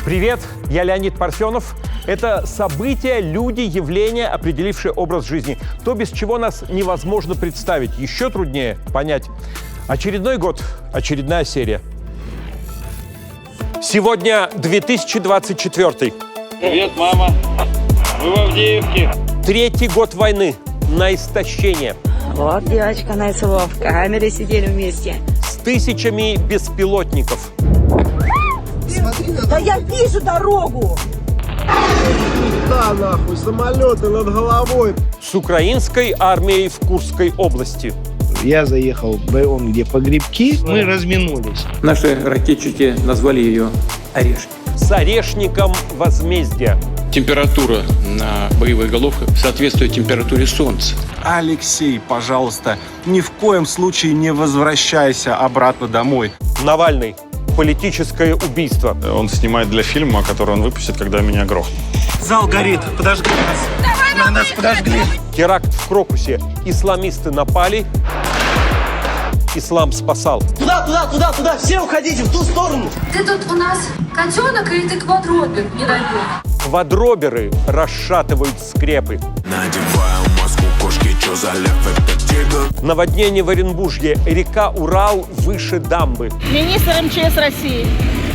Привет, я Леонид Парфенов. Это события, люди, явления, определившие образ жизни. То, без чего нас невозможно представить. Еще труднее понять. Очередной год, очередная серия. Сегодня 2024. Привет, мама. Мы в Авдеевке. Третий год войны. На истощение. Вот девочка Найцелов. В камере сидели вместе. С тысячами беспилотников. Да я вижу дорогу! Да, нахуй, самолеты над головой. С украинской армией в Курской области. Я заехал в район, где погребки, мы разминулись. Наши ракетчики назвали ее «Орешник». С орешником возмездия. Температура на боевых головках соответствует температуре Солнца. Алексей, пожалуйста, ни в коем случае не возвращайся обратно домой. Навальный. Политическое убийство. Он снимает для фильма, который он выпустит, когда меня грохнут. Зал горит, подожгли нас. Нас подожгли. Теракт в Крокусе. Исламисты напали. Ислам спасал. Туда, все уходите в ту сторону. Ты тут у нас котенок или ты квадробер, не дай бог? Квадроберы расшатывают скрепы. Надеваю маску кошки, чё за ляп, это тигр. Наводнение в Оренбурге. Река Урал выше дамбы. Министр МЧС России.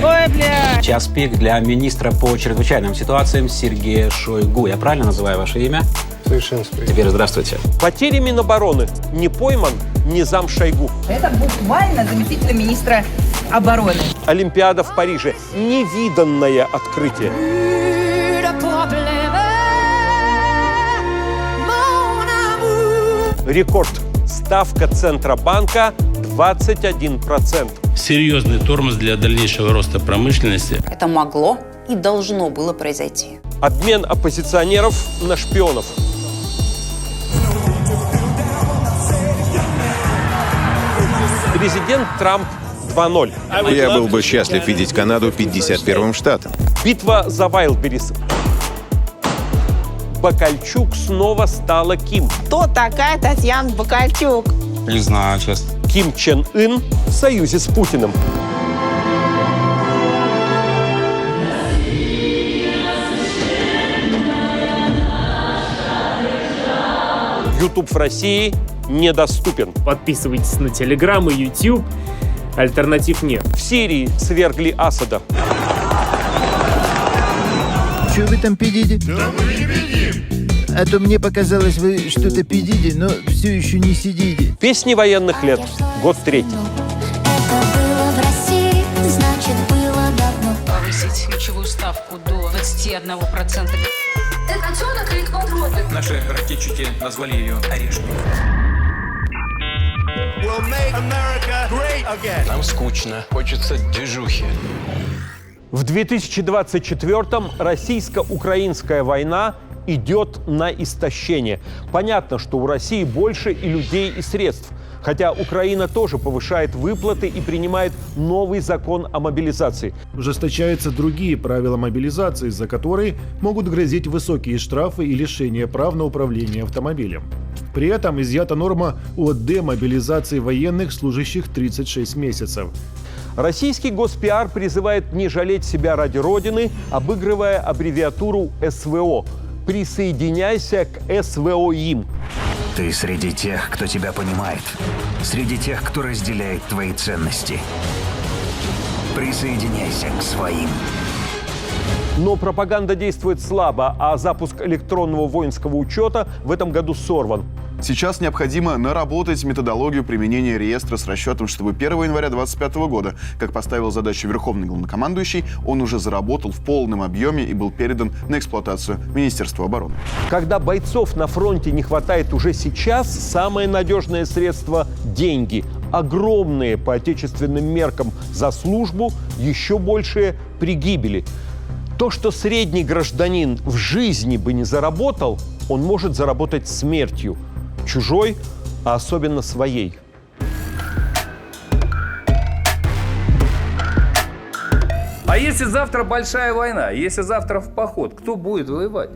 Ой, бля. Час пик для министра по чрезвычайным ситуациям Сергея Шойгу. Я правильно называю ваше имя? Совершенно. Теперь здравствуйте. Потери Минобороны. Не пойман Низам Шойгу. Это буквально заместитель министра обороны. Олимпиада в Париже. Невиданное открытие. Рекорд. Ставка Центробанка 21%. Серьезный тормоз для дальнейшего роста промышленности. Это могло и должно было произойти. Обмен оппозиционеров на шпионов. Президент Трамп 2.0. Я был бы счастлив видеть Канаду 51-м штатом. Битва за Вайлдберрис. Бакальчук снова стала Ким. Кто такая Татьяна Бакальчук? Не знаю, честно. Ким Чен Ын в союзе с Путиным. YouTube в России недоступен. Подписывайтесь на Telegram и YouTube. Альтернатив нет. В Сирии свергли Асада. Что вы там пидите? Да мы не пидим. А то мне показалось, вы что-то пидите, но все еще не сидите. Песни военных лет. Год третий. Повысить ключевую ставку до 21%. Это котенок или квадробер? Наши ракетчики назвали ее «Орешник». Нам скучно, хочется движухи. В 2024-м российско-украинская война идет на истощение. Понятно, что у России больше и людей, и средств. Хотя Украина тоже повышает выплаты и принимает новый закон о мобилизации. Ужесточаются другие правила мобилизации, за которые могут грозить высокие штрафы и лишение прав на управление автомобилем. При этом изъята норма о демобилизации военных, служащих 36 месяцев. Российский госпиар призывает не жалеть себя ради Родины, обыгрывая аббревиатуру СВО. Присоединяйся к СВОИМ. Ты среди тех, кто тебя понимает. Среди тех, кто разделяет твои ценности. Присоединяйся к своим. Но пропаганда действует слабо, а запуск электронного воинского учета в этом году сорван. Сейчас необходимо наработать методологию применения реестра с расчетом, чтобы 1 января 2025 года, как поставил задачу Верховный главнокомандующий, он уже заработал в полном объеме и был передан на эксплуатацию Министерства обороны. Когда бойцов на фронте не хватает уже сейчас, самое надежное средство – деньги. Огромные по отечественным меркам за службу, еще большие при гибели. То, что средний гражданин в жизни бы не заработал, он может заработать смертью. Чужой, а особенно своей. А если завтра большая война, если завтра в поход, кто будет воевать?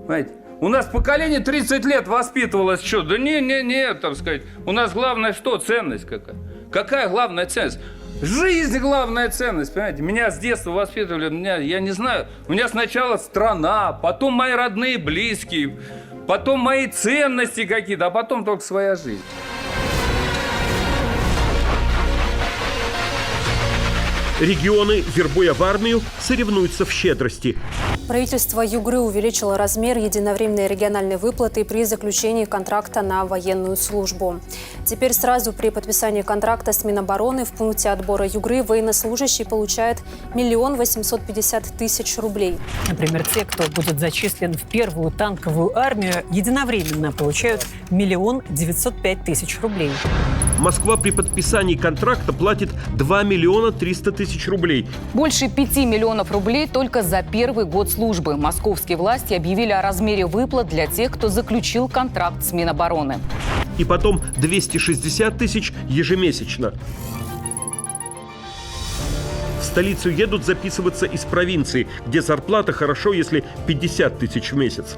Понимаете? У нас поколение 30 лет воспитывалось, что? Да не, так сказать. У нас главное что? Ценность какая? Какая главная ценность? Жизнь главная ценность, понимаете? Меня с детства воспитывали, я не знаю, у меня сначала страна, потом мои родные, близкие, потом мои ценности какие-то, а потом только своя жизнь. Регионы, вербуя в армию, соревнуются в щедрости. Правительство Югры увеличило размер единовременной региональной выплаты при заключении контракта на военную службу. Теперь сразу при подписании контракта с Минобороны в пункте отбора Югры военнослужащий получает 1 850 000 рублей. Например, те, кто будет зачислен в первую танковую армию, единовременно получают 1 905 000 рублей. Москва при подписании контракта платит 2 300 000 рублей. Больше 5 миллионов рублей только за первый год службы. Московские власти объявили о размере выплат для тех, кто заключил контракт с Минобороны. И потом 260 000 ежемесячно. В столицу едут записываться из провинции, где зарплата хорошо, если 50 000 в месяц.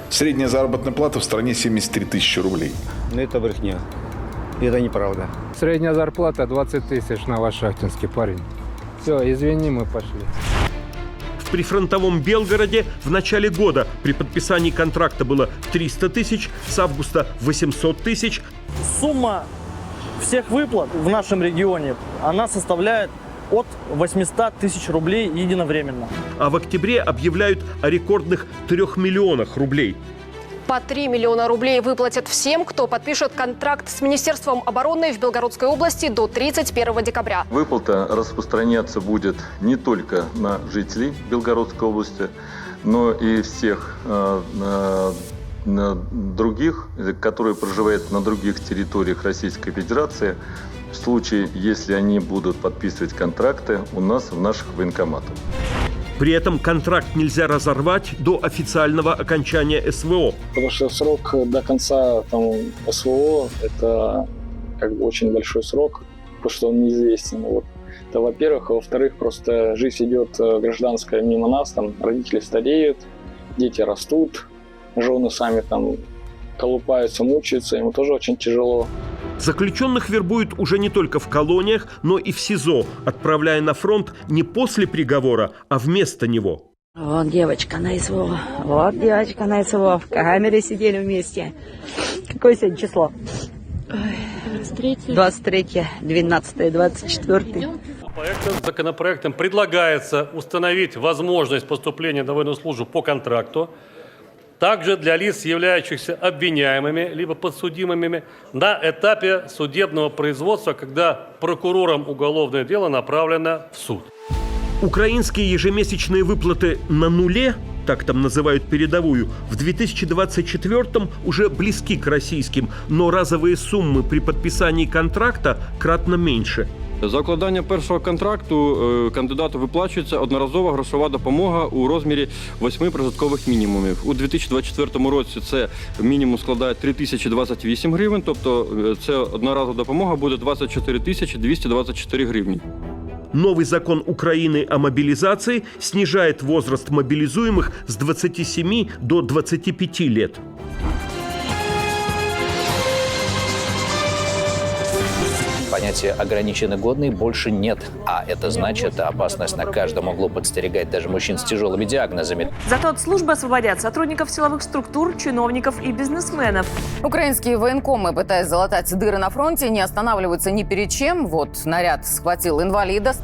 Средняя заработная плата в стране 73 000 рублей. Ну это брехня. Это неправда. Средняя зарплата 20 000 на Новошахтинский, парень. Все, извини, мы пошли. В прифронтовом Белгороде в начале года при подписании контракта было 300 000, с августа 800 000. Сумма всех выплат в нашем регионе, она составляет от 800 000 рублей единовременно. А в октябре объявляют о рекордных 3 миллионах рублей. По 3 миллиона рублей выплатят всем, кто подпишет контракт с Министерством обороны в Белгородской области до 31 декабря. Выплата распространяться будет не только на жителей Белгородской области, но и всех других, которые проживают на других территориях Российской Федерации, в случае, если они будут подписывать контракты у нас в наших военкоматах. При этом контракт нельзя разорвать до официального окончания СВО. Потому что срок до конца СВО – это очень большой срок, потому что он неизвестен. Это во-первых. А во-вторых, просто жизнь идет гражданская мимо нас, родители стареют, дети растут, жены сами колупаются, мучаются, ему тоже очень тяжело. Заключенных вербуют уже не только в колониях, но и в СИЗО, отправляя на фронт не после приговора, а вместо него. Вот девочка на СВО. Вот девочка на СВО. В камере сидели вместе. Какое сегодня число? 23, 12, 24. Законопроектом предлагается установить возможность поступления на военную службу по контракту также для лиц, являющихся обвиняемыми либо подсудимыми на этапе судебного производства, когда прокурором уголовное дело направлено в суд. Украинские ежемесячные выплаты на нуле, так там называют передовую, в 2024-м уже близки к российским, но разовые суммы при подписании контракта кратно меньше. За укладання першого контракту кандидату виплачується одноразова грошова допомога у розмірі 8 прожиткових мінімумів. У 2024 році це мінімум складає 3028 гривень, тобто ця одноразова допомога буде 24 224 гривні. Новый закон Украины о мобилизации снижает возраст мобилизуемых с 27 до 25 лет. Понятия ограниченно годный больше нет. А это значит, опасность на каждом углу подстерегает даже мужчин с тяжелыми диагнозами. Зато от службы освободят сотрудников силовых структур, чиновников и бизнесменов. Украинские военкомы, пытаясь залатать дыры на фронте, не останавливаются ни перед чем. Вот наряд схватил инвалида.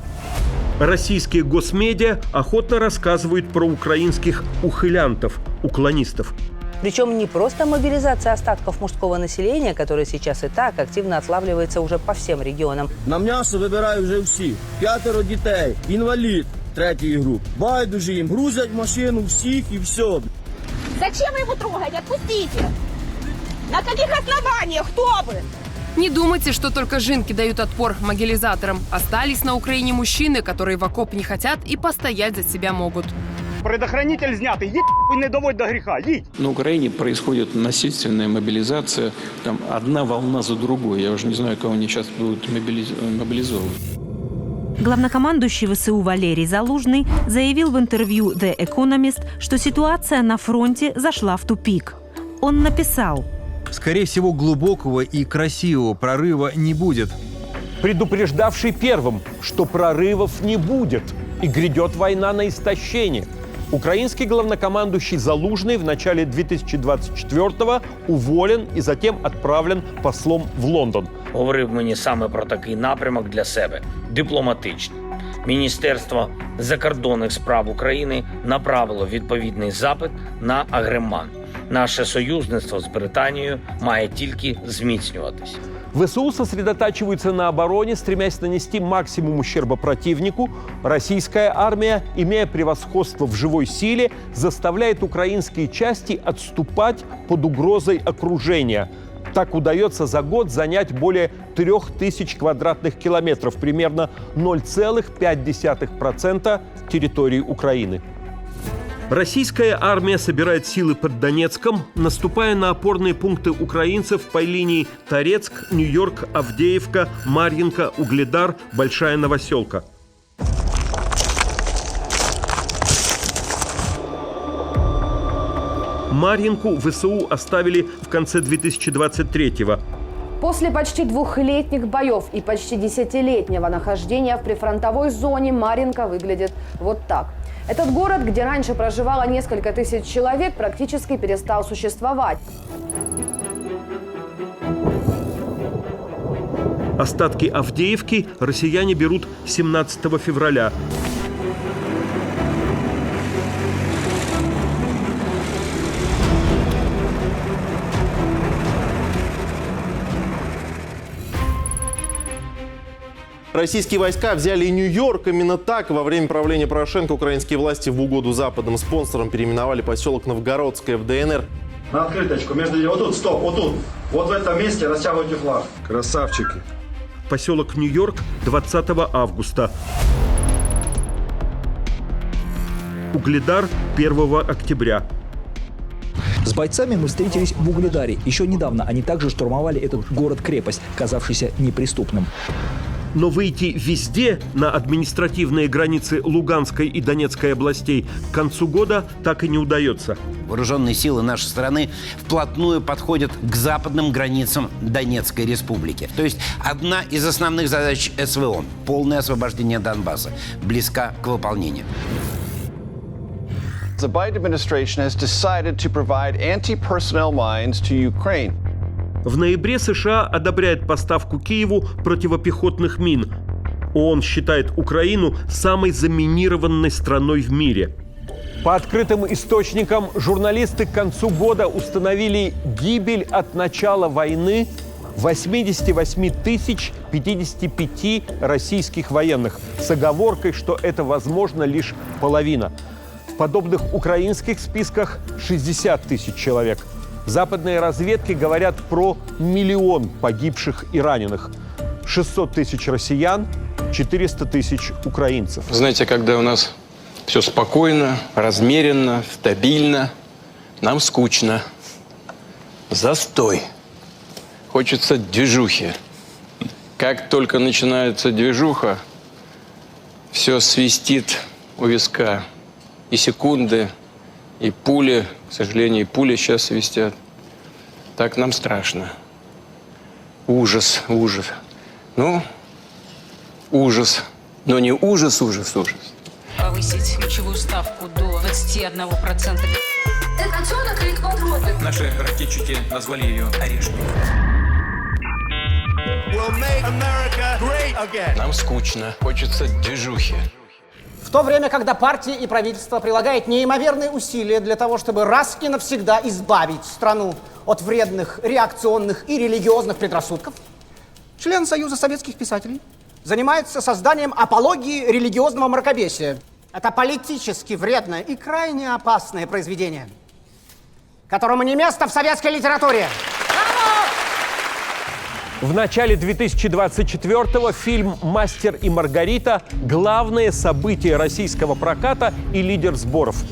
Российские госмедиа охотно рассказывают про украинских ухилянтов, уклонистов. Причем не просто мобилизация остатков мужского населения, которое сейчас и так активно отлавливается уже по всем регионам. На м'ясо вибирають вже всі. 5 дітей, інвалід 3-ї групи. Байдуже їм, грузять машину всіх і все. Зачем вы его трогаете? Отпустите! На каких основаниях? Кто вы? Не думайте, что только жинки дают отпор могилизаторам. Остались на Украине мужчины, которые в окоп не хотят и постоять за себя могут. предохранитель знятый. Їдь не доводь до греха. Їдь. На Украине происходит насильственная мобилизация. Там одна волна за другой. Я уже не знаю, кого они сейчас будут мобилизовывать. Главнокомандующий ВСУ Валерий Залужный заявил в интервью The Economist, что ситуация на фронте зашла в тупик. Он написал: «Скорее всего, глубокого и красивого прорыва не будет». Предупреждавший первым, что прорывов не будет и грядет война на истощение. Украинский главнокомандующий Залужный в начале 2024-го уволен и затем отправлен послом в Лондон. Говорив мені саме про такий напрямок для себе – дипломатичний. Міністерство закордонних справ України направило відповідний запит на Агреман. Наше союзництво з Британією має тільки зміцнюватися. ВСУ сосредотачиваются на обороне, стремясь нанести максимум ущерба противнику. Российская армия, имея превосходство в живой силе, заставляет украинские части отступать под угрозой окружения. Так удается за год занять более 3000 квадратных километров, примерно 0,5% территории Украины. Российская армия собирает силы под Донецком, наступая на опорные пункты украинцев по линии Торецк, Нью-Йорк, Авдеевка, Марьинка, Угледар, Большая Новоселка. Марьинку ВСУ оставили в конце 2023-го. После почти двухлетних боев и почти десятилетнего нахождения в прифронтовой зоне Марьинка выглядит вот так. Этот город, где раньше проживало несколько тысяч человек, практически перестал существовать. Остатки Авдеевки россияне берут 17 февраля. Российские войска взяли Нью-Йорк. Именно так во время правления Порошенко украинские власти в угоду западным спонсорам переименовали поселок Новгородское в ДНР. На открыточку. Вот тут, стоп, вот тут. Вот в этом месте растягивайте флаг. Красавчики. Поселок Нью-Йорк 20 августа. Угледар 1 октября. С бойцами мы встретились в Угледаре. Еще недавно они также штурмовали этот город-крепость, казавшийся неприступным. Но выйти везде на административные границы Луганской и Донецкой областей к концу года так и не удается. Вооруженные силы нашей страны вплотную подходят к западным границам Донецкой республики. То есть одна из основных задач СВО – полное освобождение Донбасса – близка к выполнению. The Biden administration has decided to provide anti-personnel mines to Ukraine. В ноябре США одобряет поставку Киеву противопехотных мин. ООН считает Украину самой заминированной страной в мире. По открытым источникам, журналисты к концу года установили гибель от начала войны 88 055 российских военных с оговоркой, что это возможно лишь половина. В подобных украинских списках 60 000 человек. Западные разведки говорят про 1 миллион погибших и раненых. 600 000 россиян, 400 000 украинцев. Знаете, когда у нас все спокойно, размеренно, стабильно, нам скучно. Застой. Хочется движухи. Как только начинается движуха, все свистит у виска. И секунды, и пули, к сожалению, и пули сейчас свистят. Так нам страшно. Ужас, ужас. Ну, ужас. Но не ужас, ужас, ужас. Повысить ключевую ставку до 21%. Наши ракетчики назвали ее «Орешник». Нам скучно. Хочется движухи. В то время, когда партии и правительство прилагают неимоверные усилия для того, чтобы раз и навсегда избавить страну от вредных реакционных и религиозных предрассудков, член Союза советских писателей занимается созданием апологии религиозного мракобесия. Это политически вредное и крайне опасное произведение, которому не место в советской литературе. В начале 2024-го фильм «Мастер и Маргарита» – главное событие российского проката и лидер сборов.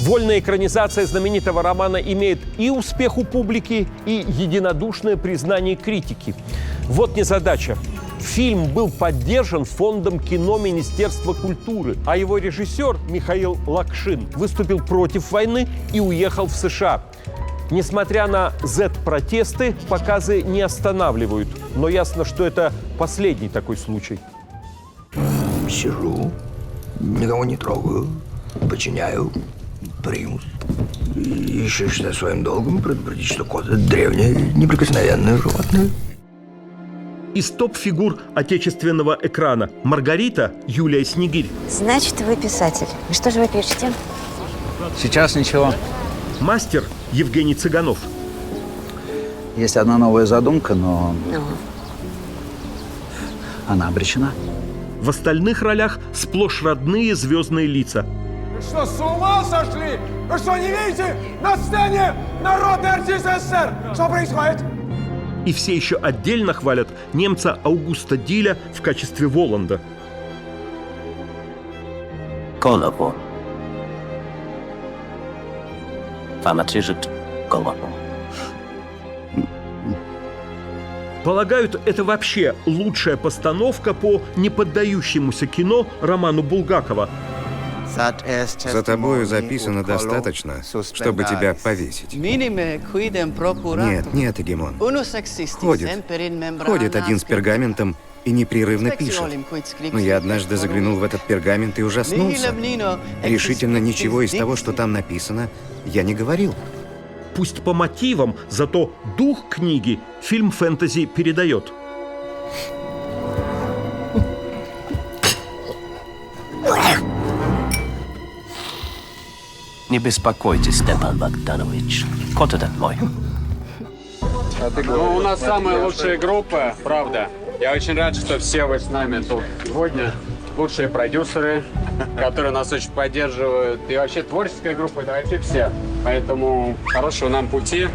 Вольная экранизация знаменитого романа имеет и успех у публики, и единодушное признание критики. Вот незадача. Фильм был поддержан фондом кино Министерства культуры, а его режиссер Михаил Лакшин выступил против войны и уехал в США. Несмотря на Z-протесты, показы не останавливают. Но ясно, что это последний такой случай. Сижу, никого не трогаю, подчиняю примус. И еще считаю своим долгом предупредить, что кот – это древнее, неприкосновенное животное. Из топ-фигур отечественного экрана Маргарита Юлия Снегирь. Значит, вы писатель. И что же вы пишете? Сейчас ничего. Мастер Евгений Цыганов. Есть одна новая задумка, но она обречена. В остальных ролях сплошь родные звездные лица. Вы что, с ума сошли? Вы что, не видите? На сцене народный артист СССР! Что происходит? И все еще отдельно хвалят немца Аугуста Диля в качестве Воланда. Голову. Вам отрежет голову. Полагают, это вообще лучшая постановка по неподдающемуся кино роману Булгакова. За тобою записано достаточно, чтобы тебя повесить. Нет, нет, Эгемон. Ходит один с пергаментом и непрерывно пишет. Но я однажды заглянул в этот пергамент и ужаснулся. Решительно ничего из того, что там написано, я не говорил. Пусть по мотивам, зато дух книги фильм фэнтези передает. Не беспокойтесь, Степан Богданович. Кот этот мой. Ну, у нас самая лучшая группа, правда. Я очень рад, что все вы с нами тут сегодня. Лучшие продюсеры, которые нас очень поддерживают. И вообще творческая группа, это вообще все. Поэтому хорошего нам пути.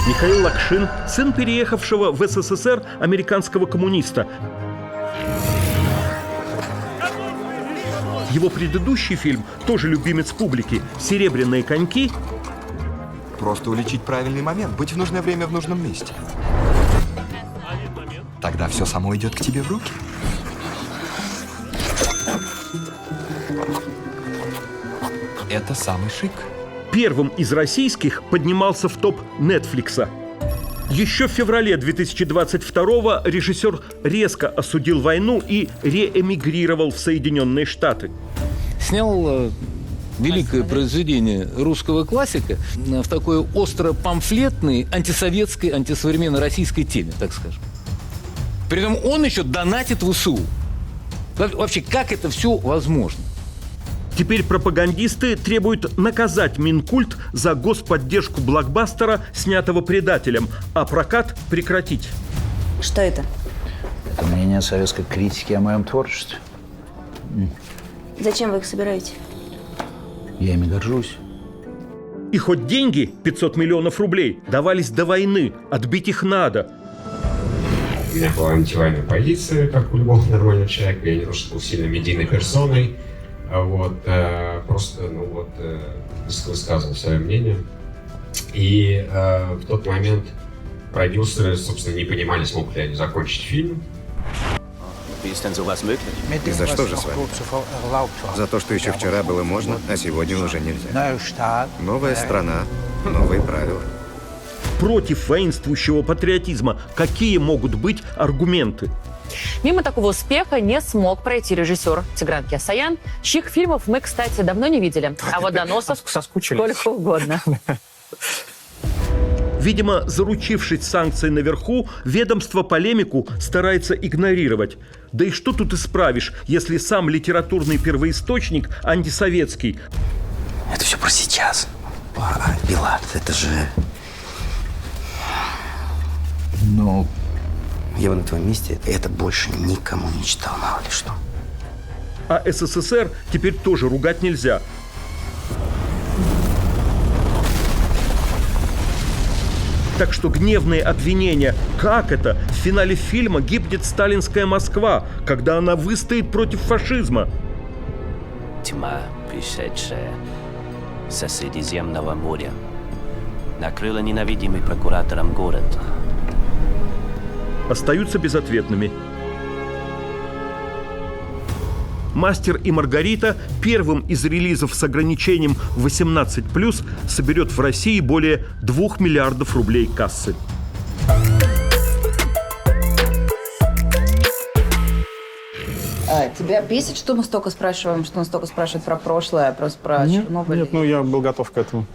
Михаил Лакшин, сын переехавшего в СССР американского коммуниста. Его предыдущий фильм, тоже любимец публики, «Серебряные коньки». Просто уличить правильный момент, быть в нужное время в нужном месте. Тогда все само идет к тебе в руки. Это самый шик. Первым из российских поднимался в топ Нетфликса. Еще в феврале 2022-го режиссер резко осудил войну и реэмигрировал в Соединенные Штаты. Снял великое произведение русского классика в такой остро-памфлетной, антисоветской, антисовременной российской теме, так скажем. При этом он еще донатит ВСУ. Вообще, как это все возможно? Теперь пропагандисты требуют наказать Минкульт за господдержку блокбастера, снятого предателем, а прокат прекратить. Что это? Это мнение советской критики о моем творчестве. Зачем вы их собираете? Я ими горжусь. И хоть деньги, 500 миллионов рублей, давались до войны, отбить их надо. У меня была антивоенная позиция, как у любого нормального человека. Я не то, что был сильно медийной персоной. Просто, высказывал свое мнение. И в тот момент продюсеры, собственно, не понимали, смогут ли они закончить фильм. И за что же с вами? За то, что еще вчера было можно, а сегодня уже нельзя. Новая страна, новые правила. Против воинствующего патриотизма какие могут быть аргументы? Мимо такого успеха не смог пройти режиссер Тигран Кеосаян, чьих фильмов мы, кстати, давно не видели. А вот доносов сколько угодно. Видимо, заручившись санкцией наверху, ведомство полемику старается игнорировать. Да и что тут исправишь, если сам литературный первоисточник антисоветский? Это все про сейчас. Пилат, это же... Ну... Я бы на твоем месте это больше никому не читал, мало ли что. А СССР теперь тоже ругать нельзя. Так что гневные обвинения «как это? В финале фильма гибнет сталинская Москва, когда она выстоит против фашизма». Тьма, пришедшая со Средиземного моря, накрыла ненавидимый прокуратором город. Остаются безответными. «Мастер и Маргарита» первым из релизов с ограничением 18+, соберет в России более 2 миллиардов рублей кассы. Тебя бесит, что мы столько спрашиваем, что он столько спрашивает про прошлое, просто про Чернобыль? Нет, я был готов к этому.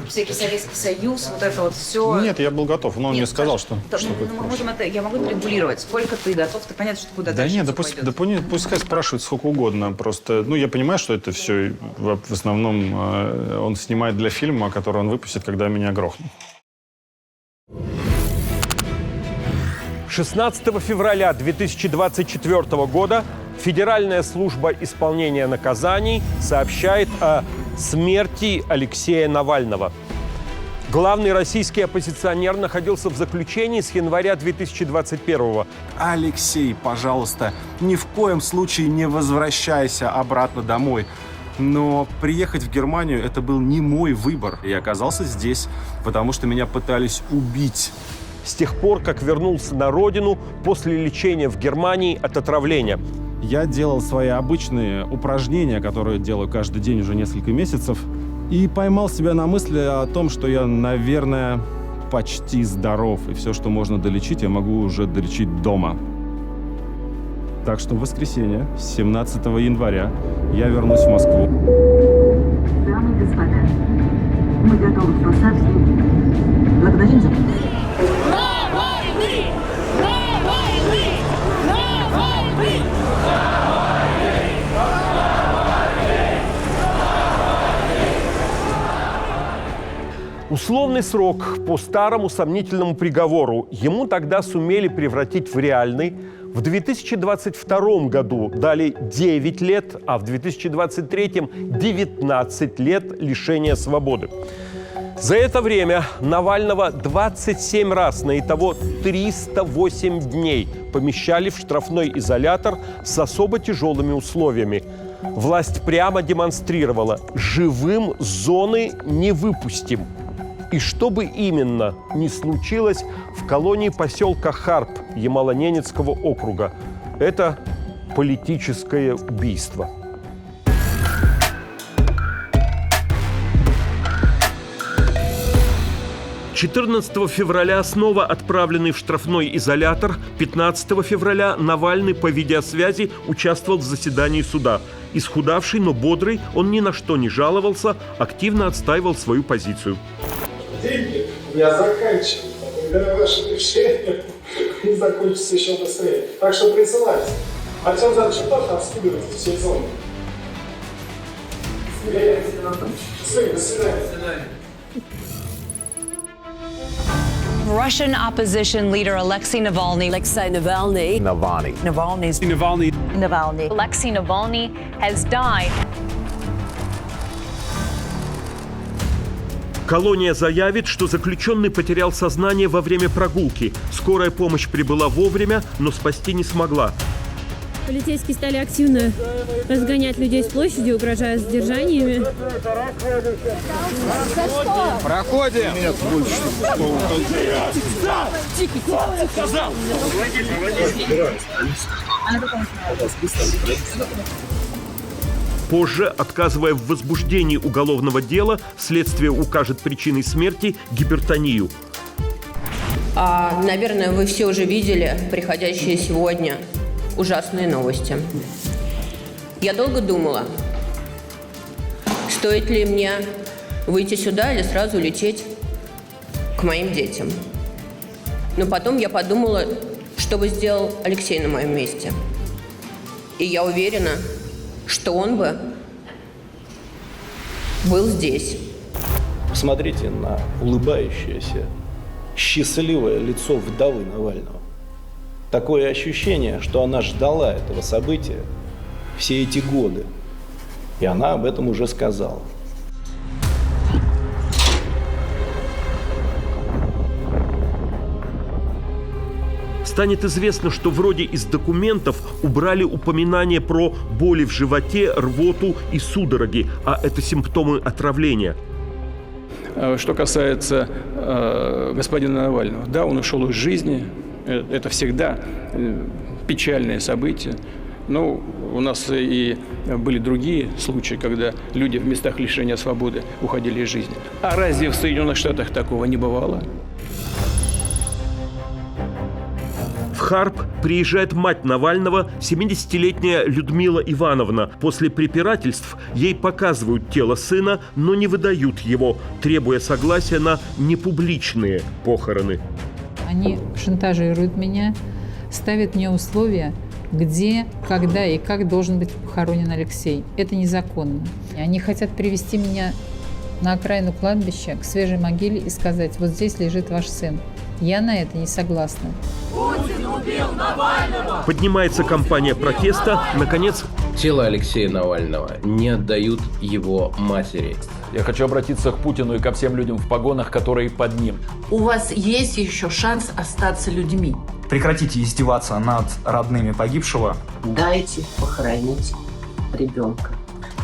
Всякий Советский Союз, вот это вот все. Нет, я был готов, но он мне сказал, что... Мы можем это, я могу регулировать. Сколько ты готов, ты понятно, что куда дальше. Да нет, пускай спрашивает сколько угодно. Просто, я понимаю, что это все в основном он снимает для фильма, который он выпустит, когда меня грохнут. 16 февраля 2024 года Федеральная служба исполнения наказаний сообщает о смерти Алексея Навального. Главный российский оппозиционер находился в заключении с января 2021-го. Алексей, пожалуйста, ни в коем случае не возвращайся обратно домой. Но приехать в Германию – это был не мой выбор. Я оказался здесь, потому что меня пытались убить. С тех пор, как вернулся на родину после лечения в Германии от отравления. Я делал свои обычные упражнения, которые делаю каждый день уже несколько месяцев, и поймал себя на мысли о том, что я, наверное, почти здоров, и все, что можно долечить, я могу уже долечить дома. Так что в воскресенье, 17 января, я вернусь в Москву. Дамы и господа, мы готовы к посадке. Благодарим за... Условный срок по старому сомнительному приговору ему тогда сумели превратить в реальный. В 2022 году дали 9 лет, а в 2023 19 лет лишения свободы. За это время Навального 27 раз на итого 308 дней помещали в штрафной изолятор с особо тяжелыми условиями. Власть прямо демонстрировала: живым с зоны не выпустим. И что бы именно ни случилось в колонии поселка Харп Ямало-Ненецкого округа, это политическое убийство. – 14 февраля снова отправленный в штрафной изолятор. 15 февраля Навальный по видеосвязи участвовал в заседании суда. Исхудавший, но бодрый, он ни на что не жаловался, активно отстаивал свою позицию. Деньги я заканчиваю. Благодаря вашим решениям не закончится еще быстрее. Так что присылайте. Артем Заныч, тоже обследуйте все зоны. До свидания. Russian opposition leader Alexei Navalny. Alexei Navalny. Navalny. Navalny's Navalny. Navalny. Alexei Navalny has died. Колония заявит, что заключенный потерял сознание во время прогулки. Скорая помощь прибыла вовремя, но спасти не смогла. Полицейские стали активно разгонять людей с площади, угрожая задержаниями. Проходим! Нет, больше. Позже, отказывая в возбуждении уголовного дела, следствие укажет причиной смерти гипертонию. Наверное, вы все уже видели приходящие сегодня ужасные новости. Я долго думала, стоит ли мне выйти сюда или сразу лететь к моим детям. Но потом я подумала, что бы сделал Алексей на моем месте. И я уверена, что он бы был здесь. Посмотрите на улыбающееся, счастливое лицо вдовы Навального. Такое ощущение, что она ждала этого события все эти годы. И она об этом уже сказала. станет известно, что вроде из документов убрали упоминание про боли в животе, рвоту и судороги, а это симптомы отравления. Что касается господина Навального, да, он ушел из жизни, это всегда печальное событие. Но у нас и были другие случаи, когда люди в местах лишения свободы уходили из жизни. А разве в Соединенных Штатах такого не бывало? В Харп приезжает мать Навального, 70-летняя Людмила Ивановна. После препирательств ей показывают тело сына, но не выдают его, требуя согласия на непубличные похороны. Они шантажируют меня, ставят мне условия, где, когда и как должен быть похоронен Алексей. Это незаконно. Они хотят привести меня на окраину кладбища, к свежей могиле и сказать: вот здесь лежит ваш сын. Я на это не согласна. Путин убил Навального! Поднимается кампания протеста. Наконец, тело Алексея Навального не отдают его матери. Я хочу обратиться к Путину и ко всем людям в погонах, которые под ним. У вас есть еще шанс остаться людьми. Прекратите издеваться над родными погибшего. Дайте похоронить ребенка.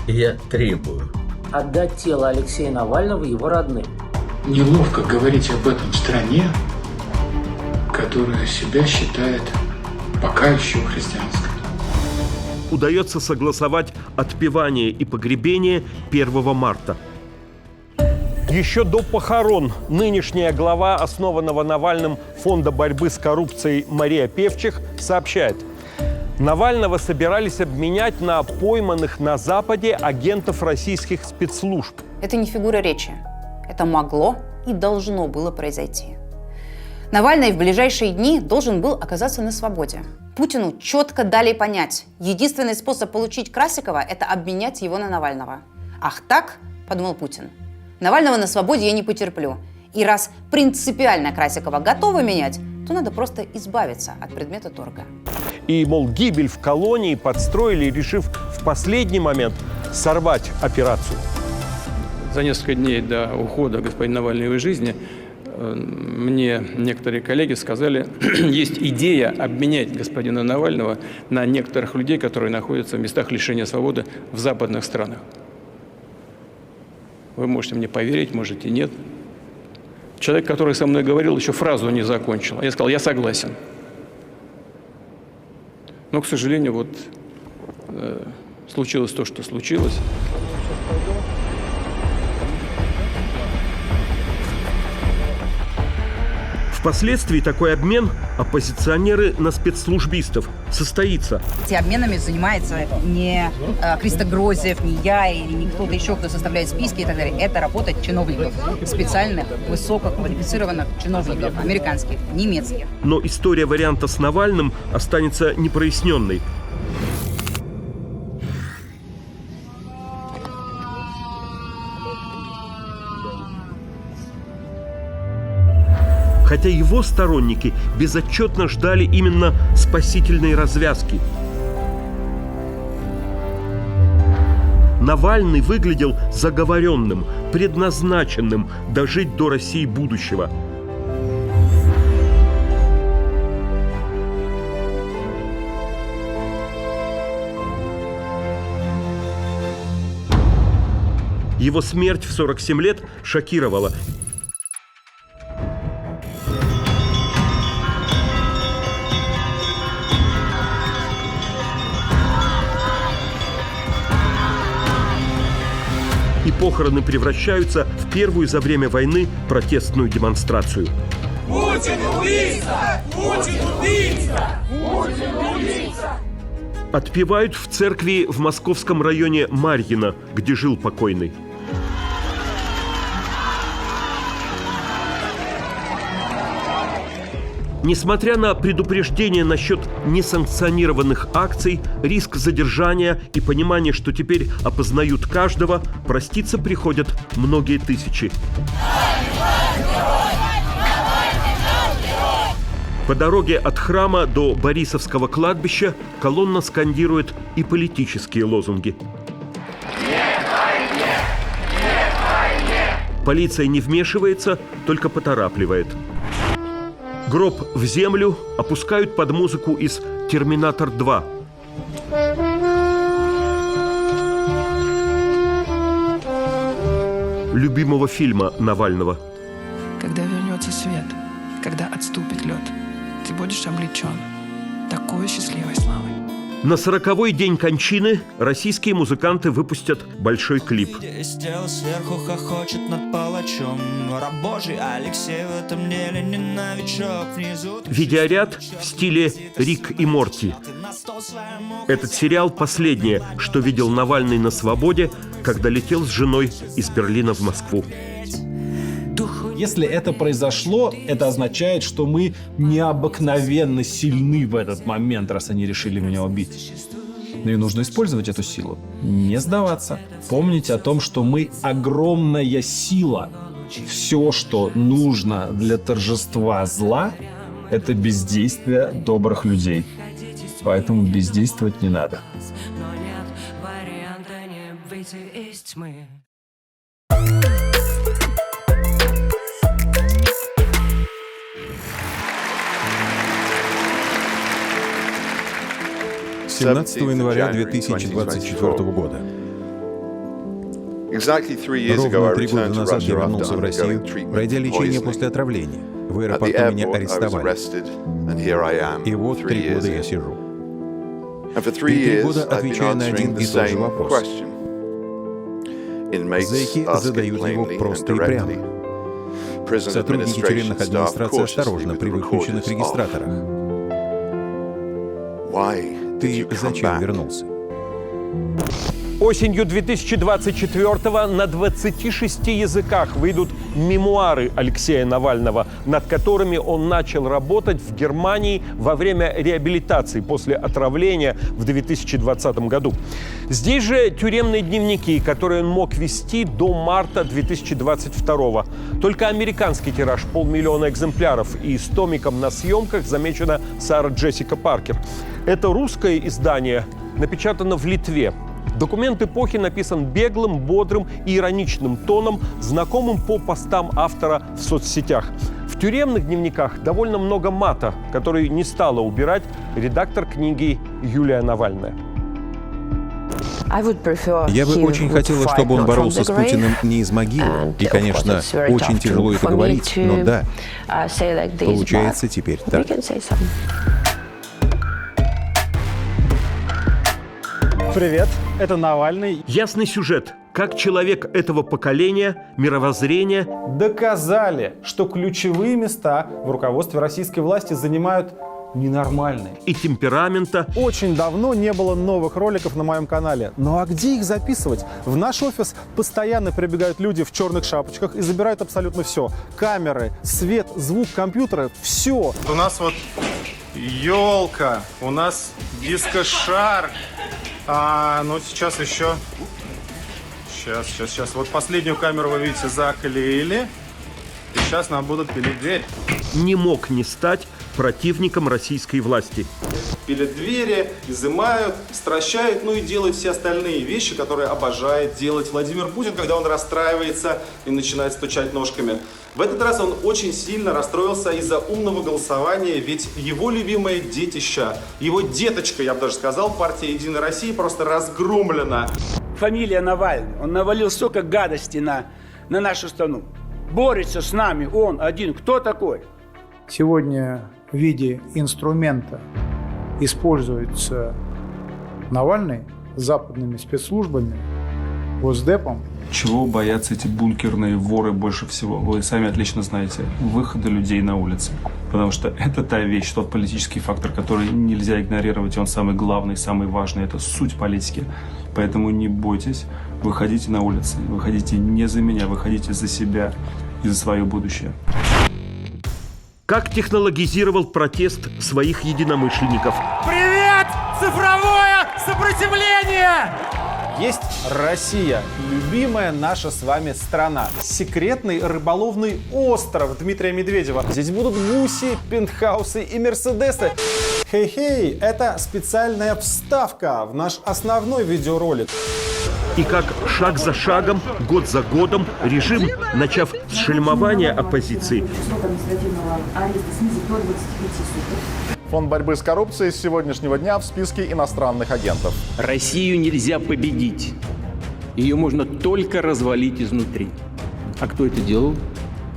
Я требую отдать тело Алексея Навального его родным. Неловко говорить об этом в стране, которая себя считает пока еще христианской. удается согласовать отпевание и погребение 1 марта. Еще до похорон нынешняя глава основанного Навальным фонда борьбы с коррупцией Мария Певчих сообщает: Навального собирались обменять на пойманных на Западе агентов российских спецслужб. Это не фигура речи. Это могло и должно было произойти. Навальный в ближайшие дни должен был оказаться на свободе. Путину четко дали понять: единственный способ получить Красикова – это обменять его на Навального. Ах так, подумал Путин, Навального на свободе я не потерплю. И раз принципиально Красикова готовы менять, то надо просто избавиться от предмета торга. И, мол, гибель в колонии подстроили, решив в последний момент сорвать операцию. За несколько дней до ухода господина Навального из жизни мне некоторые коллеги сказали, есть идея обменять господина Навального на некоторых людей, которые находятся в местах лишения свободы в западных странах. Вы можете мне поверить, можете нет. Человек, который со мной говорил, еще фразу не закончил. Я сказал: я согласен. Но, к сожалению, вот случилось то, что случилось. Впоследствии такой обмен оппозиционеры на спецслужбистов состоится. Этими обменами занимается не Кристо Грозев, не я или не кто-то еще, кто составляет списки и так далее. Это работа чиновников, специальных, высококвалифицированных чиновников, американских, немецких. Но история варианта с Навальным останется непроясненной. Хотя его сторонники безотчетно ждали именно спасительной развязки. Навальный выглядел заговоренным, предназначенным дожить до России будущего. Его смерть в 47 лет шокировала. И похороны превращаются в первую за время войны протестную демонстрацию. Путин убийца! Путин убийца! Путин убийца! Отпевают в церкви в московском районе Марьино, где жил покойный. Несмотря на предупреждение насчет несанкционированных акций, риск задержания и понимание, что теперь опознают каждого, проститься приходят многие тысячи. По дороге от храма до Борисовского кладбища колонна скандирует и политические лозунги. Полиция не вмешивается, только поторапливает. Гроб в землю опускают под музыку из «Терминатор 2». Любимого фильма Навального. Когда вернется свет, когда отступит лед, ты будешь облечен такой счастливой славой. На 40-й день кончины российские музыканты выпустят большой клип. Сверху хохочет над палачом. Рабожий Алексей в этом деле не новичок. Внизу Видеоряд в стиле Рик и Морти. Этот сериал последнее, что видел Навальный на свободе, когда летел с женой из Берлина в Москву. Если это произошло, это означает, что мы необыкновенно сильны в этот момент, раз они решили меня убить. Ну и нужно использовать эту силу. Не сдаваться. Помнить о том, что мы огромная сила. Все, что нужно для торжества зла, это бездействие добрых людей. Поэтому бездействовать не надо. С 17 января 2024 года. Ровно 3 года назад я вернулся в Россию, пройдя лечение после отравления. В аэропорту меня арестовали. И вот 3 года я сижу. И 3 года отвечаю на один и тот же вопрос. Зэки задают его просто и прямо. Сотрудники тюремных администраций осторожны при выключенных регистраторах. Ты зачем вернулся? Осенью 2024-го на 26 языках выйдут мемуары Алексея Навального, над которыми он начал работать в Германии во время реабилитации после отравления в 2020 году. Здесь же тюремные дневники, которые он мог вести до марта 2022-го. Только американский тираж 500 000 экземпляров, и с томиком на съемках замечена Сара Джессика Паркер. Это русское издание напечатано в Литве. Документ эпохи написан беглым, бодрым и ироничным тоном, знакомым по постам автора в соцсетях. В тюремных дневниках довольно много мата, который не стала убирать редактор книги Юлия Навальная. Я бы очень хотела, чтобы он боролся с Путиным не из могилы. И, конечно, очень тяжело это говорить, но да, получается теперь так. Привет, это Навальный. Ясный сюжет. Как человек этого поколения, мировоззрения доказали, что ключевые места в руководстве российской власти занимают ненормальные. И темперамента. Очень давно не было новых роликов на моем канале. Ну а где их записывать? В наш офис постоянно прибегают люди в черных шапочках и забирают абсолютно все. Камеры, свет, звук, компьютеры, все. У нас вот елка, у нас дискошар. Ну сейчас еще... Сейчас. Вот последнюю камеру вы видите заклеили. И сейчас нам будут пилить дверь. Не мог не стать противником российской власти. Пилят двери, изымают, стращают, ну и делают все остальные вещи, которые обожает делать Владимир Путин, когда он расстраивается и начинает стучать ножками. В этот раз он очень сильно расстроился из-за умного голосования, ведь его любимое детище, его деточка, я бы даже сказал, партия «Единая Россия» просто разгромлена. Фамилия Навальный. Он навалил столько гадости на нашу страну. Борется с нами он один. Кто такой? Сегодня в виде инструмента используется Навальный западными спецслужбами, Госдепом. Чего боятся эти бункерные воры больше всего? Вы сами отлично знаете. Выхода людей на улицы. Потому что это та вещь, тот политический фактор, который нельзя игнорировать. И он самый главный, самый важный. Это суть политики. Поэтому не бойтесь, выходите на улицы. Выходите не за меня, выходите за себя и за свое будущее. Как технологизировал протест своих единомышленников? Привет! Цифровое сопротивление! Есть Россия, любимая наша с вами страна. Секретный рыболовный остров Дмитрия Медведева. Здесь будут гуси, пентхаусы и мерседесы. Хей-хей, это специальная вставка в наш основной видеоролик. И как шаг за шагом, год за годом, режим, начав с шельмования оппозиции, Фонд борьбы с коррупцией с сегодняшнего дня в списке иностранных агентов. Россию нельзя победить. Ее можно только развалить изнутри. А кто это делал?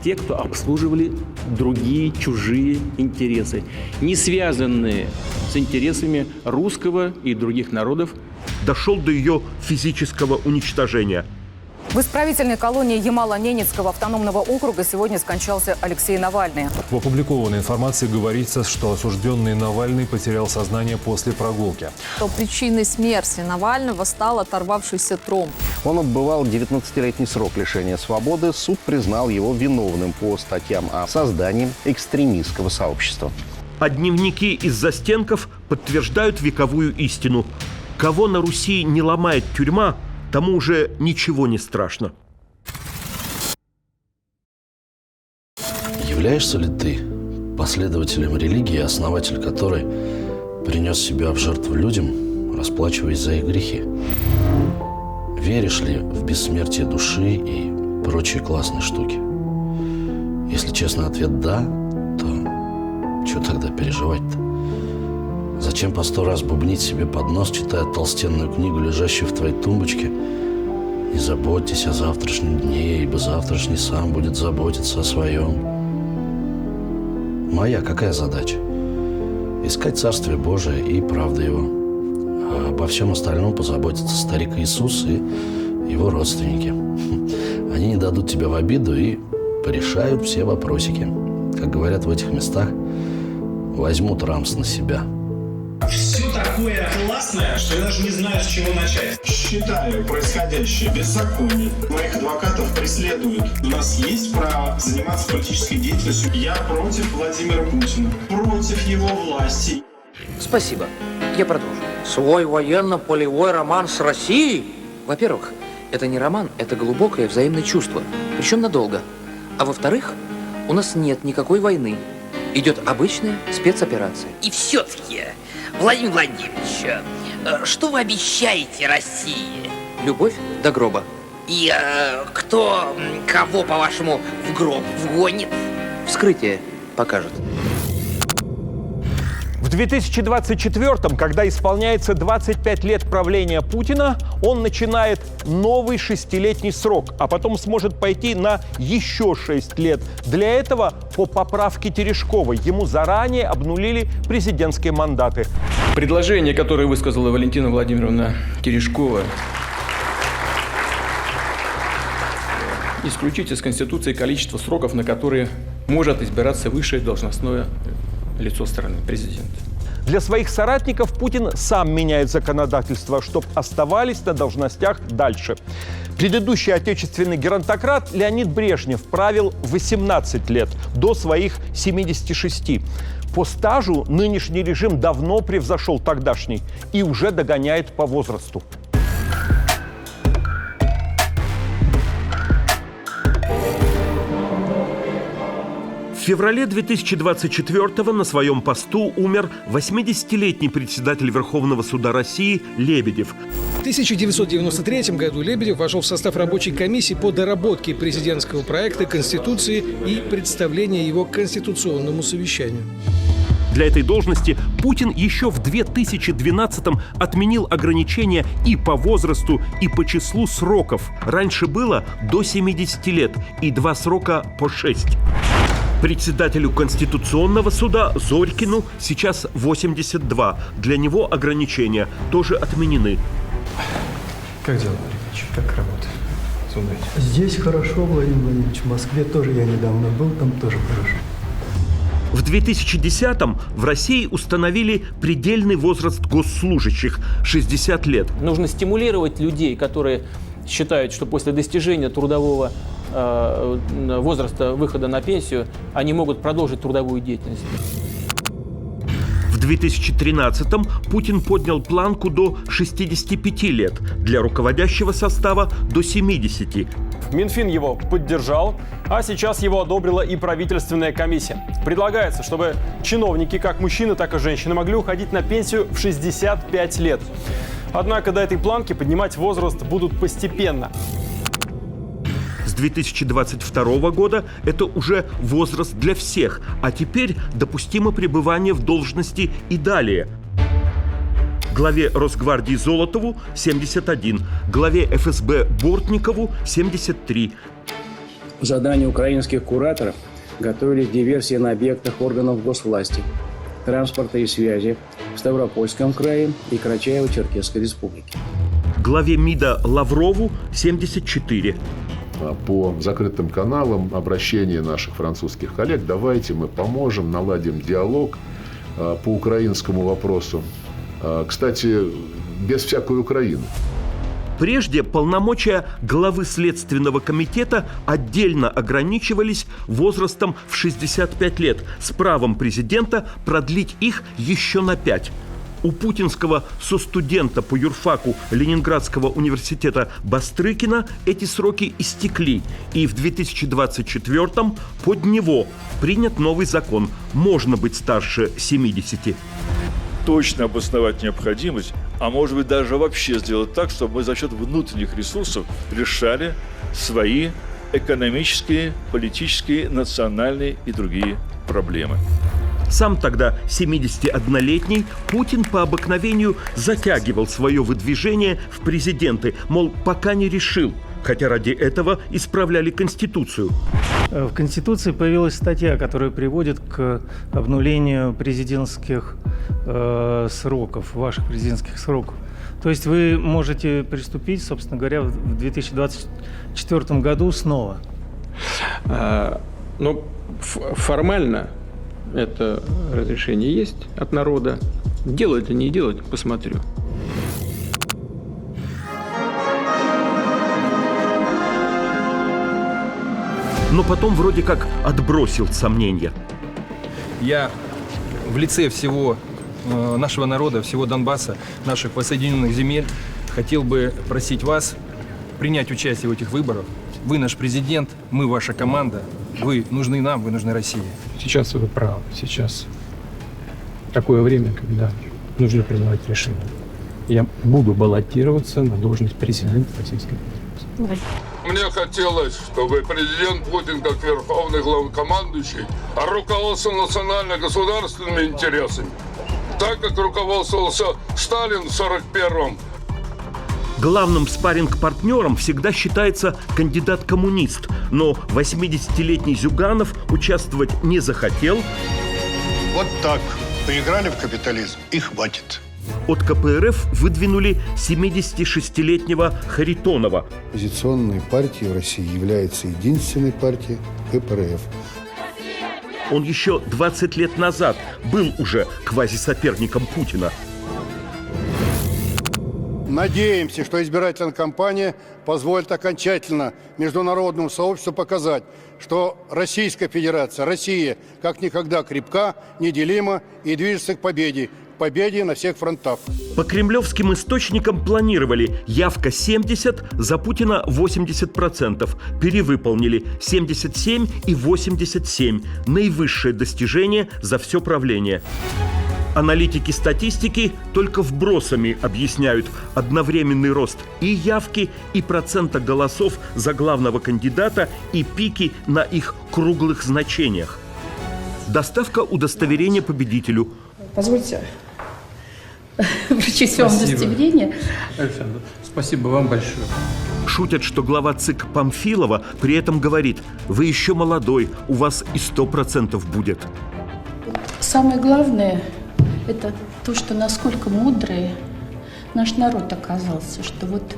Те, кто обслуживали другие чужие интересы, не связанные с интересами русского и других народов. дошел до ее физического уничтожения. В исправительной колонии Ямало-Ненецкого автономного округа сегодня скончался Алексей Навальный. В опубликованной информации говорится, что осужденный Навальный потерял сознание после прогулки. Причиной смерти Навального стал оторвавшийся тромб. Он отбывал 19-летний срок лишения свободы. Суд признал его виновным по статьям о создании экстремистского сообщества. А дневники из застенков подтверждают вековую истину. Кого на Руси не ломает тюрьма, тому уже ничего не страшно. Являешься ли ты последователем религии, основатель которой принес себя в жертву людям, расплачиваясь за их грехи? Веришь ли в бессмертие души и прочие классные штуки? Если честный ответ «да», то что тогда переживать-то? Зачем по 100 раз бубнить себе под нос, читая толстенную книгу, лежащую в твоей тумбочке? Не заботьтесь о завтрашнем дне, ибо завтрашний сам будет заботиться о своем. Моя какая задача? Искать Царствие Божие и правду Его. А обо всем остальном позаботится старик Иисус и его родственники. Они не дадут тебя в обиду и порешают все вопросики. Как говорят в этих местах, возьмут рамс на себя. Все такое классное, что я даже не знаю, с чего начать. Считаю происходящее беззаконием. Моих адвокатов преследуют. У нас есть право заниматься политической деятельностью. Я против Владимира Путина, против его власти. Спасибо. Я продолжу. Свой военно-полевой роман с Россией? Во-первых, это не роман, это глубокое взаимное чувство. Причем надолго. А во-вторых, у нас нет никакой войны. Идет обычная спецоперация. И все-таки, Владимир Владимирович, что вы обещаете России? Любовь до гроба. И кто кого, по-вашему, в гроб вгонит? Вскрытие покажет. В 2024-м, когда исполняется 25 лет правления Путина, он начинает новый 6-летний срок, а потом сможет пойти на еще 6 лет. Для этого по поправке Терешковой ему заранее обнулили президентские мандаты. Предложение, которое высказала Валентина Владимировна Терешкова, исключить из Конституции количество сроков, на которые может избираться высшее должностное лицо страны, президент. Для своих соратников Путин сам меняет законодательство, чтобы оставались на должностях дальше. Предыдущий отечественный геронтократ Леонид Брежнев правил 18 лет, до своих 76. По стажу нынешний режим давно превзошел тогдашний и уже догоняет по возрасту. В феврале 2024-го на своем посту умер 80-летний председатель Верховного суда России Лебедев. В 1993 году Лебедев вошел в состав рабочей комиссии по доработке президентского проекта Конституции и представления его Конституционному совещанию. Для этой должности Путин еще в 2012-м отменил ограничения и по возрасту, и по числу сроков. Раньше было до 70 лет и 2 срока по 6. Председателю Конституционного суда Зорькину сейчас 82. Для него ограничения тоже отменены. Как дела, Владимирович? Как работа? Здесь хорошо, Владимир Владимирович. В Москве тоже я недавно был, там тоже хорошо. В 2010-м в России установили предельный возраст госслужащих – 60 лет. Нужно стимулировать людей, которые считают, что после достижения трудового возраста выхода на пенсию они могут продолжить трудовую деятельность. В 2013-м Путин поднял планку до 65 лет, для руководящего состава до 70. Минфин его поддержал, а сейчас его одобрила и правительственная комиссия. Предлагается, чтобы чиновники, как мужчины, так и женщины, могли уходить на пенсию в 65 лет. Однако до этой планки поднимать возраст будут постепенно. С 2022 года это уже возраст для всех, а теперь допустимо пребывание в должности и далее. Главе Росгвардии Золотову – 71, главе ФСБ Бортникову – 73. По заданию украинских кураторов готовились диверсии на объектах органов госвласти, транспорта и связи в Ставропольском крае и Карачаево-Черкесской республике. Главе МИДа Лаврову – 74. По закрытым каналам обращения наших французских коллег: давайте мы поможем, наладим диалог по украинскому вопросу. Кстати, без всякой Украины. Прежде полномочия главы Следственного комитета отдельно ограничивались возрастом в 65 лет с правом президента продлить их еще на 5. У путинского состудента по юрфаку Ленинградского университета Бастрыкина эти сроки истекли, и в 2024-м под него принят новый закон. Можно быть старше 70. Точно обосновать необходимость, а может быть даже вообще сделать так, чтобы мы за счет внутренних ресурсов решали свои экономические, политические, национальные и другие проблемы. Сам тогда 71-летний Путин по обыкновению затягивал свое выдвижение в президенты, мол, пока не решил, хотя ради этого исправляли Конституцию. В Конституции появилась статья, которая приводит к обнулению президентских сроков, ваших президентских сроков. То есть вы можете приступить, собственно говоря, в 2024 году снова. Ну, формально это разрешение есть от народа. Делать или не делать, посмотрю. Но потом вроде как отбросил сомнения. Я в лице всего нашего народа, всего Донбасса, наших воссоединенных земель, хотел бы просить вас принять участие в этих выборах. Вы наш президент, мы ваша команда. Вы нужны нам, вы нужны России. Сейчас вы правы. Сейчас такое время, когда нужно принимать решения. Я буду баллотироваться на должность президента Российской Федерации. Мне хотелось, чтобы президент Путин, как верховный главнокомандующий, руководствовался национально-государственными интересами, так как руководствовался Сталин в 1941-м. Главным спарринг-партнером всегда считается кандидат-коммунист, но 80-летний Зюганов участвовать не захотел. Вот так. Поиграли в капитализм и хватит. От КПРФ выдвинули 76-летнего Харитонова. Оппозиционной партией в России является единственной партией КПРФ. Он еще 20 лет назад был уже квазисоперником Путина. Надеемся, что избирательная кампания позволит окончательно международному сообществу показать, что Российская Федерация, Россия как никогда крепка, неделима и движется к победе. Победе на всех фронтах. По кремлевским источникам планировали явка 70, за Путина 80%. Перевыполнили 77 и 87. Наивысшее достижение за все правление. Аналитики статистики только вбросами объясняют одновременный рост и явки, и процента голосов за главного кандидата, и пики на их круглых значениях. Доставка удостоверения победителю. Позвольте вручить вам удостоверение. Александр, спасибо вам большое. Шутят, что глава ЦИК Памфилова при этом говорит: вы еще молодой, у вас и 100% будет. Самое главное – это то, что насколько мудрый наш народ оказался, что вот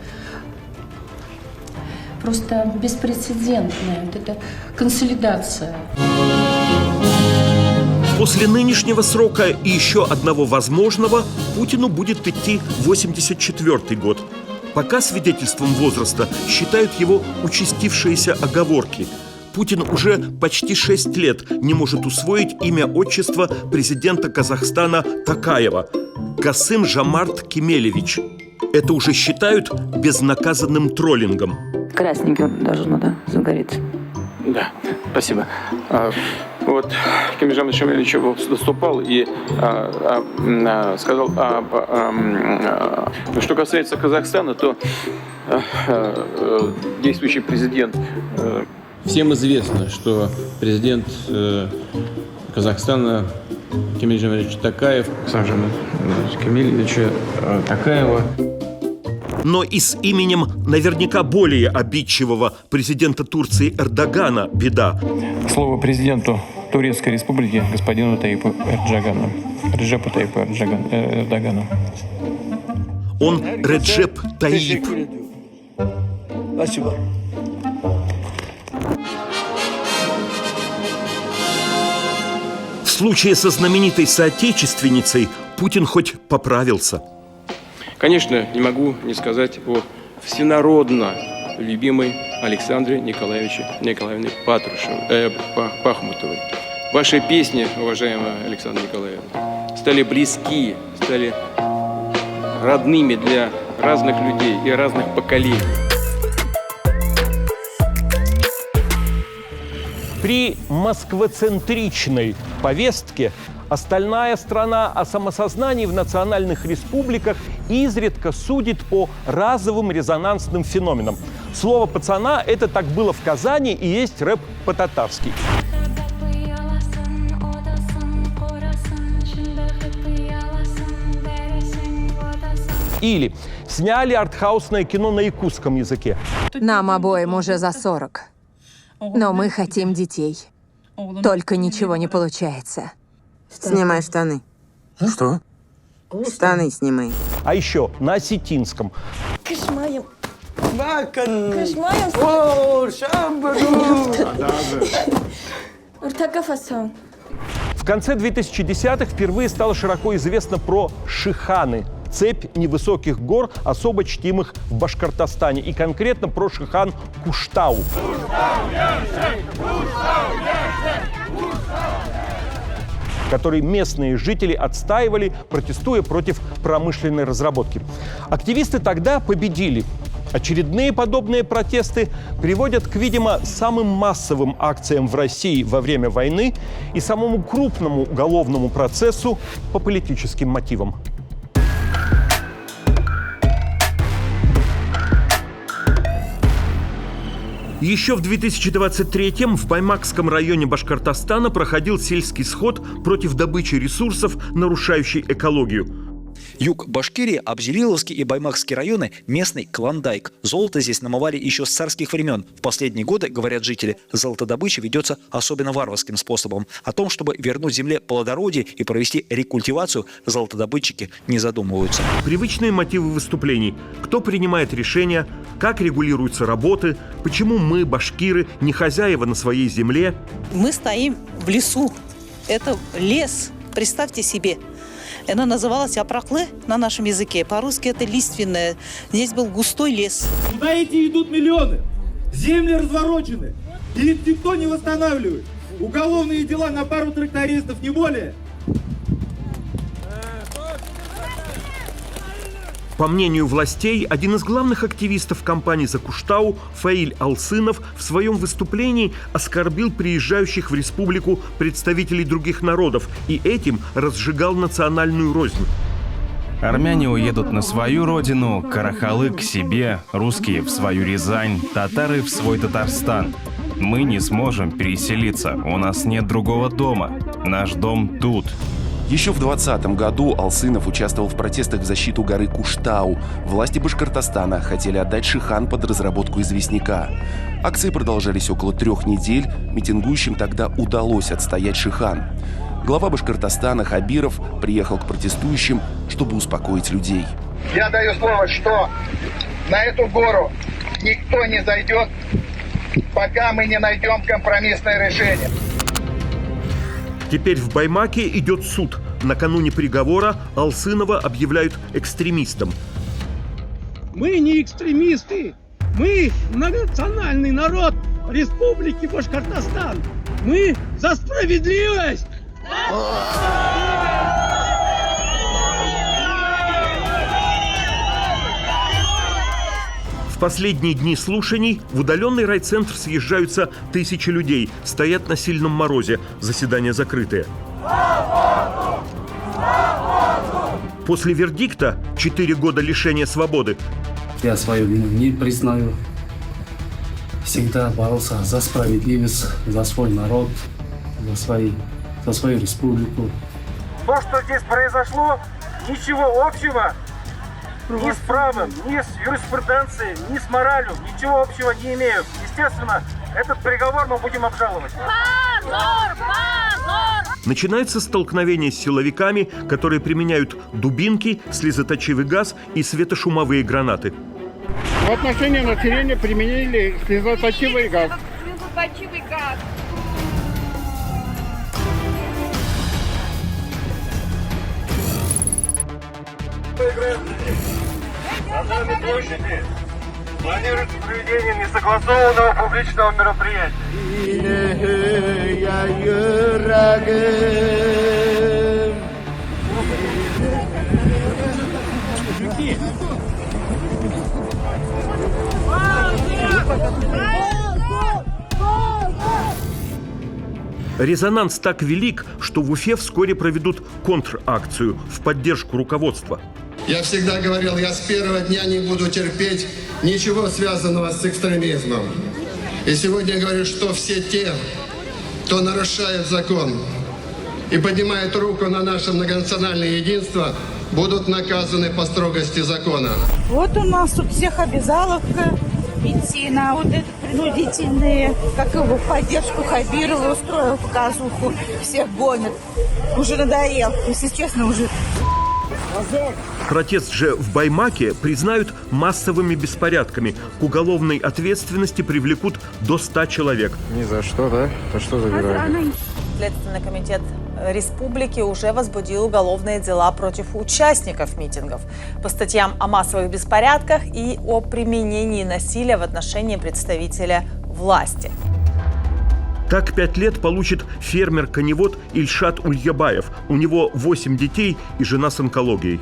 просто беспрецедентная вот эта консолидация. После нынешнего срока и еще одного возможного Путину будет идти 84-й год. Пока свидетельством возраста считают его участившиеся оговорки. Путин уже почти 6 лет не может усвоить имя-отчество президента Казахстана Токаева – Касым-Жомарт Кемелевич. Это уже считают безнаказанным троллингом. Красненький должно, да, загореться. Да, спасибо. Вот Кемельжан Шамилевич выступал и сказал, что касается Казахстана, то действующий президент, всем известно, что президент Казахстана Кемель Жамилевич Токаев, Саджана Кемельевича Токаева. Но и с именем наверняка более обидчивого президента Турции Эрдогана беда. Слово президенту Турецкой Республики господину Таипу Эрдогану. Реджепу Таипу Эрдогану. Он Реджеп Таип. Спасибо. В случае со знаменитой соотечественницей Путин хоть поправился. Конечно, не могу не сказать о всенародно любимой Александре Николаевне Пахмутовой. Ваши песни, уважаемая Александра Николаевна, стали близки, стали родными для разных людей и разных поколений. При москвоцентричной повестке остальная страна о самосознании в национальных республиках изредка судит по разовым резонансным феноменам. Слово «пацана» — это «так было в Казани» и есть рэп по-татарски. Или сняли артхаусное кино на якутском языке. Нам обоим уже за 40. Но мы хотим детей. Только ничего не получается. Снимай штаны. Что? Штаны снимай. А еще на осетинском. Кышмаем. В конце 2010-х впервые стало широко известно про Шиханы. Цепь невысоких гор, особо чтимых в Башкортостане. И конкретно про Шихан Куштау. Который местные жители отстаивали, протестуя против промышленной разработки. Активисты тогда победили. Очередные подобные протесты приводят к, видимо, самым массовым акциям в России во время войны и самому крупному уголовному процессу по политическим мотивам. Еще в 2023-м в Баймакском районе Башкортостана проходил сельский сход против добычи ресурсов, нарушающей экологию. Юг Башкирии, Абзелиловский и Баймакский районы – местный клондайк. Золото здесь намывали еще с царских времен. В последние годы, говорят жители, золотодобыча ведется особенно варварским способом. О том, чтобы вернуть земле плодородие и провести рекультивацию, золотодобытчики не задумываются. Привычные мотивы выступлений. Кто принимает решения, как регулируются работы, почему мы, башкиры, не хозяева на своей земле. Мы стоим в лесу. Это лес. Представьте себе. Она называлась апраклы на нашем языке. По-русски это лиственное. Здесь был густой лес. Куда эти идут миллионы? Земли разворочены. И их никто не восстанавливает. Уголовные дела на пару трактористов, не более. По мнению властей, один из главных активистов кампании за Куштау, Фаиль Алсынов, в своем выступлении оскорбил приезжающих в республику представителей других народов и этим разжигал национальную рознь. Армяне уедут на свою родину, карахалы к себе, русские в свою Рязань, татары в свой Татарстан. Мы не сможем переселиться, у нас нет другого дома. Наш дом тут. Еще в 2020 году Алсынов участвовал в протестах в защиту горы Куштау. Власти Башкортостана хотели отдать Шихан под разработку известняка. Акции продолжались около 3 недель. Митингующим тогда удалось отстоять Шихан. Глава Башкортостана Хабиров приехал к протестующим, чтобы успокоить людей. Я даю слово, что на эту гору никто не зайдет, пока мы не найдем компромиссное решение. Теперь в Баймаке идет суд. Накануне приговора Алсынова объявляют экстремистом. Мы не экстремисты. Мы многонациональный народ Республики Башкортостан. Мы за справедливость. В последние дни слушаний в удаленный райцентр съезжаются тысячи людей, стоят на сильном морозе, заседания закрытые. После вердикта 4 года лишения свободы. Я свою вину не признаю. Всегда боролся за справедливость, за свой народ, за свою республику. То, что здесь произошло, ничего общего ни с правом, ни с юриспруденцией, ни с моралью, ничего общего не имеют. Естественно, этот приговор мы будем обжаловать. Начинается столкновение с силовиками, которые применяют дубинки, слезоточивый газ и светошумовые гранаты. В отношении населения применили слезоточивый газ. На Красной площади планируется проведение несогласованного публичного мероприятия. Резонанс так велик, что в Уфе вскоре проведут контр-акцию в поддержку руководства. Я всегда говорил, я с первого дня не буду терпеть ничего связанного с экстремизмом. И сегодня я говорю, что все те, кто нарушает закон и поднимает руку на наше многонациональное единство, будут наказаны по строгости закона. Вот у нас тут всех обязаловка идти на вот это принудительные, как его, поддержку Хабирова, устроил показуху, всех гонят. Уже надоел, если честно, уже. Протест же в Баймаке признают массовыми беспорядками. К уголовной ответственности привлекут до 100 человек. Ни за что, да? За что забирали? Следственный комитет республики уже возбудил уголовные дела против участников митингов по статьям о массовых беспорядках и о применении насилия в отношении представителя власти. Так 5 лет получит фермер-коневод Ильшат Ульябаев. У него 8 детей и жена с онкологией.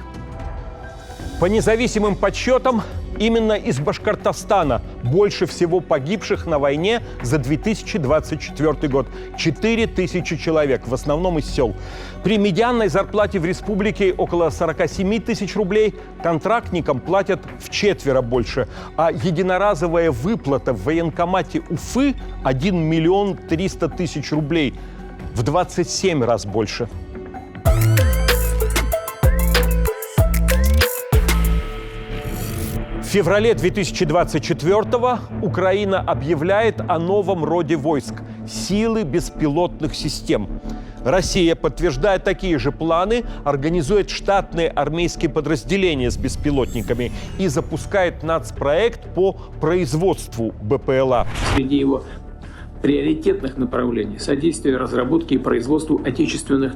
По независимым подсчетам, именно из Башкортостана больше всего погибших на войне за 2024 год. 4000 человек, в основном из сел. При медианной зарплате в республике около 47 тысяч рублей контрактникам платят вчетверо больше. А единоразовая выплата в военкомате Уфы 1 миллион 300 тысяч рублей. В 27 раз больше. В феврале 2024-го Украина объявляет о новом роде войск – силы беспилотных систем. Россия, подтверждая такие же планы, организует штатные армейские подразделения с беспилотниками и запускает нацпроект по производству БПЛА. Среди его приоритетных направлений содействие разработке и производству отечественных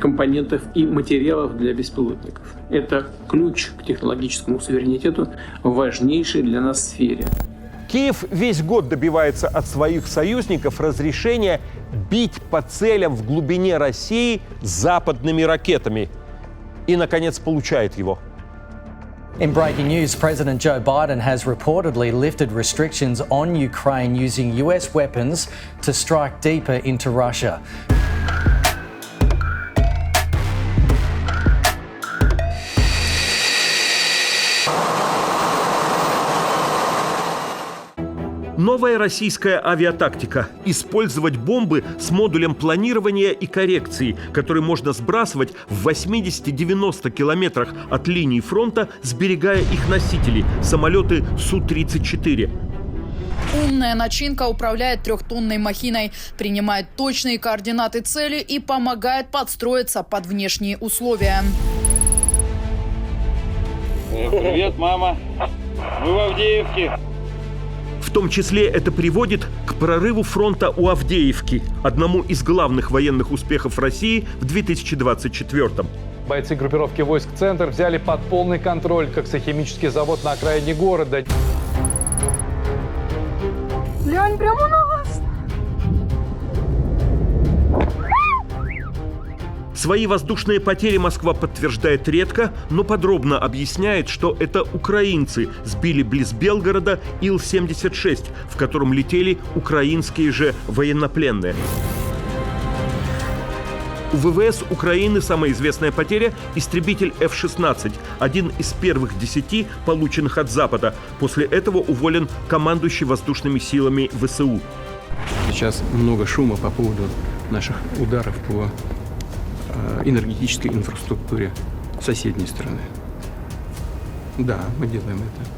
компонентов и материалов для беспилотников. Это ключ к технологическому суверенитету в важнейшей для нас сфере. Киев весь год добивается от своих союзников разрешения бить по целям в глубине России западными ракетами. И, наконец, получает его. In breaking news, President Joe Biden has reportedly lifted restrictions on Ukraine using US weapons to strike deeper into Russia. Новая российская авиатактика – использовать бомбы с модулем планирования и коррекции, которые можно сбрасывать в 80-90 километрах от линии фронта, сберегая их носители – самолеты Су-34. Умная начинка управляет 3-тонной махиной, принимает точные координаты цели и помогает подстроиться под внешние условия. Привет, мама. Мы в Авдеевке. В том числе это приводит к прорыву фронта у Авдеевки, одному из главных военных успехов России в 2024-м. Бойцы группировки войск «Центр» взяли под полный контроль коксохимический завод на окраине города. Глянь, прямо на вас! Свои воздушные потери Москва подтверждает редко, но подробно объясняет, что это украинцы сбили близ Белгорода Ил-76, в котором летели украинские же военнопленные. У ВВС Украины самая известная потеря – истребитель F-16, один из первых 10, полученных от Запада. После этого уволен командующий воздушными силами ВСУ. Сейчас много шума по поводу наших ударов по энергетической инфраструктуре соседней страны. Да, мы делаем это.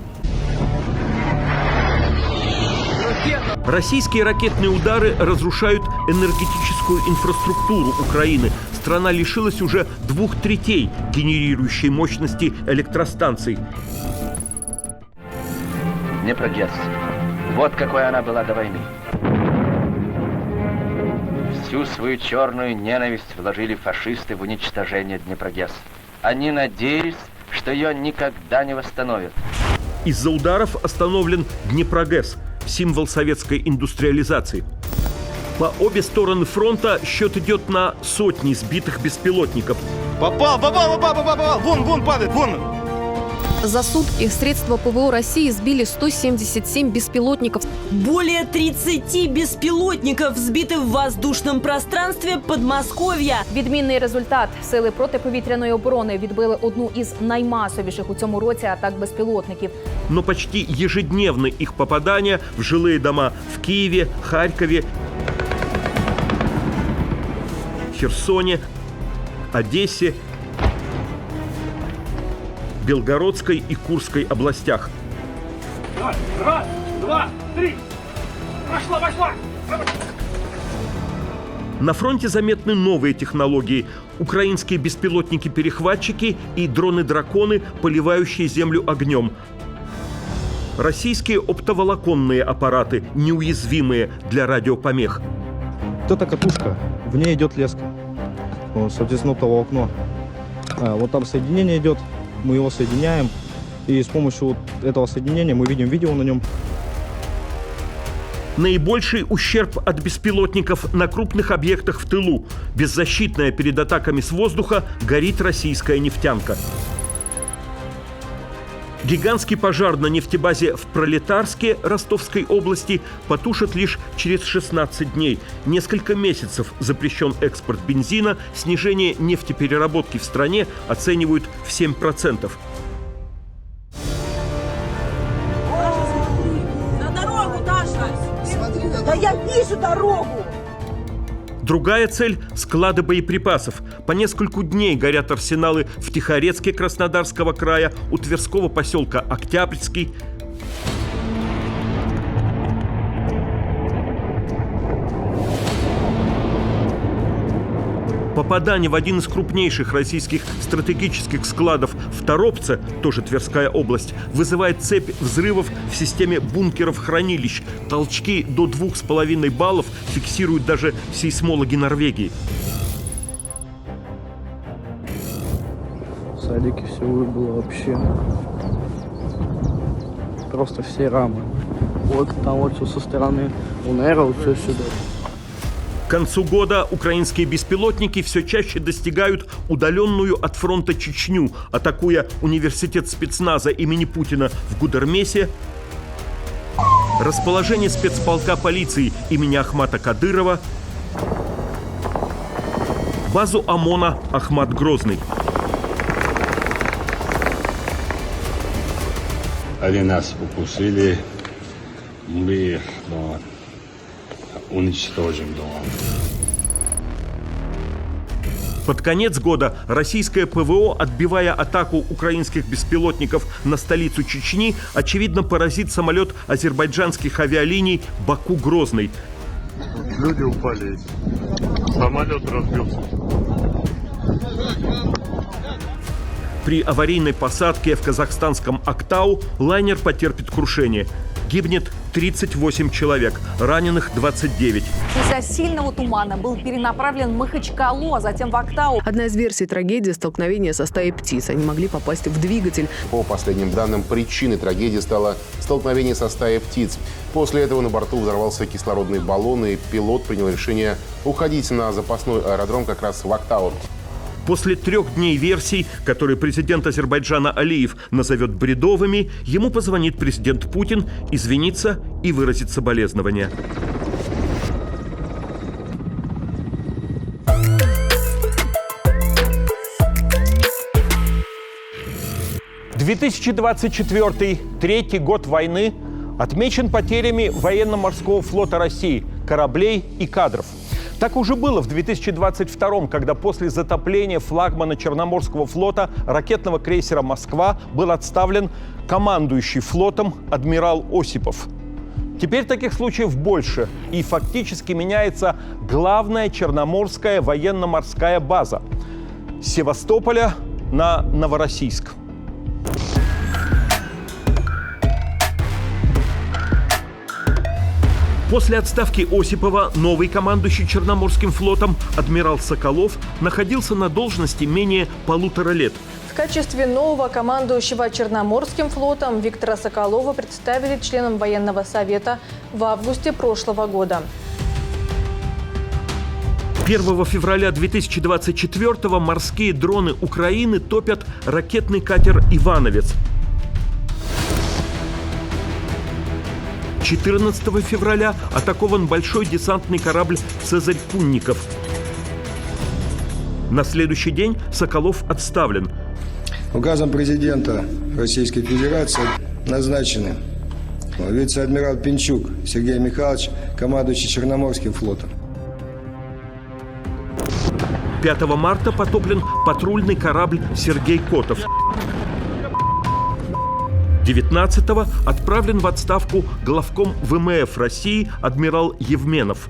Российские ракетные удары разрушают энергетическую инфраструктуру Украины. Страна лишилась уже 2/3 генерирующей мощности электростанций. Днепрогэс. Вот какой она была до войны. Всю свою черную ненависть вложили фашисты в уничтожение Днепрогэс. Они надеялись, что ее никогда не восстановят. Из-за ударов остановлен Днепрогэс, символ советской индустриализации. По обе стороны фронта счет идет на сотни сбитых беспилотников. Попал! Вон падает, вон! За сутки средства ПВО России сбили 177 беспилотников. Более 30 беспілотників збити в воздушному пространстві Подмосков'я. Відмінний результат. Сили протиповітряної оборони відбили одну із наймасовіших у цьому році атак безпілотників. Но почти ежедневны их попадания в жилые дома в Киеве, Харькове, Херсоне, Одессе, Белгородской и Курской областях. Раз, два, три. Пошла. На фронте заметны новые технологии. Украинские беспилотники-перехватчики и дроны-драконы, поливающие землю огнем. Российские оптоволоконные аппараты, неуязвимые для радиопомех. Вот эта катушка, в ней идет леска. Вот, соответственно, оптоволокно. Вот там соединение идет, мы его соединяем. И с помощью вот этого соединения мы видим видео на нем. Наибольший ущерб от беспилотников на крупных объектах в тылу. Беззащитная перед атаками с воздуха горит российская нефтянка. Гигантский пожар на нефтебазе в Пролетарске Ростовской области потушат лишь через 16 дней. Несколько месяцев запрещен экспорт бензина, снижение нефтепереработки в стране оценивают в 7%. На дорогу, Даша! Да я вижу дорогу! Другая цель – склады боеприпасов. По нескольку дней горят арсеналы в Тихорецке Краснодарского края, у Тверского поселка Октябрьский. Попадание в один из крупнейших российских стратегических складов в Торопце, тоже Тверская область, вызывает цепь взрывов в системе бункеров-хранилищ. Толчки до 2,5 баллов фиксируют даже сейсмологи Норвегии. В садике все выбыло вообще. Просто все рамы. Вот там вот все со стороны УНР, вот все сюда. К концу года украинские беспилотники все чаще достигают удаленную от фронта Чечню, атакуя университет спецназа имени Путина в Гудермесе, расположение спецполка полиции имени Ахмата Кадырова, базу ОМОНа Ахмат Грозный. Они нас укусили, мы уничтожим дома. Под конец года российское ПВО, отбивая атаку украинских беспилотников на столицу Чечни, очевидно поразит самолет азербайджанских авиалиний Баку-Грозный. Люди упали, самолет разбился. При аварийной посадке в казахстанском Актау лайнер потерпит крушение. Гибнет 38 человек, раненых 29. Из-за сильного тумана был перенаправлен в Махачкалу, а затем в Актау. Одна из версий трагедии – столкновение со стаей птиц. Они могли попасть в двигатель. По последним данным, причиной трагедии стало столкновение со стаей птиц. После этого на борту взорвался кислородный баллон, и пилот принял решение уходить на запасной аэродром как раз в Актау. После 3 дней версий, которые президент Азербайджана Алиев назовет бредовыми, ему позвонит президент Путин, извинится и выразит соболезнования. – 2024, третий год войны, отмечен потерями военно-морского флота России, кораблей и кадров. Так уже было в 2022, когда после затопления флагмана Черноморского флота ракетного крейсера «Москва» был отставлен командующий флотом адмирал Осипов. Теперь таких случаев больше, и фактически меняется главная черноморская военно-морская база – с Севастополя на Новороссийск. После отставки Осипова новый командующий Черноморским флотом адмирал Соколов находился на должности менее 1,5 лет. В качестве нового командующего Черноморским флотом Виктора Соколова представили членам военного совета в августе прошлого года. 1 февраля 2024-го морские дроны Украины топят ракетный катер «Ивановец». 14 февраля атакован большой десантный корабль «Цезарь Пунников». На следующий день Соколов отставлен. Указом президента Российской Федерации назначены вице-адмирал Пинчук Сергей Михайлович, командующий Черноморским флотом. 5 марта потоплен патрульный корабль «Сергей Котов». 19-го отправлен в отставку главком ВМФ России адмирал Евменов.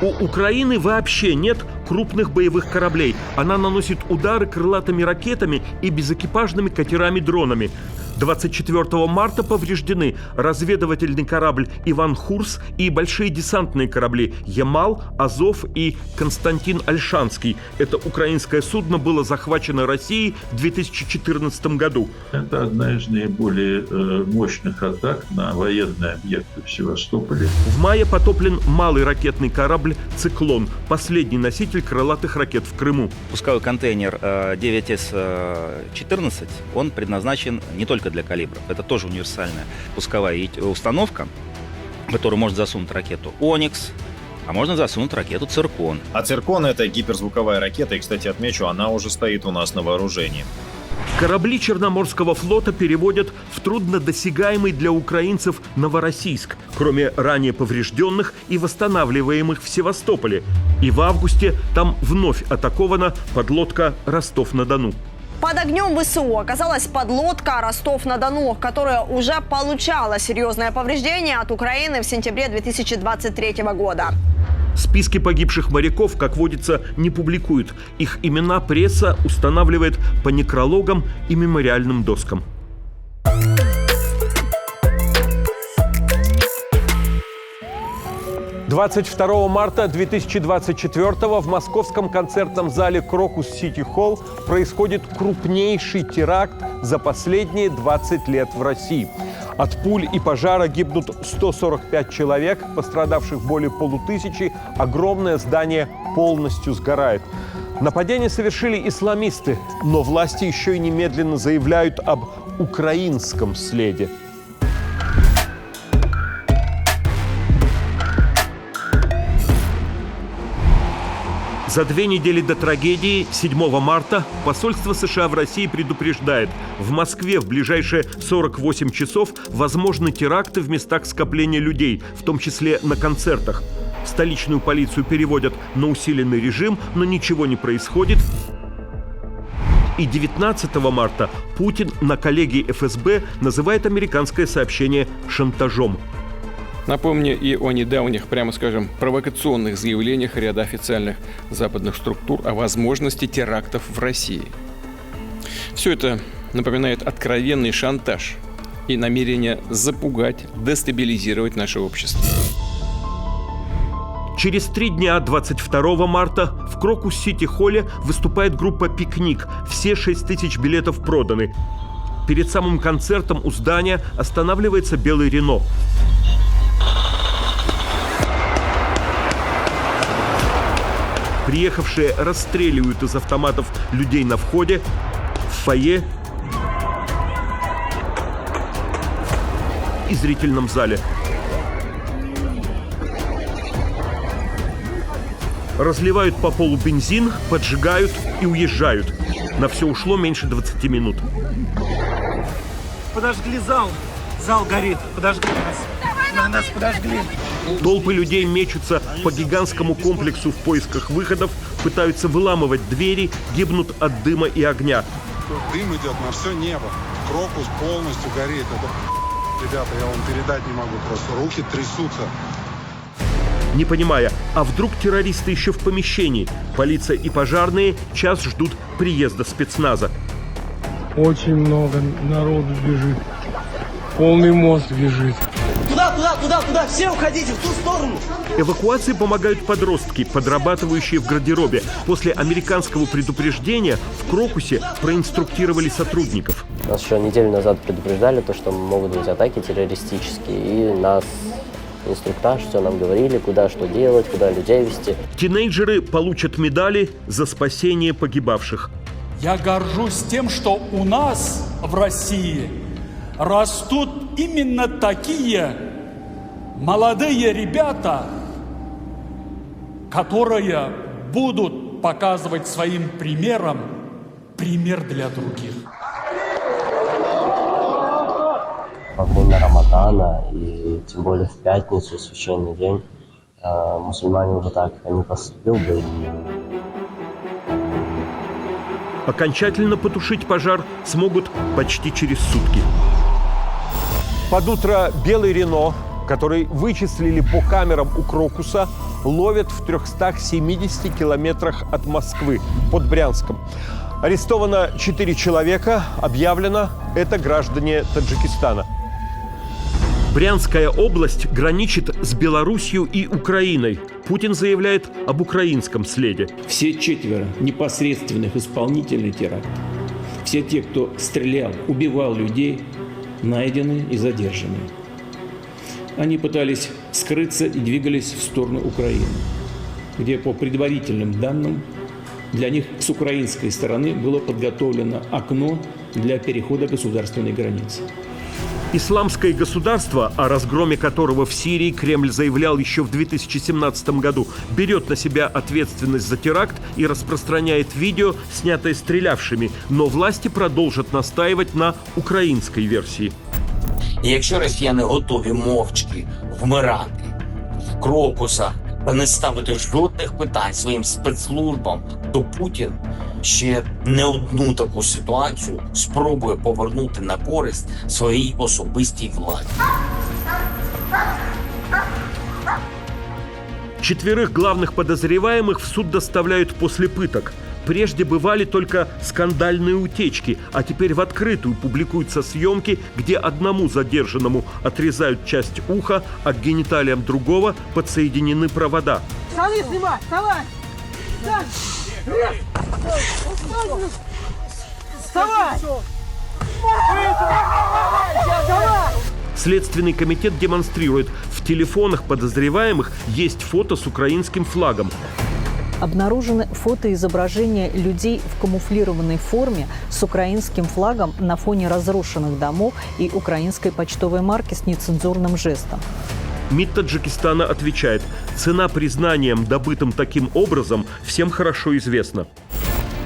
У Украины вообще нет крупных боевых кораблей. Она наносит удары крылатыми ракетами и безэкипажными катерами-дронами. 24 марта повреждены разведывательный корабль «Иван Хурс» и большие десантные корабли «Ямал», «Азов» и «Константин Ольшанский». Это украинское судно было захвачено Россией в 2014 году. Это одна из наиболее мощных атак на военные объекты в Севастополе. В мае потоплен малый ракетный корабль «Циклон», последний носитель крылатых ракет в Крыму. Пусковой контейнер 9С-14, он предназначен не только для калибров. Это тоже универсальная пусковая установка, в которую можно засунуть ракету «Оникс», а можно засунуть ракету «Циркон». А «Циркон» — это гиперзвуковая ракета, и, кстати, отмечу, она уже стоит у нас на вооружении. Корабли Черноморского флота переводят в труднодосягаемый для украинцев Новороссийск, кроме ранее поврежденных и восстанавливаемых в Севастополе. И в августе там вновь атакована подлодка «Ростов-на-Дону». Под огнем ВСУ оказалась подлодка «Ростов-на-Дону», которая уже получала серьезное повреждение от Украины в сентябре 2023 года. Списки погибших моряков, как водится, не публикуют. Их имена пресса устанавливает по некрологам и мемориальным доскам. – 22 марта 2024 в московском концертном зале «Крокус Сити Холл» происходит крупнейший теракт за последние 20 лет в России. От пуль и пожара гибнут 145 человек, пострадавших более 500, огромное здание полностью сгорает. Нападение совершили исламисты, но власти еще и немедленно заявляют об украинском следе. За 2 недели до трагедии, 7 марта, посольство США в России предупреждает: в Москве в ближайшие 48 часов возможны теракты в местах скопления людей, в том числе на концертах. Столичную полицию переводят на усиленный режим, но ничего не происходит. И 19 марта Путин на коллегии ФСБ называет американское сообщение шантажом. Напомню и о недавних, прямо скажем, провокационных заявлениях ряда официальных западных структур о возможности терактов в России. Все это напоминает откровенный шантаж и намерение запугать, дестабилизировать наше общество. Через 3 дня, 22 марта, в Крокус Сити Холле выступает группа «Пикник». Все 6000 билетов проданы. Перед самым концертом у здания останавливается белый Рено. Приехавшие расстреливают из автоматов людей на входе, в фойе и зрительном зале. Разливают по полу бензин, поджигают и уезжают. На все ушло меньше 20 минут. Подожгли зал. Зал горит. Подожгли нас. Нас подожгли. Толпы людей мечутся по гигантскому комплексу в поисках выходов, пытаются выламывать двери, гибнут от дыма и огня. Дым идет на все небо. Крокус полностью горит. Это, ребята, я вам передать не могу. Просто руки трясутся. Не понимая, а вдруг террористы еще в помещении? Полиция и пожарные час ждут приезда спецназа. Очень много народу бежит. Полный мост бежит. Туда, все уходите в ту сторону. Эвакуации помогают подростки, подрабатывающие в гардеробе. После американского предупреждения в Крокусе проинструктировали сотрудников. Нас еще неделю назад предупреждали, что могут быть атаки террористические, и нас инструктаж, все нам говорили, куда что делать, куда людей вести. Тинейджеры получат медали за спасение погибавших. Я горжусь тем, что у нас в России растут именно такие молодые ребята, которые будут показывать своим примером пример для других. Во время Рамадана и тем более в пятницу, священный день, мусульмане уже так не поступил бы. Окончательно потушить пожар смогут почти через сутки. Под утро белый Рено, который вычислили по камерам у Крокуса, ловят в 370 километрах от Москвы, под Брянском. Арестовано 4 человека, объявлено, это граждане Таджикистана. Брянская область граничит с Белоруссией и Украиной. Путин заявляет об украинском следе. Все 4 непосредственных исполнителей теракта, все те, кто стрелял, убивал людей, найдены и задержаны. Они пытались скрыться и двигались в сторону Украины, где, по предварительным данным, для них с украинской стороны было подготовлено окно для перехода государственной границы. Исламское государство, о разгроме которого в Сирии Кремль заявлял еще в 2017 году, берет на себя ответственность за теракт и распространяет видео, снятое стрелявшими. Но власти продолжат настаивать на украинской версии. І якщо росіяни готові мовчки вмирати в Крокусах та не ставити жодних питань своїм спецслужбам, то Путін ще не одну таку ситуацію спробує повернути на користь своїй особистій владі. 4 главных подозреваемых в суд доставляют после пыток. Прежде бывали только скандальные утечки, а теперь в открытую публикуются съемки, где одному задержанному отрезают часть уха, а к гениталиям другого подсоединены провода. Вставай, вставай! Вставай! Вставай! Следственный комитет демонстрирует, в телефонах подозреваемых есть фото с украинским флагом. Обнаружены фотоизображения людей в камуфлированной форме с украинским флагом на фоне разрушенных домов и украинской почтовой марки с нецензурным жестом. МИД Таджикистана отвечает, цена признанием, добытым таким образом, всем хорошо известна.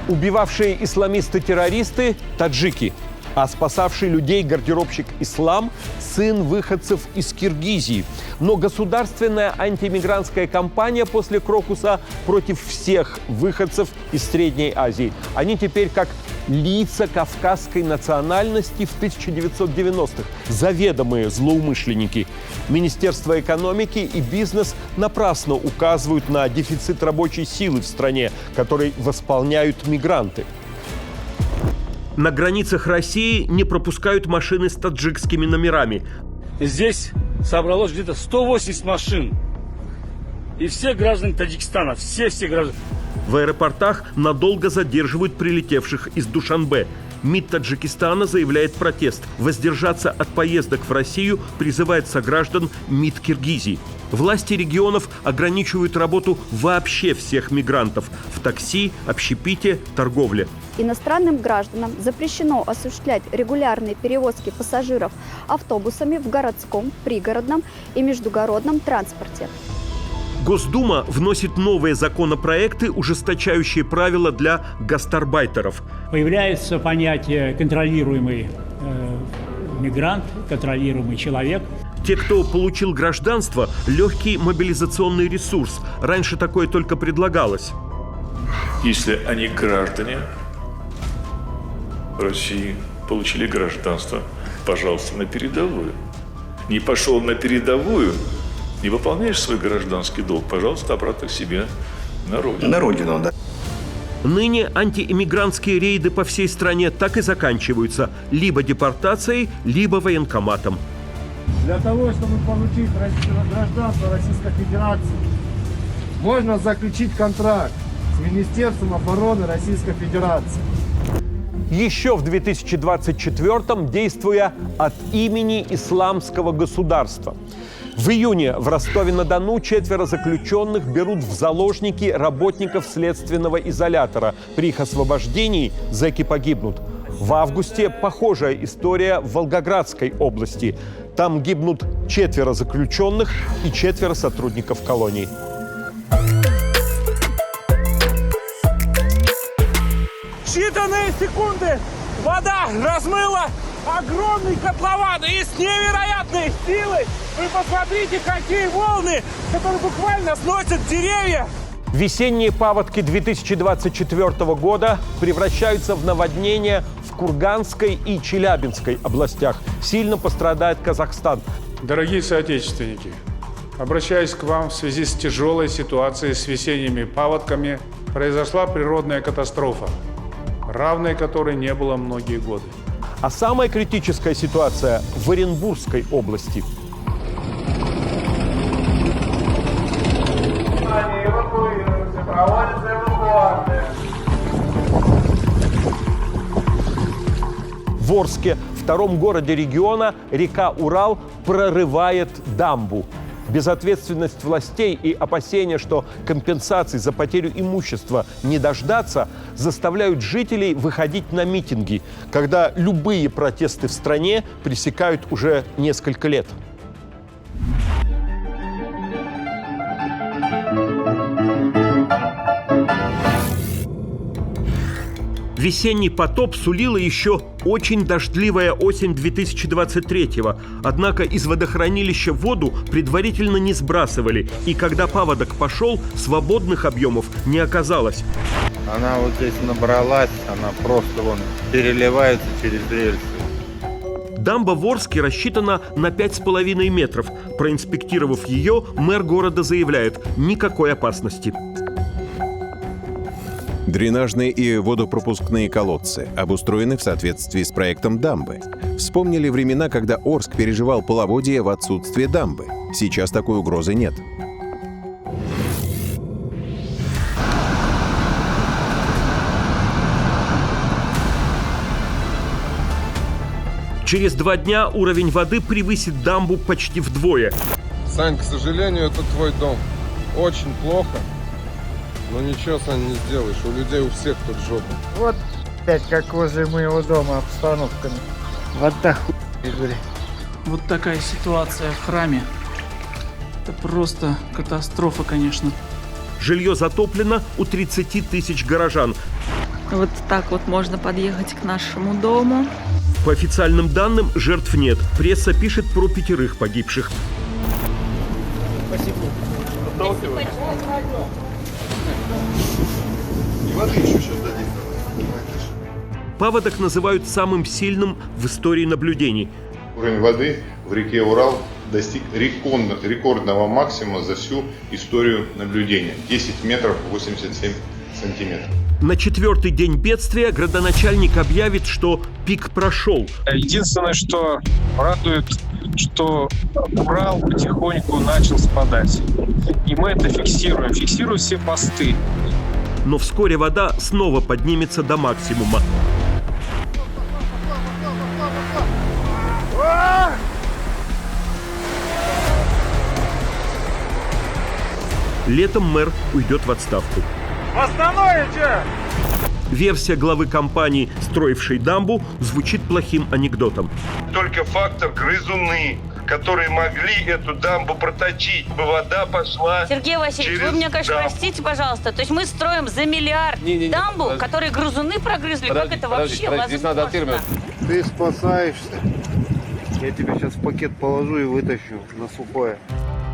Убивавшие исламисты-террористы – таджики, а спасавший людей гардеробщик Ислам – сын выходцев из Киргизии. Но государственная антимигрантская кампания после Крокуса против всех выходцев из Средней Азии. Они теперь как лица кавказской национальности в 1990-х. Заведомые злоумышленники. Министерство экономики и бизнес напрасно указывают на дефицит рабочей силы в стране, который восполняют мигранты. На границах России не пропускают машины с таджикскими номерами. Здесь собралось где-то 180 машин. И все граждане Таджикистана, все граждане. В аэропортах надолго задерживают прилетевших из Душанбе. МИД Таджикистана заявляет протест. Воздержаться от поездок в Россию призывает сограждан МИД Киргизии. Власти регионов ограничивают работу вообще всех мигрантов в такси, общепите, торговле. Иностранным гражданам запрещено осуществлять регулярные перевозки пассажиров автобусами в городском, пригородном и междугородном транспорте. Госдума вносит новые законопроекты, ужесточающие правила для гастарбайтеров. Появляется понятие контролируемый мигрант, контролируемый человек. Те, кто получил гражданство, легкий мобилизационный ресурс. Раньше такое только предлагалось. Если они граждане России, получили гражданство, пожалуйста, на передовую. Не пошел на передовую, не выполняешь свой гражданский долг, пожалуйста, обратно к себе на родину. На родину, да. Ныне антиэмигрантские рейды по всей стране так и заканчиваются либо депортацией, либо военкоматом. Для того, чтобы получить гражданство Российской Федерации, можно заключить контракт с Министерством обороны Российской Федерации. Еще в 2024-м, действуя от имени Исламского государства. В июне в Ростове-на-Дону 4 заключенных берут в заложники работников следственного изолятора. При их освобождении зэки погибнут. В августе похожая история в Волгоградской области. Там гибнут 4 заключенных и 4 сотрудников колоний. Считанные секунды вода размыла огромный котлован и с невероятной силой. Вы посмотрите, какие волны, которые буквально сносят деревья. Весенние паводки 2024 года превращаются в наводнения в Курганской и Челябинской областях. Сильно пострадает Казахстан. Дорогие соотечественники, обращаюсь к вам в связи с тяжелой ситуацией с весенними паводками. Произошла природная катастрофа, равной которой не было многие годы. А самая критическая ситуация в Оренбургской области. В Орске, втором городе региона, река Урал прорывает дамбу. Безответственность властей и опасения, что компенсаций за потерю имущества не дождаться, заставляют жителей выходить на митинги, когда любые протесты в стране пресекают уже несколько лет. Весенний потоп сулила еще очень дождливая осень 2023-го. Однако из водохранилища воду предварительно не сбрасывали. И когда паводок пошел, свободных объемов не оказалось. Она вот здесь набралась, она просто вон переливается через рельсы. Дамба в Орске рассчитана на 5,5 метров. Проинспектировав ее, мэр города заявляет – никакой опасности. Дренажные и водопропускные колодцы обустроены в соответствии с проектом дамбы. Вспомнили времена, когда Орск переживал половодье в отсутствие дамбы. Сейчас такой угрозы нет. Через 2 дня уровень воды превысит дамбу почти вдвое. Сань, к сожалению, это твой дом. Очень плохо. Но ничего, Сань, не сделаешь. У людей у всех тут жопа. Вот опять как возле моего дома обстановка. Вода хуй. Вот такая ситуация в храме. Это просто катастрофа, конечно. Жилье затоплено у 30 тысяч горожан. Вот так вот можно подъехать к нашему дому. По официальным данным, жертв нет. Пресса пишет про 5 погибших. Спасибо. Паводок называют самым сильным в истории наблюдений. Уровень воды в реке Урал достиг рекордного максимума за всю историю наблюдения. 10 метров 87 сантиметров. На 4-й день бедствия градоначальник объявит, что пик прошел. Единственное, что радует, что Урал потихоньку начал спадать. И мы это фиксируем. Фиксируем все посты. Но вскоре вода снова поднимется до максимума. Летом мэр уйдет в отставку. Остановите! Версия главы компании, строившей дамбу, звучит плохим анекдотом. Только фактор грызуны, которые могли эту дамбу проточить, бы вода пошла. Сергей Васильевич, вы меня, конечно, простите, пожалуйста. То есть мы строим за миллиард дамбу, которые грызуны прогрызли. Как это вообще возможно? Ты спасаешься. Я тебя сейчас в пакет положу и вытащу на сухое.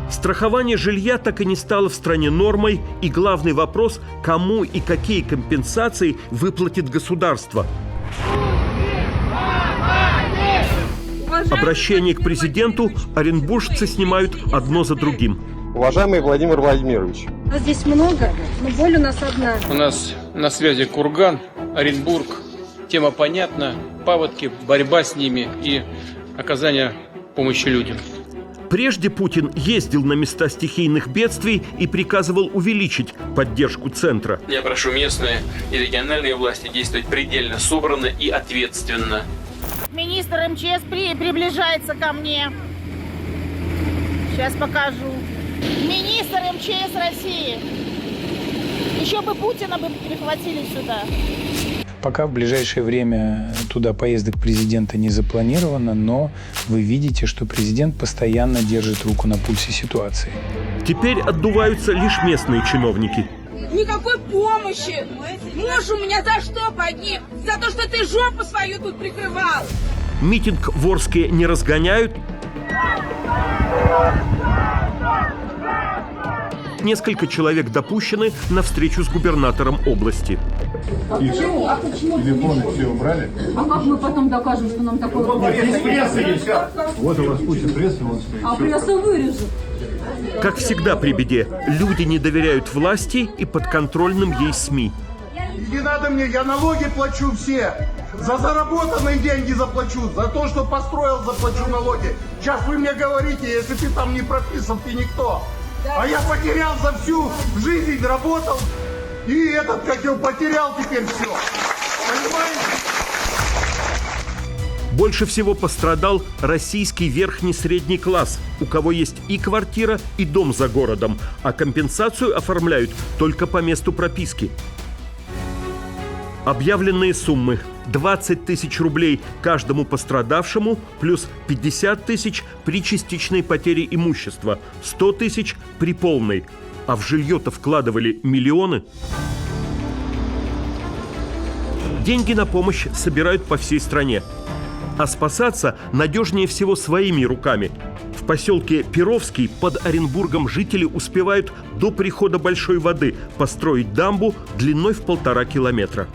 Страхование жилья так и не стало в стране нормой, и главный вопрос – кому и какие компенсации выплатит государство. Обращение к президенту оренбуржцы снимают одно за другим. Уважаемый Владимир Владимирович. Нас здесь много, но боль у нас одна. У нас на связи Курган, Оренбург. Тема понятна. Паводки, борьба с ними и оказание помощи людям. Прежде Путин ездил на места стихийных бедствий и приказывал увеличить поддержку центра. Я прошу местные и региональные власти действовать предельно собранно и ответственно. Министр МЧС приближается ко мне. Сейчас покажу. Министр МЧС России. Еще бы Путина бы перехватили сюда. Пока в ближайшее время туда поездок президента не запланировано, но вы видите, что президент постоянно держит руку на пульсе ситуации. Теперь отдуваются лишь местные чиновники. Никакой помощи. Муж у меня за что погиб? За то, что ты жопу свою тут прикрывал. Митинг в Орске не разгоняют. Несколько человек допущены на встречу с губернатором области. Почему? А почему? Телефоны все убрали? А как мы потом докажем, что нам такое... Вот у вас куча прессы, вон стоит. А пресса вырежет. Как всегда при беде, люди не доверяют власти и подконтрольным ей СМИ. Не надо мне, я налоги плачу все. За заработанные деньги заплачу, за то, что построил, заплачу налоги. Сейчас вы мне говорите, если ты там не прописан, ты никто. А я потерял за всю жизнь, работал, и этот, как его, потерял теперь все. Понимаете? Больше всего пострадал российский верхний средний класс, у кого есть и квартира, и дом за городом, а компенсацию оформляют только по месту прописки. Объявленные суммы – 20 тысяч рублей каждому пострадавшему, плюс 50 тысяч при частичной потере имущества, 100 тысяч при полной. А в жилье-то вкладывали миллионы. Деньги на помощь собирают по всей стране. А спасаться надежнее всего своими руками. В поселке Перовский под Оренбургом жители успевают до прихода большой воды построить дамбу длиной в 1,5 километра.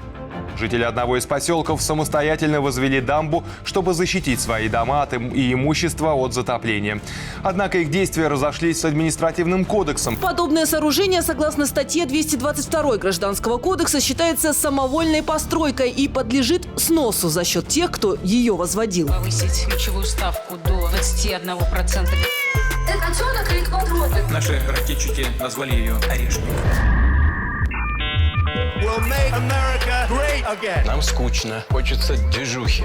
Жители одного из поселков самостоятельно возвели дамбу, чтобы защитить свои дома и имущество от затопления. Однако их действия разошлись с административным кодексом. Подобное сооружение, согласно статье 222 Гражданского кодекса, считается самовольной постройкой и подлежит сносу за счет тех, кто ее возводил. Повысить ключевую ставку до 21%. Наши ракетчики назвали ее «Орешник». Нам скучно, хочется движухи.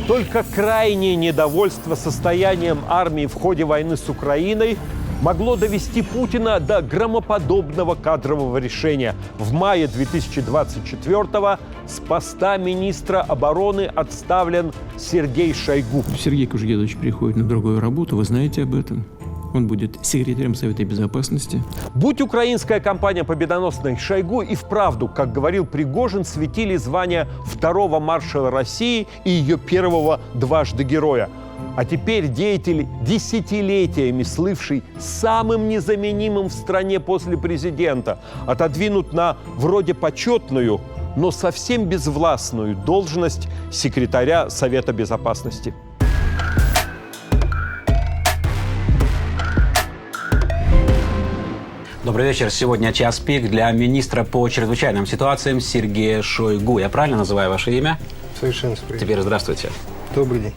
Только крайнее недовольство состоянием армии в ходе войны с Украиной могло довести Путина до громоподобного кадрового решения. В мае 2024-го с поста министра обороны отставлен Сергей Шойгу. Сергей Кужегедович переходит на другую работу, вы знаете об этом. Он будет секретарем Совета Безопасности. Будь украинская компания победоносной, Шойгу и вправду, как говорил Пригожин, светили звания второго маршала России и ее первого дважды героя. А теперь деятель, десятилетиями слывший самым незаменимым в стране после президента, отодвинут на вроде почетную, но совсем безвластную должность секретаря Совета Безопасности. Добрый вечер. Сегодня час пик для министра по чрезвычайным ситуациям Сергея Шойгу. Я правильно называю ваше имя? Совершенно справедливо. Теперь здравствуйте. Добрый день.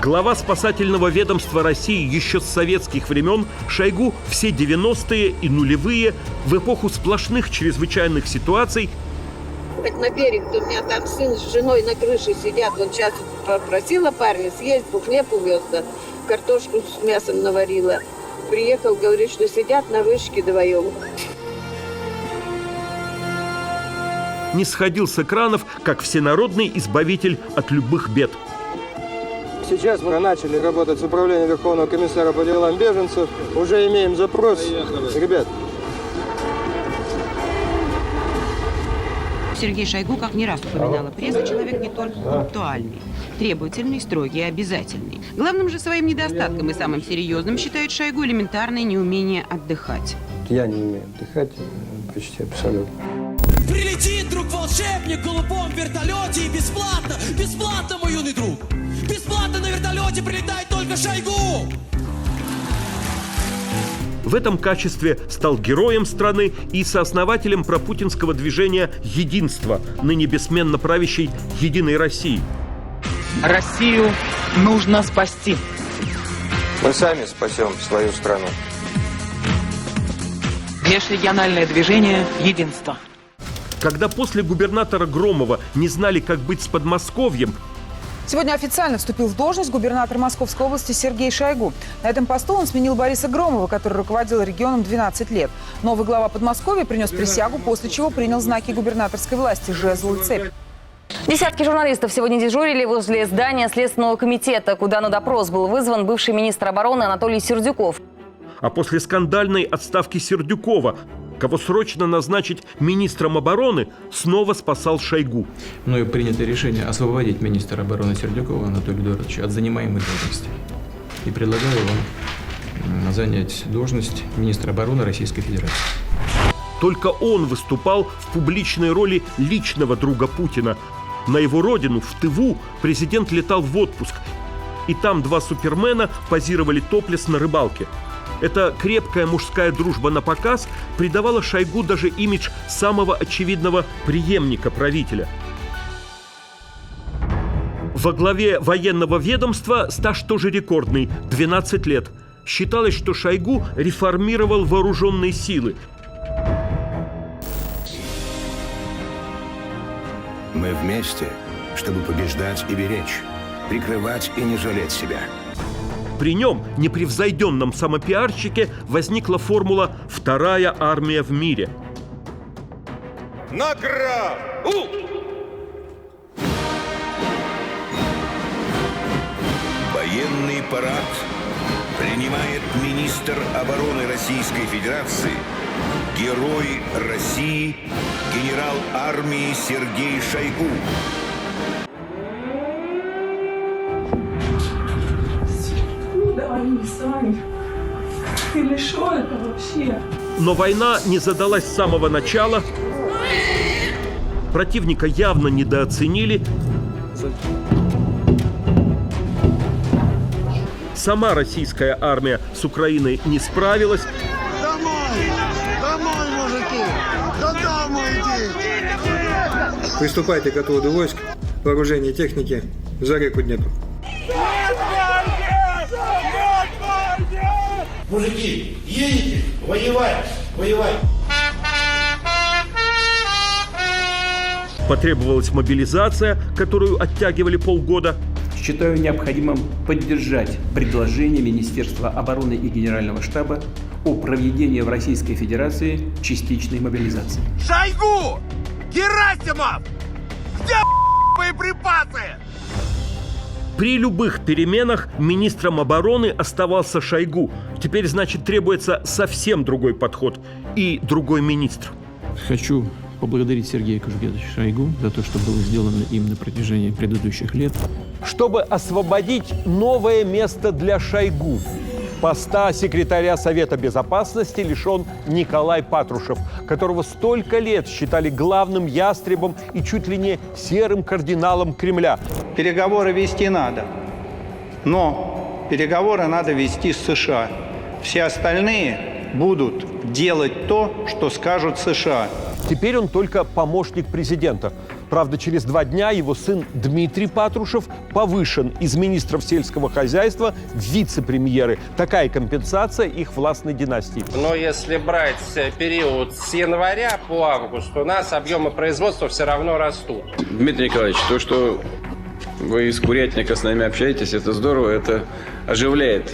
Глава спасательного ведомства России еще с советских времен, Шойгу все 90-е и нулевые в эпоху сплошных чрезвычайных ситуаций выехать на берег, то у меня там сын с женой на крыше сидят. Вот сейчас попросила парня съесть, хлеб увез, да, картошку с мясом наварила. Приехал, говорит, что сидят на вышке вдвоем. Не сходил с экранов, как всенародный избавитель от любых бед. Сейчас мы начали работать с управлением Верховного комиссара по делам беженцев. Уже имеем запрос. Ребят. Сергей Шойгу, как не раз упоминала пресса, человек не только пунктуальный, требовательный, строгий и обязательный. Главным же своим недостатком и самым серьезным считает Шойгу элементарное неумение отдыхать. Я не умею отдыхать почти абсолютно. Прилетит друг волшебник в голубом вертолете и бесплатно, бесплатно, мой юный друг, бесплатно на вертолете прилетает только Шойгу. В этом качестве стал героем страны и сооснователем пропутинского движения «Единство», ныне бессменно правящей «Единой России». Россию нужно спасти. Мы сами спасем свою страну. Межрегиональное движение «Единство». Когда после губернатора Громова не знали, как быть с Подмосковьем, сегодня официально вступил в должность губернатор Московской области Сергей Шойгу. На этом посту он сменил Бориса Громова, который руководил регионом 12 лет. Новый глава Подмосковья принес присягу, после чего принял знаки губернаторской власти – жезл и цепь. Десятки журналистов сегодня дежурили возле здания Следственного комитета, куда на допрос был вызван бывший министр обороны Анатолий Сердюков. А после скандальной отставки Сердюкова, кого срочно назначить министром обороны, снова спасал Шойгу. Мною принято решение освободить министра обороны Сердюкова Анатолия Эдуардовича от занимаемой должности. И предлагаю вам занять должность министра обороны Российской Федерации. Только он выступал в публичной роли личного друга Путина. На его родину, в Тыву, президент летал в отпуск. И там два супермена позировали топлес на рыбалке. Эта крепкая мужская дружба на показ придавала Шойгу даже имидж самого очевидного преемника правителя. Во главе военного ведомства стаж тоже рекордный – 12 лет. Считалось, что Шойгу реформировал вооруженные силы. Мы вместе, чтобы побеждать и беречь, прикрывать и не жалеть себя. При нем, непревзойденном самопиарщике, возникла формула «Вторая армия в мире». Наград! Военный парад принимает министр обороны Российской Федерации, герой России, генерал армии Сергей Шойгу. Или что это вообще? Но война не задалась с самого начала. Противника явно недооценили. Сама российская армия с Украиной не справилась. Домой! Домой, мужики! Да домой идите! Приступайте к отводу войск, вооружения и техники за реку Днепр. Мужики, едете? Воевать! Воевать! Потребовалась мобилизация, которую оттягивали полгода. Считаю необходимым поддержать предложение Министерства обороны и Генерального штаба о проведении в Российской Федерации частичной мобилизации. Шойгу! Герасимов! Где боеприпасы? При любых переменах министром обороны оставался Шойгу. Теперь, значит, требуется совсем другой подход и другой министр. Хочу поблагодарить Сергея Кожугетовича Шойгу за то, что было сделано им на протяжении предыдущих лет. Чтобы освободить новое место для Шойгу, поста секретаря Совета Безопасности лишен Николай Патрушев, которого столько лет считали главным ястребом и чуть ли не серым кардиналом Кремля. Переговоры вести надо, но переговоры надо вести с США. Все остальные будут делать то, что скажут США. Теперь он только помощник президента. Правда, через 2 дня его сын Дмитрий Патрушев повышен из министров сельского хозяйства в вице-премьеры. Такая компенсация их властной династии. Но если брать период с января по август, у нас объемы производства все равно растут. Дмитрий Николаевич, то, что вы из Курятника с нами общаетесь, это здорово, это оживляет.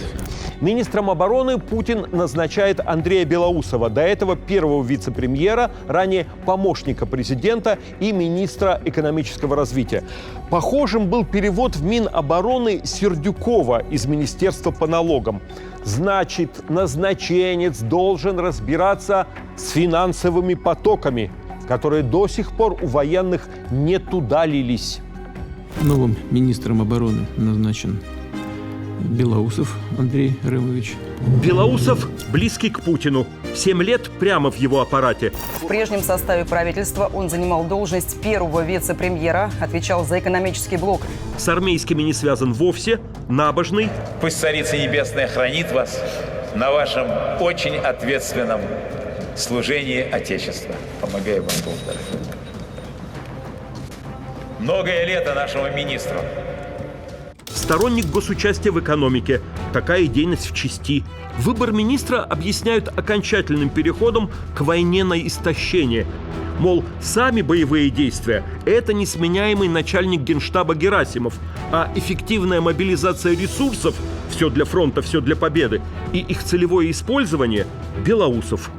Министром обороны Путин назначает Андрея Белоусова, до этого первого вице-премьера, ранее помощника президента и министра экономического развития. Похожим был перевод в Минобороны Сердюкова из Министерства по налогам. Значит, назначенец должен разбираться с финансовыми потоками, которые до сих пор у военных не туда лились. Новым министром обороны назначен Белоусов Андрей Рымович. Белоусов близкий к Путину. 7 лет прямо в его аппарате. В прежнем составе правительства он занимал должность первого вице-премьера, отвечал за экономический блок. С армейскими не связан вовсе, набожный. Пусть Царица Небесная хранит вас на вашем очень ответственном служении Отечеству. Помогай вам, Бог, дорогой. Многое лето нашему министру. Сторонник госучастия в экономике. Такая идейность в чести. Выбор министра объясняют окончательным переходом к войне на истощение. Мол, сами боевые действия – это несменяемый начальник Генштаба Герасимов, а эффективная мобилизация ресурсов – все для фронта, все для победы, и их целевое использование – Белоусов.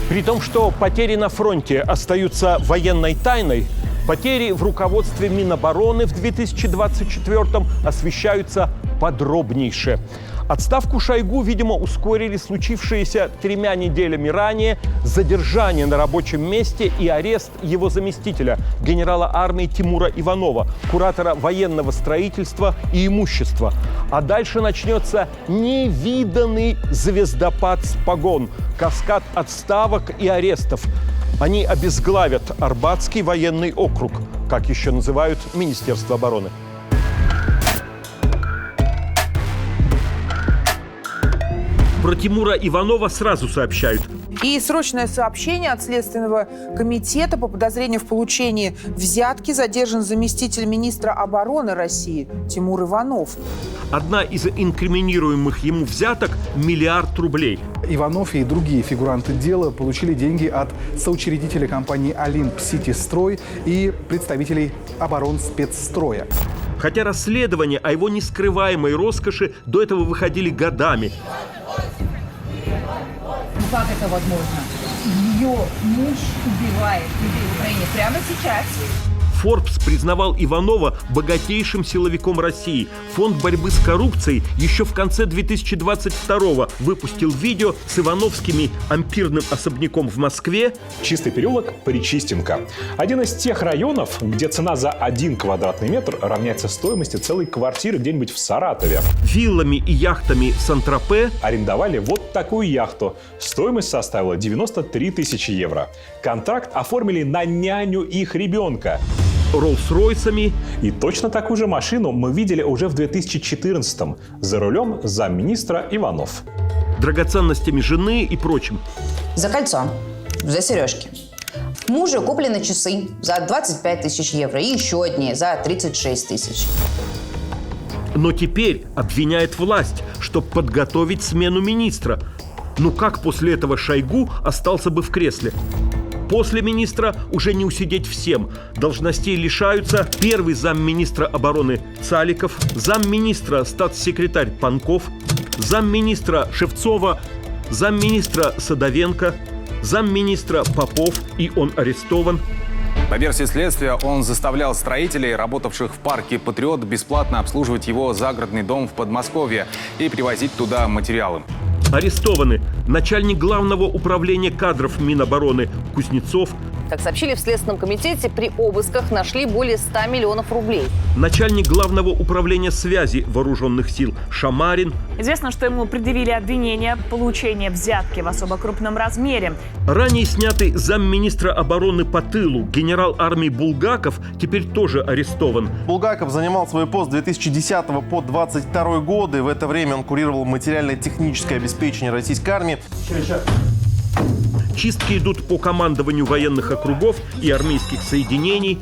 При том, что потери на фронте остаются военной тайной, потери в руководстве Минобороны в 2024-м освещаются подробнейше. Отставку Шойгу, видимо, ускорили случившиеся 3 неделями ранее задержание на рабочем месте и арест его заместителя, генерала армии Тимура Иванова, куратора военного строительства и имущества. А дальше начнется невиданный звездопад с погон, каскад отставок и арестов. Они обезглавят Арбатский военный округ, как еще называют Министерство обороны. Про Тимура Иванова сразу сообщают. И срочное сообщение от Следственного комитета по подозрению в получении взятки задержан заместитель министра обороны России Тимур Иванов. Одна из инкриминируемых ему взяток – $1 миллиард рублей. Иванов и другие фигуранты дела получили деньги от соучредителя компании «Олимп Сити Строй» и представителей оборонспецстроя. Хотя расследования о его нескрываемой роскоши до этого выходили годами. Как это возможно? Ее муж убивает людей в Украине прямо сейчас. Forbes признавал Иванова богатейшим силовиком России. Фонд борьбы с коррупцией еще в конце 2022-го выпустил видео с ивановскими ампирным особняком в Москве. Чистый переулок Причистенко. Один из тех районов, где цена за 1 квадратный метр равняется стоимости целой квартиры где-нибудь в Саратове. Виллами и яхтами Сан-Тропе арендовали вот такую яхту. Стоимость составила 93 тысячи евро. Контракт оформили на няню их ребенка. Роллс-Ройсами. И точно такую же машину мы видели уже в 2014-м. За рулем замминистра Иванов. Драгоценностями жены и прочим. За кольцо, за сережки. Мужу куплены часы за 25 тысяч евро и еще одни за 36 тысяч. Но теперь обвиняет власть, чтобы подготовить смену министра. Ну как после этого Шойгу остался бы в кресле? После министра уже не усидеть всем. Должностей лишаются первый замминистра обороны Цаликов, замминистра статс-секретарь Панков, замминистра Шевцова, замминистра Садовенко, замминистра Попов, и он арестован. По версии следствия, он заставлял строителей, работавших в парке «Патриот», бесплатно обслуживать его загородный дом в Подмосковье и привозить туда материалы. Арестованы начальник главного управления кадров Минобороны Кузнецов, Как сообщили в Следственном комитете, при обысках нашли более 100 миллионов рублей. Начальник главного управления связи вооруженных сил Шамарин. Известно, что ему предъявили обвинение в получении взятки в особо крупном размере. Ранее снятый замминистра обороны по тылу генерал армии Булгаков теперь тоже арестован. Булгаков занимал свой пост с 2010 по 2022 годы. В это время он курировал материально-техническое обеспечение российской армии. Чистки идут по командованию военных округов и армейских соединений.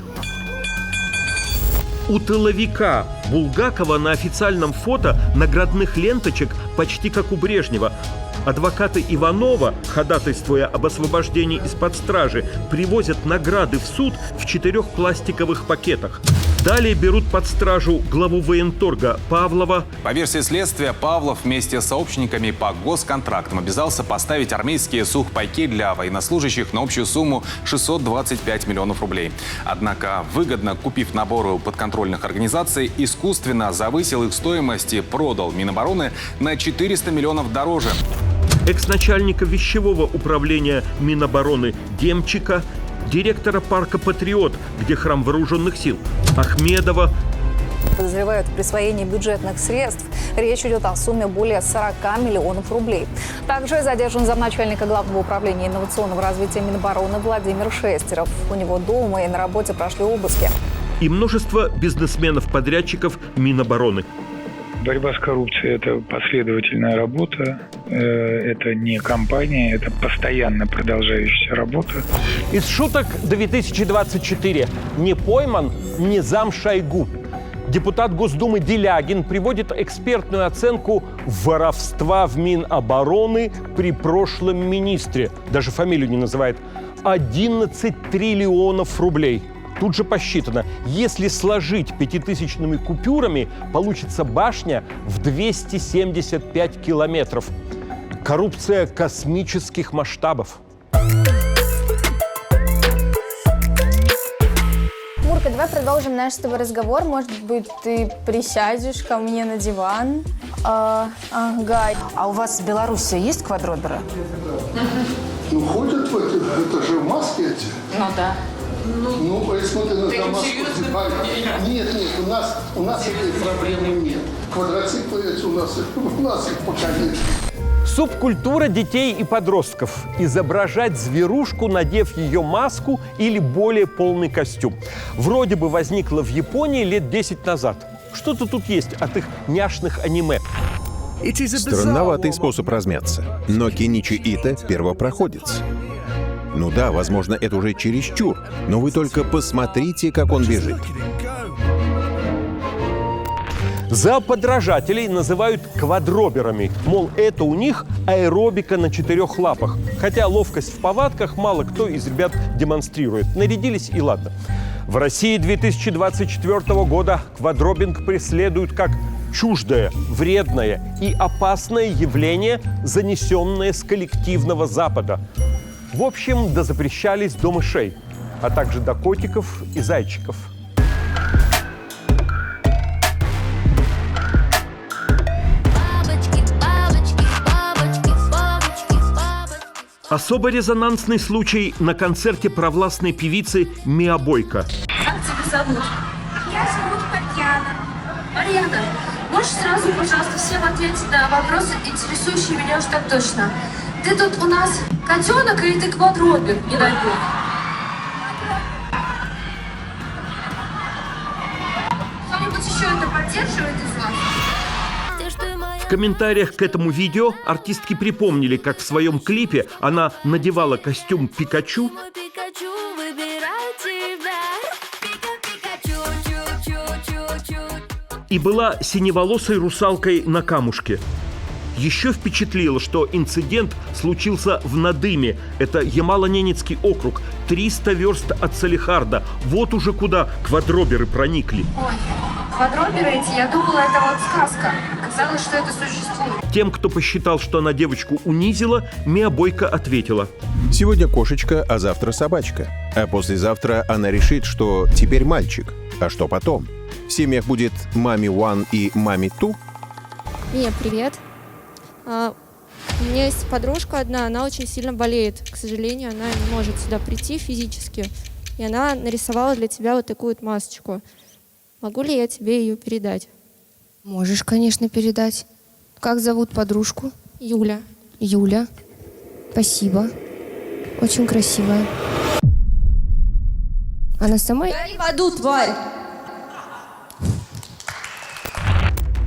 У тыловика Булгакова на официальном фото наградных ленточек почти как у Брежнева. Адвокаты Иванова, ходатайствуя об освобождении из-под стражи, привозят награды в суд в 4 пластиковых пакетах. Далее берут под стражу главу военторга Павлова. По версии следствия, Павлов вместе с сообщниками по госконтрактам обязался поставить армейские сухпайки для военнослужащих на общую сумму 625 миллионов рублей. Однако, выгодно купив наборы у подконтрольных организаций, искусственно завысил их стоимость и продал Минобороны на 400 миллионов дороже. Экс-начальника вещевого управления Минобороны Демчика, директора парка «Патриот», где храм вооруженных сил, Ахмедова. Подозревают в присвоении бюджетных средств. Речь идет о сумме более 40 миллионов рублей. Также задержан замначальника Главного управления инновационного развития Минобороны Владимир Шестеров. У него дома и на работе прошли обыски. И множество бизнесменов-подрядчиков Минобороны. Борьба с коррупцией – это последовательная работа, это не кампания, это постоянно продолжающаяся работа. Из шуток 2024. Не пойман, не зам Шойгу. Депутат Госдумы Делягин приводит экспертную оценку воровства в Минобороны при прошлом министре. Даже фамилию не называет. 11 триллионов рублей. Тут же посчитано, если сложить 5000-ми купюрами, получится башня в 275 километров. Коррупция космических масштабов. Мурка, давай продолжим наш с тобой разговор. Может быть, ты присядешь ко мне на диван? Ага. А у вас в Беларуси есть квадроберы? Ну, ходят в эти, это же маски эти. Ну да. Ну, если на маску нет, у нас этой проблемы нет. Квадроциклы эти у нас их пока нет. Субкультура детей и подростков. Изображать зверушку, надев ее маску или более полный костюм. Вроде бы возникла в Японии лет 10 назад. Что-то тут есть от их няшных аниме. Странноватый способ размяться. Но Кеничи Ито первопроходец. Ну да, возможно, это уже чересчур, но вы только посмотрите, как он бежит. Зооподражателей называют квадроберами. Мол, это у них аэробика на 4 лапах. Хотя ловкость в повадках мало кто из ребят демонстрирует. Нарядились и ладно. В России 2024 года квадробинг преследуют как чуждое, вредное и опасное явление, занесенное с коллективного Запада. В общем, дозапрещались до мышей, а также до котиков и зайчиков. Особо резонансный случай на концерте провластной певицы Миа Бойко. Как тебя зовут? Я зовут Татьяна. Марьяна, можешь сразу, пожалуйста, всем ответить на вопросы, интересующие меня уж так точно? Ты тут у нас котенок или ты квадробер? Не дай бог. Кто-нибудь еще это поддерживает из вас? В комментариях к этому видео артистки припомнили, как в своем клипе она надевала костюм Пикачу и была синеволосой русалкой на камушке. Еще впечатлило, что инцидент случился в Надыме. Это Ямало-Ненецкий округ, 300 верст от Салехарда. Вот уже куда квадроберы проникли. Ой, квадроберы эти, я думала, это вот сказка. Оказалось, что это существует. Тем, кто посчитал, что она девочку унизила, Миа Бойко ответила. Сегодня кошечка, а завтра собачка. А послезавтра она решит, что теперь мальчик. А что потом? В семьях будет Мами One и Мами Two? Мия, привет. У меня есть подружка одна, она очень сильно болеет. К сожалению, она не может сюда прийти физически. И она нарисовала для тебя вот такую вот масочку. Могу ли я тебе ее передать? Можешь, конечно, передать. Как зовут подружку? Юля. Юля. Спасибо. Очень красивая. Она сама... Гори в аду, тварь!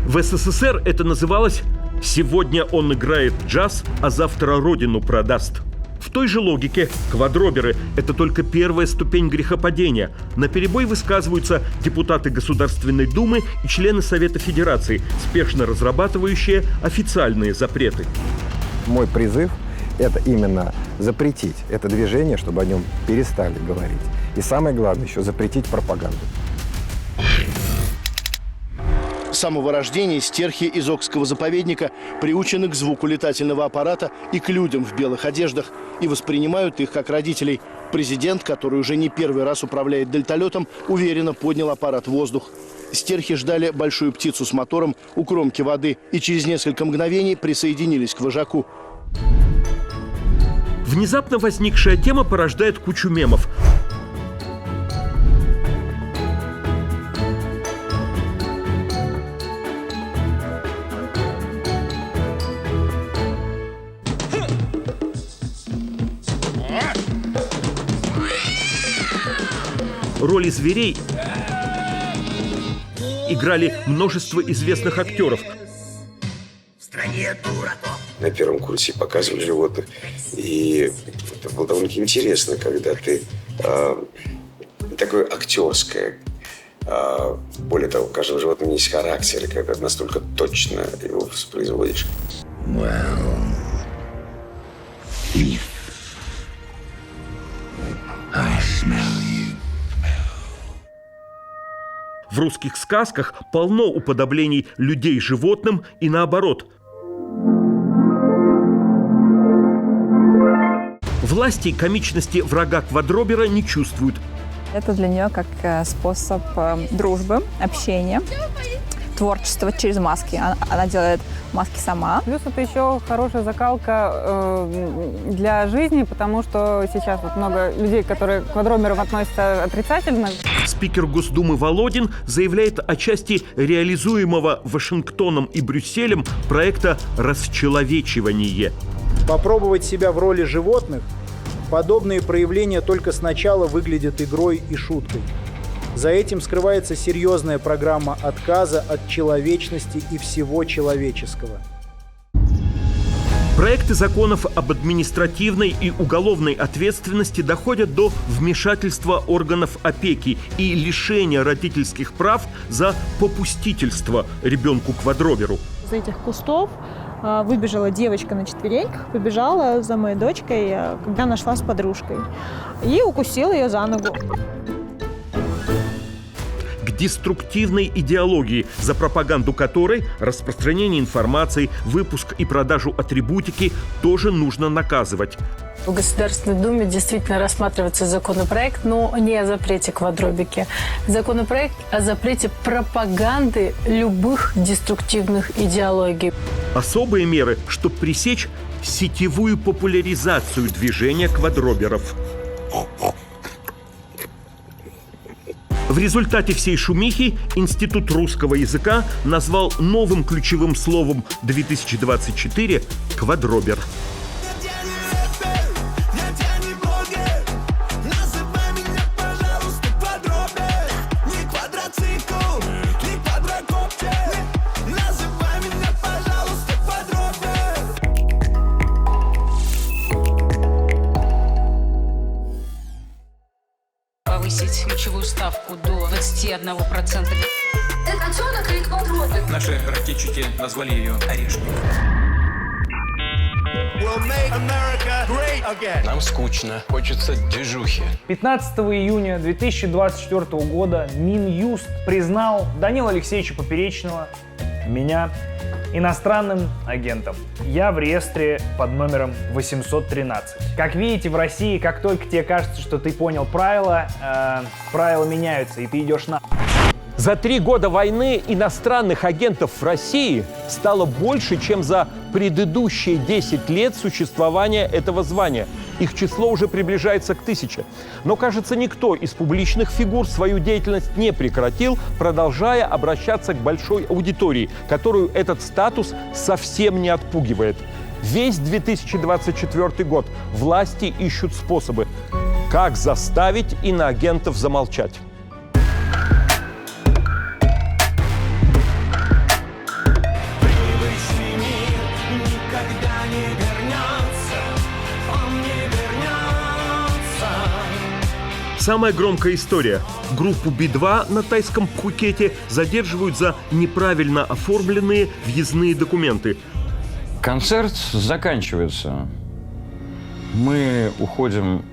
В СССР это называлось «Сегодня он играет джаз, а завтра родину продаст». В той же логике квадроберы – это только первая ступень грехопадения. Наперебой высказываются депутаты Государственной Думы и члены Совета Федерации, спешно разрабатывающие официальные запреты. Мой призыв – это именно запретить это движение, чтобы о нем перестали говорить. И самое главное еще запретить пропаганду. С самого рождения стерхи из Окского заповедника приучены к звуку летательного аппарата и к людям в белых одеждах и воспринимают их как родителей. Президент, который уже не первый раз управляет дельталетом, уверенно поднял аппарат в воздух. Стерхи ждали большую птицу с мотором у кромки воды и через несколько мгновений присоединились к вожаку. Внезапно возникшая тема порождает кучу мемов. Роли зверей играли множество известных актеров. На первом курсе показывали животных. И это было довольно-таки интересно, когда ты такое актерское. Более того, у каждого животного есть характер, и когда ты настолько точно его воспроизводишь. В русских сказках полно уподоблений людей животным и наоборот. Власти комичности врага квадробера не чувствуют. Это для нее как способ дружбы, общения, творчества через маски. Она делает маски сама. Плюс это еще хорошая закалка для жизни, потому что сейчас вот много людей, которые к квадроберам относятся отрицательно. Спикер Госдумы Володин заявляет о части реализуемого Вашингтоном и Брюсселем проекта «Расчеловечивание». Попробовать себя в роли животных, подобные проявления только сначала выглядят игрой и шуткой. За этим скрывается серьезная программа отказа от человечности и всего человеческого. Проекты законов об административной и уголовной ответственности доходят до вмешательства органов опеки и лишения родительских прав за попустительство ребенку-квадроберу. Из этих кустов выбежала девочка на четвереньках, побежала за моей дочкой, когда нашла с подружкой, и укусила ее за ногу. К деструктивной идеологии, за пропаганду которой распространение информации, выпуск и продажу атрибутики тоже нужно наказывать. В Государственной Думе действительно рассматривается законопроект, но не о запрете квадробики. Законопроект о запрете пропаганды любых деструктивных идеологий. Особые меры, чтобы пресечь сетевую популяризацию движения квадроберов. В результате всей шумихи Институт русского языка назвал новым ключевым словом 2024 «квадробер». Повысить ключевую ставку до 21%. Это котенок или квадробер? Наши ракетчики назвали ее «Орешник». Нам скучно, хочется движухи. 15 июня 2024 года Минюст признал Данила Алексеевича Поперечного, меня, иностранным агентом. Я в реестре под номером 813. Как видите, в России, как только тебе кажется, что ты понял правила, правила меняются, и ты идешь на... За 3 года войны иностранных агентов в России стало больше, чем за предыдущие 10 лет существования этого звания. Их число уже приближается к 1000. Но, кажется, никто из публичных фигур свою деятельность не прекратил, продолжая обращаться к большой аудитории, которую этот статус совсем не отпугивает. Весь 2024 год власти ищут способы, как заставить иноагентов замолчать. Самая громкая история. Группу Би-2 на тайском Пхукете задерживают за неправильно оформленные въездные документы. Концерт заканчивается. Мы уходим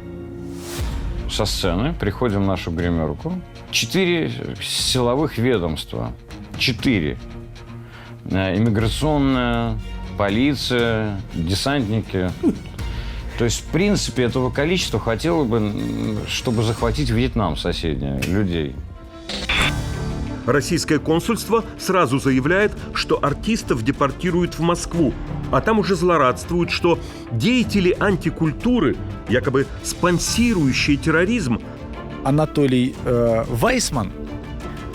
со сцены, приходим в нашу гримерку. 4 силовых ведомства. 4. Иммиграционная, полиция, десантники. То есть, в принципе, этого количества хватило бы, чтобы захватить Вьетнам соседний, людей. Российское консульство сразу заявляет, что артистов депортируют в Москву, а там уже злорадствуют, что деятели антикультуры, якобы спонсирующие терроризм. Анатолий Вайсман,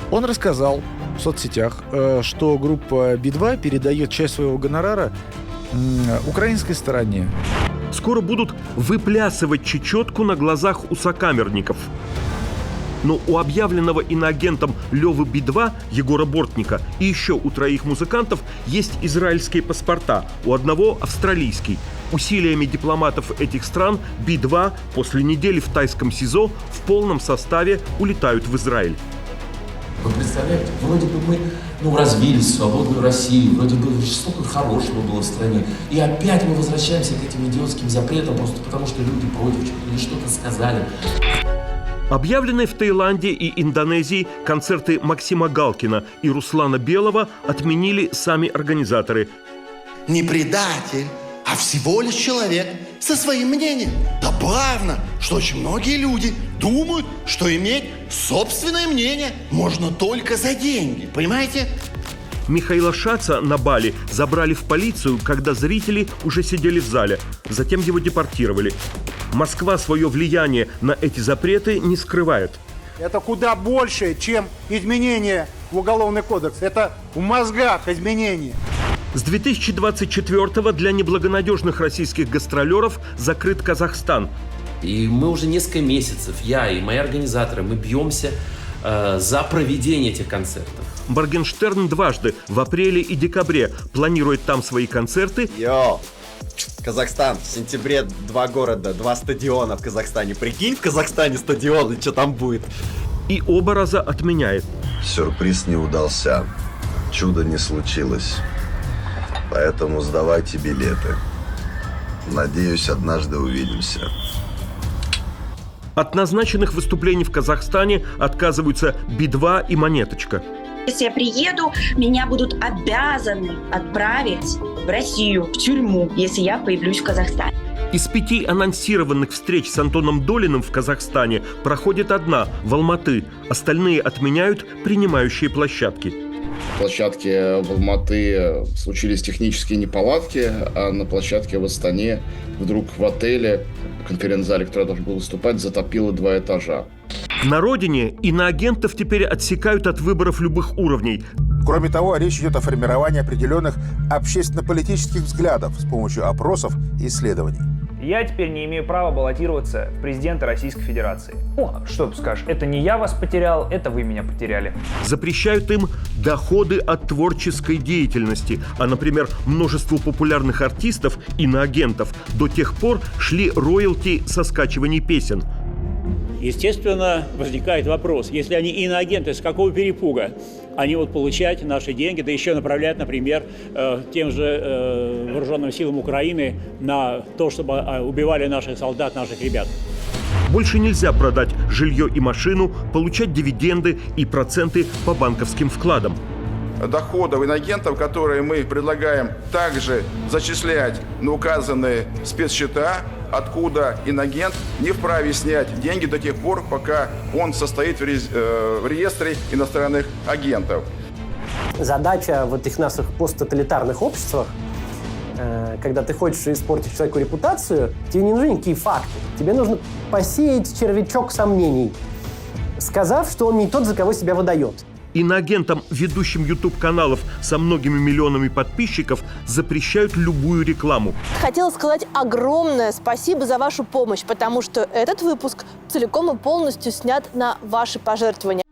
он рассказал в соцсетях, что группа Би-2 передает часть своего гонорара украинской стороне. Скоро будут выплясывать чечетку на глазах у сокамерников. Но у объявленного иноагентом Лёвы Би-2 Егора Бортника и еще у 3 музыкантов есть израильские паспорта, у одного австралийский. Усилиями дипломатов этих стран Би-2 после недели в тайском СИЗО в полном составе улетают в Израиль. Вы представляете, вроде бы мы развили свободную Россию, вроде бы столько хорошего было в стране. И опять мы возвращаемся к этим идиотским запретам, просто потому что люди против или что-то сказали. Объявленные в Таиланде и Индонезии концерты Максима Галкина и Руслана Белого отменили сами организаторы. Не предатель, а всего лишь человек со своим мнением. Забавно, что очень многие люди думают, что иметь собственное мнение можно только за деньги. Понимаете? Михаила Шаца на Бали забрали в полицию, когда зрители уже сидели в зале. Затем его депортировали. Москва свое влияние на эти запреты не скрывает. Это куда больше, чем изменения в Уголовный кодекс. Это в мозгах изменения. С 2024-го для неблагонадежных российских гастролеров закрыт Казахстан. И мы уже несколько месяцев, я и мои организаторы, мы бьемся за проведение этих концертов. Моргенштерн дважды, в апреле и декабре, планирует там свои концерты. Казахстан, в сентябре 2 города, 2 стадиона в Казахстане. Прикинь, в Казахстане стадион, и что там будет? И оба раза отменяет. Сюрприз не удался, чудо не случилось. Поэтому сдавайте билеты. Надеюсь, однажды увидимся. От назначенных выступлений в Казахстане отказываются Би-2 и Монеточка. Если я приеду, меня будут обязаны отправить в Россию, в тюрьму, если я появлюсь в Казахстане. Из 5 анонсированных встреч с Антоном Долиным в Казахстане проходит 1 в Алматы. Остальные отменяют принимающие площадки. На площадке в Алматы случились технические неполадки, а на площадке в Астане вдруг в отеле, в конференц-зале, который должен был выступать, затопило 2 этажа. На родине иноагентов теперь отсекают от выборов любых уровней. Кроме того, речь идет о формировании определенных общественно-политических взглядов с помощью опросов и исследований. Я теперь не имею права баллотироваться в президенты Российской Федерации. Что ты скажешь, это не я вас потерял, это вы меня потеряли. Запрещают им доходы от творческой деятельности. А, например, множеству популярных артистов, иноагентов, до тех пор шли роялти со скачиваний песен. Естественно, возникает вопрос, если они иноагенты, с какого перепуга они будут получать наши деньги, да еще направлять, например, тем же вооруженным силам Украины на то, чтобы убивали наших солдат, наших ребят. Больше нельзя продать жилье и машину, получать дивиденды и проценты по банковским вкладам. Доходов иноагентов, которые мы предлагаем также зачислять на указанные спецсчета, откуда инагент не вправе снять деньги до тех пор, пока он состоит в реестре иностранных агентов. Задача в этих наших посттоталитарных обществах, когда ты хочешь испортить человеку репутацию, тебе не нужны никакие факты. Тебе нужно посеять червячок сомнений, сказав, что он не тот, за кого себя выдает. Иноагентам, ведущим YouTube-каналов со многими миллионами подписчиков, запрещают любую рекламу. Хотела сказать огромное спасибо за вашу помощь, потому что этот выпуск целиком и полностью снят на ваши пожертвования.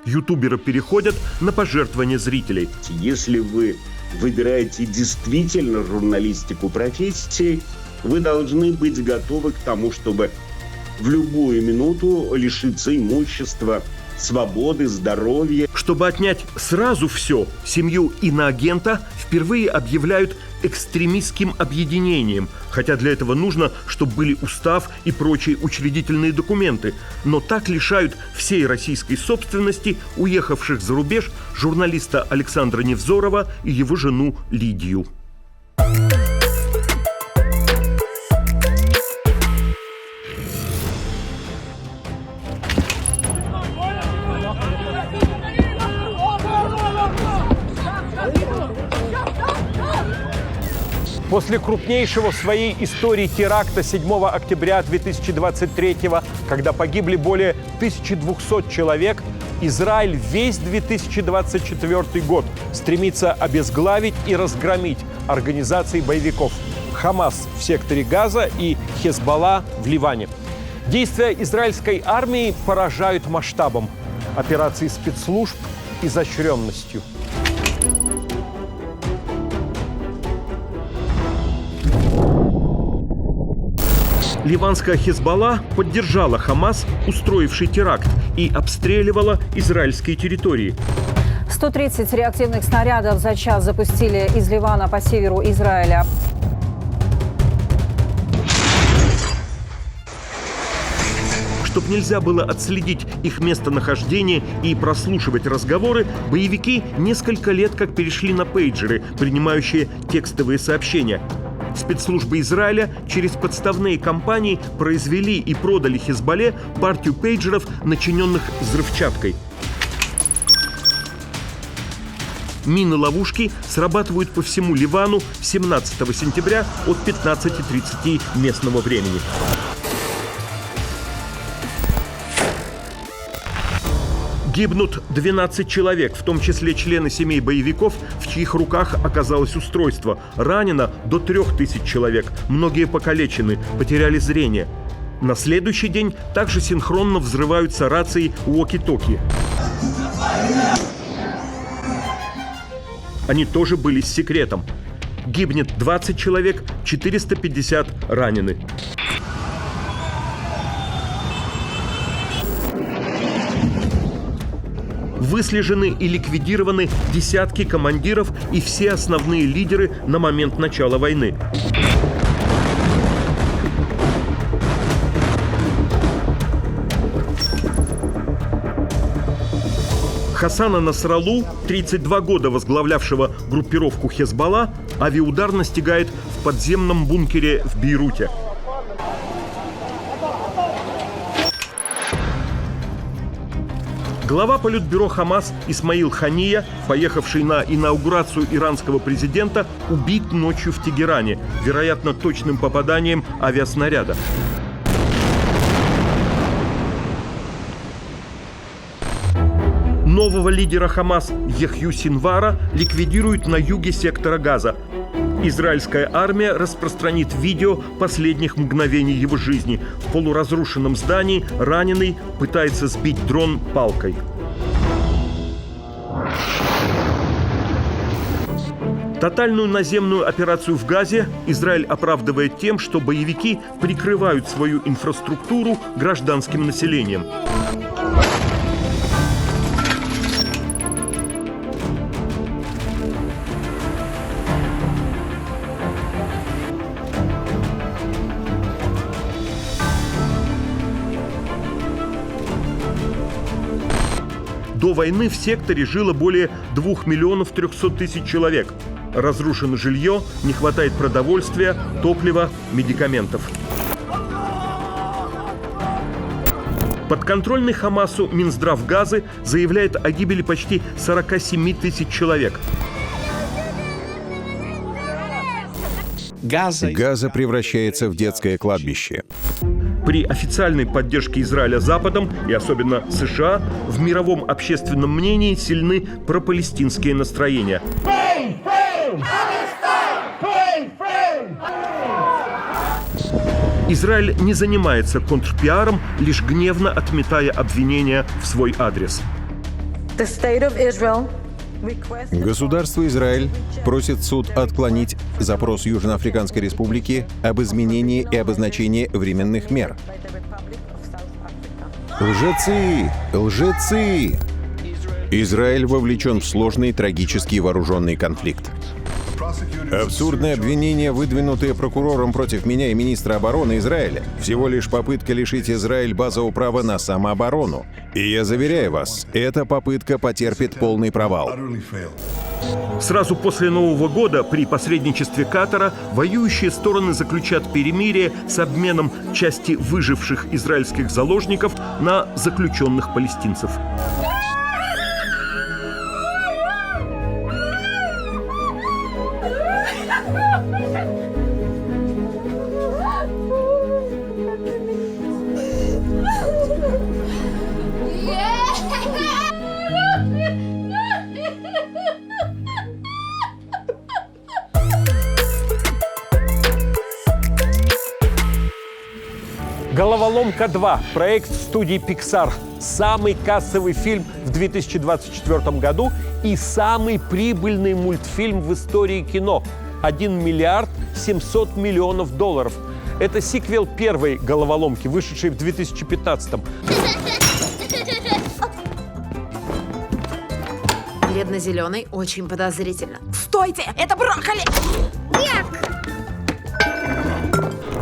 Ютуберы переходят на пожертвования зрителей. Если вы выбираете действительно журналистику профессии, вы должны быть готовы к тому, чтобы в любую минуту лишиться имущества, свободы, здоровья. Чтобы отнять сразу все, семью иноагента впервые объявляют экстремистским объединением, хотя для этого нужно, чтобы были устав и прочие учредительные документы. Но так лишают всей российской собственности уехавших за рубеж журналиста Александра Невзорова и его жену Лидию. После крупнейшего в своей истории теракта 7 октября 2023, когда погибли более 1200 человек, Израиль весь 2024 год стремится обезглавить и разгромить организации боевиков Хамас в секторе Газа и Хезболла в Ливане. Действия израильской армии поражают масштабом, операций спецслужб изощренностью. Ливанская Хезболла поддержала Хамас, устроивший теракт, и обстреливала израильские территории. 130 реактивных снарядов за час запустили из Ливана по северу Израиля. Чтоб нельзя было отследить их местонахождение и прослушивать разговоры, боевики несколько лет как перешли на пейджеры, принимающие текстовые сообщения. Спецслужбы Израиля через подставные компании произвели и продали Хезболле партию пейджеров, начиненных взрывчаткой. Мины-ловушки срабатывают по всему Ливану 17 сентября от 15:30 местного времени. Гибнут 12 человек, в том числе члены семей боевиков, в чьих руках оказалось устройство. Ранено до 3000 человек. Многие покалечены, потеряли зрение. На следующий день также синхронно взрываются рации уоки-токи. Они тоже были с секретом. Гибнет 20 человек, 450 ранены. Выслежены и ликвидированы десятки командиров и все основные лидеры на момент начала войны. Хасана Насраллу, 32 года возглавлявшего группировку Хезболла, авиаудар настигает в подземном бункере в Бейруте. Глава политбюро Хамас Исмаил Хания, поехавший на инаугурацию иранского президента, убит ночью в Тегеране, вероятно, точным попаданием авиаснаряда. Нового лидера Хамас Яхью Синвара ликвидируют на юге сектора Газа. Израильская армия распространит видео последних мгновений его жизни. В полуразрушенном здании раненый пытается сбить дрон палкой. Тотальную наземную операцию в Газе Израиль оправдывает тем, что боевики прикрывают свою инфраструктуру гражданским населением. До войны в секторе жило более 2 300 000 человек. Разрушено жилье, не хватает продовольствия, топлива, медикаментов. Подконтрольный Хамасу Минздрав Газы заявляет о гибели почти 47 тысяч человек. Газа превращается в детское кладбище. При официальной поддержке Израиля Западом, и особенно США, в мировом общественном мнении сильны пропалестинские настроения. Израиль не занимается контрпиаром, лишь гневно отметая обвинения в свой адрес. Государство Израиль просит суд отклонить запрос Южноафриканской Республики об изменении и обозначении временных мер. Лжецы! Лжецы! Израиль вовлечен в сложный трагический вооруженный конфликт. Абсурдные обвинения, выдвинутые прокурором против меня и министра обороны Израиля, всего лишь попытка лишить Израиль базового права на самооборону. И я заверяю вас, эта попытка потерпит полный провал. Сразу после Нового года при посредничестве Катара воюющие стороны заключат перемирие с обменом части выживших израильских заложников на заключенных палестинцев. «Головоломка 2» – проект студии Pixar. Самый кассовый фильм в 2024 году и самый прибыльный мультфильм в истории кино – 1 миллиард 700 миллионов долларов. Это сиквел первой «Головоломки», вышедшей в 2015-м. Бледно-зеленый, очень подозрительно. Стойте! Это брокколи!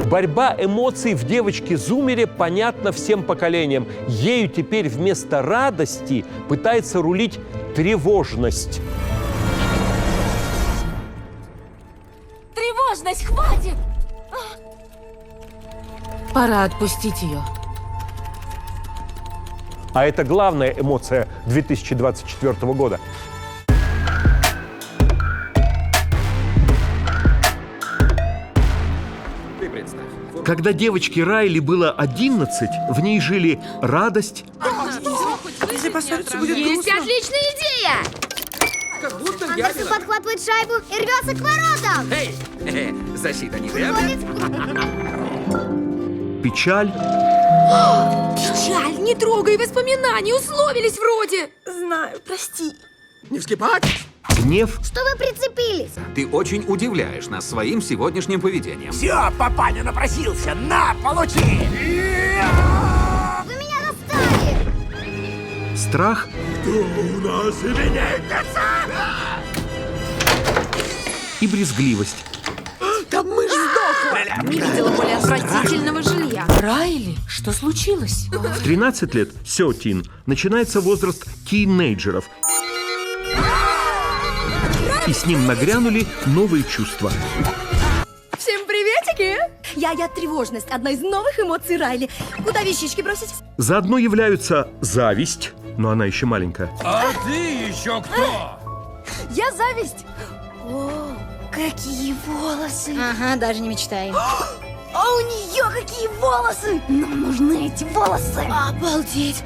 Борьба эмоций в девочке-зумере понятна всем поколениям. Ею теперь вместо радости пытается рулить тревожность. Тревожность, хватит! Пора отпустить ее. А это главная эмоция 2024 года. Когда девочке Райли было 11, в ней жили радость, Если поссориться, будет Есть грустно. отличная идея! Как будто Андерсон подхватывает шайбу и рвется к воротам! Эй, защита не требует. печаль. Печаль, не трогай воспоминания, условились вроде. Знаю, прости. Не вскипать! Гнев. Что вы прицепились? Ты очень удивляешь нас своим сегодняшним поведением. Все, папаня напросился. На, получи! Вы меня достали! Страх. Кто у нас именинница? И брезгливость. Там мышь сдохла! Не видела более отвратительного жилья. Райли, что случилось? В 13 лет, Сётин, начинается возраст тинейджеров. И с ним нагрянули новые чувства. Всем приветики! Я тревожность, одна из новых эмоций Райли. Куда вещички бросить? Заодно являются зависть, но она еще маленькая. А ты еще кто? Я зависть. О, какие волосы! Ага, даже не мечтай. А у нее какие волосы! Нам нужны эти волосы! Обалдеть!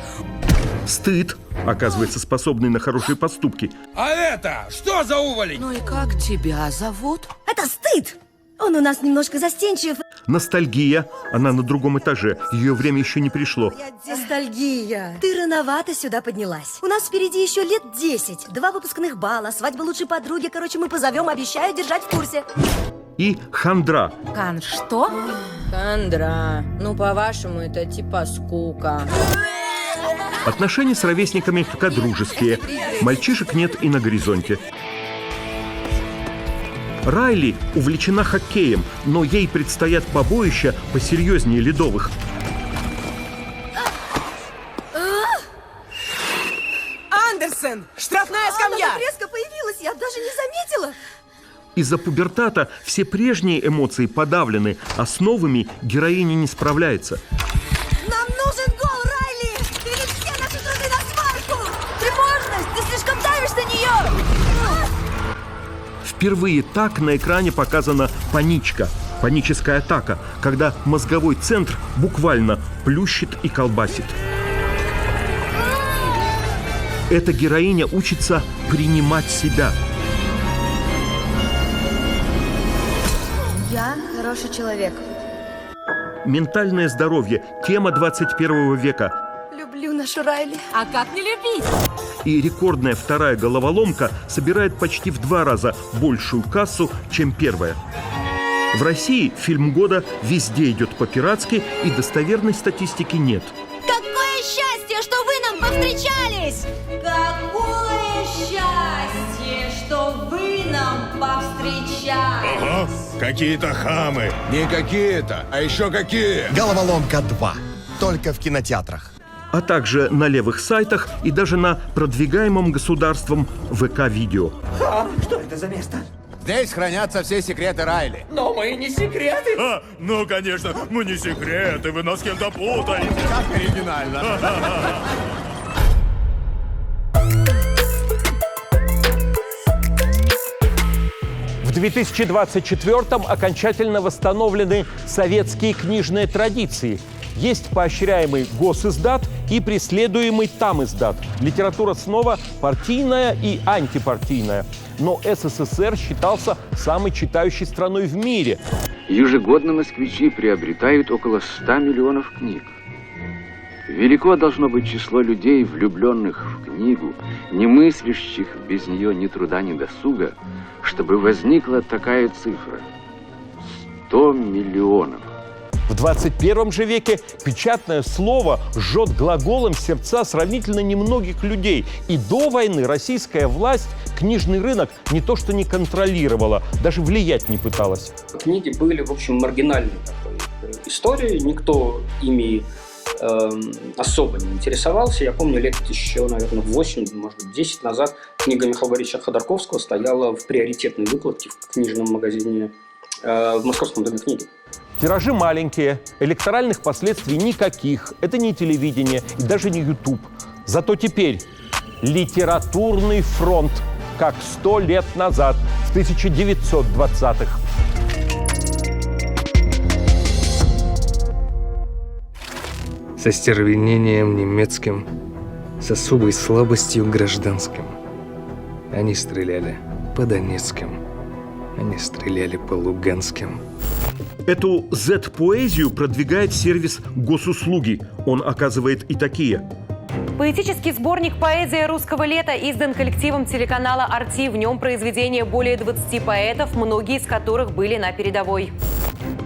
Стыд, оказывается, способный на хорошие поступки. А это что за уволень? Ну и как тебя зовут? Это стыд! Он у нас немножко застенчив. Ностальгия, она на другом этаже, ее время еще не пришло. Ностальгия. Ты рановато сюда поднялась. У нас впереди еще лет 10. 2 выпускных балла, свадьба лучшей подруги. Короче, мы позовем, обещаю держать в курсе. И хандра. Кан, что? Хандра. Ну, по-вашему, это типа скука. Отношения с ровесниками пока дружеские. Мальчишек нет и на горизонте. Райли увлечена хоккеем, но ей предстоят побоища посерьезнее ледовых. Андерсон! Штрафная скамья! Она резко появилась, я даже не заметила. Из-за пубертата все прежние эмоции подавлены, а с новыми героиня не справляется. Нам нужен гол, Райли! Впервые так на экране показана паничка, паническая атака, когда мозговой центр буквально плющит и колбасит. Эта героиня учится принимать себя. Я хороший человек. Ментальное здоровье – тема 21 века. Люблю нашу Райли. А как не любить? И рекордная вторая головоломка собирает почти в 2 раза большую кассу, чем первая. В России фильм года везде идет по-пиратски, и достоверной статистики нет. Какое счастье, что вы нам повстречались! Какое счастье, что вы нам повстречались! Ага, какие-то хамы. Не какие-то, а еще какие. Головоломка 2. Только в кинотеатрах. А также на левых сайтах и даже на продвигаемом государством ВК-видео. Что это за место? Здесь хранятся все секреты Райли. Но мы не секреты. Ну, конечно, мы не секреты, вы нас с кем-то путаете. Как оригинально. В 2024-м окончательно восстановлены советские книжные традиции. Есть поощряемый госиздат и преследуемый тамиздат. Литература снова партийная и антипартийная. Но СССР считался самой читающей страной в мире. Ежегодно москвичи приобретают около 100 миллионов книг. Велико должно быть число людей, влюбленных в книгу, не мыслящих без нее ни труда, ни досуга, чтобы возникла такая цифра – 100 миллионов. В 21 же веке печатное слово жжет глаголом сердца сравнительно немногих людей. И до войны российская власть книжный рынок не то что не контролировала, даже влиять не пыталась. Книги были, в общем, маргинальной такой историей. Никто ими особо не интересовался. Я помню, лет еще, наверное, 8, может быть, 10 назад книга Михаила Борисовича Ходорковского стояла в приоритетной выкладке в книжном магазине в Московском доме книги. Тиражи маленькие, электоральных последствий никаких. Это не телевидение и даже не YouTube. Зато теперь литературный фронт, как 100 лет назад, в 1920-х. С остервенением немецким, с особой слабостью гражданским. Они стреляли по Донецким, они стреляли по Луганским. Эту Z-поэзию продвигает сервис Госуслуги. Он оказывает и такие. Поэтический сборник «Поэзия русского лета» издан коллективом телеканала «Арти». В нем произведения более 20 поэтов, многие из которых были на передовой.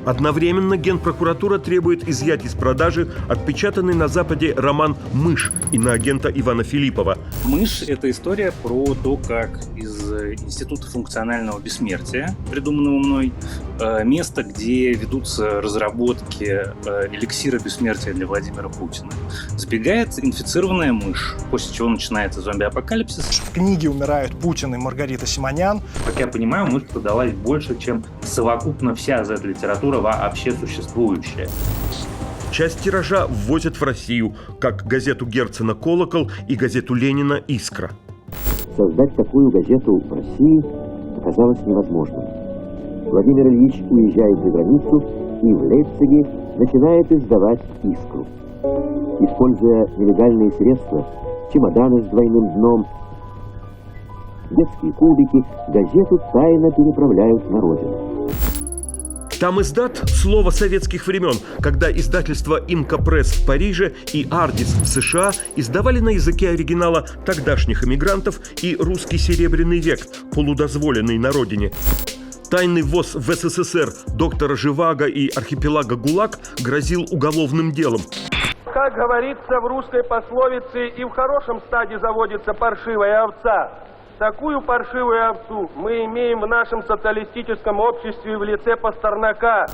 Одновременно Генпрокуратура требует изъять из продажи отпечатанный на Западе роман «Мышь» иноагента Ивана Филиппова. «Мышь» — это история про то, как из Института функционального бессмертия, придуманного мной, место, где ведутся разработки эликсира бессмертия для Владимира Путина, сбегает инфицированная мышь, после чего начинается зомби-апокалипсис. В книге умирают Путин и Маргарита Симонян. Как я понимаю, мышь продалась больше, чем совокупно вся Z-литература вообще существующая. Часть тиража ввозят в Россию, как газету Герцена «Колокол» и газету Ленина «Искра». Создать такую газету в России оказалось невозможным. Владимир Ильич уезжает за границу и в Лейпциге начинает издавать «Искру». Используя нелегальные средства, чемоданы с двойным дном, детские кубики, газету тайно переправляют на родину. Тамиздат – слово советских времен, когда издательства «Имкапресс» в Париже и «Ардис» в США издавали на языке оригинала тогдашних эмигрантов и русский серебряный век, полудозволенный на родине. Тайный ввоз в СССР доктора Живаго и архипелага ГУЛАГ грозил уголовным делом. Как говорится в русской пословице, и в хорошем стаде заводится паршивая овца. Такую паршивую овцу мы имеем в нашем социалистическом обществе в лице Пастернака.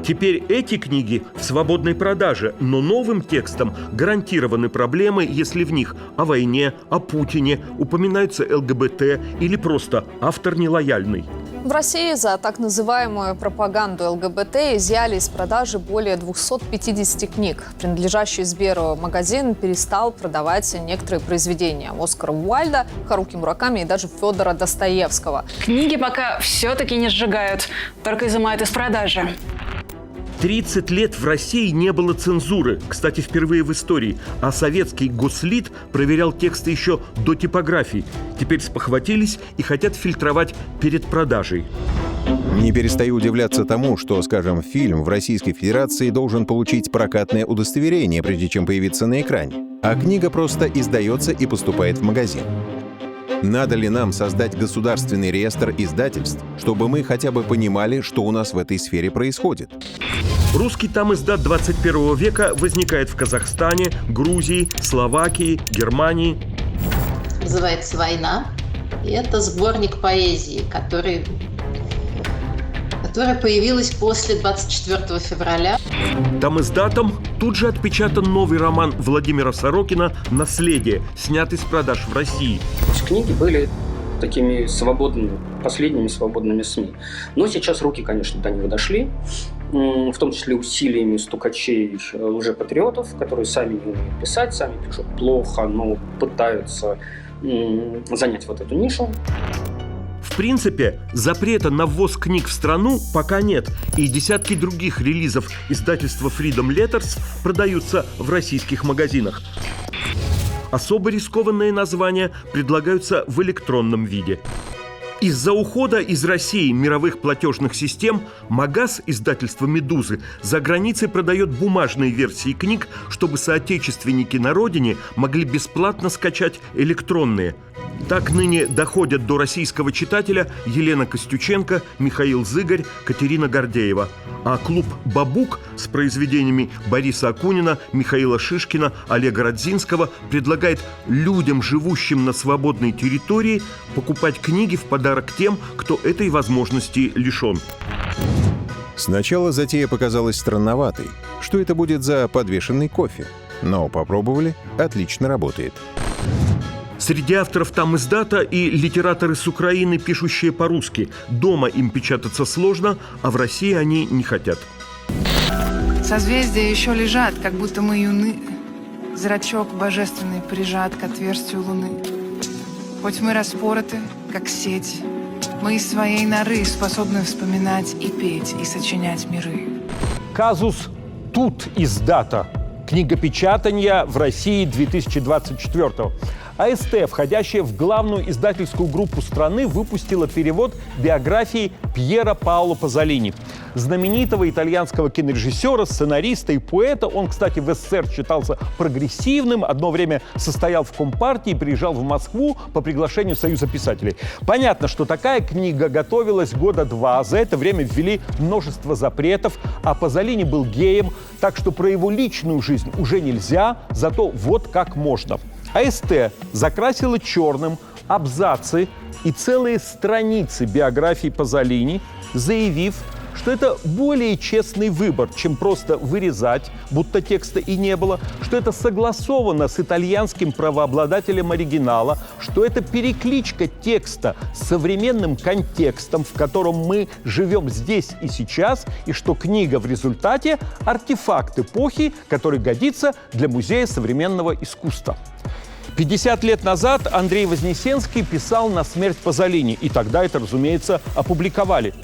Теперь эти книги в свободной продаже, но новым текстом гарантированы проблемы, если в них о войне, о Путине упоминаются ЛГБТ или просто автор нелояльный. В России за так называемую пропаганду ЛГБТ изъяли из продажи более 250 книг. Принадлежащий Сберу магазин перестал продавать некоторые произведения Оскара Уайльда, Харуки Мураками и даже Федора Достоевского. Книги пока все-таки не сжигают, только изымают из продажи. 30 лет в России не было цензуры, кстати, впервые в истории, а советский Гослит проверял тексты еще до типографий. Теперь спохватились и хотят фильтровать перед продажей. Не перестаю удивляться тому, что, скажем, фильм в Российской Федерации должен получить прокатное удостоверение, прежде чем появиться на экране, а книга просто издается и поступает в магазин. Надо ли нам создать государственный реестр издательств, чтобы мы хотя бы понимали, что у нас в этой сфере происходит? Русский тамиздат 21 века возникает в Казахстане, Грузии, Словакии, Германии. Называется «Война». И это сборник поэзии, которая появилась после 24 февраля. Тамиздатом тут же отпечатан новый роман Владимира Сорокина «Наследие», снятый с продаж в России. Книги были такими свободными, последними свободными СМИ. Но сейчас руки, конечно, до них дошли, в том числе усилиями стукачей, лжепатриотов, которые сами не умеют писать, сами пишут плохо, но пытаются занять вот эту нишу. В принципе, запрета на ввоз книг в страну пока нет, и десятки других релизов издательства Freedom Letters продаются в российских магазинах. Особо рискованные названия предлагаются в электронном виде. Из-за ухода из России мировых платежных систем Магаз, издательство «Медузы», за границей продает бумажные версии книг, чтобы соотечественники на родине могли бесплатно скачать электронные. Так ныне доходят до российского читателя Елена Костюченко, Михаил Зыгарь, Катерина Гордеева. А клуб «Бабук» с произведениями Бориса Акунина, Михаила Шишкина, Олега Радзинского предлагает людям, живущим на свободной территории, покупать книги в подарок тем, кто этой возможности лишен. Сначала затея показалась странноватой. Что это будет за подвешенный кофе? Но попробовали, отлично работает. Среди авторов тамиздата и литераторы с Украины, пишущие по-русски. Дома им печататься сложно, а в России они не хотят. Созвездия еще лежат, как будто мы юны. Зрачок божественный прижат к отверстию луны. Хоть мы распороты, как сеть, мы из своей норы способны вспоминать и петь, и сочинять миры. Казус «Тут издата». Книгопечатания в России 2024-го. АСТ, входящая в главную издательскую группу страны, выпустила перевод биографии Пьера Паоло Пазолини. Знаменитого итальянского кинорежиссера, сценариста и поэта. Он, кстати, в СССР считался прогрессивным, одно время состоял в Компартии и приезжал в Москву по приглашению Союза писателей. Понятно, что такая книга готовилась года 2. За это время ввели множество запретов, а Пазолини был геем, так что про его личную жизнь уже нельзя, зато вот как можно. АСТ закрасила черным абзацы и целые страницы биографии Пазолини, заявив, что это более честный выбор, чем просто вырезать, будто текста и не было, что это согласовано с итальянским правообладателем оригинала, что это перекличка текста с современным контекстом, в котором мы живем здесь и сейчас, и что книга в результате – артефакт эпохи, который годится для Музея современного искусства. 50 лет назад Андрей Вознесенский писал на смерть Пазолини, и тогда это, разумеется, опубликовали.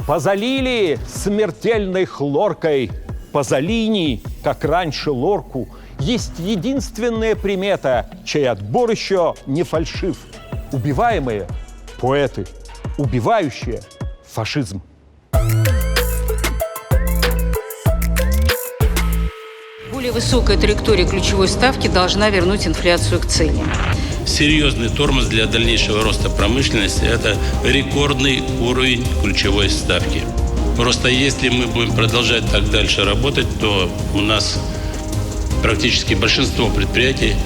«Позалили смертельной хлоркой, Пазолини, как раньше Лорку, есть единственная примета, чей отбор еще не фальшив. Убиваемые – поэты, убивающие – фашизм». Более высокая траектория ключевой ставки должна вернуть инфляцию к цене. Серьезный тормоз для дальнейшего роста промышленности – это рекордный уровень ключевой ставки. Просто если мы будем продолжать так дальше работать, то у нас практически большинство предприятий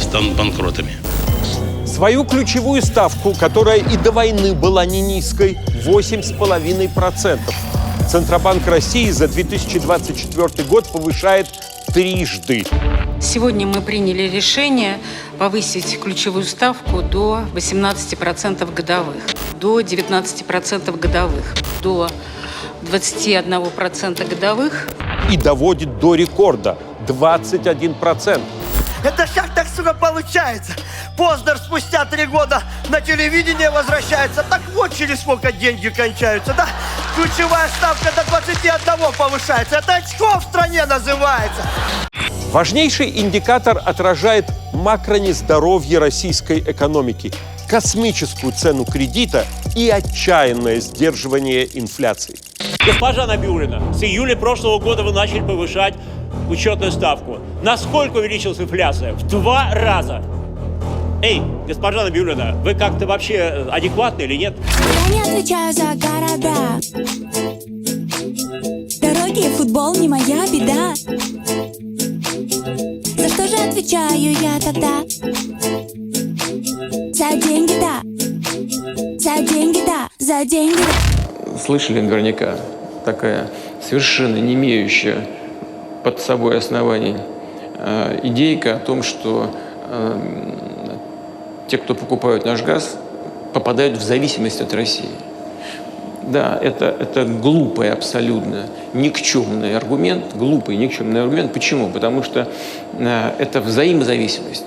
станут банкротами. Свою ключевую ставку, которая и до войны была не низкой, 8,5%. Центробанк России за 2024 год повышает трижды. Сегодня мы приняли решение повысить ключевую ставку до 18% годовых. до 19% годовых, до 21% годовых. И доводит до рекорда – 21%. Это как так, сука, получается? Познер спустя 3 года на телевидение возвращается. Так вот через сколько деньги кончаются, да? Ключевая ставка до 21 повышается. Это очко в стране называется. Важнейший индикатор отражает макронездоровье российской экономики, космическую цену кредита и отчаянное сдерживание инфляции. Госпожа Набиуллина, с июля прошлого года вы начали повышать учетную ставку. Насколько увеличилась инфляция? В 2 раза. Эй, госпожа Набиуллина, вы как-то вообще адекватны или нет? Я не отвечаю за города. Дороги и футбол не моя беда. За что же отвечаю я тогда? За деньги, да. За деньги, да. За деньги, да. Слышали наверняка, такая совершенно не имеющая под собой оснований идейка о том, что те, кто покупают наш газ, попадают в зависимость от России. Да, это глупый абсолютно, никчемный аргумент. Глупый, никчемный аргумент. Почему? Потому что это взаимозависимость.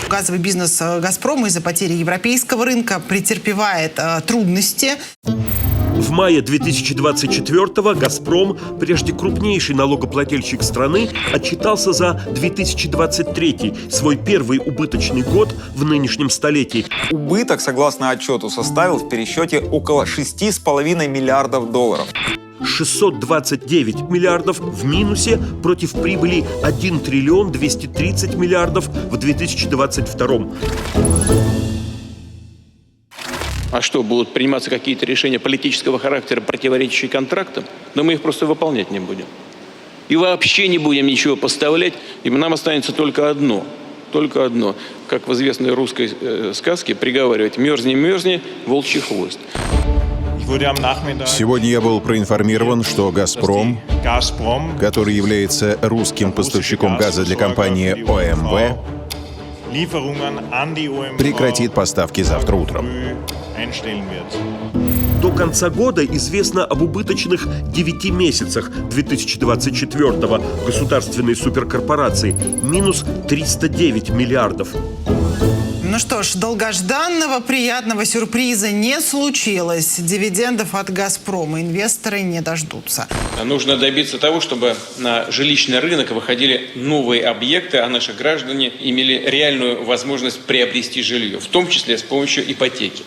Газовый бизнес «Газпрома» из-за потери европейского рынка претерпевает трудности. В мае 2024-го «Газпром», прежде крупнейший налогоплательщик страны, отчитался за 2023, свой первый убыточный год в нынешнем столетии. Убыток, согласно отчету, составил в пересчете около $6,5 миллиардов. 629 миллиардов в минусе против прибыли 1 триллион 230 миллиардов в 2022. А что, будут приниматься какие-то решения политического характера, противоречащие контрактам? Но мы их просто выполнять не будем. И вообще не будем ничего поставлять, и нам останется только одно. Только одно. Как в известной русской сказке приговаривать: «Мерзни, мерзни, волчий хвост». Сегодня я был проинформирован, что «Газпром», который является русским поставщиком газа для компании ОМВ, прекратит поставки завтра утром. До конца года известно об убыточных 9 месяцах 2024-го государственной суперкорпорации – минус 309 миллиардов. Ну что ж, долгожданного приятного сюрприза не случилось. Дивидендов от «Газпрома» инвесторы не дождутся. Нужно добиться того, чтобы на жилищный рынок выходили новые объекты, а наши граждане имели реальную возможность приобрести жилье, в том числе с помощью ипотеки.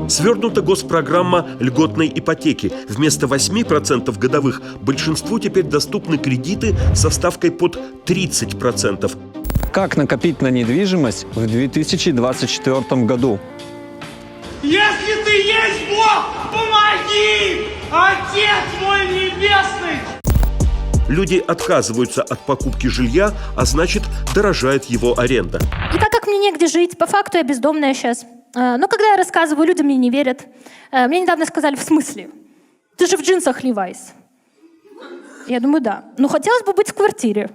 Свернута госпрограмма льготной ипотеки. Вместо 8% годовых большинству теперь доступны кредиты со ставкой под 30%. Как накопить на недвижимость в 2024 году? Если ты есть Бог, помоги! Отец мой небесный! Люди отказываются от покупки жилья, а значит, дорожает его аренда. И так как мне негде жить, по факту я бездомная сейчас. Но когда я рассказываю, люди мне не верят. Мне недавно сказали: в смысле? Ты же в джинсах Levi's. Я думаю, да. Ну, хотелось бы быть в квартире.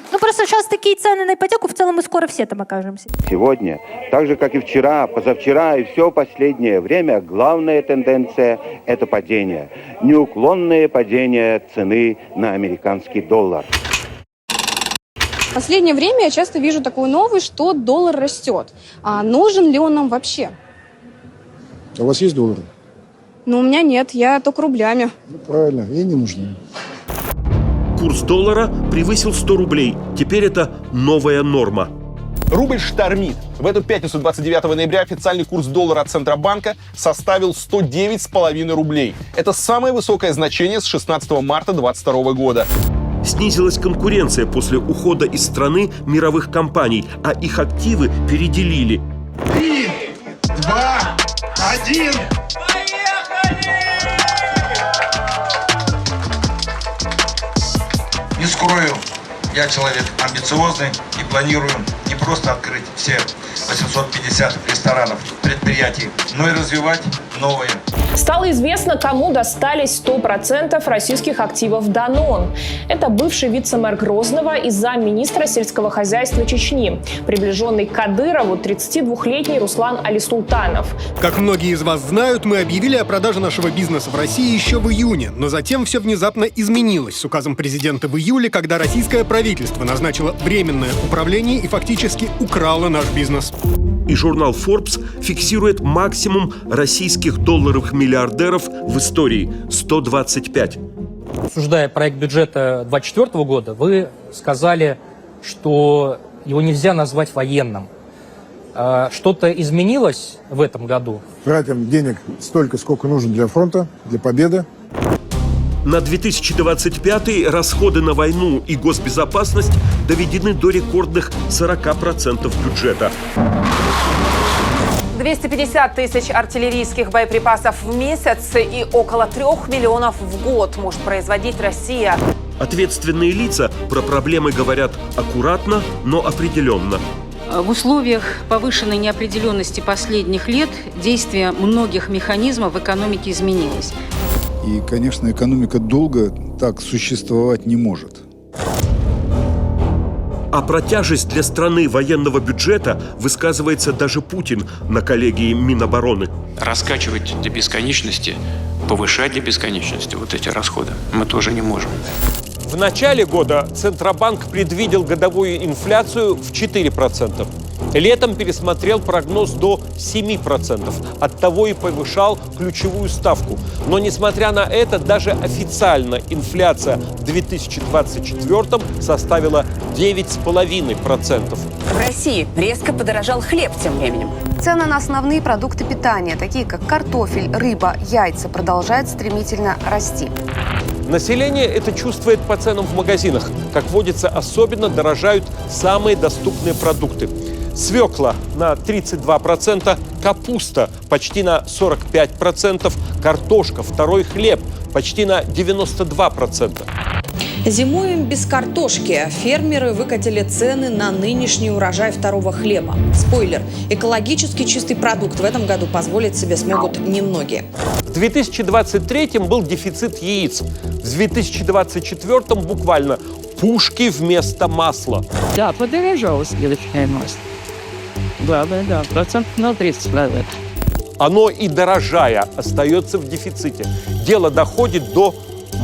Ну, просто сейчас такие цены на ипотеку, в целом мы скоро все там окажемся. Сегодня, так же, как и вчера, позавчера и все последнее время, главная тенденция – это падение. Неуклонное падение цены на американский доллар. В последнее время я часто вижу такую новость, что доллар растет. А нужен ли он нам вообще? А у вас есть доллары? Ну, у меня нет, я только рублями. Ну, правильно, и не нужны. Курс доллара превысил 100 рублей. Теперь это новая норма. Рубль штормит. В эту пятницу, 29 ноября, официальный курс доллара от Центробанка составил 109,5 рублей. Это самое высокое значение с 16 марта 2022 года. Снизилась конкуренция после ухода из страны мировых компаний, а их активы переделили. 3, 2, 1... Не скрою, я человек амбициозный и планирую не просто открыть все 850 ресторанов предприятий, но и развивать новые. Стало известно, кому достались 100% российских активов Danone. Это бывший вице-мэр Грозного и замминистра сельского хозяйства Чечни, приближенный к Кадырову 32-летний Руслан Алисултанов. Как многие из вас знают, мы объявили о продаже нашего бизнеса в России еще в июне, но затем все внезапно изменилось с указом президента в июле, когда российское правительство назначило временное управление и фактически украло наш бизнес. И журнал Forbes фиксирует максимум российских долларовых миллиардеров в истории – 125. Обсуждая проект бюджета 2024 года, вы сказали, что его нельзя назвать военным. Что-то изменилось в этом году? Тратим денег столько, сколько нужно для фронта, для победы. На 2025 расходы на войну и госбезопасность доведены до рекордных 40% бюджета. 250 тысяч артиллерийских боеприпасов в месяц и около 3 миллионов в год может производить Россия. Ответственные лица про проблемы говорят аккуратно, но определенно. В условиях повышенной неопределенности последних лет действие многих механизмов в экономике изменилось. И, конечно, экономика долго так существовать не может. А про тяжесть для страны военного бюджета высказывается даже Путин на коллегии Минобороны. Раскачивать до бесконечности, повышать до бесконечности вот эти расходы мы тоже не можем. В начале года Центробанк предвидел годовую инфляцию в 4%. Летом пересмотрел прогноз до 7%. Оттого и повышал ключевую ставку. Но, несмотря на это, даже официально инфляция в 2024 составила 9,5%. В России резко подорожал хлеб тем временем. Цены на основные продукты питания, такие как картофель, рыба, яйца, продолжают стремительно расти. Население это чувствует по ценам в магазинах. Как водится, особенно дорожают самые доступные продукты. Свекла на 32%, капуста почти на 45%, картошка, второй хлеб почти на 92%. Зимуем без картошки. Фермеры выкатили цены на нынешний урожай второго хлеба. Спойлер. Экологически чистый продукт в этом году позволить себе смогут немногие. В 2023 был дефицит яиц. В 2024 буквально пушки вместо масла. Да, подорожало сливочное масло. Да, процентов на 30, правда. Оно и дорожая остается в дефиците. Дело доходит до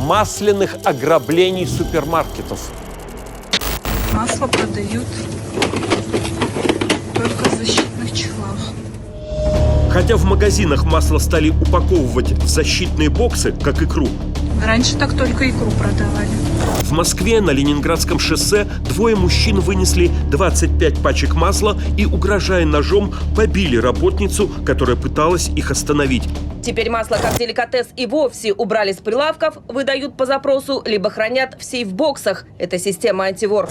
масляных ограблений супермаркетов. Масло продают только в защитных чехлах. Хотя в магазинах масло стали упаковывать в защитные боксы, как икру. Раньше так только икру продавали. В Москве на Ленинградском шоссе двое мужчин вынесли 25 пачек масла и, угрожая ножом, побили работницу, которая пыталась их остановить. Теперь масло как деликатес и вовсе убрали с прилавков, выдают по запросу, либо хранят в сейф-боксах. Это система антивор.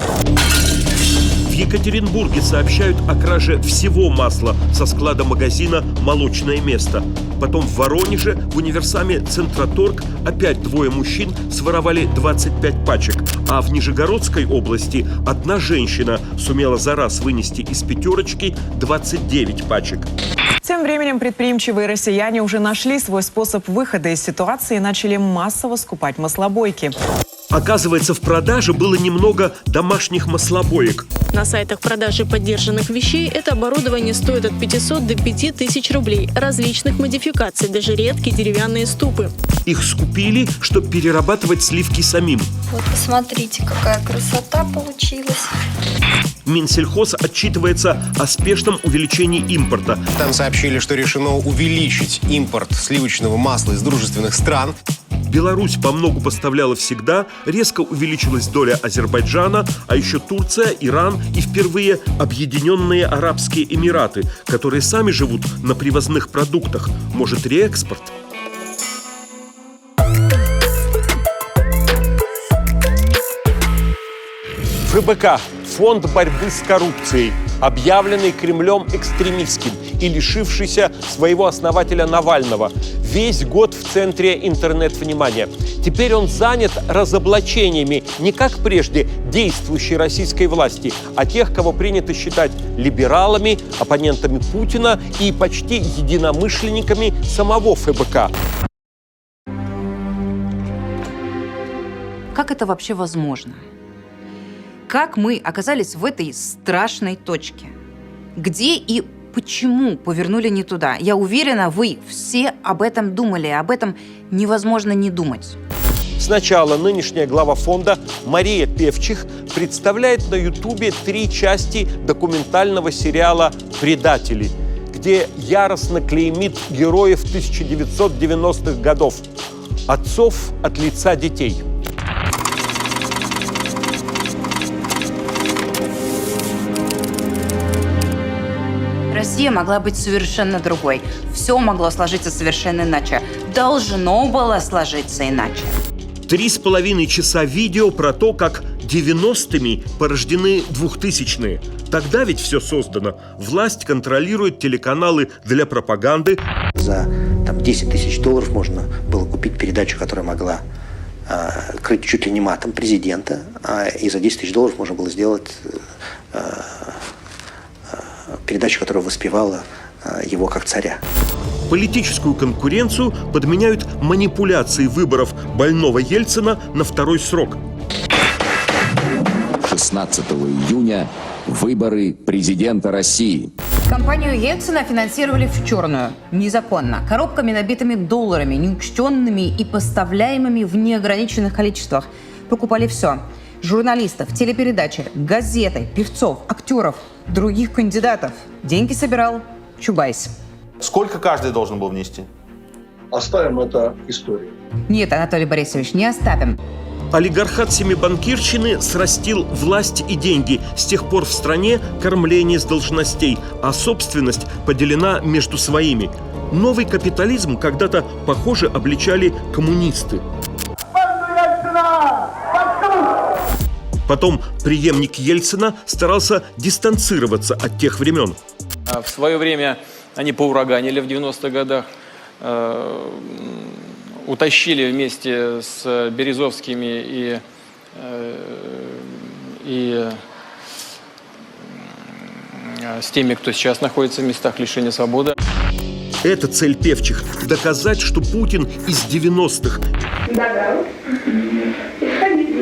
В Екатеринбурге сообщают о краже всего масла со склада магазина «Молочное место». Потом в Воронеже в универсаме «Центроторг» опять двое мужчин своровали 25 пачек. А в Нижегородской области одна женщина сумела за раз вынести из пятерочки 29 пачек. Тем временем предприимчивые россияне уже нашли свой способ выхода из ситуации и начали массово скупать маслобойки. Оказывается, в продаже было немного домашних маслобоек. На сайтах продажи подержанных вещей это оборудование стоит от 500 до 5000 рублей. Различных модификаций, даже редкие деревянные ступы. Их скупили, чтобы перерабатывать сливки самим. Вот посмотрите, какая красота получилась. Минсельхоз отчитывается о спешном увеличении импорта. Там сообщили, что решено увеличить импорт сливочного масла из дружественных стран. Беларусь по многу поставляла всегда, резко увеличилась доля Азербайджана, а еще Турция, Иран и впервые Объединенные Арабские Эмираты, которые сами живут на привозных продуктах. Может, реэкспорт? ФБК – фонд борьбы с коррупцией, объявленный Кремлем экстремистским и лишившийся своего основателя Навального. Весь год в центре интернет-внимания. Теперь он занят разоблачениями не как прежде действующей российской власти, а тех, кого принято считать либералами, оппонентами Путина и почти единомышленниками самого ФБК. Как это вообще возможно? Как мы оказались в этой страшной точке? Где и почему повернули не туда? Я уверена, вы все об этом думали, об этом невозможно не думать. Сначала нынешняя глава фонда Мария Певчих представляет на Ютубе 3 части документального сериала «Предатели», где яростно клеймит героев 1990-х годов, отцов от лица детей. Россия могла быть совершенно другой. Все могло сложиться совершенно иначе. Должно было сложиться иначе. 3,5 часа видео про то, как 90-ми порождены 2000-е. Тогда ведь все создано. Власть контролирует телеканалы для пропаганды. За $10 тысяч можно было купить передачу, которая могла крыть чуть ли не матом президента. И за $10 тысяч можно было сделать передачу, которая воспевала его как царя. Политическую конкуренцию подменяют манипуляции выборов больного Ельцина на 2-й срок. 16 июня выборы президента России. Компанию Ельцина финансировали в черную, незаконно, коробками, набитыми долларами, неучтенными и поставляемыми в неограниченных количествах. Покупали все. Журналистов, телепередачи, газеты, певцов, актеров, других кандидатов. Деньги собирал Чубайс. Сколько каждый должен был внести? Оставим это истории. Нет, Анатолий Борисович, не оставим. Олигархат семибанкирщины срастил власть и деньги. С тех пор в стране кормление с должностей, а собственность поделена между своими. Новый капитализм когда-то, похоже, обличали коммунисты. Потом преемник Ельцина старался дистанцироваться от тех времен. В свое время они поураганили в 90-х годах, утащили вместе с Березовскими и с теми, кто сейчас находится в местах лишения свободы. Это цель Певчих – доказать, что Путин из 90-х. Да. Исходите.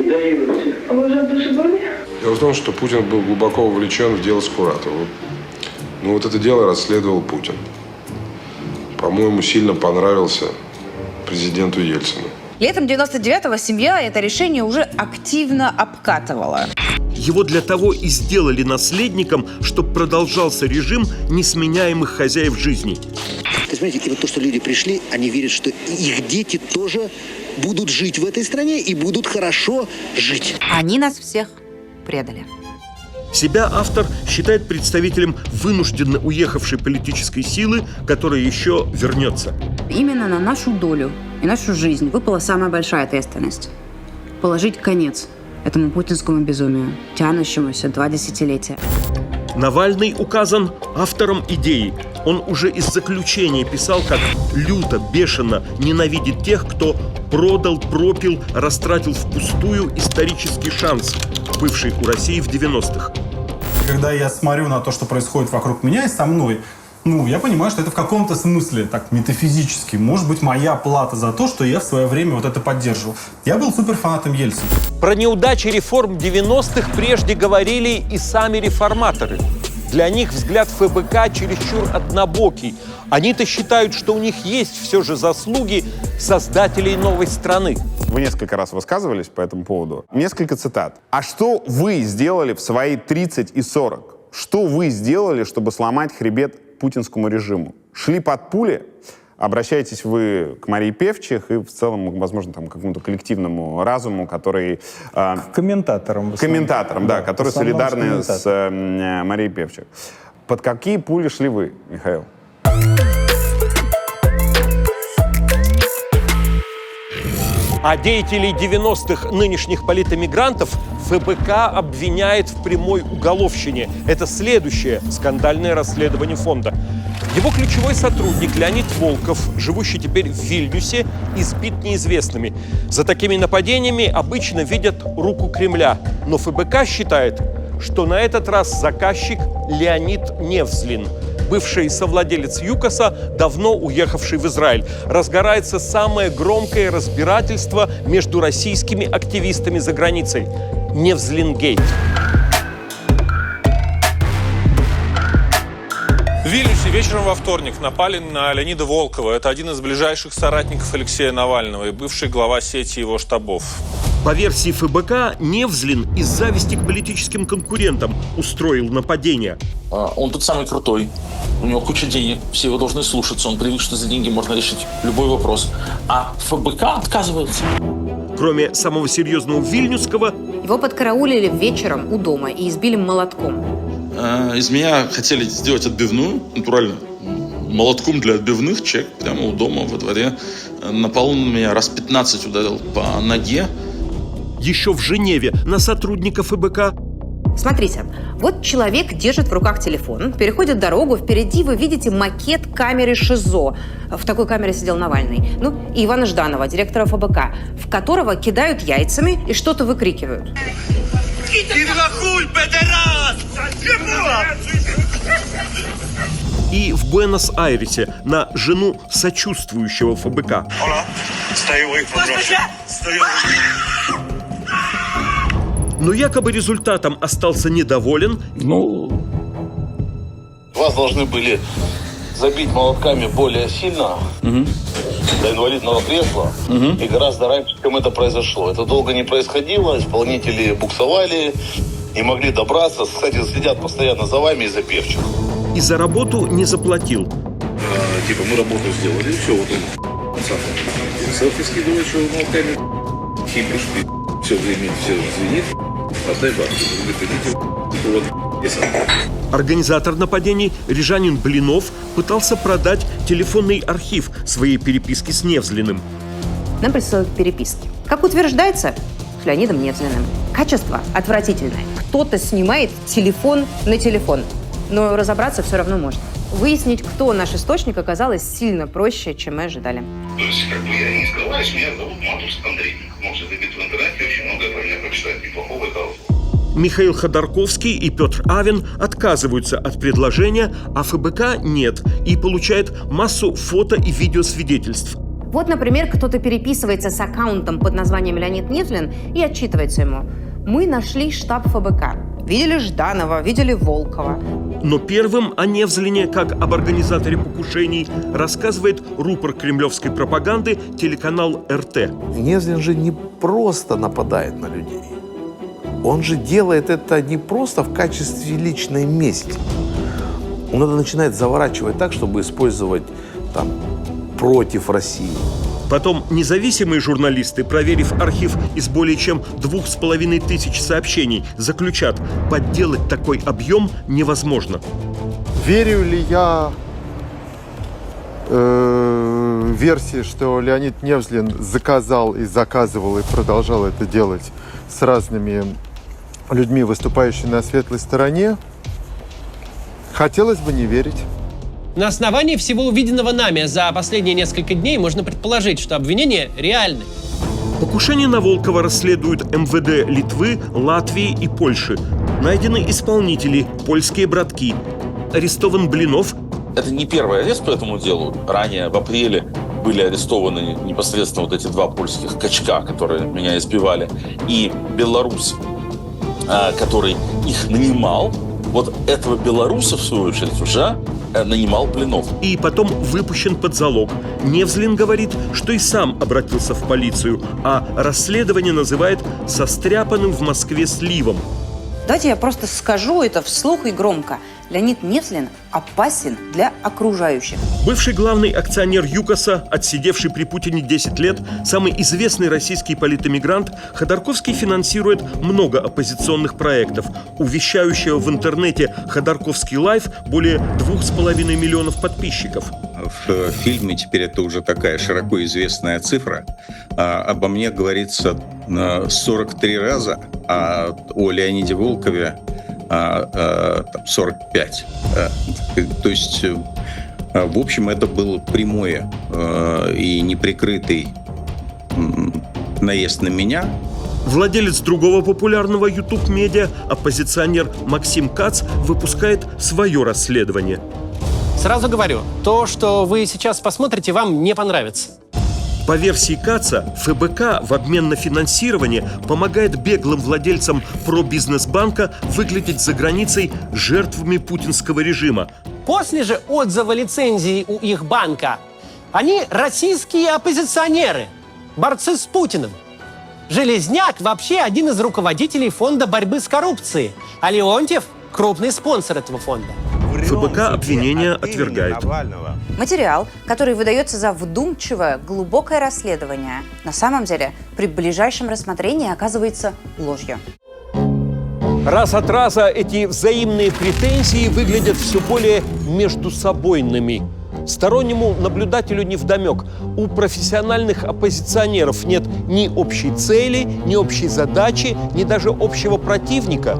Вы уже в душе были? Дело в том, что Путин был глубоко вовлечен в дело Скуратова. Но вот это дело расследовал Путин. По-моему, сильно понравился президенту Ельцину. Летом 99-го семья это решение уже активно обкатывала. Его для того и сделали наследником, чтобы продолжался режим несменяемых хозяев жизни. То есть, смотрите, и вот то, что люди пришли, они верят, что их дети тоже будут жить в этой стране и будут хорошо жить. Они нас всех предали. Себя автор считает представителем вынужденно уехавшей политической силы, которая еще вернется. Именно на нашу долю и нашу жизнь выпала самая большая ответственность – положить конец этому путинскому безумию, тянущемуся 2 десятилетия. Навальный указан автором идеи. Он уже из заключения писал, как люто, бешено ненавидит тех, кто продал, пропил, растратил впустую исторический шанс, бывший у России в 90-х. Когда я смотрю на то, что происходит вокруг меня и со мной, я понимаю, что это в каком-то смысле, так метафизически, может быть, моя плата за то, что я в свое время вот это поддерживал. Я был суперфанатом Ельцина. Про неудачи реформ 90-х прежде говорили и сами реформаторы. Для них взгляд ФБК чересчур однобокий. Они-то считают, что у них есть все же заслуги создателей новой страны. Вы несколько раз высказывались по этому поводу. Несколько цитат. А что вы сделали в свои 30 и 40? Что вы сделали, чтобы сломать хребет путинскому режиму? Шли под пули? Обращаетесь вы к Марии Певчих и в целом, возможно, к какому-то коллективному разуму, который... К комментаторам. Комментаторам, да, которые солидарны с Марией Певчих. Под какие пули шли вы, Михаил? А деятелей 90-х нынешних политэмигрантов ФБК обвиняет в прямой уголовщине. Это следующее скандальное расследование фонда. Его ключевой сотрудник Леонид Волков, живущий теперь в Вильнюсе, избит неизвестными. За такими нападениями обычно видят руку Кремля. Но ФБК считает, что на этот раз заказчик Леонид Невзлин, бывший совладелец ЮКОСа, давно уехавший в Израиль. Разгорается самое громкое разбирательство между российскими активистами за границей. Невзлингейт. В Вильнюсе вечером во вторник напали на Леонида Волкова. Это один из ближайших соратников Алексея Навального и бывший глава сети его штабов. По версии ФБК, Невзлин из зависти к политическим конкурентам устроил нападение. Он тот самый крутой, у него куча денег, все его должны слушаться, он привык, что за деньги можно решить любой вопрос. А ФБК отказывается. Кроме самого серьезного вильнюсского, его подкараулили вечером у дома и избили молотком. Из меня хотели сделать отбивную, натурально, молотком для отбивных, человек прямо у дома во дворе напал на меня, раз 15 ударил по ноге. Еще в Женеве на сотрудника ФБК. Смотрите, вот человек держит в руках телефон, переходит дорогу, впереди вы видите макет камеры ШИЗО. В такой камере сидел Навальный. Ну, и Ивана Жданова, директора ФБК, в которого кидают яйцами и что-то выкрикивают. И в Буэнос-Айресе на жену сочувствующего ФБК. Но якобы результатом остался недоволен. Вас должны были забить молотками более сильно, до инвалидного кресла, и гораздо раньше, чем это произошло. Это долго не происходило, исполнители буксовали, не могли добраться. Кстати, следят постоянно за вами из-за певчих. И за работу не заплатил. Мы работу сделали, все, вот он селфи скидывает, что молотками, хипишь, все звенит, отдай бабки. Организатор нападений Рижанин Блинов пытался продать телефонный архив своей переписки с Невзлиным. Нам присылают переписки. Как утверждается, с Леонидом Невзлиным. Качество отвратительное. Кто-то снимает телефон на телефон. Но разобраться все равно можно. Выяснить, кто наш источник, оказалось сильно проще, чем мы ожидали. То есть, я не скрываюсь, меня зовут Матус Андрей. Можете забить в интернете, очень многое про меня прочитать, и плохого, и хорошего. Михаил Ходорковский и Петр Авен отказываются от предложения, а ФБК нет, и получает массу фото и видеосвидетельств. Вот, например, кто-то переписывается с аккаунтом под названием Леонид Невзлин и отчитывается ему. Мы нашли штаб ФБК. Видели Жданова, видели Волкова. Но первым о Невзлине, как об организаторе покушений, рассказывает рупор кремлевской пропаганды телеканал РТ. Невзлин же не просто нападает на людей. Он же делает это не просто в качестве личной мести. Он это начинает заворачивать так, чтобы использовать против России. Потом независимые журналисты, проверив архив из более чем 2500 сообщений, заключат, подделать такой объем невозможно. Верю ли я версии, что Леонид Невзлин заказал и заказывал и продолжал это делать с разными людьми, выступающими на светлой стороне? Хотелось бы не верить. На основании всего увиденного нами за последние несколько дней можно предположить, что обвинения реальны. Покушение на Волкова расследуют МВД Литвы, Латвии и Польши. Найдены исполнители, польские братки. Арестован Блинов. Это не первый арест по этому делу. Ранее, в апреле, были арестованы непосредственно вот эти два польских качка, которые меня избивали, и белорус, который их нанимал. Вот этого белоруса, в свою очередь, уже нанимал Блинов. И потом выпущен под залог. Невзлин говорит, что и сам обратился в полицию, а расследование называет «состряпанным в Москве сливом». Давайте я просто скажу это вслух и громко. Леонид Невзлин опасен для окружающих. Бывший главный акционер ЮКОСа, отсидевший при Путине 10 лет, самый известный российский политэмигрант, Ходорковский финансирует много оппозиционных проектов. У вещающего в интернете «Ходорковский лайв» более 2,5 миллионов подписчиков. в фильме, теперь это уже такая широко известная цифра, обо мне говорится 43 раза, а о Леониде Волкове 45. То есть, в общем, это было прямое и неприкрытый наезд на меня. Владелец другого популярного YouTube-медиа, оппозиционер Максим Кац, выпускает свое расследование. Сразу говорю, то, что вы сейчас посмотрите, вам не понравится. По версии Каца, ФБК в обмен на финансирование помогает беглым владельцам пробизнес-банка выглядеть за границей жертвами путинского режима. После же отзыва лицензии у их банка они российские оппозиционеры, борцы с Путиным. Железняк вообще один из руководителей фонда борьбы с коррупцией, а Леонтьев – крупный спонсор этого фонда. ФБК обвинения отвергает. Материал, который выдается за вдумчивое, глубокое расследование, на самом деле при ближайшем рассмотрении оказывается ложью. Раз от раза эти взаимные претензии выглядят все более междусобойными. Стороннему наблюдателю невдомек. У профессиональных оппозиционеров нет ни общей цели, ни общей задачи, ни даже общего противника.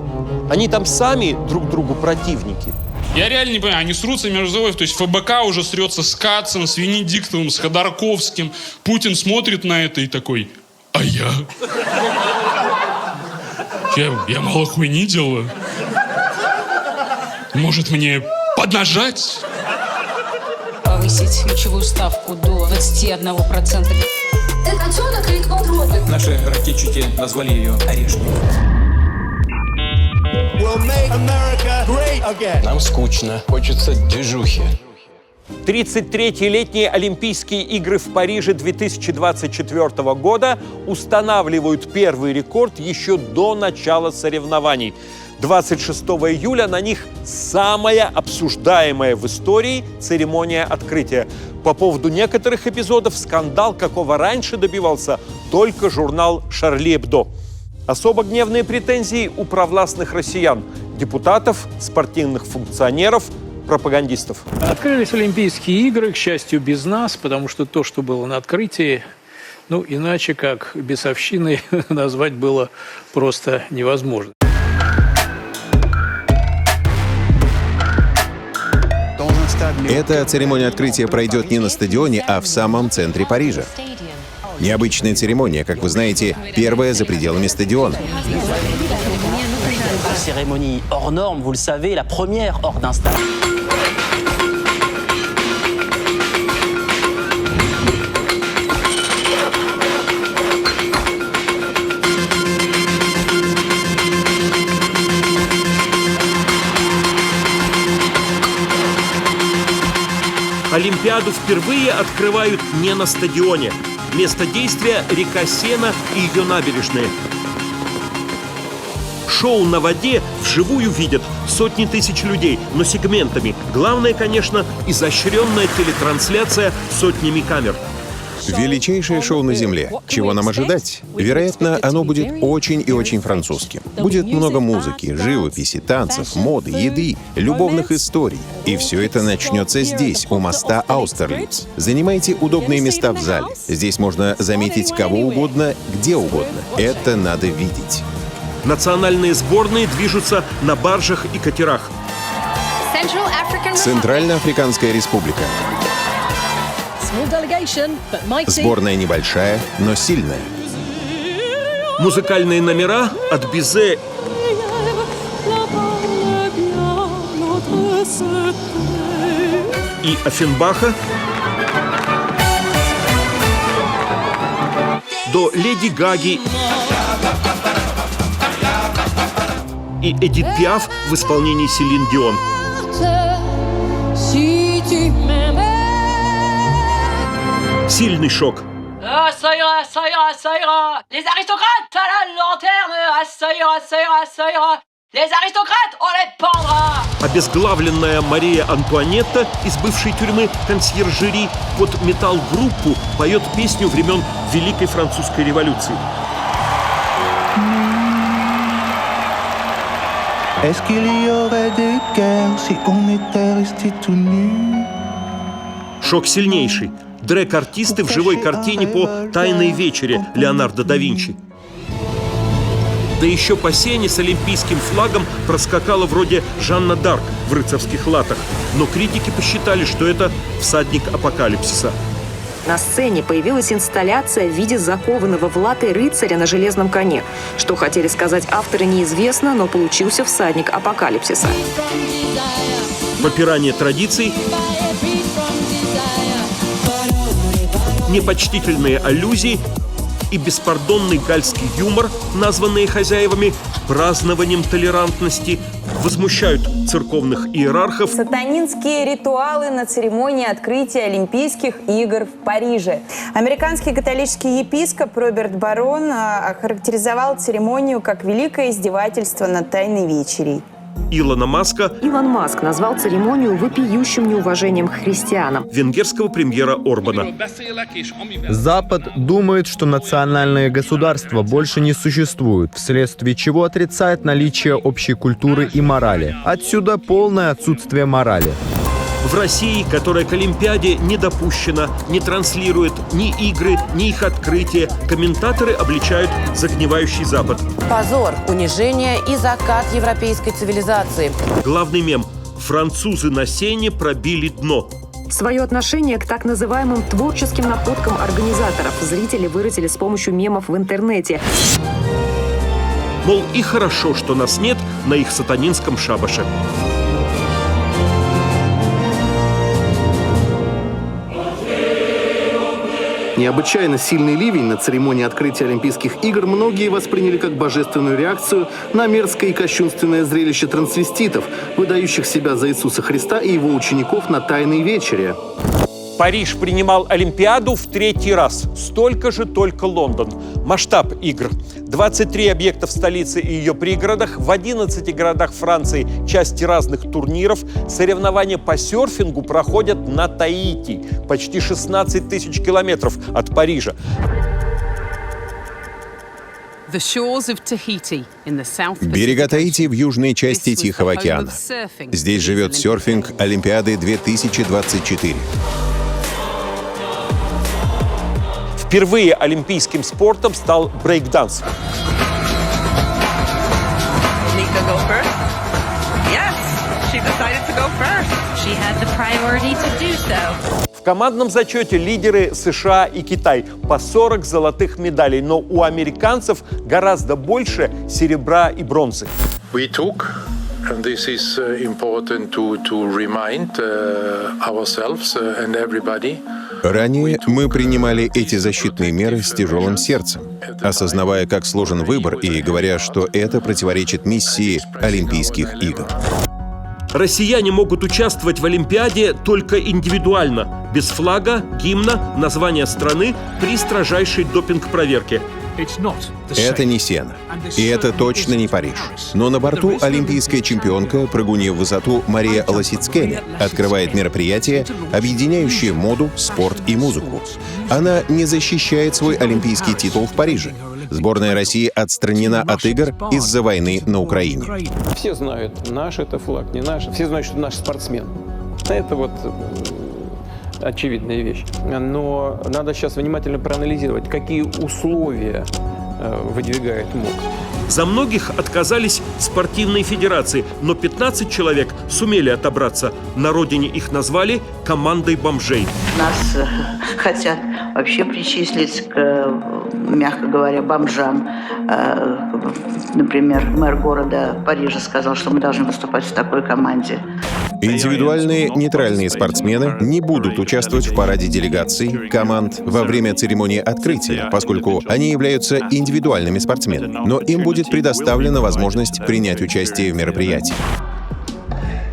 Они там сами друг другу противники. Я реально не понимаю, они срутся между собой, то есть ФБК уже срется с Кацем, с Венедиктовым, с Ходорковским. Путин смотрит на это и такой: а я? Я мало хуйни делаю. Может, мне поднажать? Повысить ключевую ставку до 21%. Котенок или квадробер? Наши ракетчики назвали ее Орешник. Нам скучно, хочется движухи. 33-й летние Олимпийские игры в Париже 2024 года устанавливают первый рекорд еще до начала соревнований. 26 июля на них самая обсуждаемая в истории церемония открытия. По поводу некоторых эпизодов скандал, какого раньше добивался только журнал «Шарли Эбдо». Особо гневные претензии у провластных россиян, депутатов, спортивных функционеров, пропагандистов. Открылись Олимпийские игры, к счастью, без нас, потому что то, что было на открытии, иначе как бесовщиной назвать было просто невозможно. Эта церемония открытия пройдет не на стадионе, а в самом центре Парижа. Необычная церемония, как вы знаете, первая за пределами стадиона. Cérémonie hors norme, vous le savez, la première hors d'un stade. Олимпиаду впервые открывают не на стадионе. Место действия – река Сена и ее набережные. Шоу на воде вживую видят сотни тысяч людей, но сегментами. Главное, конечно, изощренная телетрансляция сотнями камер. Величайшее шоу на Земле. Чего нам ожидать? Вероятно, оно будет очень и очень французским. Будет много музыки, живописи, танцев, моды, еды, любовных историй. И все это начнется здесь, у моста Аустерлиц. Занимайте удобные места в зале. Здесь можно заметить кого угодно, где угодно. Это надо видеть. Национальные сборные движутся на баржах и катерах. Центральноафриканская республика. Сборная небольшая, но сильная. Музыкальные номера от Бизе и Оффенбаха до Леди Гаги и Эдит Пиаф в исполнении Селин Дион. Сильный шок. Ça ira, ça ira, ça ira. Les aristocrates à la lanterne. Ça ira, ça ira, ça ira. Les aristócrates, on les pendra. Обезглавленная Мария Антуанетта из бывшей тюрьмы консьержери под металл-группу поет песню времен Великой Французской революции. Est-ce qu'il y aurait des guerres si on était resté tout nus? Шок сильнейший. Дрэг-артисты в живой картине по «Тайной вечере» Леонардо да Винчи. Да еще по сене с олимпийским флагом проскакала вроде Жанна Дарк в рыцарских латах. Но критики посчитали, что это всадник апокалипсиса. На сцене появилась инсталляция в виде закованного в латы рыцаря на железном коне. Что хотели сказать авторы, неизвестно, но получился всадник апокалипсиса. Попирание традиций, непочтительные аллюзии и беспардонный гальский юмор, названные хозяевами празднованием толерантности, возмущают церковных иерархов. Сатанинские ритуалы на церемонии открытия Олимпийских игр в Париже. Американский католический епископ Роберт Барон охарактеризовал церемонию как великое издевательство над Тайной вечерей. Илона Маска. Илон Маск назвал церемонию вопиющим неуважением к христианам. Венгерского премьера Орбана. Запад думает, что национальные государства больше не существуют, вследствие чего отрицает наличие общей культуры и морали. Отсюда полное отсутствие морали. В России, которая к Олимпиаде не допущена, не транслирует ни игры, ни их открытие, комментаторы обличают загнивающий Запад. Позор, унижение и закат европейской цивилизации. Главный мем. Французы на сене пробили дно. Свое отношение к так называемым творческим находкам организаторов зрители выразили с помощью мемов в интернете. Мол, и хорошо, что нас нет на их сатанинском шабаше. Необычайно сильный ливень на церемонии открытия Олимпийских игр многие восприняли как божественную реакцию на мерзкое и кощунственное зрелище трансвеститов, выдающих себя за Иисуса Христа и его учеников на Тайной вечере. Париж принимал Олимпиаду в 3-й раз. Столько же только Лондон. Масштаб игр. 23 объекта в столице и ее пригородах, в 11 городах Франции части разных турниров. Соревнования по серфингу проходят на Таити. Почти 16 тысяч километров от Парижа. Берега Таити в южной части Тихого океана. Здесь живет серфинг Олимпиады 2024. Впервые олимпийским спортом стал брейк-данс. В командном зачете лидеры США и Китай по 40 золотых медалей, но у американцев гораздо больше серебра и бронзы. And this is important to remind ourselves and everybody. Ранее мы принимали эти защитные меры с тяжелым сердцем, осознавая, как сложен выбор, и говоря, что это противоречит миссии Олимпийских игр. Россияне могут участвовать в Олимпиаде только индивидуально, без флага, гимна, названия страны, при строжайшей допинг-проверке. Это не Сена. И это точно не Париж. Но на борту олимпийская чемпионка, прыгунья в высоту Мария Лосицкене, открывает мероприятие, объединяющее моду, спорт и музыку. Она не защищает свой олимпийский титул в Париже. Сборная России отстранена от игр из-за войны на Украине. Все знают, наш это флаг, не наш. Все знают, что наш спортсмен. Это вот очевидная вещь. Но надо сейчас внимательно проанализировать, какие условия выдвигает МОК. За многих отказались спортивные федерации, но 15 человек сумели отобраться. На родине их назвали командой бомжей. Нас хотят вообще причислить к, мягко говоря, бомжам. Например, мэр города Парижа сказал, что мы должны выступать в такой команде. Индивидуальные нейтральные спортсмены не будут участвовать в параде делегаций, команд во время церемонии открытия, поскольку они являются индивидуальными спортсменами, но им будет предоставлена возможность принять участие в мероприятии.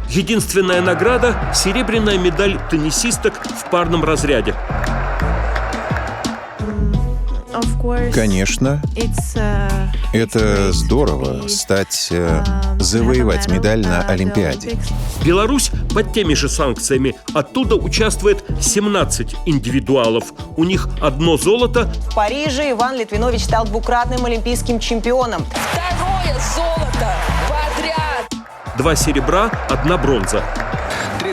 Единственная награда — серебряная медаль теннисисток в парном разряде. Конечно, это здорово завоевать медаль на Олимпиаде. Беларусь под теми же санкциями. Оттуда участвует 17 индивидуалов. У них одно золото. В Париже Иван Литвинович стал двукратным олимпийским чемпионом. Второе золото подряд! 2 серебра, 1 бронза.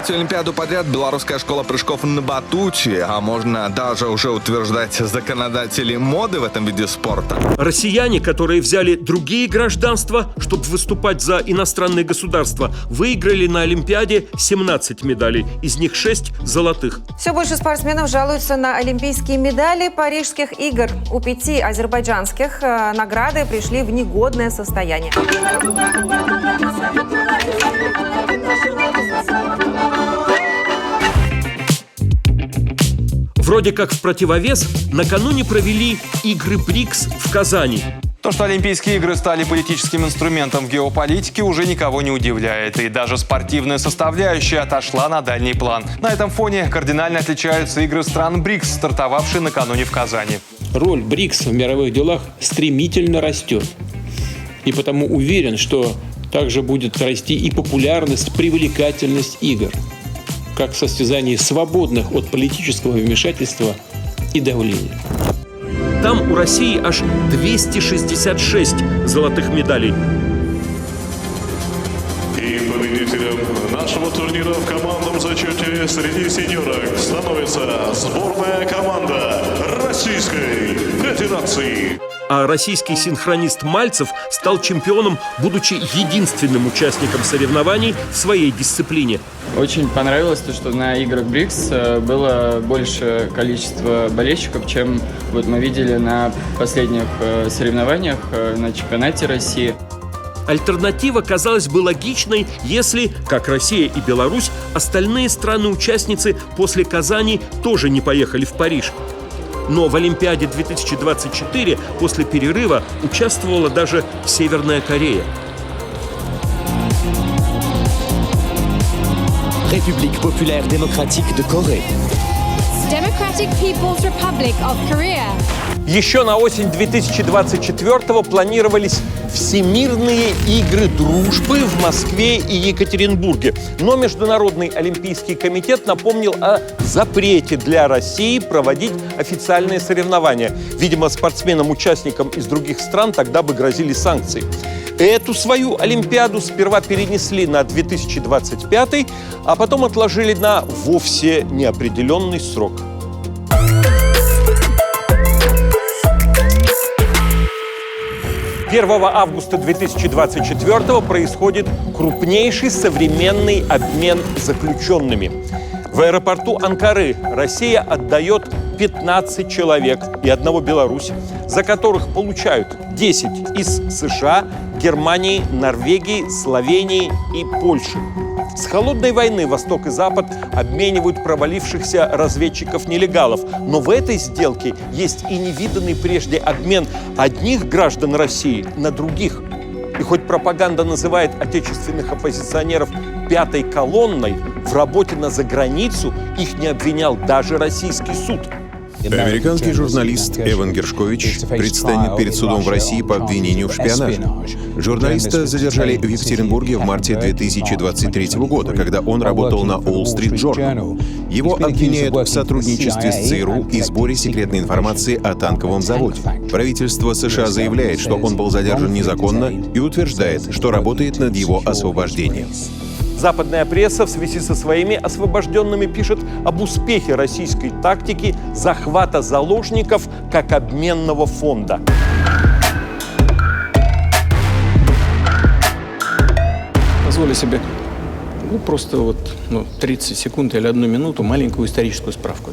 третью Олимпиаду подряд белорусская школа прыжков на батуте, а можно даже уже утверждать законодатели моды в этом виде спорта. Россияне, которые взяли другие гражданства, чтобы выступать за иностранные государства, выиграли на Олимпиаде 17 медалей, из них 6 золотых. Все больше спортсменов жалуются на олимпийские медали Парижских игр. У 5 азербайджанских награды пришли в негодное состояние. Вроде как в противовес накануне провели игры БРИКС в Казани. То, что Олимпийские игры стали политическим инструментом в геополитике, уже никого не удивляет. И даже спортивная составляющая отошла на дальний план. На этом фоне кардинально отличаются игры стран БРИКС, стартовавшие накануне в Казани. Роль БРИКС в мировых делах стремительно растет. И потому уверен, что также будет расти и популярность, привлекательность игр, как в состязании свободных от политического вмешательства и давления. Там у России аж 266 золотых медалей. И победителем нашего турнира в командном зачете среди сеньорок становится сборная команда Российской Федерации. А российский синхронист Мальцев стал чемпионом, будучи единственным участником соревнований в своей дисциплине. Очень понравилось то, что на играх БРИКС было больше количество болельщиков, чем вот мы видели на последних соревнованиях на чемпионате России. Альтернатива казалась бы логичной, если, как Россия и Беларусь, остальные страны-участницы после Казани тоже не поехали в Париж. Но в Олимпиаде 2024 после перерыва участвовала даже Северная Корея. République populaire démocratique de Corée. Democratic People's Republic of Korea. Еще на осень 2024-го планировались Всемирные игры дружбы в Москве и Екатеринбурге. Но Международный олимпийский комитет напомнил о запрете для России проводить официальные соревнования. Видимо, спортсменам-участникам из других стран тогда бы грозили санкции. Эту свою Олимпиаду сперва перенесли на 2025, а потом отложили на вовсе неопределенный срок. Первого августа 2024 происходит крупнейший современный обмен заключенными. В аэропорту Анкары Россия отдает 15 человек и одного Беларусь, за которых получают 10 из США, Германии, Норвегии, Словении и Польши. С холодной войны Восток и Запад обменивают провалившихся разведчиков-нелегалов. Но в этой сделке есть и невиданный прежде обмен одних граждан России на других. И хоть пропаганда называет отечественных оппозиционеров «пятой колонной», в работе на заграницу их не обвинял даже российский суд. Американский журналист Эван Гершкович предстанет перед судом в России по обвинению в шпионаже. Журналиста задержали в Екатеринбурге в марте 2023 года, когда он работал на Wall Street Journal. Его обвиняют в сотрудничестве с ЦРУ и сборе секретной информации о танковом заводе. Правительство США заявляет, что он был задержан незаконно и утверждает, что работает над его освобождением. Западная пресса в связи со своими освобожденными пишет об успехе российской тактики захвата заложников как обменного фонда. Позволю себе просто 30 секунд или 1 минуту маленькую историческую справку.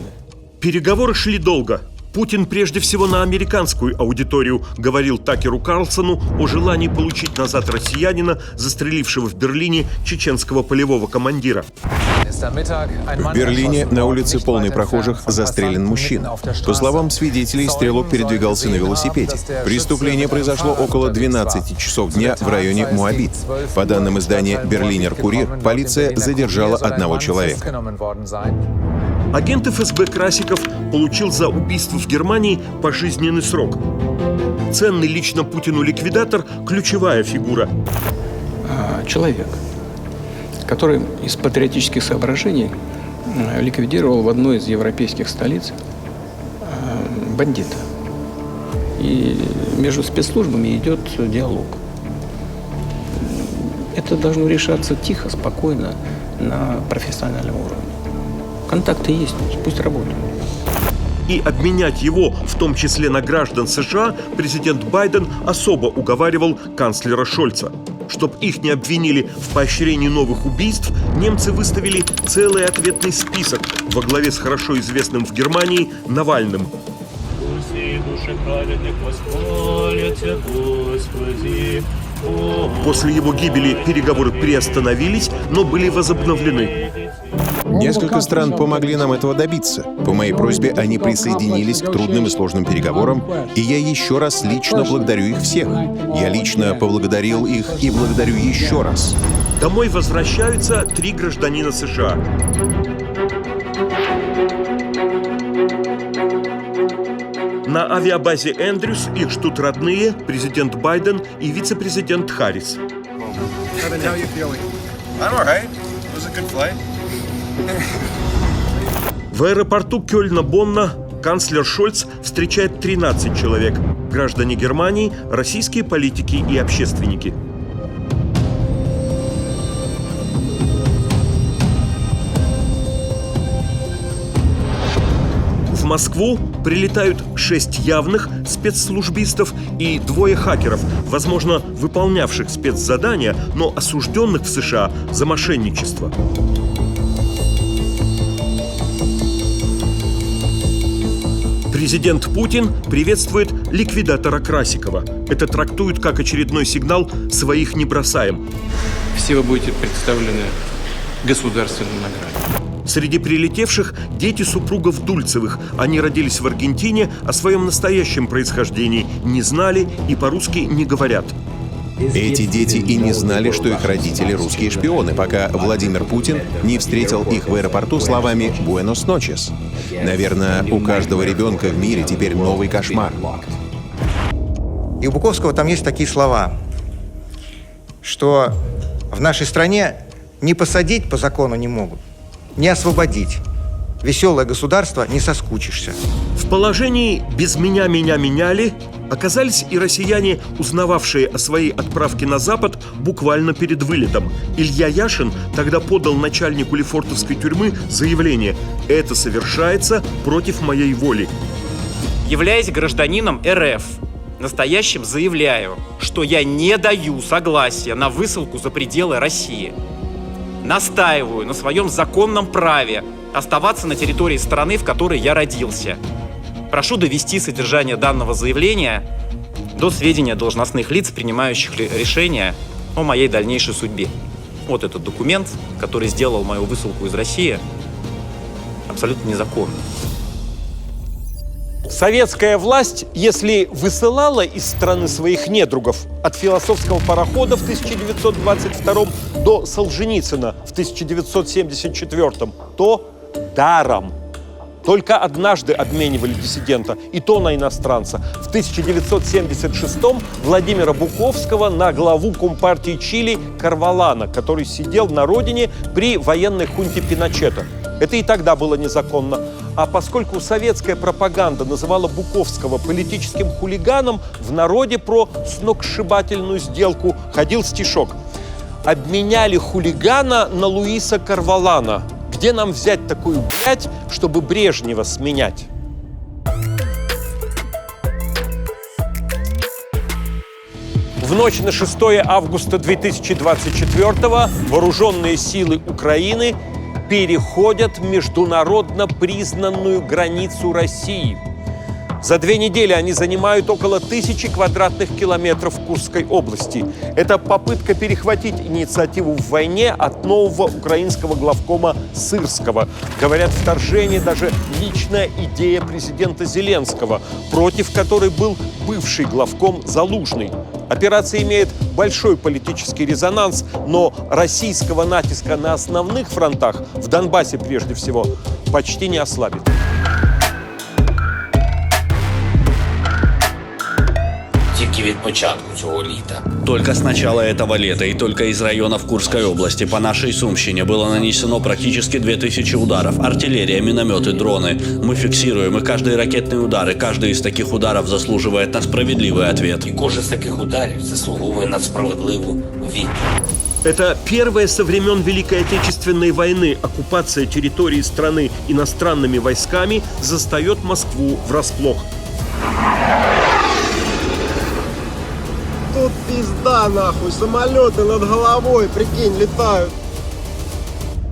Переговоры шли долго. Путин прежде всего на американскую аудиторию говорил Такеру Карлсону о желании получить назад россиянина, застрелившего в Берлине чеченского полевого командира. В Берлине на улице, полной прохожих, застрелен мужчина. По словам свидетелей, стрелок передвигался на велосипеде. Преступление произошло около 12 часов дня в районе Муабит. По данным издания «Берлинер Курьер», полиция задержала 1 человека. Агент ФСБ Красиков получил за убийство в Германии пожизненный срок. Ценный лично Путину ликвидатор – ключевая фигура. Человек, который из патриотических соображений ликвидировал в одной из европейских столиц бандита. И между спецслужбами идет диалог. Это должно решаться тихо, спокойно, на профессиональном уровне. Контакты есть, пусть работают. И обменять его, в том числе на граждан США, президент Байден особо уговаривал канцлера Шольца. Чтоб их не обвинили в поощрении новых убийств, немцы выставили целый ответный список во главе с хорошо известным в Германии Навальным. После его гибели переговоры приостановились, но были возобновлены. Несколько стран помогли нам этого добиться. По моей просьбе они присоединились к трудным и сложным переговорам, и я еще раз лично благодарю их всех. Я лично поблагодарил их и благодарю еще раз. Домой возвращаются 3 гражданина США. На авиабазе Эндрюс их ждут родные, президент Байден и вице-президент Харрис. В аэропорту Кёльна-Бонна канцлер Шольц встречает 13 человек. Граждане Германии, российские политики и общественники. В Москву прилетают 6 явных спецслужбистов и 2 хакеров, возможно, выполнявших спецзадания, но осужденных в США за мошенничество. Президент Путин приветствует ликвидатора Красикова. Это трактуют как очередной сигнал «своих не бросаем». Все вы будете представлены государственной наградой. Среди прилетевших дети супругов Дульцевых. Они родились в Аргентине, о своем настоящем происхождении не знали и по-русски не говорят. Эти дети и не знали, что их родители русские шпионы, пока Владимир Путин не встретил их в аэропорту словами «Буэнос ночес». Наверное, у каждого ребенка в мире теперь новый кошмар. И у Буковского там есть такие слова, что в нашей стране не посадить по закону не могут, не освободить. Веселое государство, не соскучишься. В положении «без меня меня меняли» оказались и россияне, узнававшие о своей отправке на Запад буквально перед вылетом. Илья Яшин тогда подал начальнику Лефортовской тюрьмы заявление: «Это совершается против моей воли». Являясь гражданином РФ, настоящим заявляю, что я не даю согласия на высылку за пределы России. Настаиваю на своем законном праве оставаться на территории страны, в которой я родился. Прошу довести содержание данного заявления до сведения должностных лиц, принимающих решения о моей дальнейшей судьбе. Вот этот документ, который сделал мою высылку из России абсолютно незаконно. Советская власть, если высылала из страны своих недругов от философского парохода в 1922 до Солженицына в 1974, то даром. Только однажды обменивали диссидента, и то на иностранца. В 1976 Владимира Буковского на главу Компартии Чили Карвалана, который сидел на родине при военной хунте Пиночета. Это и тогда было незаконно. А поскольку советская пропаганда называла Буковского политическим хулиганом, в народе про сногсшибательную сделку ходил стишок: «Обменяли хулигана на Луиса Карвалана. Где нам взять такую блядь, чтобы Брежнева сменять?» В ночь на 6 августа 2024-го вооруженные силы Украины переходят международно признанную границу России. За 2 недели они занимают около 1000 квадратных километров Курской области. Это попытка перехватить инициативу в войне от нового украинского главкома Сырского. Говорят, вторжение даже личная идея президента Зеленского, против которой был бывший главком Залужный. Операция имеет большой политический резонанс, но российского натиска на основных фронтах, в Донбассе прежде всего, почти не ослабит. Тільки від початку цього літа. Только с начала этого лета и только из районов Курской области по нашей Сумщине было нанесено практически 2000 ударов. Артиллерия, минометы, дроны. Мы фиксируем, и каждый ракетный удар, и каждый из таких ударов заслуживает на справедливый ответ. І кожен з таких ударів заслуговує на справедливу відповідь. Это первая со времен Великой Отечественной войны оккупация территории страны иностранными войсками застает Москву врасплох. Тут пизда нахуй, самолеты над головой, прикинь, летают.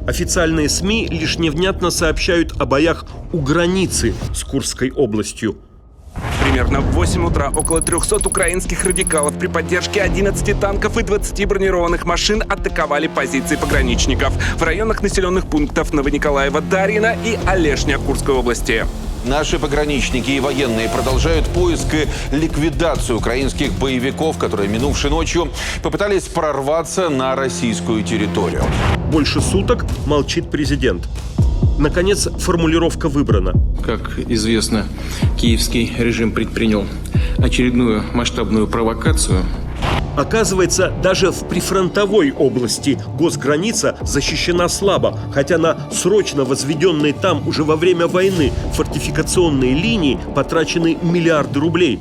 Официальные СМИ лишь невнятно сообщают о боях у границы с Курской областью. Примерно в 8 утра около 300 украинских радикалов при поддержке 11 танков и 20 бронированных машин атаковали позиции пограничников в районах населенных пунктов Новониколаева, Дарьино и Олешня Курской области. Наши пограничники и военные продолжают поиск и ликвидацию украинских боевиков, которые минувшей ночью попытались прорваться на российскую территорию. Больше суток молчит президент. Наконец, формулировка выбрана. Как известно, киевский режим предпринял очередную масштабную провокацию. Оказывается, даже в прифронтовой области госграница защищена слабо, хотя на срочно возведенные там уже во время войны фортификационные линии потрачены миллиарды рублей.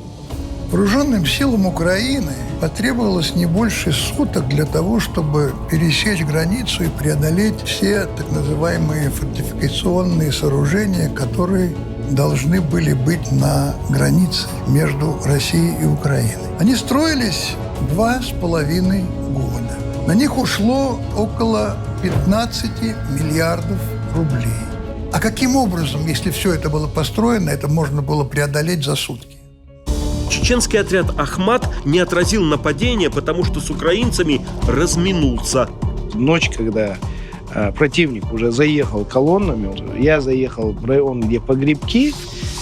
Вооруженным силам Украины потребовалось не больше суток для того, чтобы пересечь границу и преодолеть все так называемые фортификационные сооружения, которые должны были быть на границе между Россией и Украиной. Они строились 2,5 года. На них ушло около 15 миллиардов рублей. А каким образом, если все это было построено, это можно было преодолеть за сутки? Чеченский отряд «Ахмат» не отразил нападение, потому что с украинцами разминулся. Ночь, когда противник уже заехал колоннами, я заехал в район, где погребки,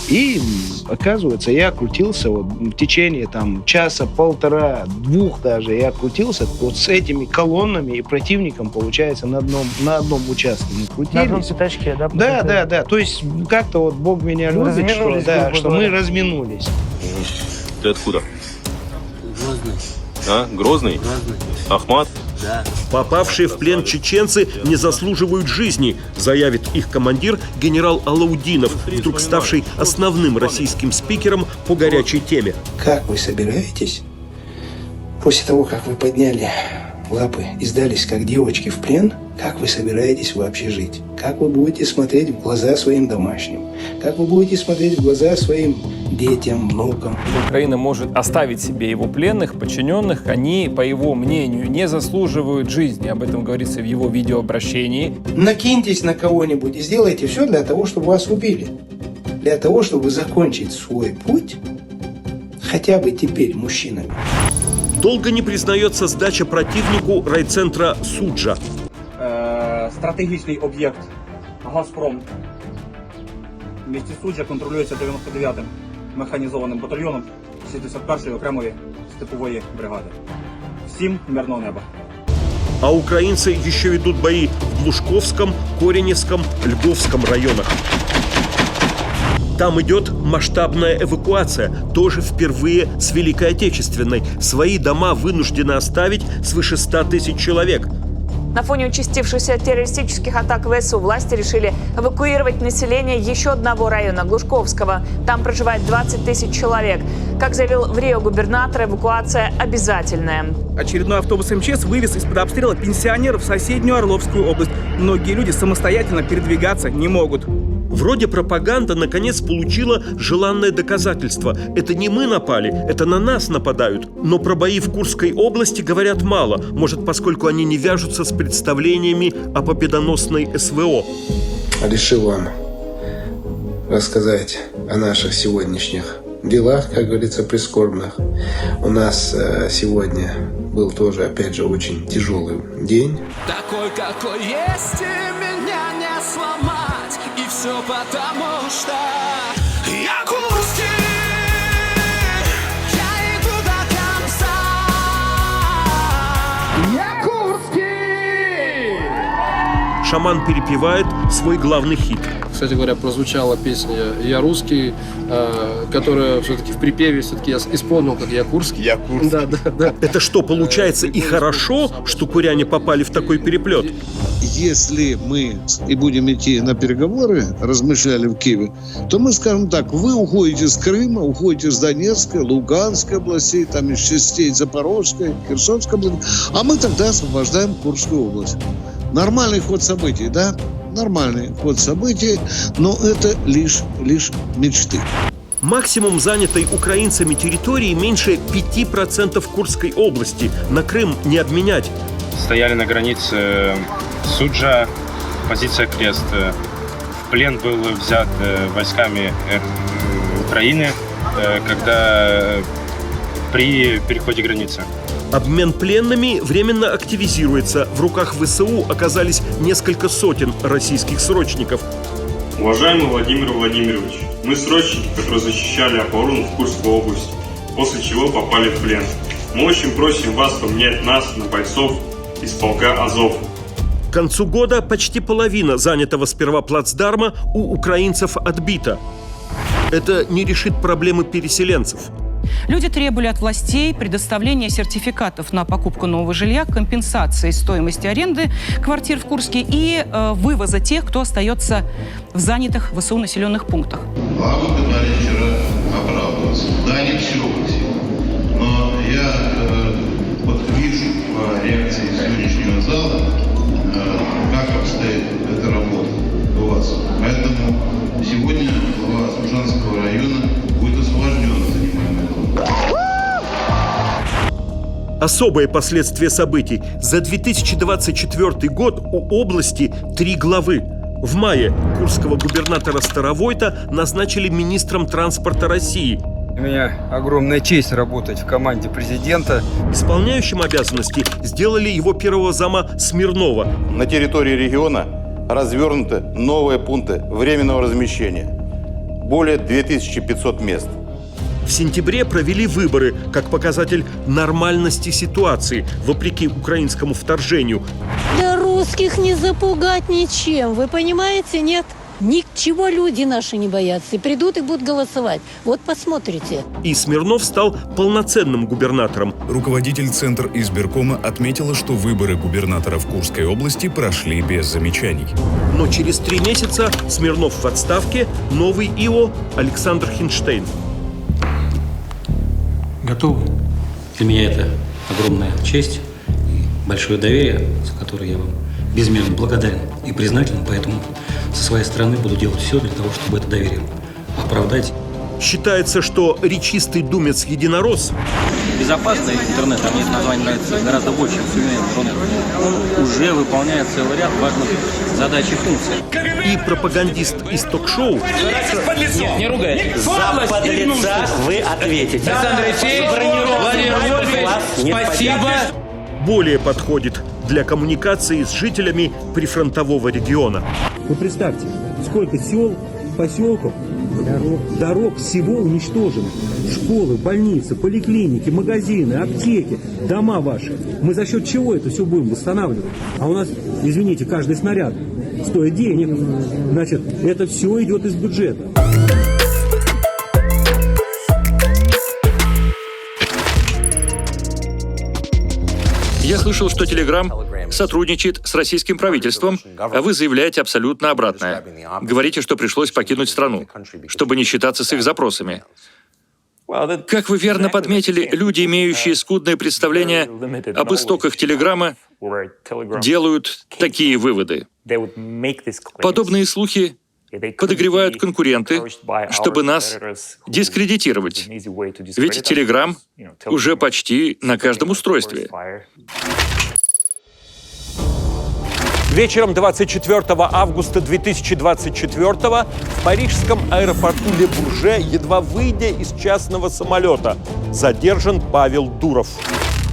и, оказывается, я крутился в течение часа, полтора, двух даже, я крутился с этими колоннами и противником, получается, на одном участке мы крутились. На одном пятачке, да? Да. То есть как-то Бог меня любит, что мы разминулись. Ты откуда? Грозный. Грозный? Грозный. Ахмат? Да. Попавшие в плен чеченцы не заслуживают жизни, заявит их командир генерал Алаудинов, вдруг ставший основным российским спикером по горячей теме. Как вы собираетесь, после того, как вы подняли лапы и сдались как девочки в плен, как вы собираетесь вообще жить? Как вы будете смотреть в глаза своим домашним? Как вы будете смотреть в глаза своим детям, внукам? Украина может оставить себе его пленных, подчиненных. Они, по его мнению, не заслуживают жизни. Об этом говорится в его видеообращении. Накиньтесь на кого-нибудь и сделайте все для того, чтобы вас убили. Для того, чтобы закончить свой путь хотя бы теперь мужчинами. Долго не признается сдача противнику райцентра Суджа. Стратегічний об'єкт «Газпром» в місті Суджа контролюється 99-м механізованим батальйоном 61-ї окремої степової бригади. Всім мирного неба. А украинцы еще ведут бои в Глушковском, Кореневском, Львовском районах. Там идет масштабная эвакуация, тоже впервые с Великой Отечественной. Свои дома вынуждены оставить свыше 100 тысяч человек. На фоне участившихся террористических атак в ВСУ власти решили эвакуировать население еще одного района, Глушковского. Там проживает 20 тысяч человек. Как заявил в Рио губернатор, эвакуация обязательная. Очередной автобус МЧС вывез из-под обстрела пенсионеров в соседнюю Орловскую область. Многие люди самостоятельно передвигаться не могут. Вроде пропаганда наконец получила желанное доказательство. Это не мы напали, это на нас нападают. Но про бои в Курской области говорят мало. Может, поскольку они не вяжутся с представлениями о победоносной СВО. Решил вам рассказать о наших сегодняшних делах, как говорится, прискорбных. У нас сегодня был тоже, опять же, очень тяжелый день. Такой, какой есть, меня не сломать. И все потому, что я курский. Я иду до конца. Я курский. Шаман перепевает свой главный хит. Кстати говоря, прозвучала песня «Я русский», которая все-таки в припеве все-таки я исполнил, как «Я курский». Я курский. Да. Это что, получается и хорошо, что куряне попали в такой переплет? если мы и будем идти на переговоры, размышляли в Киеве, то мы скажем так: вы уходите с Крыма, уходите с Донецкой, Луганской областей, там из частей Запорожской, Херсонской области, а мы тогда освобождаем Курскую область. Нормальный ход событий, да? Нормальный ход событий, но это лишь мечты. Максимум занятой украинцами территории меньше 5% Курской области. На Крым не обменять. Стояли на границе Суджа, позиция Крест. В плен был взят войсками Украины, когда при переходе границы. Обмен пленными временно активизируется. В руках ВСУ оказались несколько сотен российских срочников. Уважаемый Владимир Владимирович, мы срочники, которые защищали оборону в Курской области, после чего попали в плен. Мы очень просим вас поменять нас на бойцов из полка Азов. К концу года почти половина занятого сперва плацдарма у украинцев отбита. Это не решит проблемы переселенцев. Люди требовали от властей предоставления сертификатов на покупку нового жилья, компенсации стоимости аренды квартир в Курске и вывоза тех, кто остается в занятых ВСУ населенных пунктах. Вам говорили вчера оправдываться. Да, не все, но я вот вижу по реакции сегодняшнего зала, как обстоит эта работа у вас. Поэтому сегодня глава Служанского района будет освобожден от занимаемой должности. Особые последствия событий. За 2024 год у области 3 главы. В мае курского губернатора Старовойта назначили министром транспорта России. У меня огромная честь работать в команде президента. Исполняющим обязанности сделали его первого зама Смирнова. На территории региона развернуты новые пункты временного размещения. Более 2500 мест. В сентябре провели выборы как показатель нормальности ситуации, вопреки украинскому вторжению. Да русских не запугать ничем, вы понимаете, нет? Ничего люди наши не боятся. И придут и будут голосовать. Вот посмотрите. И Смирнов стал полноценным губернатором. Руководитель Центра избиркома отметила, что выборы губернатора в Курской области прошли без замечаний. Но через 3 месяца Смирнов в отставке, новый ИО Александр Хинштейн. Готовы. Для меня это огромная честь и большое доверие, за которое я вам безмерно благодарен и признателен, поэтому со своей стороны буду делать все для того, чтобы это доверие оправдать. Считается, что речистый думец-единорос безопасный интернет, а мне это название нравится гораздо больше, чем современный интернет, он уже выполняет целый ряд важных задач и функций. И пропагандист из ток-шоу. Нет, не ругайте. За подлеца вы ответите. Александр Алексеевич, спасибо. Более подходит для коммуникации с жителями прифронтового региона. Вы представьте, сколько сел, поселков, дорог всего уничтожено. Школы, больницы, поликлиники, магазины, аптеки, дома ваши. Мы за счет чего это все будем восстанавливать? А у нас, извините, каждый снаряд стоит денег. Значит, это все идет из бюджета. Я слышал, что Telegram сотрудничает с российским правительством, а вы заявляете абсолютно обратное. Говорите, что пришлось покинуть страну, чтобы не считаться с их запросами. Как вы верно подметили, люди, имеющие скудное представление об истоках Телеграма, делают такие выводы. Подобные слухи подогревают конкуренты, чтобы нас дискредитировать. Ведь Telegram уже почти на каждом устройстве. Вечером 24 августа 2024 в парижском аэропорту Ле Бурже, едва выйдя из частного самолета, задержан Павел Дуров.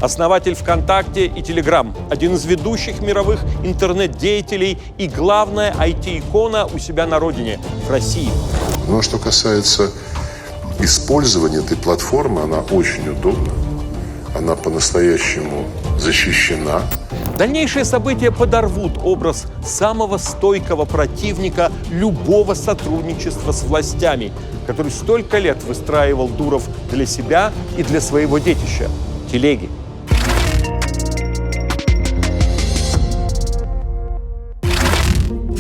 Основатель ВКонтакте и Telegram, один из ведущих мировых интернет-деятелей и главная IT-икона у себя на родине, в России. Ну а что касается использования этой платформы, она очень удобна, она по-настоящему защищена. Дальнейшие события подорвут образ самого стойкого противника любого сотрудничества с властями, который столько лет выстраивал Дуров для себя и для своего детища – телеги.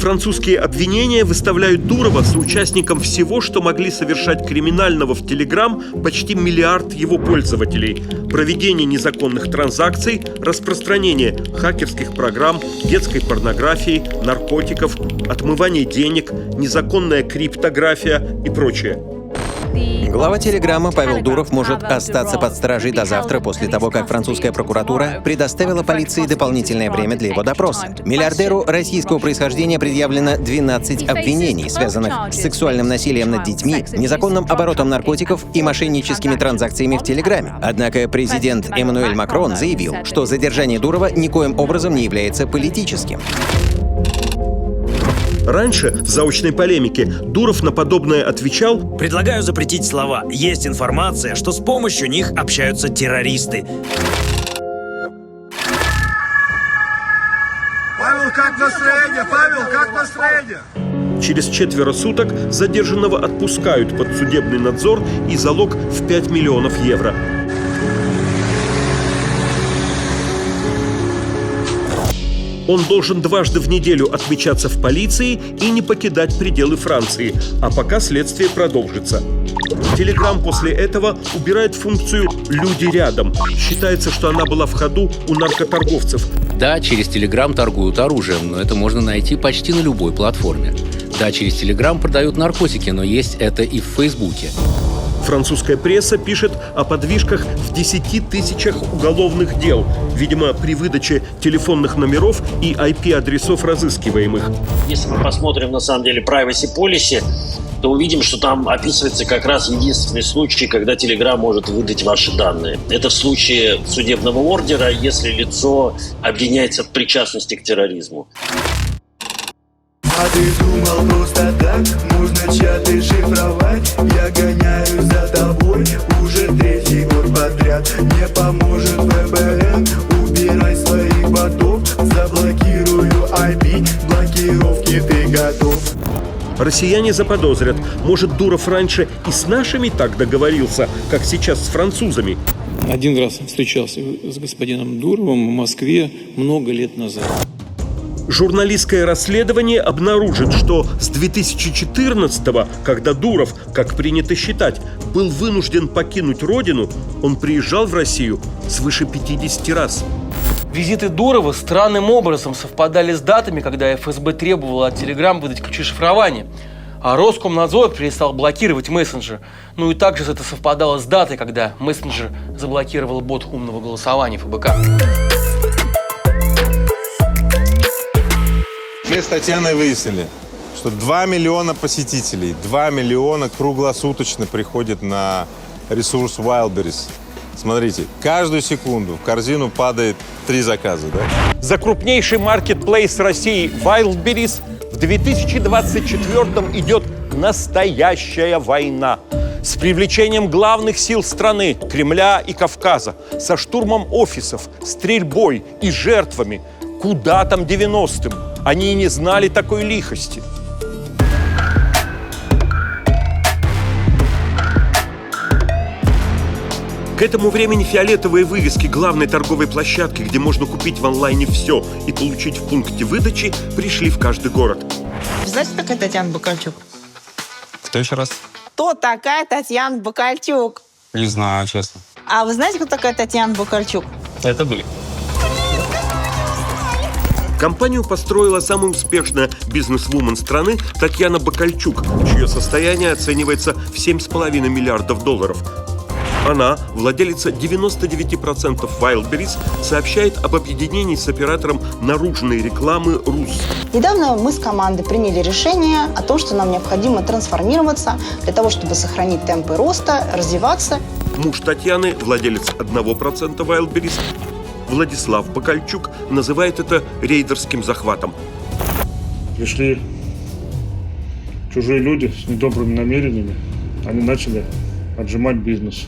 Французские обвинения выставляют Дурова соучастником всего, что могли совершать криминального в Телеграм почти миллиард его пользователей. Проведение незаконных транзакций, распространение хакерских программ, детской порнографии, наркотиков, отмывание денег, незаконная криптография и прочее. Глава Телеграма Павел Дуров может остаться под стражей до завтра, после того, как французская прокуратура предоставила полиции дополнительное время для его допроса. Миллиардеру российского происхождения предъявлено 12 обвинений, связанных с сексуальным насилием над детьми, незаконным оборотом наркотиков и мошенническими транзакциями в Телеграме. Однако президент Эммануэль Макрон заявил, что задержание Дурова никоим образом не является политическим. Раньше, в заочной полемике, Дуров на подобное отвечал: «Предлагаю запретить слова. Есть информация, что с помощью них общаются террористы». Павел, как настроение? Павел, как настроение? Через 4 суток задержанного отпускают под судебный надзор и залог в 5 миллионов евро. Он должен дважды в неделю отмечаться в полиции и не покидать пределы Франции, а пока следствие продолжится. Телеграм после этого убирает функцию «люди рядом». Считается, что она была в ходу у наркоторговцев. Да, через Телеграм торгуют оружием, но это можно найти почти на любой платформе. Да, через Телеграм продают наркотики, но есть это и в Фейсбуке. Французская пресса пишет о подвижках в 10 тысячах уголовных дел, видимо, при выдаче телефонных номеров и IP-адресов разыскиваемых. Если мы посмотрим, на самом деле, privacy policy, то увидим, что там описывается как раз единственный случай, когда Telegram может выдать ваши данные. Это в случае судебного ордера, если лицо обвиняется в причастности к терроризму. А ты думал просто так можно чаты шифровать? Я гоняюсь за тобой уже 3-й год подряд. Не поможет ФБР, убирай своих ботов. Заблокирую IP, блокировки ты готов. Россияне заподозрят, может, Дуров раньше и с нашими так договорился, как сейчас с французами. Один раз встречался с господином Дуровым в Москве много лет назад. Журналистское расследование обнаружит, что с 2014-го, когда Дуров, как принято считать, был вынужден покинуть родину, он приезжал в Россию свыше 50 раз. Визиты Дурова странным образом совпадали с датами, когда ФСБ требовала от Telegram выдать ключи шифрования, а Роскомнадзор перестал блокировать мессенджер. Ну и также это совпадало с датой, когда мессенджер заблокировал бот умного голосования ФБК. Мы с Татьяной выяснили, что 2 миллиона посетителей, 2 миллиона круглосуточно приходят на ресурс Wildberries. Смотрите, каждую секунду в корзину падает 3 заказа, да? За крупнейший маркетплейс России Wildberries в 2024-м идет настоящая война. С привлечением главных сил страны, Кремля и Кавказа, со штурмом офисов, стрельбой и жертвами. Куда там 90-м? Они и не знали такой лихости. К этому времени фиолетовые вывески главной торговой площадки, где можно купить в онлайне все и получить в пункте выдачи, пришли в каждый город. Вы знаете, кто такая Татьяна Бакальчук? Кто еще раз? Кто такая Татьяна Бакальчук? Не знаю, честно. А вы знаете, кто такая Татьяна Бакальчук? Это были. Компанию построила самая успешная бизнес-вумен страны Татьяна Бакальчук, чье состояние оценивается в $7,5 миллиардов. Она, владелица 99% Wildberries, сообщает об объединении с оператором наружной рекламы «Рус». Недавно мы с командой приняли решение о том, что нам необходимо трансформироваться для того, чтобы сохранить темпы роста, развиваться. Муж Татьяны, владелец 1% Wildberries, Владислав Бакальчук, называет это рейдерским захватом. Пришли чужие люди с недобрыми намерениями. Они начали отжимать бизнес.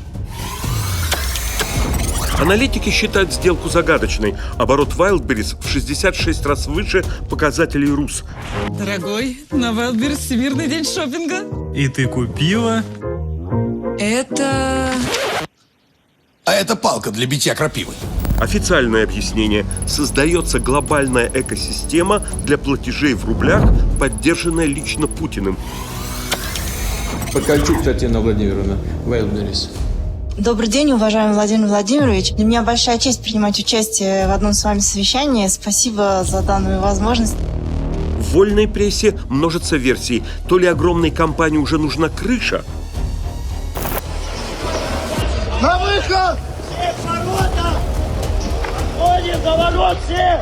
Аналитики считают сделку загадочной. Оборот Wildberries в 66 раз выше показателей РУС. Дорогой, на Wildberries Всемирный день шопинга. И ты купила? Это... А это палка для битья крапивы. Официальное объяснение. Создается глобальная экосистема для платежей в рублях, поддержанная лично Путиным. Бакальчук Татьяна Владимировна, Wildberries. Добрый день, уважаемый Владимир Владимирович. Для меня большая честь принимать участие в одном с вами совещании. Спасибо за данную возможность. В вольной прессе множатся версий. То ли огромной компании уже нужна крыша. На выход! Все к воротам! Ходим за ворот все!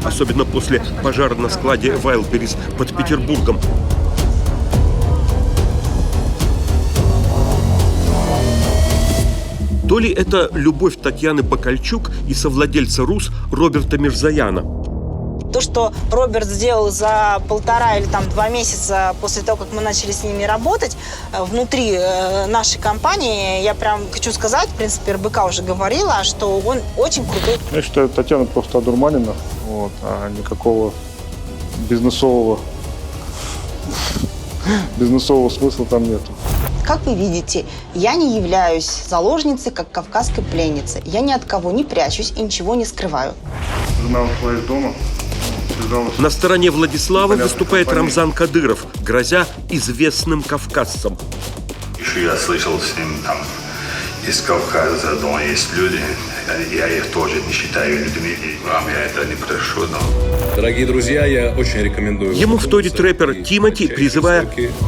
Особенно после пожара на складе Wildberries под Петербургом. То ли это любовь Татьяны Бакальчук и совладельца РУС Роберта Мирзояна. То, что Роберт сделал за 1,5 или 2 месяца после того, как мы начали с ними работать, внутри нашей компании, я прям хочу сказать, в принципе, РБК уже говорила, что он очень крутой. Я считаю, Татьяна просто одурманена, а никакого бизнесового смысла там нету. Как вы видите, я не являюсь заложницей, как кавказской пленницы. Я ни от кого не прячусь и ничего не скрываю. Жена ушла из дома. На стороне Владислава выступает Рамзан Кадыров, грозя известным кавказцам. Еще я слышал с ним, там из Кавказа дома есть люди, я их тоже не считаю людьми, и вам я это не прошу, но... Дорогие друзья, я очень рекомендую... Ему вторит рэпер Тимати, призывая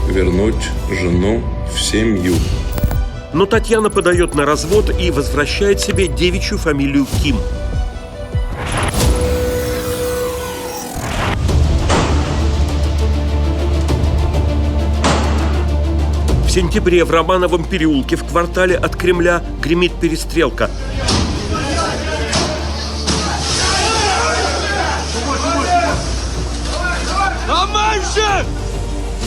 вернуть жену в семью. Но Татьяна подает на развод и возвращает себе девичью фамилию Ким. В сентябре в Романовом переулке в квартале от Кремля гремит перестрелка.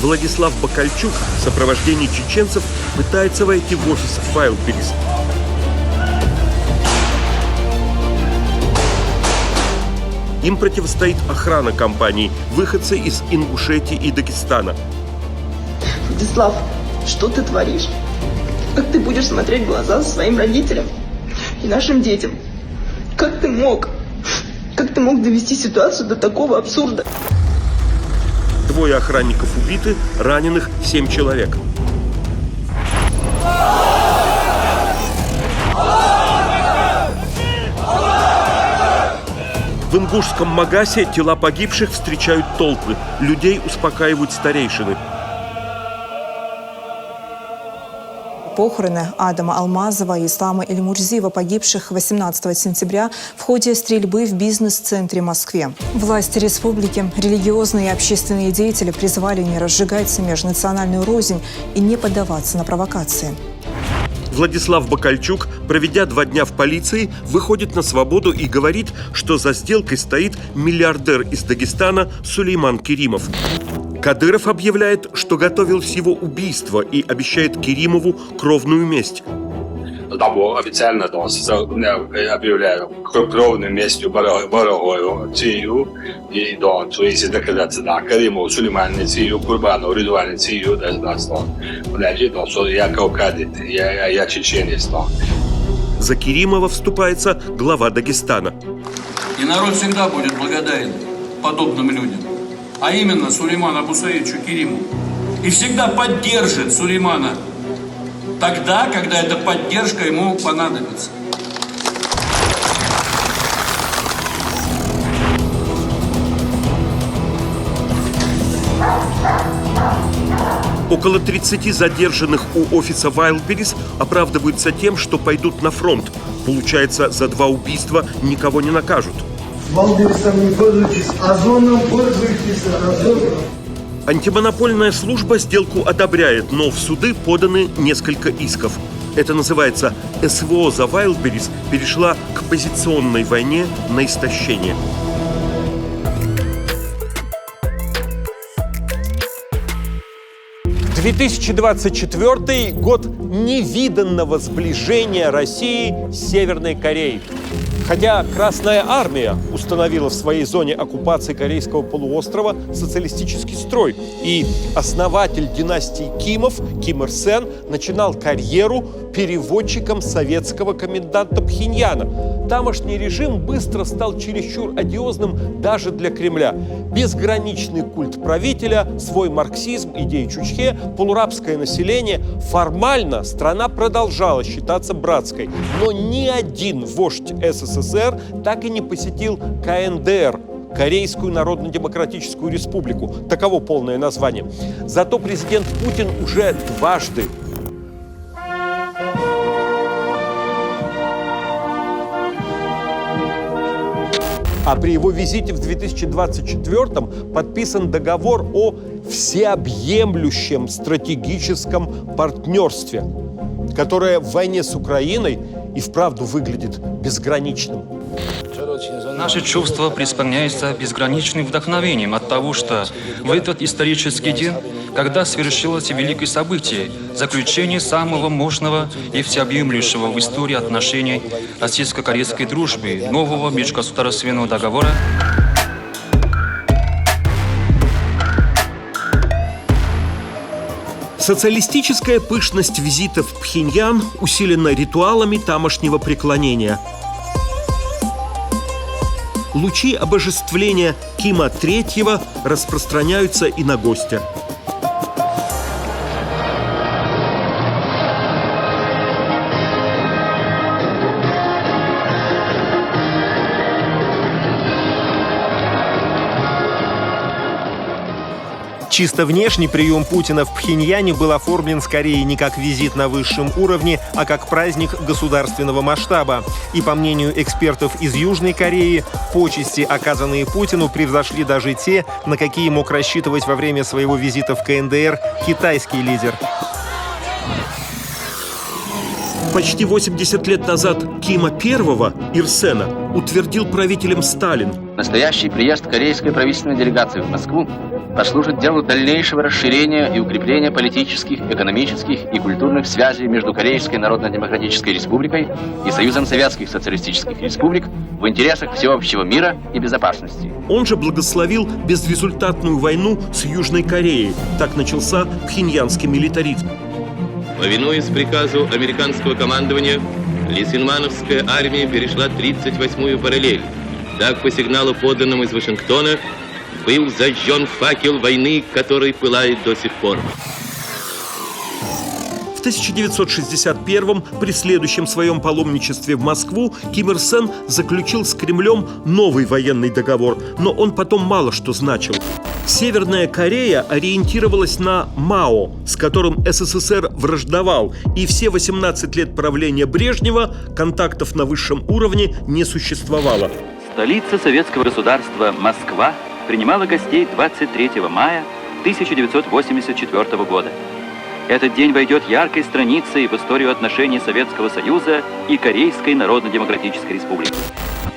Владислав Бакальчук в сопровождении чеченцев пытается войти в офис Wildberries. Им противостоит охрана компании, выходцы из Ингушетии и Дагестана. Владислав, что ты творишь? Как ты будешь смотреть в глаза своим родителям и нашим детям? Как ты мог? Как ты мог довести ситуацию до такого абсурда? 2 охранников убиты, раненых 7 человек. В ингушском Магасе тела погибших встречают толпы. Людей успокаивают старейшины. Похороны Адама Алмазова и Ислама Эльмурзиева, погибших 18 сентября в ходе стрельбы в бизнес-центре Москве. Власти республики, религиозные и общественные деятели призвали не разжигать межнациональную рознь и не поддаваться на провокации. Владислав Бакальчук, проведя 2 дня в полиции, выходит на свободу и говорит, что за сделкой стоит миллиардер из Дагестана Сулейман Керимов. Кадыров объявляет, что готовил всего убийство и обещает Керимову кровную месть. Официально объявляю кровную местью Барагою Цию и если доказаться, Керимову Сулейману Цию, Курбану Ридвану Цию, я кавказец, я чеченец. За Керимова вступается глава Дагестана. И народ всегда будет благодарен подобным людям. А именно Сулейману Абусаидовичу Керимову. И всегда поддержит Сулеймана тогда, когда эта поддержка ему понадобится. Около 30 задержанных у офиса Wildberries оправдываются тем, что пойдут на фронт. Получается, за 2 убийства никого не накажут. Wildberries не пользуйтесь, озоном пользуйтесь, озоном. Антимонопольная служба сделку одобряет, но в суды поданы несколько исков. Это называется СВО за Wildberries перешла к позиционной войне на истощение. – 2024 год невиданного сближения России с Северной Кореей. Хотя Красная Армия установила в своей зоне оккупации Корейского полуострова социалистический строй, и основатель династии Кимов, Ким Ир Сен, начинал карьеру переводчиком советского коменданта Пхеньяна. Тамошний режим быстро стал чересчур одиозным даже для Кремля. Безграничный культ правителя, свой марксизм, идеи Чучхе, полурабское население. Формально страна продолжала считаться братской, но ни один вождь СССР так и не посетил КНДР, Корейскую Народно-Демократическую Республику. Таково полное название. Зато президент Путин уже дважды а при его визите в 2024-м подписан договор о всеобъемлющем стратегическом партнерстве, которое в войне с Украиной и вправду выглядит безграничным. Наши чувства преисполняются безграничным вдохновением от того, что в этот исторический день, когда свершилось великое событие, заключение самого мощного и всеобъемлющего в истории отношений российско-корейской дружбы нового межгосударственного договора, Социалистическая пышность визита в Пхеньян усилена ритуалами тамошнего преклонения. Лучи обожествления Кима III распространяются и на гостя. Чисто внешний прием Путина в Пхеньяне был оформлен скорее не как визит на высшем уровне, а как праздник государственного масштаба. И по мнению экспертов из Южной Кореи, почести, оказанные Путину, превзошли даже те, на какие мог рассчитывать во время своего визита в КНДР китайский лидер. Почти 80 лет назад Кима I Ир Сена утвердил правителем Сталин. Настоящий приезд корейской правительственной делегации в Москву послужит делу дальнейшего расширения и укрепления политических, экономических и культурных связей между Корейской Народно-Демократической Республикой и Союзом Советских Социалистических Республик в интересах всеобщего мира и безопасности. Он же благословил безрезультатную войну с Южной Кореей. Так начался пхеньянский милитаризм. Повинуясь приказу американского командования, Лисинмановская армия перешла 38-ю параллель. Так, по сигналу, поданному из Вашингтона, был зажжен факел войны, который пылает до сих пор. В 1961-м, при следующем своем паломничестве в Москву, Ким Ир Сен заключил с Кремлем новый военный договор, но он потом мало что значил. Северная Корея ориентировалась на Мао, с которым СССР враждовал, и все 18 лет правления Брежнева контактов на высшем уровне не существовало. Столица советского государства Москва принимала гостей 23 мая 1984 года. Этот день войдет яркой страницей в историю отношений Советского Союза и Корейской Народно-Демократической Республики.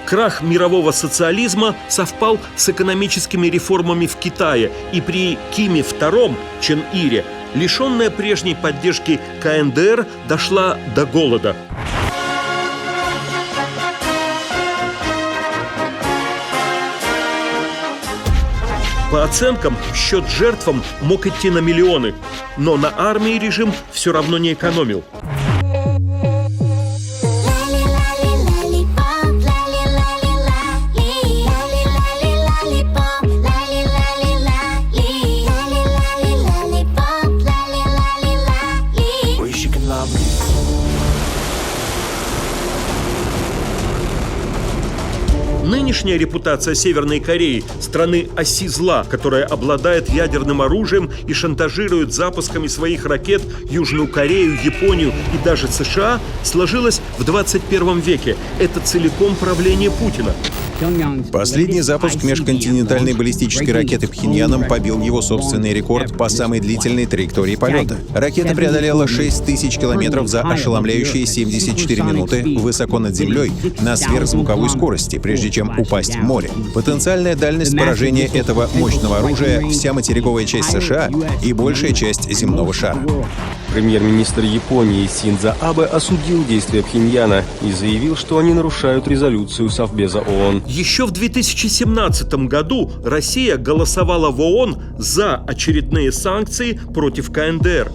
Крах мирового социализма совпал с экономическими реформами в Китае, и при Киме II Чен Ире лишенная прежней поддержки КНДР дошла до голода. По оценкам, счет жертвам мог идти на миллионы, но на армии режим все равно не экономил. Нынешняя репутация Северной Кореи – страны оси зла, которая обладает ядерным оружием и шантажирует запусками своих ракет Южную Корею, Японию и даже США, сложилась в 21 веке. Это целиком правление Путина. Последний запуск межконтинентальной баллистической ракеты Пхеньяном побил его собственный рекорд по самой длительной траектории полета. Ракета преодолела 6000 километров за ошеломляющие 74 минуты высоко над землей на сверхзвуковой скорости, прежде чем упасть в море. Потенциальная дальность поражения этого мощного оружия — вся материковая часть США и большая часть земного шара. Премьер-министр Японии Синдзо Абе осудил действия Пхеньяна и заявил, что они нарушают резолюцию Совбеза ООН. Еще в 2017 году Россия голосовала в ООН за очередные санкции против КНДР.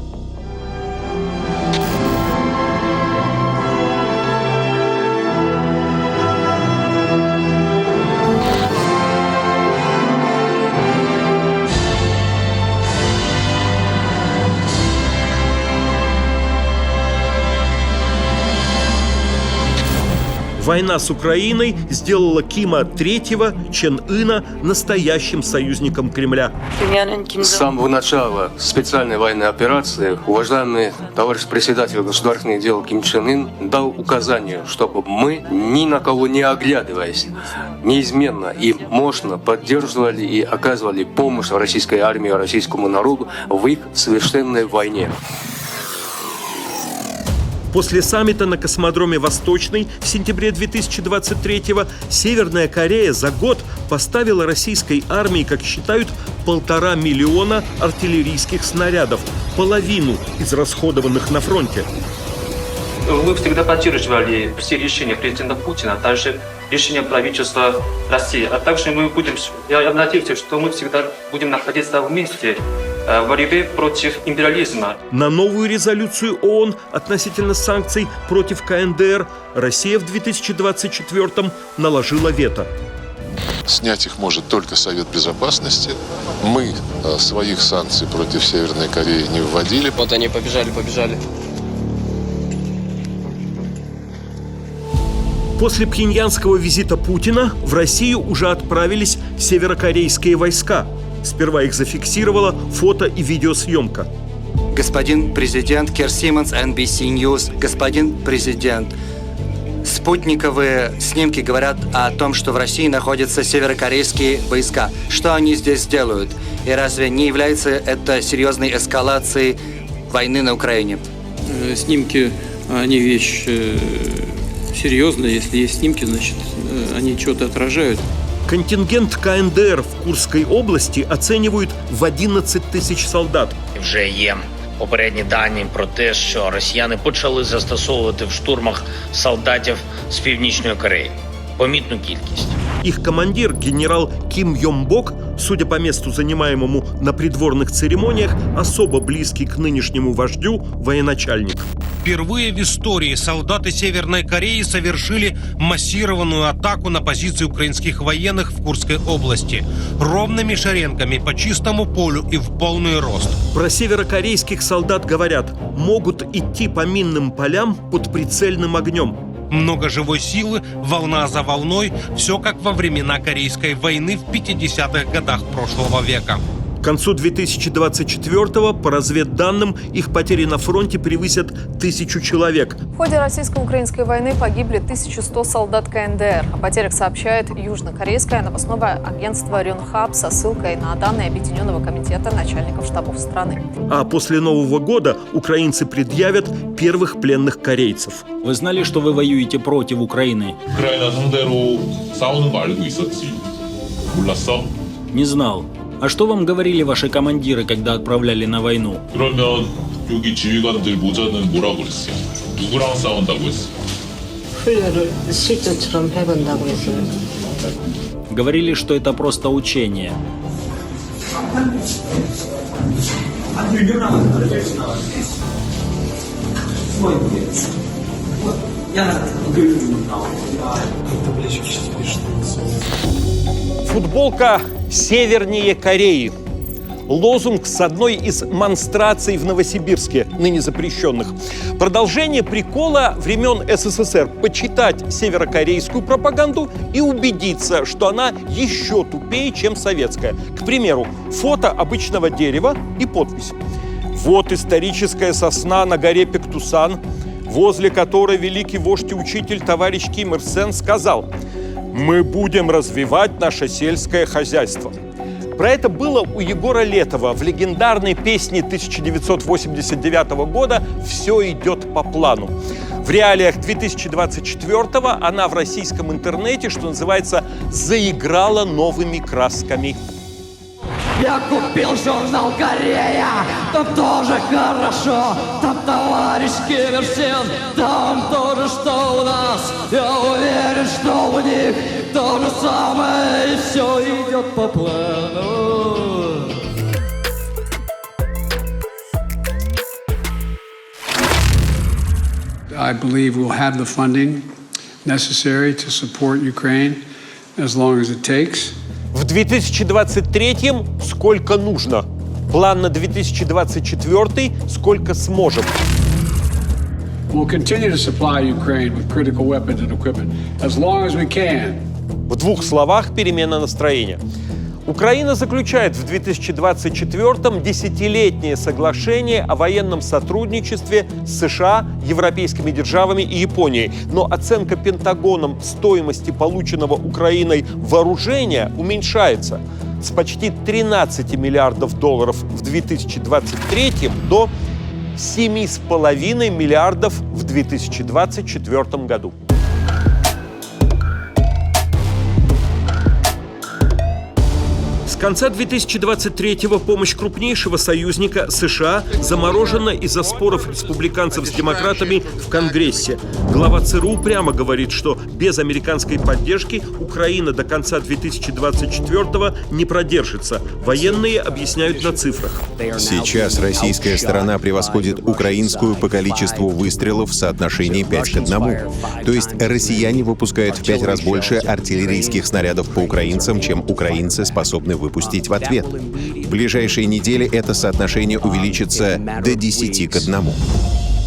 Война с Украиной сделала Кима III Чен Ына настоящим союзником Кремля. С самого начала специальной военной операции уважаемый товарищ председатель государственных дел Ким Чен Ын дал указание, чтобы мы, ни на кого не оглядываясь, неизменно и мощно поддерживали и оказывали помощь российской армии, российскому народу в их священной войне. После саммита на космодроме «Восточный» в сентябре 2023-го Северная Корея за год поставила российской армии, как считают, 1,5 миллиона артиллерийских снарядов, половину израсходованных на фронте. Мы всегда поддерживали все решения президента Путина, также решения правительства России. А также я надеюсь, что мы всегда будем находиться вместе в борьбе против империализма. На новую резолюцию ООН относительно санкций против КНДР Россия в 2024-м наложила вето. Снять их может только Совет Безопасности. Мы своих санкций против Северной Кореи не вводили. Вот они побежали. После пхеньянского визита Путина в Россию уже отправились северокорейские войска. Сперва их зафиксировала фото- и видеосъемка. Господин президент, Кир Симмонс, NBC News. Господин президент, спутниковые снимки говорят о том, что в России находятся северокорейские войска. Что они здесь делают? И разве не является это серьезной эскалацией войны на Украине? Снимки, они вещь серьезная. Если есть снимки, значит, они что-то отражают. Контингент КНДР в Курской області оцінюють в 11 тисяч солдат. Вже є попередні дані про те, що росіяни почали застосовувати в штурмах солдатів з Північної Кореї. Помітну кількість. Их командир, генерал Ким Йонг-бок, судя по месту, занимаемому на придворных церемониях, особо близкий к нынешнему вождю военачальник. Впервые в истории солдаты Северной Кореи совершили массированную атаку на позиции украинских военных в Курской области. Ровными шеренгами по чистому полю и в полный рост. Про северокорейских солдат говорят, могут идти по минным полям под прицельным огнем. Много живой силы, волна за волной, все как во времена Корейской войны в 50-х годах прошлого века. К концу 2024-го, по разведданным, их потери на фронте превысят 1000 человек. В ходе российско-украинской войны погибли 1100 солдат КНДР. О потерях сообщает южнокорейское новостное агентство Рёнхап со ссылкой на данные Объединенного комитета начальников штабов страны. А после Нового года украинцы предъявят первых пленных корейцев. Вы знали, что вы воюете против Украины? Не знал. А что вам говорили ваши командиры, когда отправляли на войну? Говорили, что это просто учение. Футболка «Севернее Кореи». Лозунг с одной из монстраций в Новосибирске, ныне запрещенных. Продолжение прикола времен СССР – почитать северокорейскую пропаганду и убедиться, что она еще тупее, чем советская. К примеру, фото обычного дерева и подпись. Вот историческая сосна на горе Пектусан, возле которой великий вождь и учитель товарищ Ким Ир Сен сказал: «Мы будем развивать наше сельское хозяйство». Про это было у Егора Летова в легендарной песне 1989 года «Все идет по плану». В реалиях 2024-го она в российском интернете, что называется, заиграла новыми красками. Я купил журнал «Корея», там тоже хорошо. Там товарищ Киверсен, там тоже, что у нас. Я уверен, что у них то же самое, и все идет по плану. I believe we'll have the funding necessary to support Ukraine as long as it takes. В 2023-м сколько нужно? План на 2024 сколько сможем? We'll continue to supply Ukraine with critical weapons and equipment as long as we can. В двух словах перемена настроения. Украина заключает в 2024-м десятилетнее соглашение о военном сотрудничестве с США, европейскими державами и Японией. Но оценка Пентагоном стоимости полученного Украиной вооружения уменьшается с почти 13 миллиардов долларов в 2023 до 7,5 миллиардов в 2024 году. С конца 2023-го помощь крупнейшего союзника США заморожена из-за споров республиканцев с демократами в Конгрессе. Глава ЦРУ прямо говорит, что без американской поддержки Украина до конца 2024-го не продержится. Военные объясняют на цифрах. Сейчас российская сторона превосходит украинскую по количеству выстрелов в соотношении 5 к 1. То есть россияне выпускают в 5 раз больше артиллерийских снарядов по украинцам, чем украинцы способны выпустить в ответ. В ближайшие недели это соотношение увеличится до 10 к 1.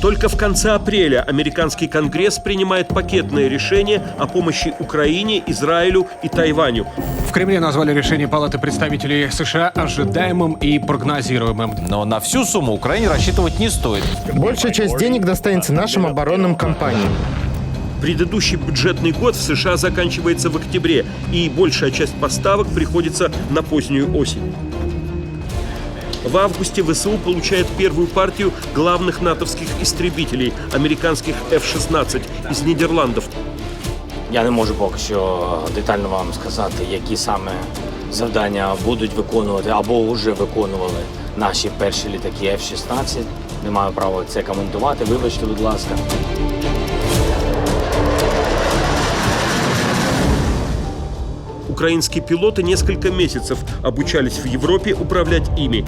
Только в конце апреля американский Конгресс принимает пакетное решение о помощи Украине, Израилю и Тайваню. В Кремле назвали решение Палаты представителей США ожидаемым и прогнозируемым. Но на всю сумму Украине рассчитывать не стоит. Большая часть денег достанется нашим оборонным компаниям. Предыдущий бюджетный год в США заканчивается в октябре, и большая часть поставок приходится на позднюю осень. В августе ВСУ получает первую партию главных натовских истребителей, американских F-16 из Нідерландів. Я не можу поки що детально вам сказати, які саме завдання будуть виконувати або вже виконували наші перші літаки F-16. Не маю права це коментувати, вибачте, будь ласка. Украинские пилоты несколько месяцев обучались в Европе управлять ими.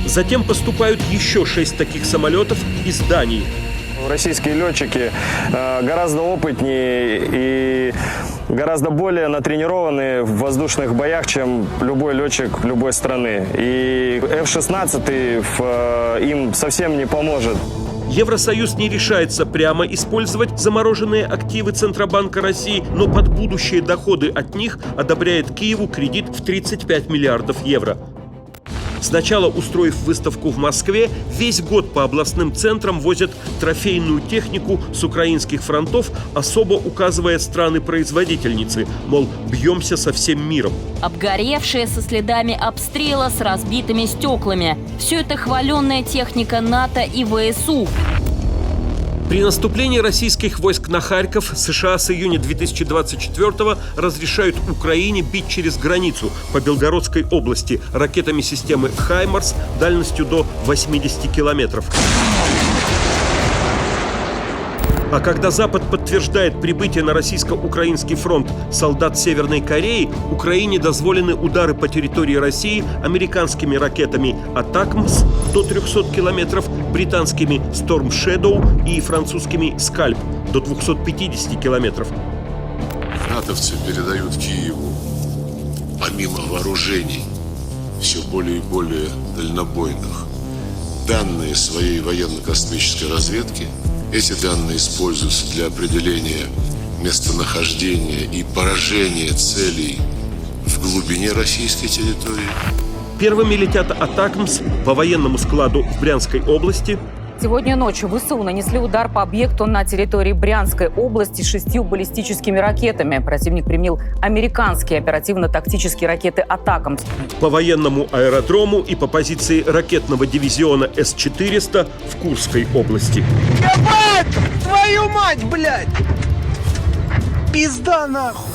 Затем поступают еще 6 таких самолетов из Дании. Российские летчики гораздо опытнее и гораздо более натренированы в воздушных боях, чем любой летчик любой страны. И F-16 им совсем не поможет. Евросоюз не решается прямо использовать замороженные активы Центробанка России, но под будущие доходы от них одобряет Киеву кредит в 35 миллиардов евро. Сначала, устроив выставку в Москве, весь год по областным центрам возят трофейную технику с украинских фронтов, особо указывая страны-производительницы, мол, бьемся со всем миром. Обгоревшие со следами обстрела, с разбитыми стеклами. Все это хваленная техника НАТО и ВСУ. При наступлении российских войск на Харьков США с июня 2024-го разрешают Украине бить через границу по Белгородской области ракетами системы «Хаймарс» дальностью до 80 километров. А когда Запад подтверждает прибытие на российско-украинский фронт солдат Северной Кореи, Украине дозволены удары по территории России американскими ракетами «Атакмс» до 300 километров, британскими «Storm Shadow» и французскими «Скальп» до 250 километров. Натовцы передают Киеву, помимо вооружений, все более и более дальнобойных, данные своей военно-космической разведки. Эти данные используются для определения местонахождения и поражения целей в глубине российской территории. Первыми летят «Атакмс» по военному складу в Брянской области. Сегодня ночью ВСУ нанесли удар по объекту на территории Брянской области 6 баллистическими ракетами. Противник применил американские оперативно-тактические ракеты «Атакамс». По военному аэродрому и по позиции ракетного дивизиона С-400 в Курской области. Ебать! Твою мать, блядь! Пизда нахуй!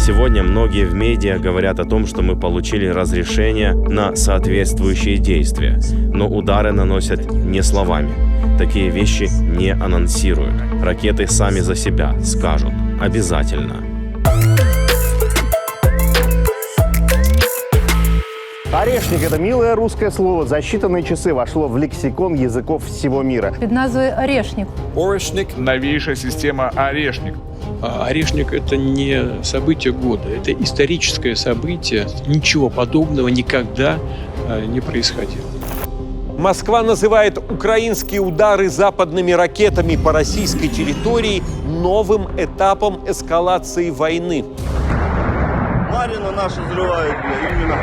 Сегодня многие в медиа говорят о том, что мы получили разрешение на соответствующие действия, но удары наносят не словами. Такие вещи не анонсируют. Ракеты сами за себя скажут. Обязательно. Орешник – это милое русское слово. За считанные часы вошло в лексикон языков всего мира. Под назвой «Орешник». Орешник – новейшая система «Орешник». Орешник – это не событие года, это историческое событие. Ничего подобного никогда не происходило. Москва называет украинские удары западными ракетами по российской территории новым этапом эскалации войны. Марина наша взрывает, именно.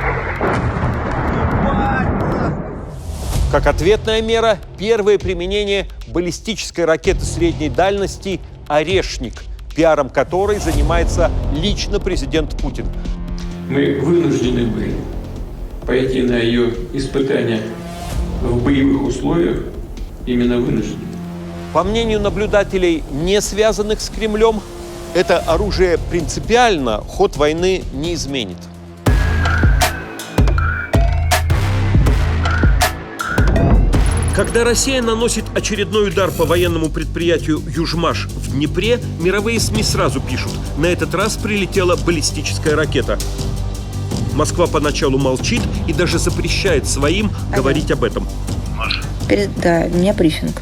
Как ответная мера, первое применение баллистической ракеты средней дальности «Орешник», пиаром которой занимается лично президент Путин. Мы вынуждены были пойти на ее испытания в боевых условиях, именно вынуждены. По мнению наблюдателей, не связанных с Кремлем, это оружие принципиально ход войны не изменит. Когда Россия наносит очередной удар по военному предприятию «Южмаш» в Днепре, мировые СМИ сразу пишут: на этот раз прилетела баллистическая ракета. Москва поначалу молчит и даже запрещает своим говорить об этом. Да, у меня брифинг.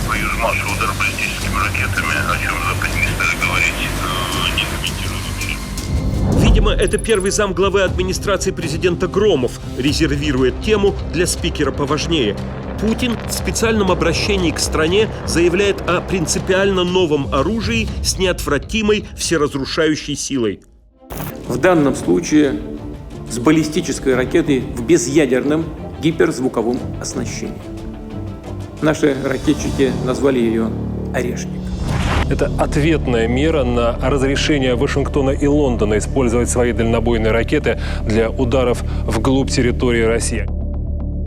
По Южмашу удар баллистическими ракетами, о чем западные не стали говорить, не комментирую вообще. Видимо, это первый замглавы администрации президента Громов резервирует тему для спикера поважнее. Путин в специальном обращении к стране заявляет о принципиально новом оружии с неотвратимой всеразрушающей силой. В данном случае с баллистической ракетой в безъядерном гиперзвуковом оснащении. Наши ракетчики назвали ее «Орешник». Это ответная мера на разрешение Вашингтона и Лондона использовать свои дальнобойные ракеты для ударов вглубь территории России.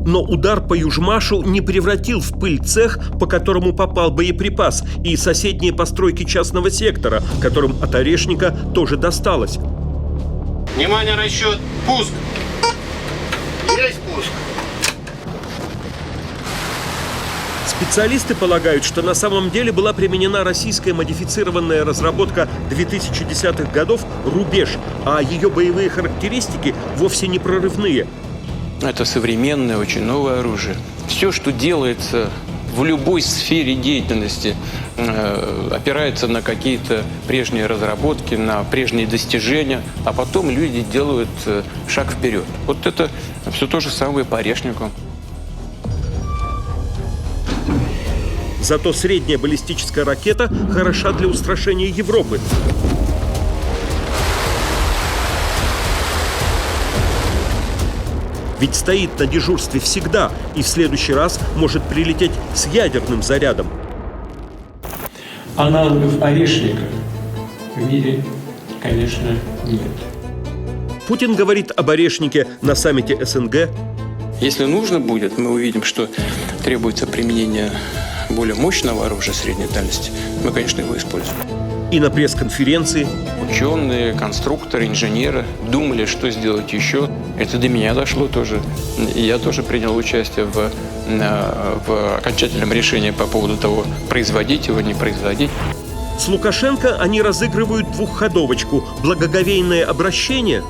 Но удар по Южмашу не превратил в пыль цех, по которому попал боеприпас, и соседние постройки частного сектора, которым от Орешника тоже досталось. Внимание, расчет, пуск! Есть пуск! Специалисты полагают, что на самом деле была применена российская модифицированная разработка 2010-х годов «Рубеж», а ее боевые характеристики вовсе не прорывные. Это современное, очень новое оружие. Все, что делается в любой сфере деятельности, опирается на какие-то прежние разработки, на прежние достижения, а потом люди делают шаг вперед. Вот это все то же самое по Орешнику. Зато средняя баллистическая ракета хороша для устрашения Европы. Ведь стоит на дежурстве всегда и в следующий раз может прилететь с ядерным зарядом. Аналогов Орешника в мире, конечно, нет. Путин говорит об Орешнике на саммите СНГ. Если нужно будет, мы увидим, что требуется применение более мощного оружия средней дальности, мы, конечно, его используем. И на пресс-конференции ученые, конструкторы, инженеры думали, что сделать еще. Это до меня дошло тоже. И я тоже принял участие в окончательном решении по поводу того, производить его, не производить. С Лукашенко они разыгрывают двухходовочку – благоговейное обращение.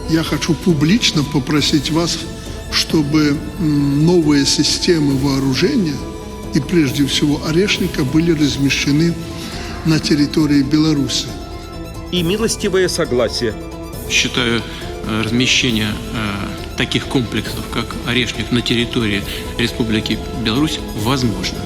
Я хочу публично попросить вас, чтобы новые системы вооружения и прежде всего Орешника были размещены на территории Беларуси. И милостивое согласие. Считаю размещение таких комплексов, как Орешник, на территории Республики Беларусь возможно.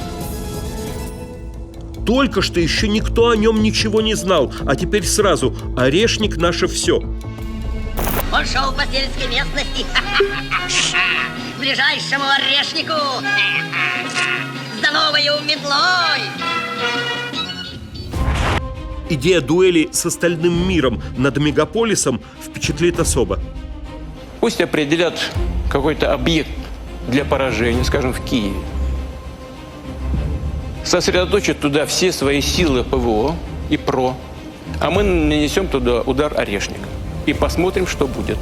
Только что еще никто о нем ничего не знал, а теперь сразу Орешник – наше все. Он шел по сельской местности к ближайшему Орешнику за новою метлой. Идея дуэли с остальным миром над мегаполисом впечатлит особо. Пусть определят какой-то объект для поражения, скажем, в Киеве. Сосредоточат туда все свои силы ПВО и ПРО а мы нанесем туда удар орешником и посмотрим, что будет.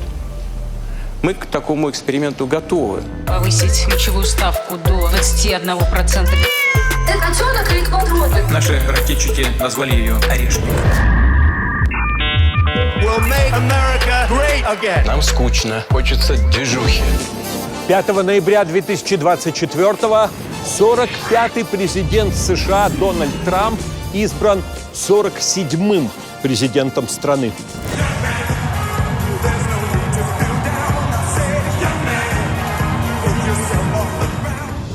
Мы к такому эксперименту готовы. Повысить ключевую ставку до 21%. Наши ракетчики назвали ее «Орешник». Нам скучно, хочется движухи. 5 ноября 2024-го 45-й президент США Дональд Трамп избран 47-м президентом страны.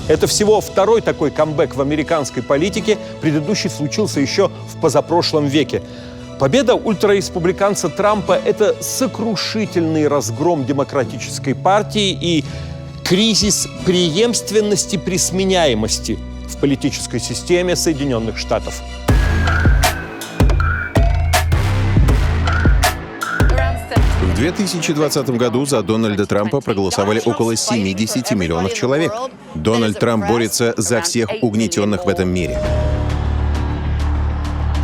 Это всего второй такой камбэк в американской политике. Предыдущий случился еще в позапрошлом веке. Победа ультрареспубликанца Трампа – это сокрушительный разгром демократической партии и кризис преемственности при сменяемости в политической системе Соединенных Штатов. В 2020 году за Дональда Трампа проголосовали около 70 миллионов человек. Дональд Трамп борется за всех угнетенных в этом мире.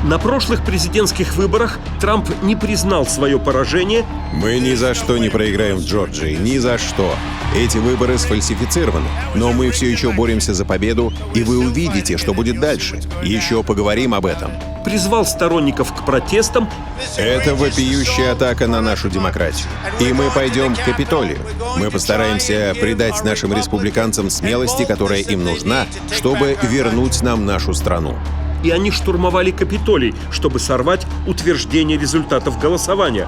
На прошлых президентских выборах Трамп не признал свое поражение. Мы ни за что не проиграем в Джорджии, ни за что. Эти выборы сфальсифицированы, но мы все еще боремся за победу, и вы увидите, что будет дальше. Еще поговорим об этом. Призвал сторонников к протестам. Это вопиющая атака на нашу демократию. И мы пойдем к Капитолию. Мы постараемся придать нашим республиканцам смелости, которая им нужна, чтобы вернуть нам нашу страну. И они штурмовали Капитолий, чтобы сорвать утверждение результатов голосования.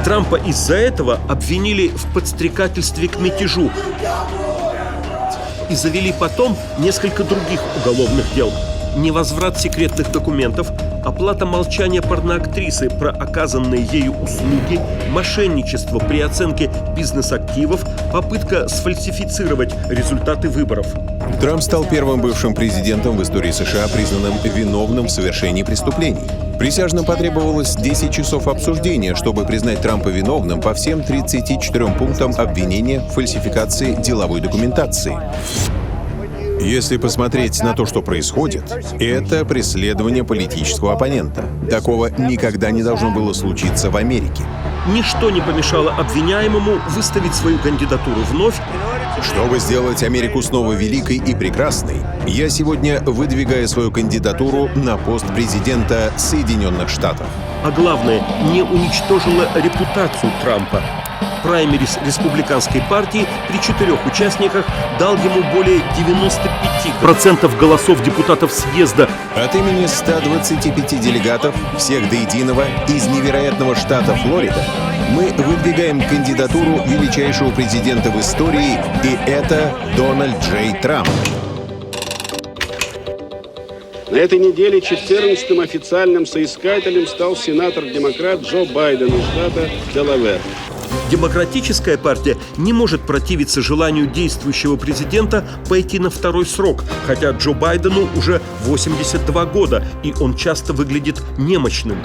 Трампа из-за этого обвинили в подстрекательстве к мятежу и завели потом несколько других уголовных дел. Невозврат секретных документов, оплата молчания порноактрисы про оказанные ею услуги, мошенничество при оценке бизнес-активов, попытка сфальсифицировать результаты выборов. Трамп стал первым бывшим президентом в истории США, признанным виновным в совершении преступлений. Присяжным потребовалось 10 часов обсуждения, чтобы признать Трампа виновным по всем 34 пунктам обвинения в фальсификации деловой документации. Если посмотреть на то, что происходит, это преследование политического оппонента. Такого никогда не должно было случиться в Америке. Ничто не помешало обвиняемому выставить свою кандидатуру вновь. Чтобы сделать Америку снова великой и прекрасной, я сегодня выдвигаю свою кандидатуру на пост президента Соединенных Штатов. А главное, не уничтожила репутацию Трампа. Праймерис республиканской партии при 4 участниках дал ему более 95% голосов депутатов съезда. От имени 125 делегатов, всех до единого, из невероятного штата Флорида, мы выдвигаем кандидатуру величайшего президента в истории, и это Дональд Джей Трамп. На этой неделе 14-м официальным соискателем стал сенатор-демократ Джо Байден из штата Делавэр. Демократическая партия не может противиться желанию действующего президента пойти на второй срок, хотя Джо Байдену уже 82 года, и он часто выглядит немощным.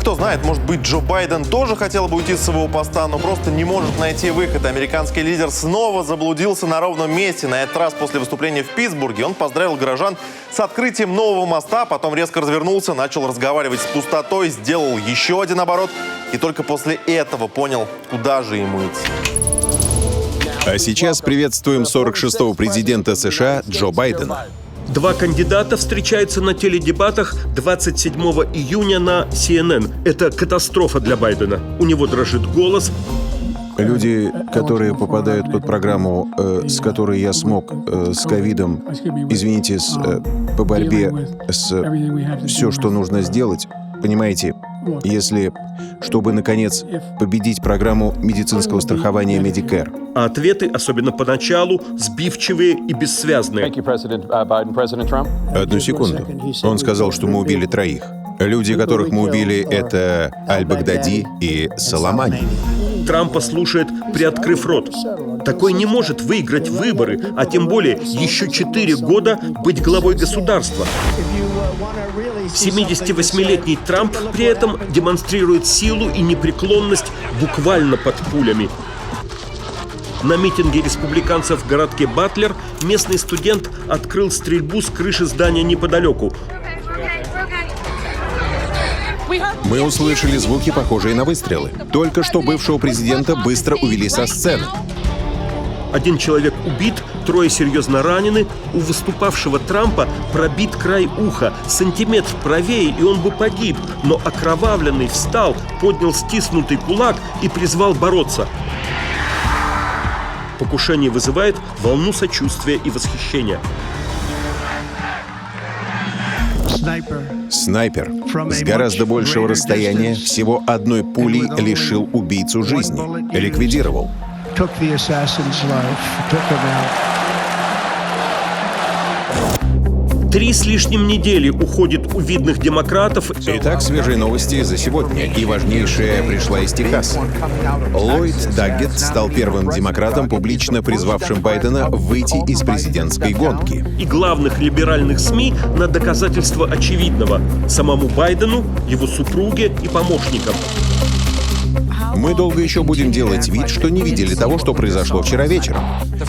Кто знает, может быть, Джо Байден тоже хотел бы уйти с своего поста, но просто не может найти выход. Американский лидер снова заблудился на ровном месте. На этот раз после выступления в Питтсбурге он поздравил горожан с открытием нового моста, потом резко развернулся, начал разговаривать с пустотой, сделал еще один оборот и только после этого понял, куда же ему идти. А сейчас приветствуем 46-го президента США Джо Байдена. Два кандидата встречаются на теледебатах 27 июня на CNN. Это катастрофа для Байдена. У него дрожит голос. Люди, которые попадают под программу, с которой я смог, с ковидом, извините, по борьбе с все, что нужно сделать, понимаете, если, чтобы, наконец, победить программу медицинского страхования Medicare. А ответы, особенно поначалу, сбивчивые и бессвязные. Одну секунду. Он сказал, что мы убили 3. Люди, которых мы убили, это Аль-Багдади и Соломани. Трампа слушает, приоткрыв рот. Такой не может выиграть выборы, а тем более еще 4 года быть главой государства. 78-летний Трамп при этом демонстрирует силу и непреклонность буквально под пулями. На митинге республиканцев в городке Батлер местный студент открыл стрельбу с крыши здания неподалеку. Мы услышали звуки, похожие на выстрелы. Только что бывшего президента быстро увели со сцены. Один человек убит, 3 серьезно ранены. У выступавшего Трампа пробит край уха, сантиметр правее, и он бы погиб. Но окровавленный встал, поднял стиснутый кулак и призвал бороться. Покушение вызывает волну сочувствия и восхищения. Снайпер с гораздо большего расстояния всего одной пулей лишил убийцу жизни, ликвидировал. 3 с лишним недели уходит у видных демократов. Итак, свежие новости за сегодня. И важнейшая пришла из Техаса. Ллойд Даггет стал первым демократом, публично призвавшим Байдена выйти из президентской гонки. И главных либеральных СМИ на доказательство очевидного – самому Байдену, его супруге и помощникам. Мы долго еще будем делать вид, что не видели того, что произошло вчера вечером.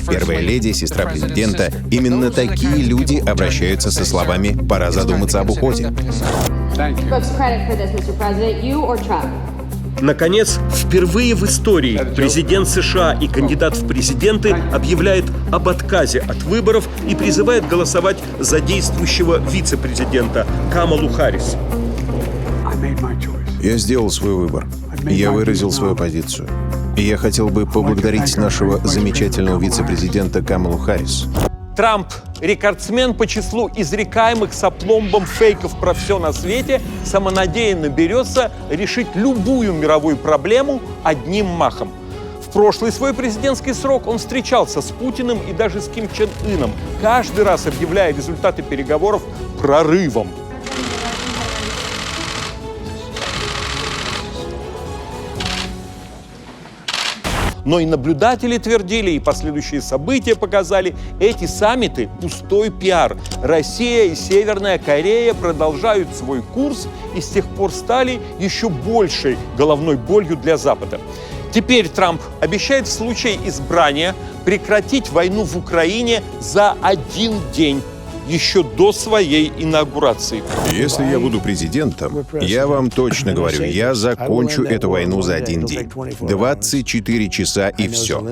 Первая леди, сестра президента, именно такие люди обращаются со словами «пора задуматься об уходе». Наконец, впервые в истории президент США и кандидат в президенты объявляет об отказе от выборов и призывает голосовать за действующего вице-президента Камалу Харрис. Я сделал свой выбор. Я выразил свою позицию. И я хотел бы поблагодарить нашего замечательного вице-президента Камалу Харрис. Трамп – рекордсмен по числу изрекаемых сопломбом фейков про все на свете, самонадеянно берется решить любую мировую проблему одним махом. В прошлый свой президентский срок он встречался с Путиным и даже с Ким Чен Ыном, каждый раз объявляя результаты переговоров прорывом. Но и наблюдатели твердили, и последующие события показали, эти саммиты – пустой пиар. Россия и Северная Корея продолжают свой курс и с тех пор стали еще большей головной болью для Запада. Теперь Трамп обещает в случае избрания прекратить войну в Украине за 1 день, еще до своей инаугурации. Если я буду президентом, я вам точно говорю, я закончу эту войну за 1 день. 24 часа и все.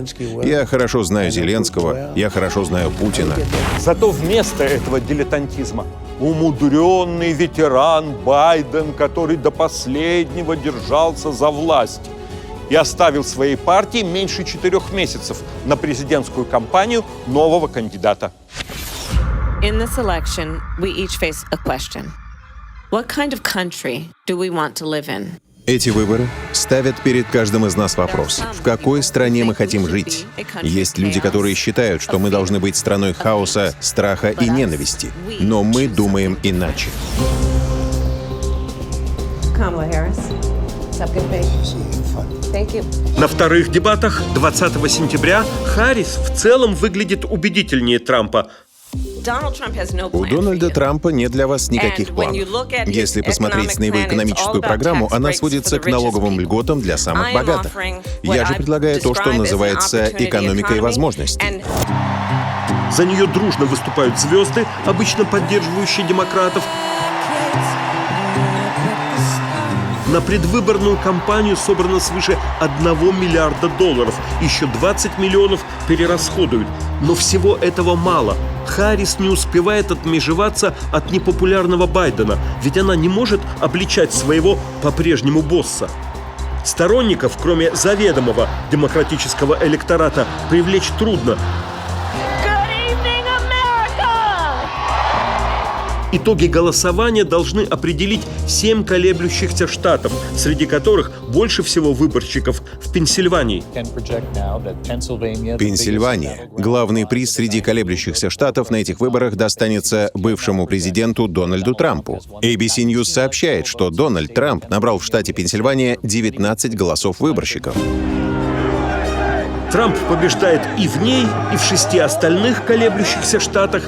Я хорошо знаю Зеленского, я хорошо знаю Путина. Зато вместо этого дилетантизма умудренный ветеран Байден, который до последнего держался за власть и оставил своей партии меньше 4 месяцев на президентскую кампанию нового кандидата. In this election, we each face a question. What kind of country do we want to live in? Эти выборы ставят перед каждым из нас вопрос, в какой стране мы хотим жить. Есть люди, которые считают, что мы должны быть страной хаоса, страха и ненависти. Но мы думаем иначе. На вторых дебатах 20 сентября Харрис в целом выглядит убедительнее Трампа. У Дональда Трампа нет для вас никаких планов. Если посмотреть на его экономическую программу, она сводится к налоговым льготам для самых богатых. Я же предлагаю то, что называется экономикой возможностей. За нее дружно выступают звезды, обычно поддерживающие демократов. На предвыборную кампанию собрано свыше $1 миллиарда. Еще 20 миллионов перерасходуют. Но всего этого мало. Харрис не успевает отмежеваться от непопулярного Байдена, ведь она не может обличать своего по-прежнему босса. Сторонников, кроме заведомого демократического электората, привлечь трудно. Итоги голосования должны определить 7 колеблющихся штатов, среди которых больше всего выборщиков в Пенсильвании. Пенсильвания. Главный приз среди колеблющихся штатов на этих выборах достанется бывшему президенту Дональду Трампу. ABC News сообщает, что Дональд Трамп набрал в штате Пенсильвания 19 голосов выборщиков. Трамп побеждает и в ней, и в 6 остальных колеблющихся штатах.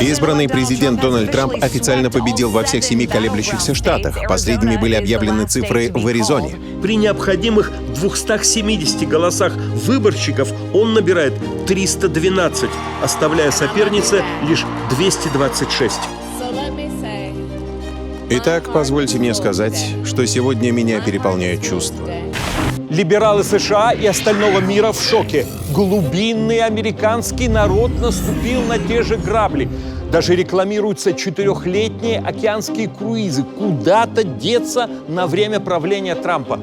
Избранный президент Дональд Трамп официально победил во всех 7 колеблющихся штатах. Последними были объявлены цифры в Аризоне. При необходимых 270 голосах выборщиков он набирает 312, оставляя сопернице лишь 226. Итак, позвольте мне сказать, что сегодня меня переполняют чувства. Либералы США и остального мира в шоке. Глубинный американский народ наступил на те же грабли. Даже рекламируются 4-летние океанские круизы. Куда-то деться на время правления Трампа.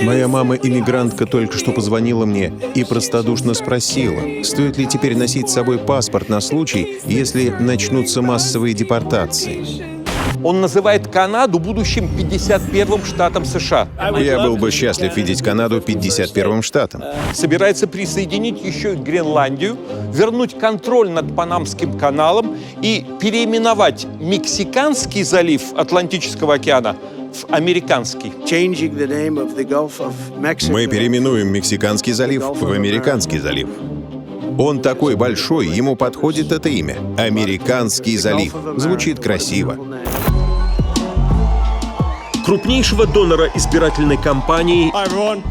Моя мама-иммигрантка только что позвонила мне и простодушно спросила, стоит ли теперь носить с собой паспорт на случай, если начнутся массовые депортации. Он называет Канаду будущим 51-м штатом США. Я был бы счастлив видеть Канаду 51-м штатом. Собирается присоединить еще и Гренландию, вернуть контроль над Панамским каналом и переименовать Мексиканский залив Атлантического океана в Американский. Мы переименуем Мексиканский залив в Американский залив. Он такой большой, ему подходит это имя. Американский залив. Звучит красиво. Крупнейшего донора избирательной кампании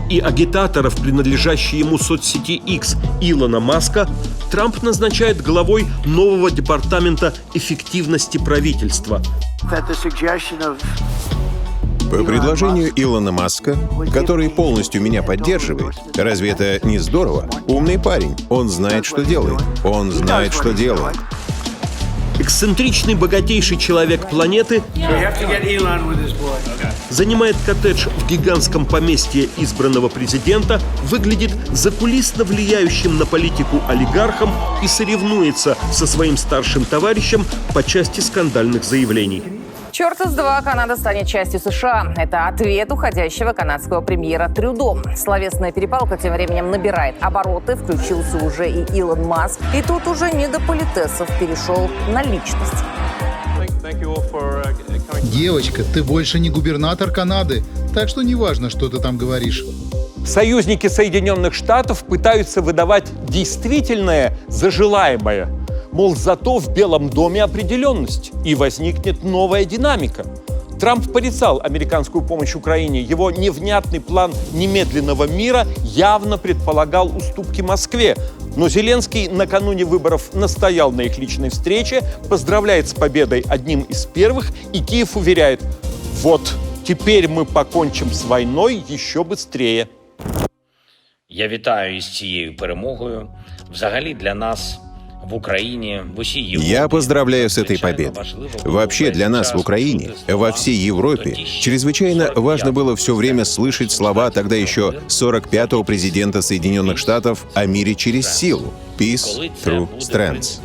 и агитаторов, принадлежащей ему соцсети X, Илона Маска, Трамп назначает главой нового департамента эффективности правительства. По предложению Илона Маска, который полностью меня поддерживает, разве это не здорово? Умный парень. Он знает, что делает. Он знает, что делает. Эксцентричный богатейший человек планеты занимает коттедж в гигантском поместье избранного президента, выглядит закулисно влияющим на политику олигархом и соревнуется со своим старшим товарищем по части скандальных заявлений. Чёрта с два, Канада станет частью США. Это ответ уходящего канадского премьера Трюдо. Словесная перепалка тем временем набирает обороты. Включился уже и Илон Маск. И тут уже не до политесов, перешел на личность. Девочка, ты больше не губернатор Канады, так что неважно, что ты там говоришь. Союзники Соединенных Штатов пытаются выдавать действительное за желаемое. Мол, зато в Белом доме определенность, и возникнет новая динамика. Трамп порицал американскую помощь Украине. Его невнятный план немедленного мира явно предполагал уступки Москве. Но Зеленский накануне выборов настоял на их личной встрече, поздравляет с победой одним из первых, и Киев уверяет: вот, теперь мы покончим с войной еще быстрее. Я вітаю із цією перемогою. Взагалі для нас в Украине, в усей Европе. Я поздравляю с этой победой. Вообще для нас в Украине, во всей Европе, чрезвычайно важно было все время слышать слова тогда еще 45-го президента Соединенных Штатов о мире через силу. Peace through strength.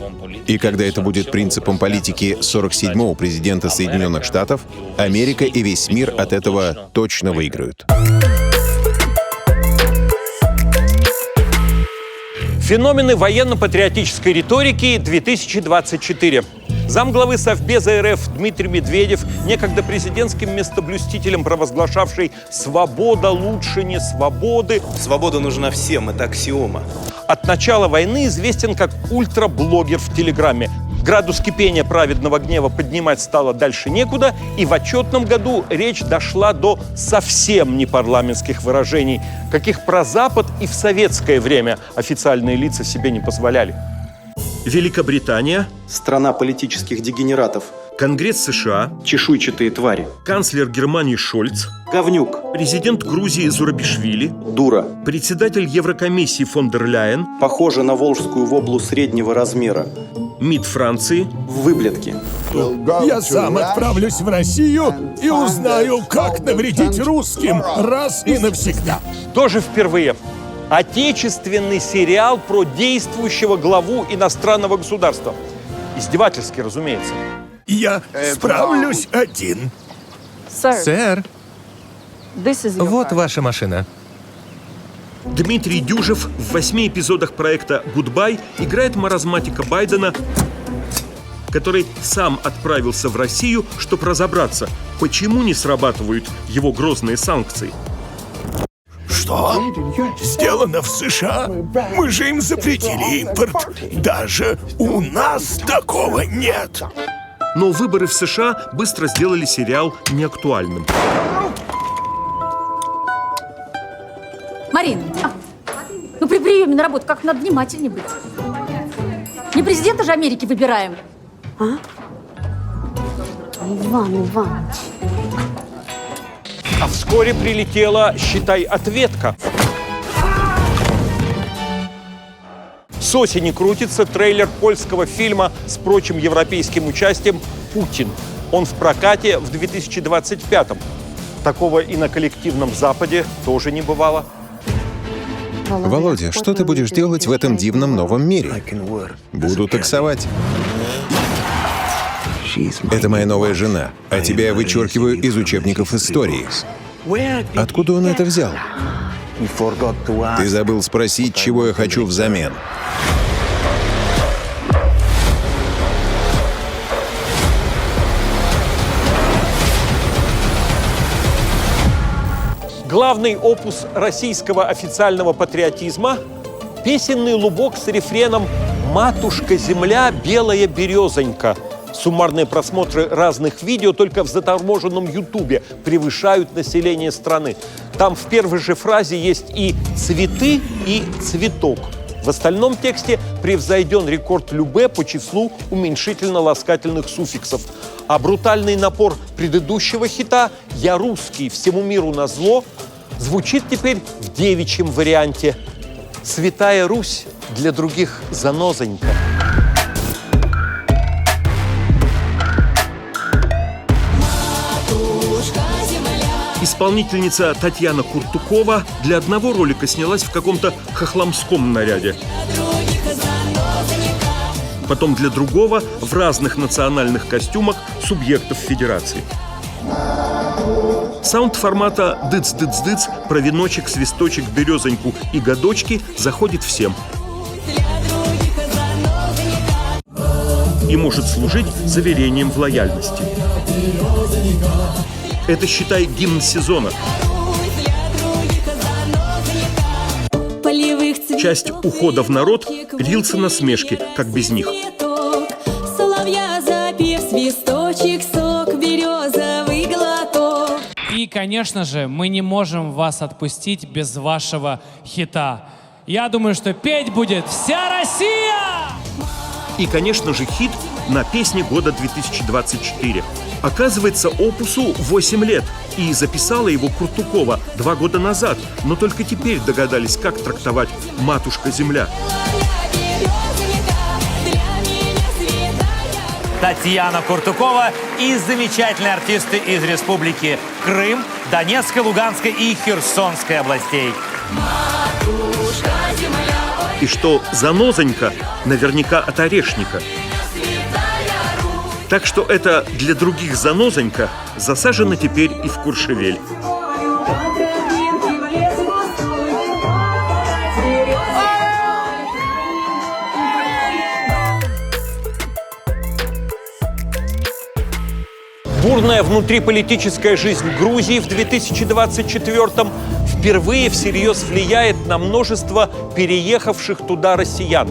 И когда это будет принципом политики 47-го президента Соединенных Штатов, Америка и весь мир от этого точно выиграют. Феномены военно-патриотической риторики 2024. Замглавы Совбеза РФ Дмитрий Медведев, некогда президентским местоблюстителем провозглашавший «свобода лучше не свободы». Свобода нужна всем, это аксиома. От начала войны известен как ультраблогер в Телеграме. Градус кипения праведного гнева поднимать стало дальше некуда, и в отчетном году речь дошла до совсем непарламентских выражений, каких про Запад и в советское время официальные лица себе не позволяли. Великобритания. Страна политических дегенератов. Конгресс США. Чешуйчатые твари. Канцлер Германии Шольц. Говнюк. Президент Грузии Зурабишвили. Дура. Председатель Еврокомиссии фон дер Ляйен. Похожа на волжскую воблу среднего размера. МИД Франции. Выблядки. Я сам отправлюсь в Россию и узнаю, как навредить русским раз и навсегда. Тоже впервые. Отечественный сериал про действующего главу иностранного государства. Издевательски, разумеется. Я справлюсь один. Сэр, вот ваша машина. Дмитрий Дюжев в 8 эпизодах проекта «Гудбай» играет маразматика Байдена, который сам отправился в Россию, чтобы разобраться, почему не срабатывают его грозные санкции. Что? Сделано в США? Мы же им запретили импорт. Даже у нас такого нет. Но выборы в США быстро сделали сериал неактуальным. Марин, ну при приеме на работу как надо внимательнее быть. Не президента же Америки выбираем. А? Иван Иванович. А вскоре прилетела, считай, ответка. С осени крутится трейлер польского фильма с прочим европейским участием «Путин». Он в прокате в 2025-м. Такого и на коллективном Западе тоже не бывало. Володя, что ты будешь делать в этом дивном новом мире? Буду таксовать. Это моя новая жена, а тебя я вычеркиваю из учебников истории. Откуда он это взял? Ты забыл спросить, чего я хочу взамен. Главный опус российского официального патриотизма – песенный лубок с рефреном «Матушка-земля, белая березонька». Суммарные просмотры разных видео только в заторможенном Ютубе превышают население страны. Там в первой же фразе есть и цветы, и цветок. В остальном тексте превзойден рекорд Любе по числу уменьшительно-ласкательных суффиксов. А брутальный напор предыдущего хита «Я русский, всему миру назло» звучит теперь в девичьем варианте. «Святая Русь для других занозонька». Исполнительница Татьяна Куртукова для одного ролика снялась в каком-то хохломском наряде. Потом для другого в разных национальных костюмах субъектов федерации. Саунд формата «дыц-дыц-дыц» про веночек, свисточек, березоньку и годочки заходит всем. И может служить заверением в лояльности. Это, считай, гимн сезона. Часть ухода в народ лился на смешки, как без них. Соловья запев, свисточек, сок, березовый глоток. И, конечно же, мы не можем вас отпустить без вашего хита. Я думаю, что петь будет вся Россия! И, конечно же, хит на песне года 2024. Оказывается, опусу 8 лет, и записала его Куртукова 2 года назад, но только теперь догадались, как трактовать «Матушка-земля». Татьяна Куртукова и замечательные артисты из республики Крым, Донецкой, Луганской и Херсонской областей. И что занозонька наверняка от орешника. Так что это для других занозонька засажена теперь и в Куршевель. Бурная внутриполитическая жизнь Грузии в 2024-м впервые всерьез влияет на множество переехавших туда россиян.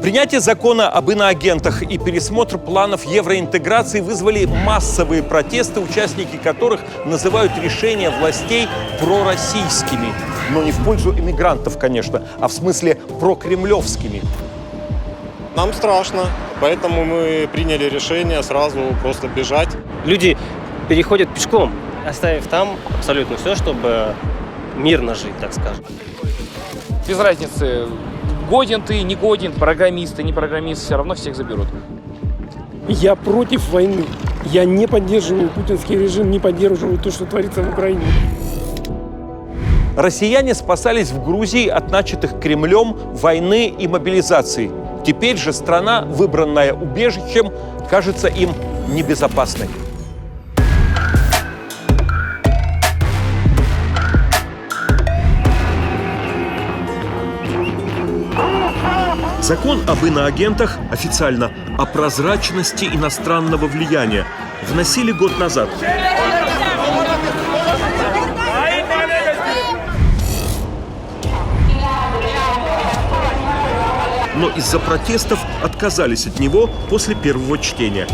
Принятие закона об иноагентах и пересмотр планов евроинтеграции вызвали массовые протесты, участники которых называют решения властей пророссийскими. Но не в пользу иммигрантов, конечно, а в смысле прокремлевскими. Нам страшно, поэтому мы приняли решение сразу просто бежать. Люди переходят пешком, оставив там абсолютно все, чтобы мирно жить, так скажем. Без разницы, годен ты, не годен, программист, не программист, все равно всех заберут. Я против войны. Я не поддерживаю путинский режим, не поддерживаю то, что творится в Украине. Россияне спасались в Грузии от начатых Кремлем войны и мобилизации. Теперь же страна, выбранная убежищем, кажется им небезопасной. Закон об иноагентах, официально о прозрачности иностранного влияния, вносили год назад. но из-за протестов отказались от него после первого чтения.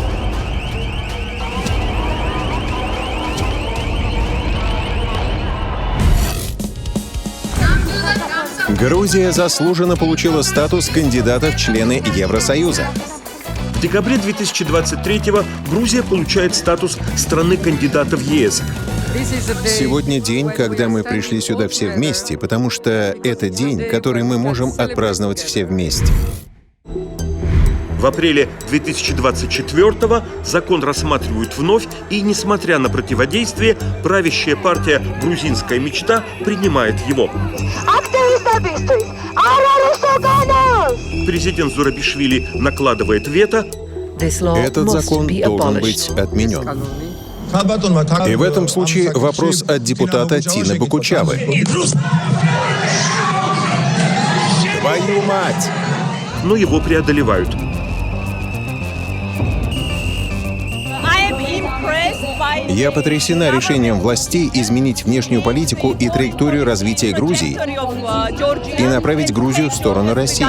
Грузия заслуженно получила статус кандидата в члены Евросоюза. В декабре 2023-го Грузия получает статус страны-кандидата в ЕС. Сегодня день, когда мы пришли сюда все вместе, потому что это день, который мы можем отпраздновать все вместе. В апреле 2024-го закон рассматривают вновь, и, несмотря на противодействие, правящая партия «Грузинская мечта» принимает его. Президент Зурабишвили накладывает вето. Этот закон должен быть отменен. И в этом случае вопрос от депутата Тины Бакучавы. Твою мать! Но его преодолевают. Я потрясена решением властей изменить внешнюю политику и траекторию развития Грузии и направить Грузию в сторону России.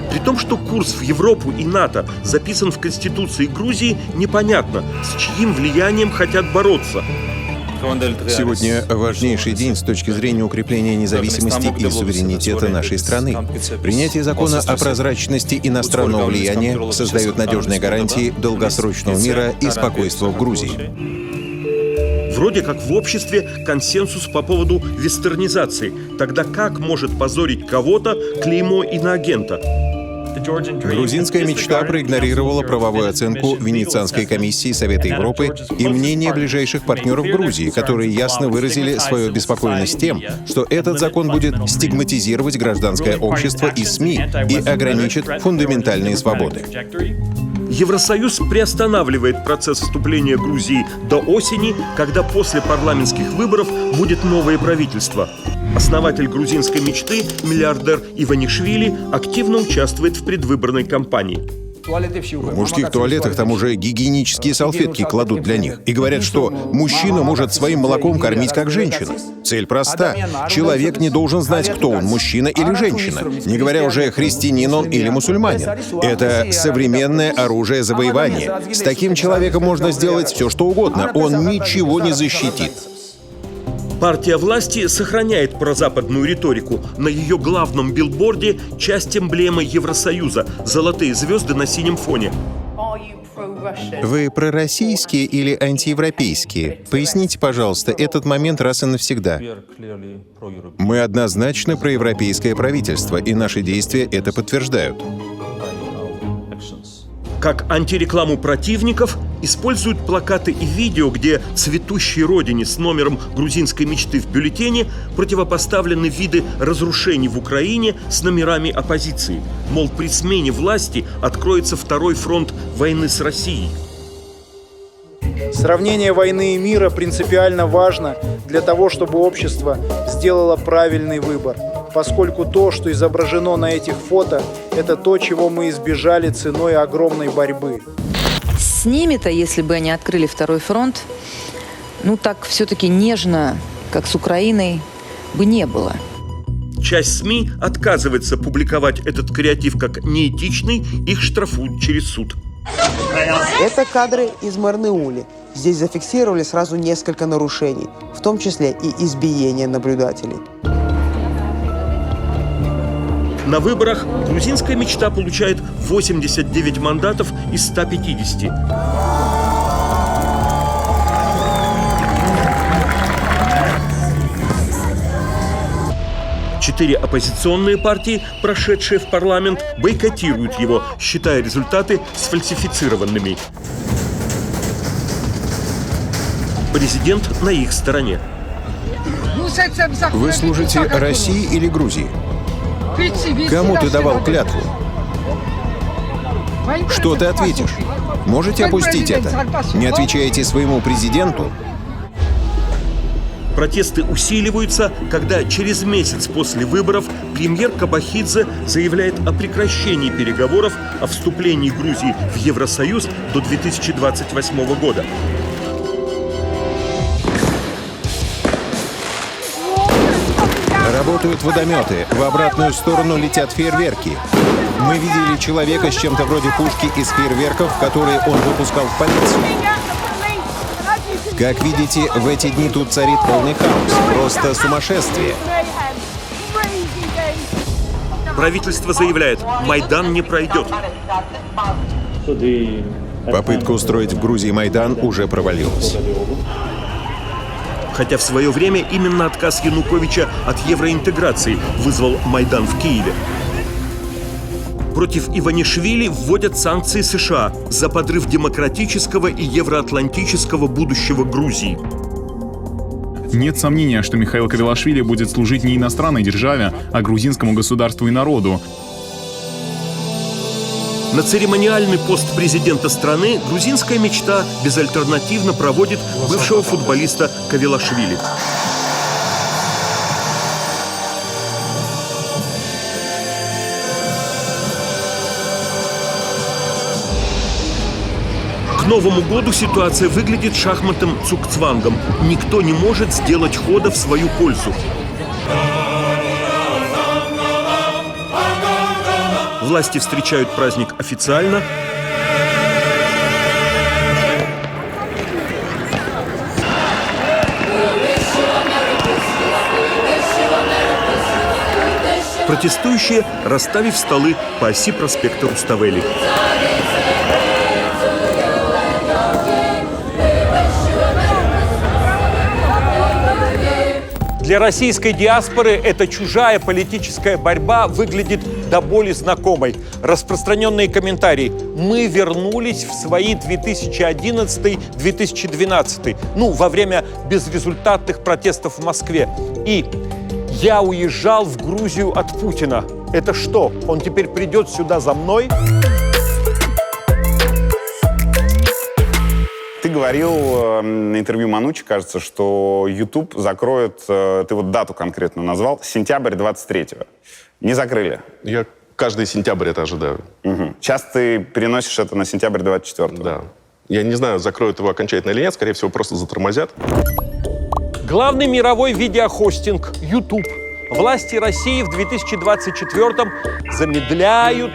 При том, что курс в Европу и НАТО записан в Конституции Грузии, непонятно, с чьим влиянием хотят бороться. Сегодня важнейший день с точки зрения укрепления независимости и суверенитета нашей страны. Принятие закона о прозрачности иностранного влияния создает надежные гарантии долгосрочного мира и спокойствия в Грузии. Вроде как в обществе консенсус по поводу вестернизации. Тогда как может позорить кого-то клеймо иноагента? Грузинская мечта проигнорировала правовую оценку Венецианской комиссии Совета Европы и мнение ближайших партнеров Грузии, которые ясно выразили свою обеспокоенность тем, что этот закон будет стигматизировать гражданское общество и СМИ и ограничит фундаментальные свободы. Евросоюз приостанавливает процесс вступления Грузии до осени, когда после парламентских выборов будет новое правительство. Основатель грузинской мечты, миллиардер Иванишвили, активно участвует в предвыборной кампании. В мужских туалетах там уже гигиенические салфетки кладут для них и говорят, что мужчина может своим молоком кормить как женщина. Цель проста. Человек не должен знать, кто он, мужчина или женщина, не говоря уже христианин он или мусульманин. Это современное оружие завоевания. С таким человеком можно сделать все, что угодно. Он ничего не защитит. Партия власти сохраняет прозападную риторику. На ее главном билборде часть эмблемы Евросоюза – золотые звезды на синем фоне. Вы пророссийские или антиевропейские? Поясните, пожалуйста, этот момент раз и навсегда. Мы однозначно проевропейское правительство, и наши действия это подтверждают. Как антирекламу противников используют плакаты и видео, где цветущей родине с номером грузинской мечты в бюллетене противопоставлены виды разрушений в Украине с номерами оппозиции. Мол, при смене власти откроется второй фронт войны с Россией. Сравнение войны и мира принципиально важно для того, чтобы общество сделало правильный выбор, поскольку то, что изображено на этих фото, это то, чего мы избежали ценой огромной борьбы. С ними-то, если бы они открыли второй фронт, ну так все-таки нежно, как с Украиной, бы не было. Часть СМИ отказывается публиковать этот креатив как неэтичный, их штрафуют через суд. Это кадры из Марнеули. Здесь зафиксировали сразу несколько нарушений, в том числе и избиение наблюдателей. На выборах грузинская мечта получает 89 мандатов из 150. Четыре оппозиционные партии, прошедшие в парламент, бойкотируют его, считая результаты сфальсифицированными. Президент на их стороне. Вы служите России или Грузии? Кому ты давал клятву? Что ты ответишь? Можете опустить это? Не отвечаете своему президенту? Протесты усиливаются, когда через месяц после выборов премьер Кабахидзе заявляет о прекращении переговоров о вступлении Грузии в Евросоюз до 2028 года. Работают водометы, в обратную сторону летят фейерверки. Мы видели человека с чем-то вроде пушки из фейерверков, которые он выпускал в полицию. Как видите, в эти дни тут царит полный хаос. Просто сумасшествие. Правительство заявляет, Майдан не пройдет. Попытка устроить в Грузии Майдан уже провалилась. Хотя в свое время именно отказ Януковича от евроинтеграции вызвал Майдан в Киеве. Против Иванишвили вводят санкции США за подрыв демократического и евроатлантического будущего Грузии. Нет сомнения, что Михаил Кавелашвили будет служить не иностранной державе, а грузинскому государству и народу. На церемониальный пост президента страны грузинская мечта безальтернативно проводит бывшего футболиста Кавелашвили. К Новому году ситуация выглядит шахматным цугцвангом. Никто не может сделать хода в свою пользу. Власти встречают праздник официально. Протестующие, расставив столы по оси проспекта Руставели. Для российской диаспоры эта чужая политическая борьба выглядит до боли знакомой. Распространенные комментарии. Мы вернулись в свои 2011-2012. Во время безрезультатных протестов в Москве. И я уезжал в Грузию от Путина. Это что, он теперь придет сюда за мной? Ты говорил на интервью Манучи, кажется, что YouTube закроет, ты вот дату конкретно назвал, сентябрь 23-го. Не закрыли? Я каждый сентябрь это ожидаю. Угу. Сейчас ты переносишь это на сентябрь 24-го? Да. Я не знаю, закроют его окончательно или нет, скорее всего, просто затормозят. Главный мировой видеохостинг YouTube. Власти России в 2024-м замедляют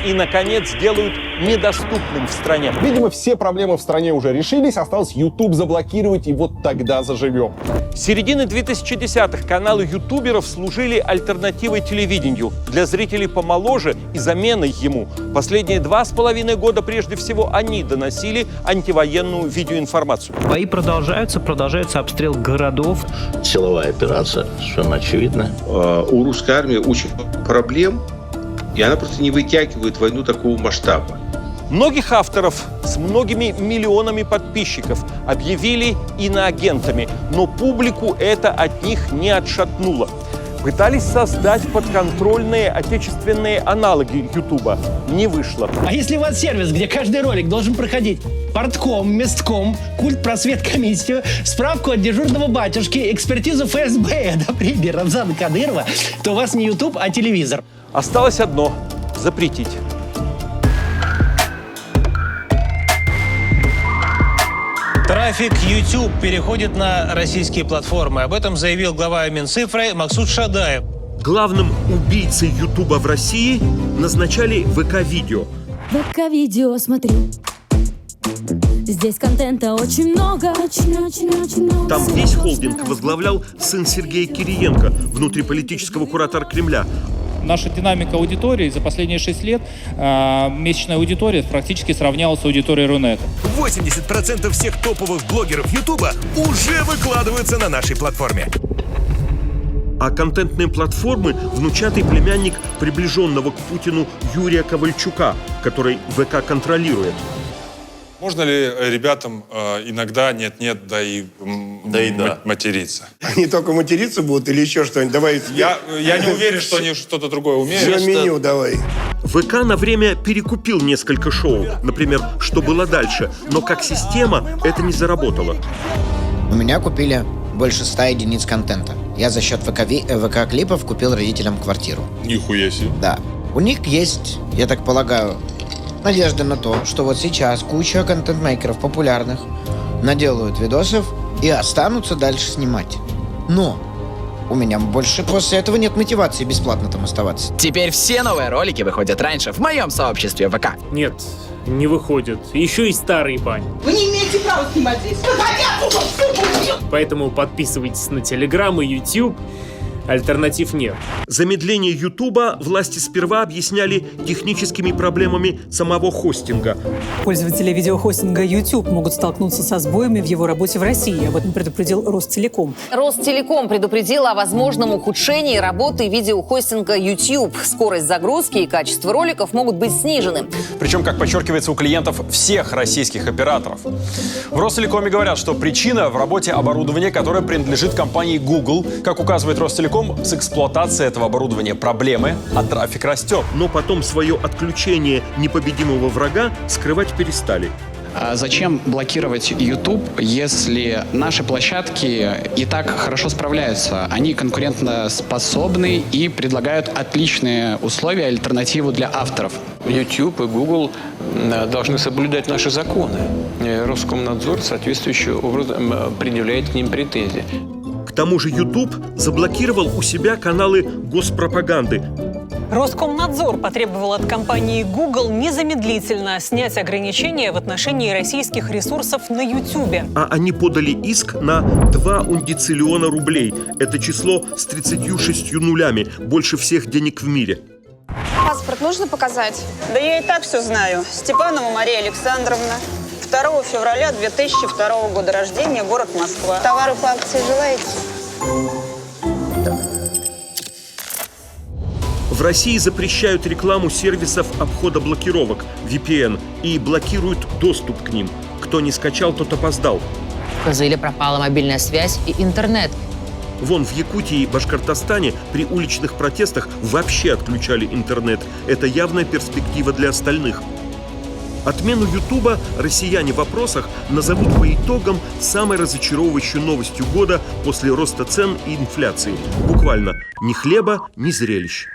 и, наконец, делают недоступным в стране. Видимо, все проблемы в стране уже решились, осталось YouTube заблокировать, и вот тогда заживем. С середины 2010-х каналы ютуберов служили альтернативой телевидению для зрителей помоложе и заменой ему. Последние 2,5 года прежде всего они доносили антивоенную видеоинформацию. Бои продолжаются обстрел городов. Силовая операция, совершенно очевидно. У русской армии очень проблем, и она просто не вытягивает войну такого масштаба. Многих авторов с многими миллионами подписчиков объявили иноагентами, но публику это от них не отшатнуло. Пытались создать подконтрольные отечественные аналоги Ютуба. Не вышло. А если у вас сервис, где каждый ролик должен проходить портком, местком, культпросвет комиссию, справку от дежурного батюшки, экспертизу ФСБ, например, Рамзана Кадырова, то у вас не YouTube, а телевизор. Осталось одно – запретить. Трафик YouTube переходит на российские платформы. Об этом заявил глава Минцифры Максут Шадаев. Главным убийцей Ютуба в России назначали ВК-видео. ВК-видео смотрю. Здесь контента очень много. Очень много. Там весь холдинг возглавлял сын Сергея Кириенко, внутриполитического куратора Кремля. Наша динамика аудитории за последние 6 лет, месячная аудитория практически сравнялась с аудиторией Рунета. 80% всех топовых блогеров Ютуба уже выкладываются на нашей платформе. А контентные платформы – внучатый племянник приближенного к Путину Юрия Ковальчука, который ВК контролирует. Можно ли ребятам иногда нет-нет, материться? Они только материться будут или еще что-нибудь? Давай. Я не уверен, что они что-то другое умеют. Все меню давай. ВК на время перекупил несколько шоу, например, «Что было дальше», но как система это не заработало. У меня купили больше 100 единиц контента. Я за счет ВК-клипов купил родителям квартиру. Нихуя себе. Да. У них есть, я так полагаю, надежда на то, что вот сейчас куча контент-мейкеров популярных наделают видосов и останутся дальше снимать. Но У меня больше после этого нет мотивации бесплатно там оставаться. Теперь все новые ролики выходят раньше в моем сообществе ВК. Нет, не выходят. Еще и старые бани. Вы не имеете права снимать здесь. Поэтому подписывайтесь на Telegram и YouTube. Альтернатив нет. Замедление Ютуба власти сперва объясняли техническими проблемами самого хостинга. Пользователи видеохостинга YouTube могут столкнуться со сбоями в его работе в России. Об этом предупредил Ростелеком. Ростелеком предупредил о возможном ухудшении работы видеохостинга YouTube. Скорость загрузки и качество роликов могут быть снижены. Причем, как подчеркивается, у клиентов всех российских операторов. В Ростелекоме говорят, что причина в работе оборудования, которое принадлежит компании Google. Как указывает Ростелеком, с эксплуатацией этого оборудования проблемы, а трафик растет. Но потом свое отключение непобедимого врага скрывать перестали. А зачем блокировать YouTube, если наши площадки и так хорошо справляются? Они конкурентоспособны и предлагают отличные условия, альтернативу для авторов. YouTube и Google должны соблюдать наши законы. Роскомнадзор соответствующим образом предъявляет к ним претензии. К тому же YouTube заблокировал у себя каналы госпропаганды. Роскомнадзор потребовал от компании Google незамедлительно снять ограничения в отношении российских ресурсов на YouTube. А они подали иск на 2 ундициллиона рублей. Это число с 36 нулями, больше всех денег в мире. Паспорт нужно показать? Да я и так все знаю. Степанова Мария Александровна. 2 февраля 2002 года рождения, город Москва. Товары по акции желаете? В России запрещают рекламу сервисов обхода блокировок, VPN, и блокируют доступ к ним. Кто не скачал, тот опоздал. Или пропала мобильная связь и интернет. Вон в Якутии и Башкортостане при уличных протестах вообще отключали интернет. Это явная перспектива для остальных. Отмену Ютуба россияне в опросах назовут по итогам самой разочаровывающей новостью года после роста цен и инфляции. Буквально ни хлеба, ни зрелищ.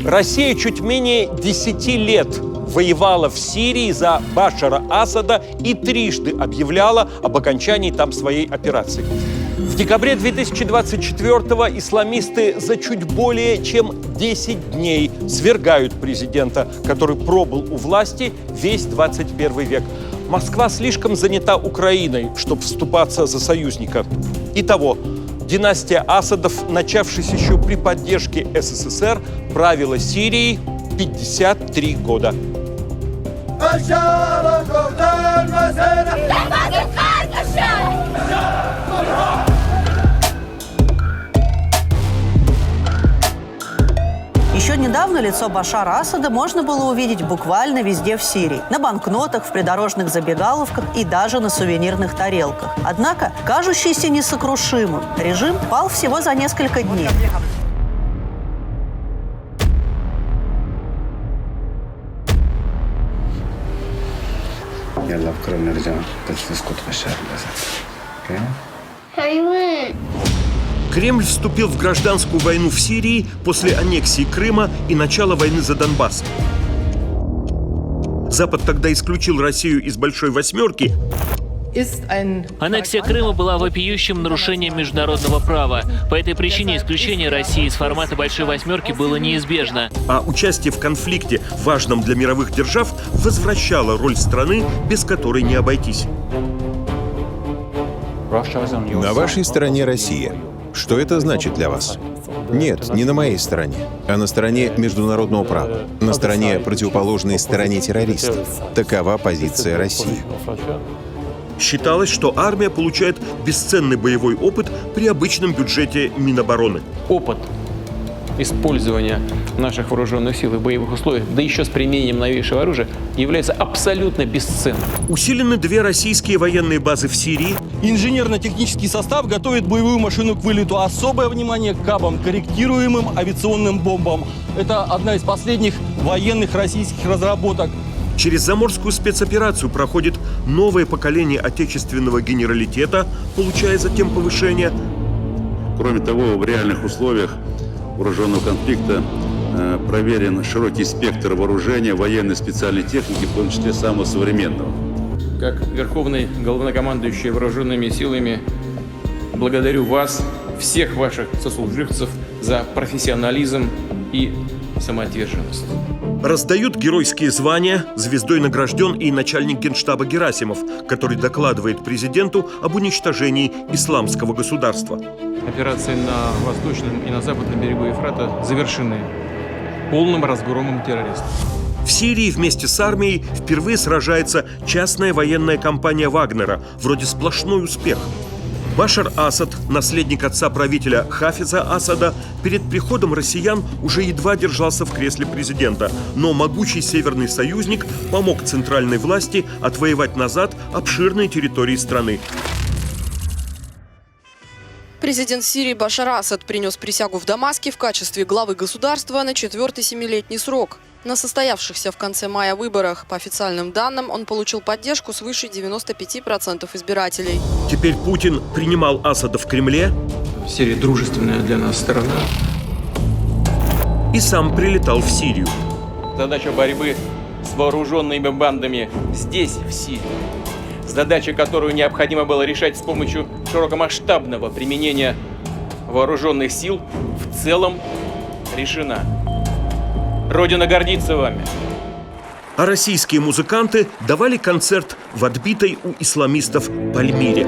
Россия чуть менее 10 лет воевала в Сирии за Башара Асада и трижды объявляла об окончании там своей операции. В декабре 2024-го исламисты за чуть более чем 10 дней свергают президента, который пробыл у власти весь 21 век. Москва слишком занята Украиной, чтобы вступаться за союзника. Итого, династия Асадов, начавшись еще при поддержке СССР, правила Сирией 53 года. Еще недавно лицо Башара Асада можно было увидеть буквально везде в Сирии. На банкнотах, в придорожных забегаловках и даже на сувенирных тарелках. Однако, кажущийся несокрушимым, режим пал всего за несколько дней. Кремль вступил в гражданскую войну в Сирии после аннексии Крыма и начала войны за Донбасс. Запад тогда исключил Россию из «Большой восьмерки». Аннексия Крыма была вопиющим нарушением международного права. По этой причине исключение России из формата «Большой восьмерки» было неизбежно. А участие в конфликте, важном для мировых держав, возвращало роль страны, без которой не обойтись. На вашей стороне Россия. Что это значит для вас? Нет, не на моей стороне, а на стороне международного права, на стороне противоположной стороне террористов. Такова позиция России. Считалось, что армия получает бесценный боевой опыт при обычном бюджете Минобороны. Опыт использования наших вооруженных сил в боевых условиях, да еще с применением новейшего оружия, является абсолютно бесценным. Усилены 2 российские военные базы в Сирии. Инженерно-технический состав готовит боевую машину к вылету. Особое внимание к КАБам, корректируемым авиационным бомбам. Это одна из последних военных российских разработок. Через заморскую спецоперацию проходит новое поколение отечественного генералитета, получая затем повышение. Кроме того, в реальных условиях вооруженного конфликта проверен широкий спектр вооружения, военной специальной техники, в том числе самого современного. как верховный главнокомандующий вооруженными силами, благодарю вас, всех ваших сослуживцев, за профессионализм и самоотверженность. Раздают геройские звания, звездой награжден и начальник Генштаба Герасимов, который докладывает президенту об уничтожении исламского государства. Операции на восточном и на западном берегу Ефрата завершены полным разгромом террористов. В Сирии вместе с армией впервые сражается частная военная компания Вагнера, вроде сплошной успех. Башар Асад, наследник отца правителя Хафиза Асада, перед приходом россиян уже едва держался в кресле президента, но могучий северный союзник помог центральной власти отвоевать назад обширные территории страны. Президент Сирии Башар Асад принес присягу в Дамаске в качестве главы государства на 4-й семилетний срок. На состоявшихся в конце мая выборах, по официальным данным, он получил поддержку свыше 95% избирателей. Теперь Путин принимал Асада в Кремле. Сирия дружественная для нас сторона. И сам прилетал в Сирию. Задача борьбы с вооруженными бандами здесь, в Сирии. Задача, которую необходимо было решать с помощью широкомасштабного применения вооруженных сил, в целом решена. Родина гордится вами. А российские музыканты давали концерт в отбитой у исламистов Пальмире.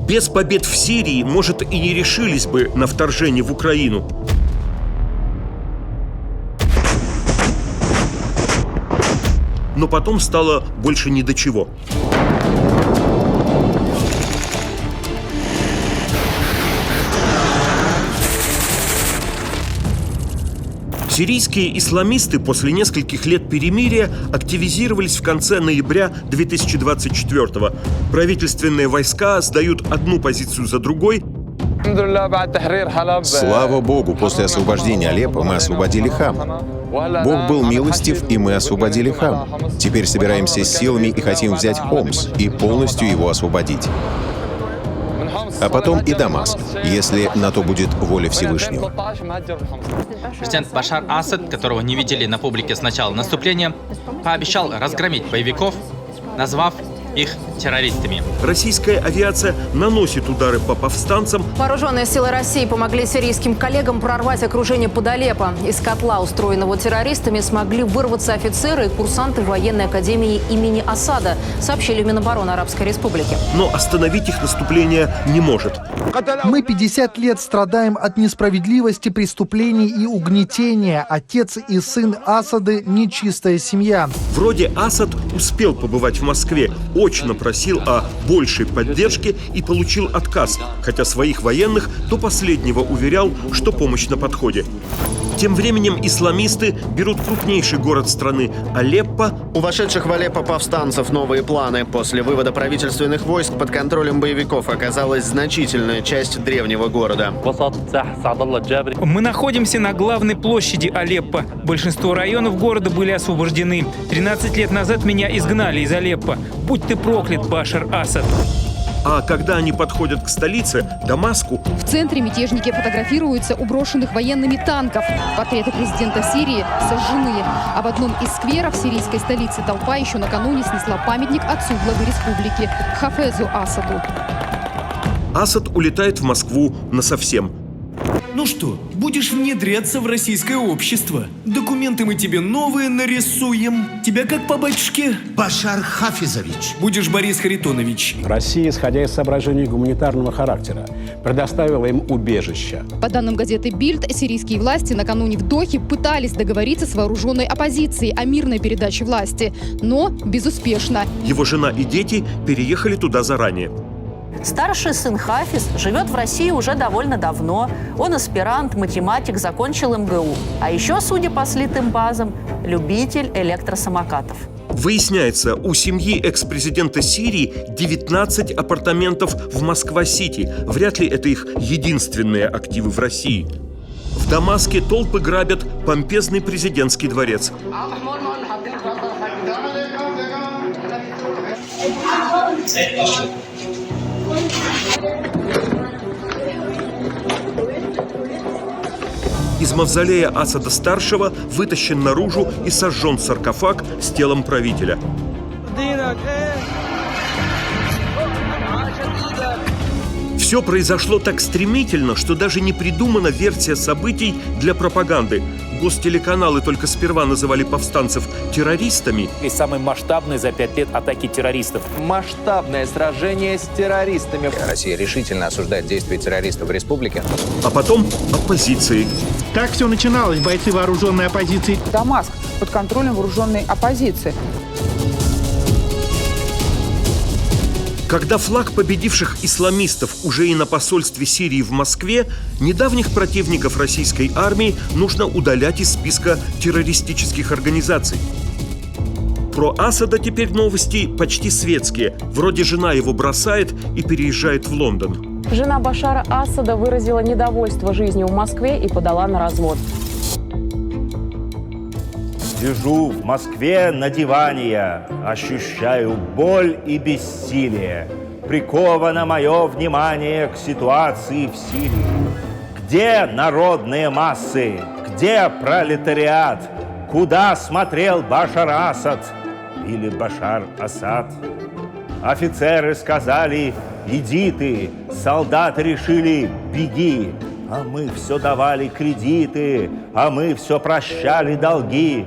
Без побед в Сирии, может, и не решились бы на вторжение в Украину. Но потом стало больше ни до чего. Сирийские исламисты после нескольких лет перемирия активизировались в конце ноября 2024-го. Правительственные войска сдают одну позицию за другой. Слава Богу, после освобождения Алеппо мы освободили Хама. Бог был милостив, и мы освободили Хам. Теперь собираемся с силами и хотим взять Хомс и полностью его освободить. А потом и Дамаск, если на то будет воля Всевышнего. Президент Башар Асад, которого не видели на публике с начала наступления, пообещал разгромить боевиков, назвав их террористами. Российская авиация наносит удары по повстанцам. Вооруженные силы России помогли сирийским коллегам прорвать окружение под Алеппо. Из котла, устроенного террористами, смогли вырваться офицеры и курсанты военной академии имени Асада, сообщили в Минобороны Арабской Республики. Но остановить их наступление не может. Мы 50 лет страдаем от несправедливости, преступлений и угнетения. Отец и сын Асады – нечистая семья. Вроде Асад успел побывать в Москве, очно просил о большей поддержке и получил отказ, хотя своих военных до последнего уверял, что помощь на подходе. Тем временем исламисты берут крупнейший город страны – Алеппо. У вошедших в Алеппо повстанцев новые планы. После вывода правительственных войск под контролем боевиков оказалась значительная часть древнего города. Мы находимся на главной площади Алеппо. Большинство районов города были освобождены. 13 лет назад меня изгнали из Алеппо. Будь ты проклят, Башар Асад. А когда они подходят к столице, Дамаску... В центре мятежники фотографируются у брошенных военными танков. Портреты президента Сирии сожжены. А в одном из скверов сирийской столицы толпа еще накануне снесла памятник отцу главы республики Хафезу Асаду. Асад улетает в Москву насовсем. Ну что, будешь внедряться в российское общество? Документы мы тебе новые нарисуем. Тебя как по батюшке? Башар Хафизович. Будешь Борис Харитонович. Россия, исходя из соображений гуманитарного характера, предоставила им убежище. По данным газеты «Бильд», сирийские власти накануне в Дохе пытались договориться с вооруженной оппозицией о мирной передаче власти, но безуспешно. Его жена и дети переехали туда заранее. Старший сын Хафиз живет в России уже довольно давно. Он аспирант, математик, закончил МГУ. А еще, судя по слитым базам, любитель электросамокатов. Выясняется, у семьи экс-президента Сирии 19 апартаментов в Москва-Сити. Вряд ли это их единственные активы в России. В Дамаске толпы грабят помпезный президентский дворец. Из мавзолея Асада-старшего вытащен наружу и сожжен саркофаг с телом правителя. Все произошло так стремительно, что даже не придумана версия событий для пропаганды. Гостелеканалы только сперва называли повстанцев террористами. И самой масштабной за 5 лет атаки террористов. Масштабное сражение с террористами. Россия решительно осуждает действия террористов в республике. А потом оппозицией. Так все начиналось, бойцы вооруженной оппозиции. Дамаск под контролем вооруженной оппозиции. Когда флаг победивших исламистов уже и на посольстве Сирии в Москве, недавних противников российской армии нужно удалять из списка террористических организаций. Про Асада теперь новости почти светские. Вроде жена его бросает и переезжает в Лондон. Жена Башара Асада выразила недовольство жизнью в Москве и подала на развод. Сижу в Москве на диване я, ощущаю боль и бессилие. Приковано мое внимание к ситуации в Сирии. Где народные массы? Где пролетариат? Куда смотрел Башар Асад или Башар Асад? Офицеры сказали: иди ты, солдаты решили: беги. А мы все давали кредиты, а мы все прощали долги.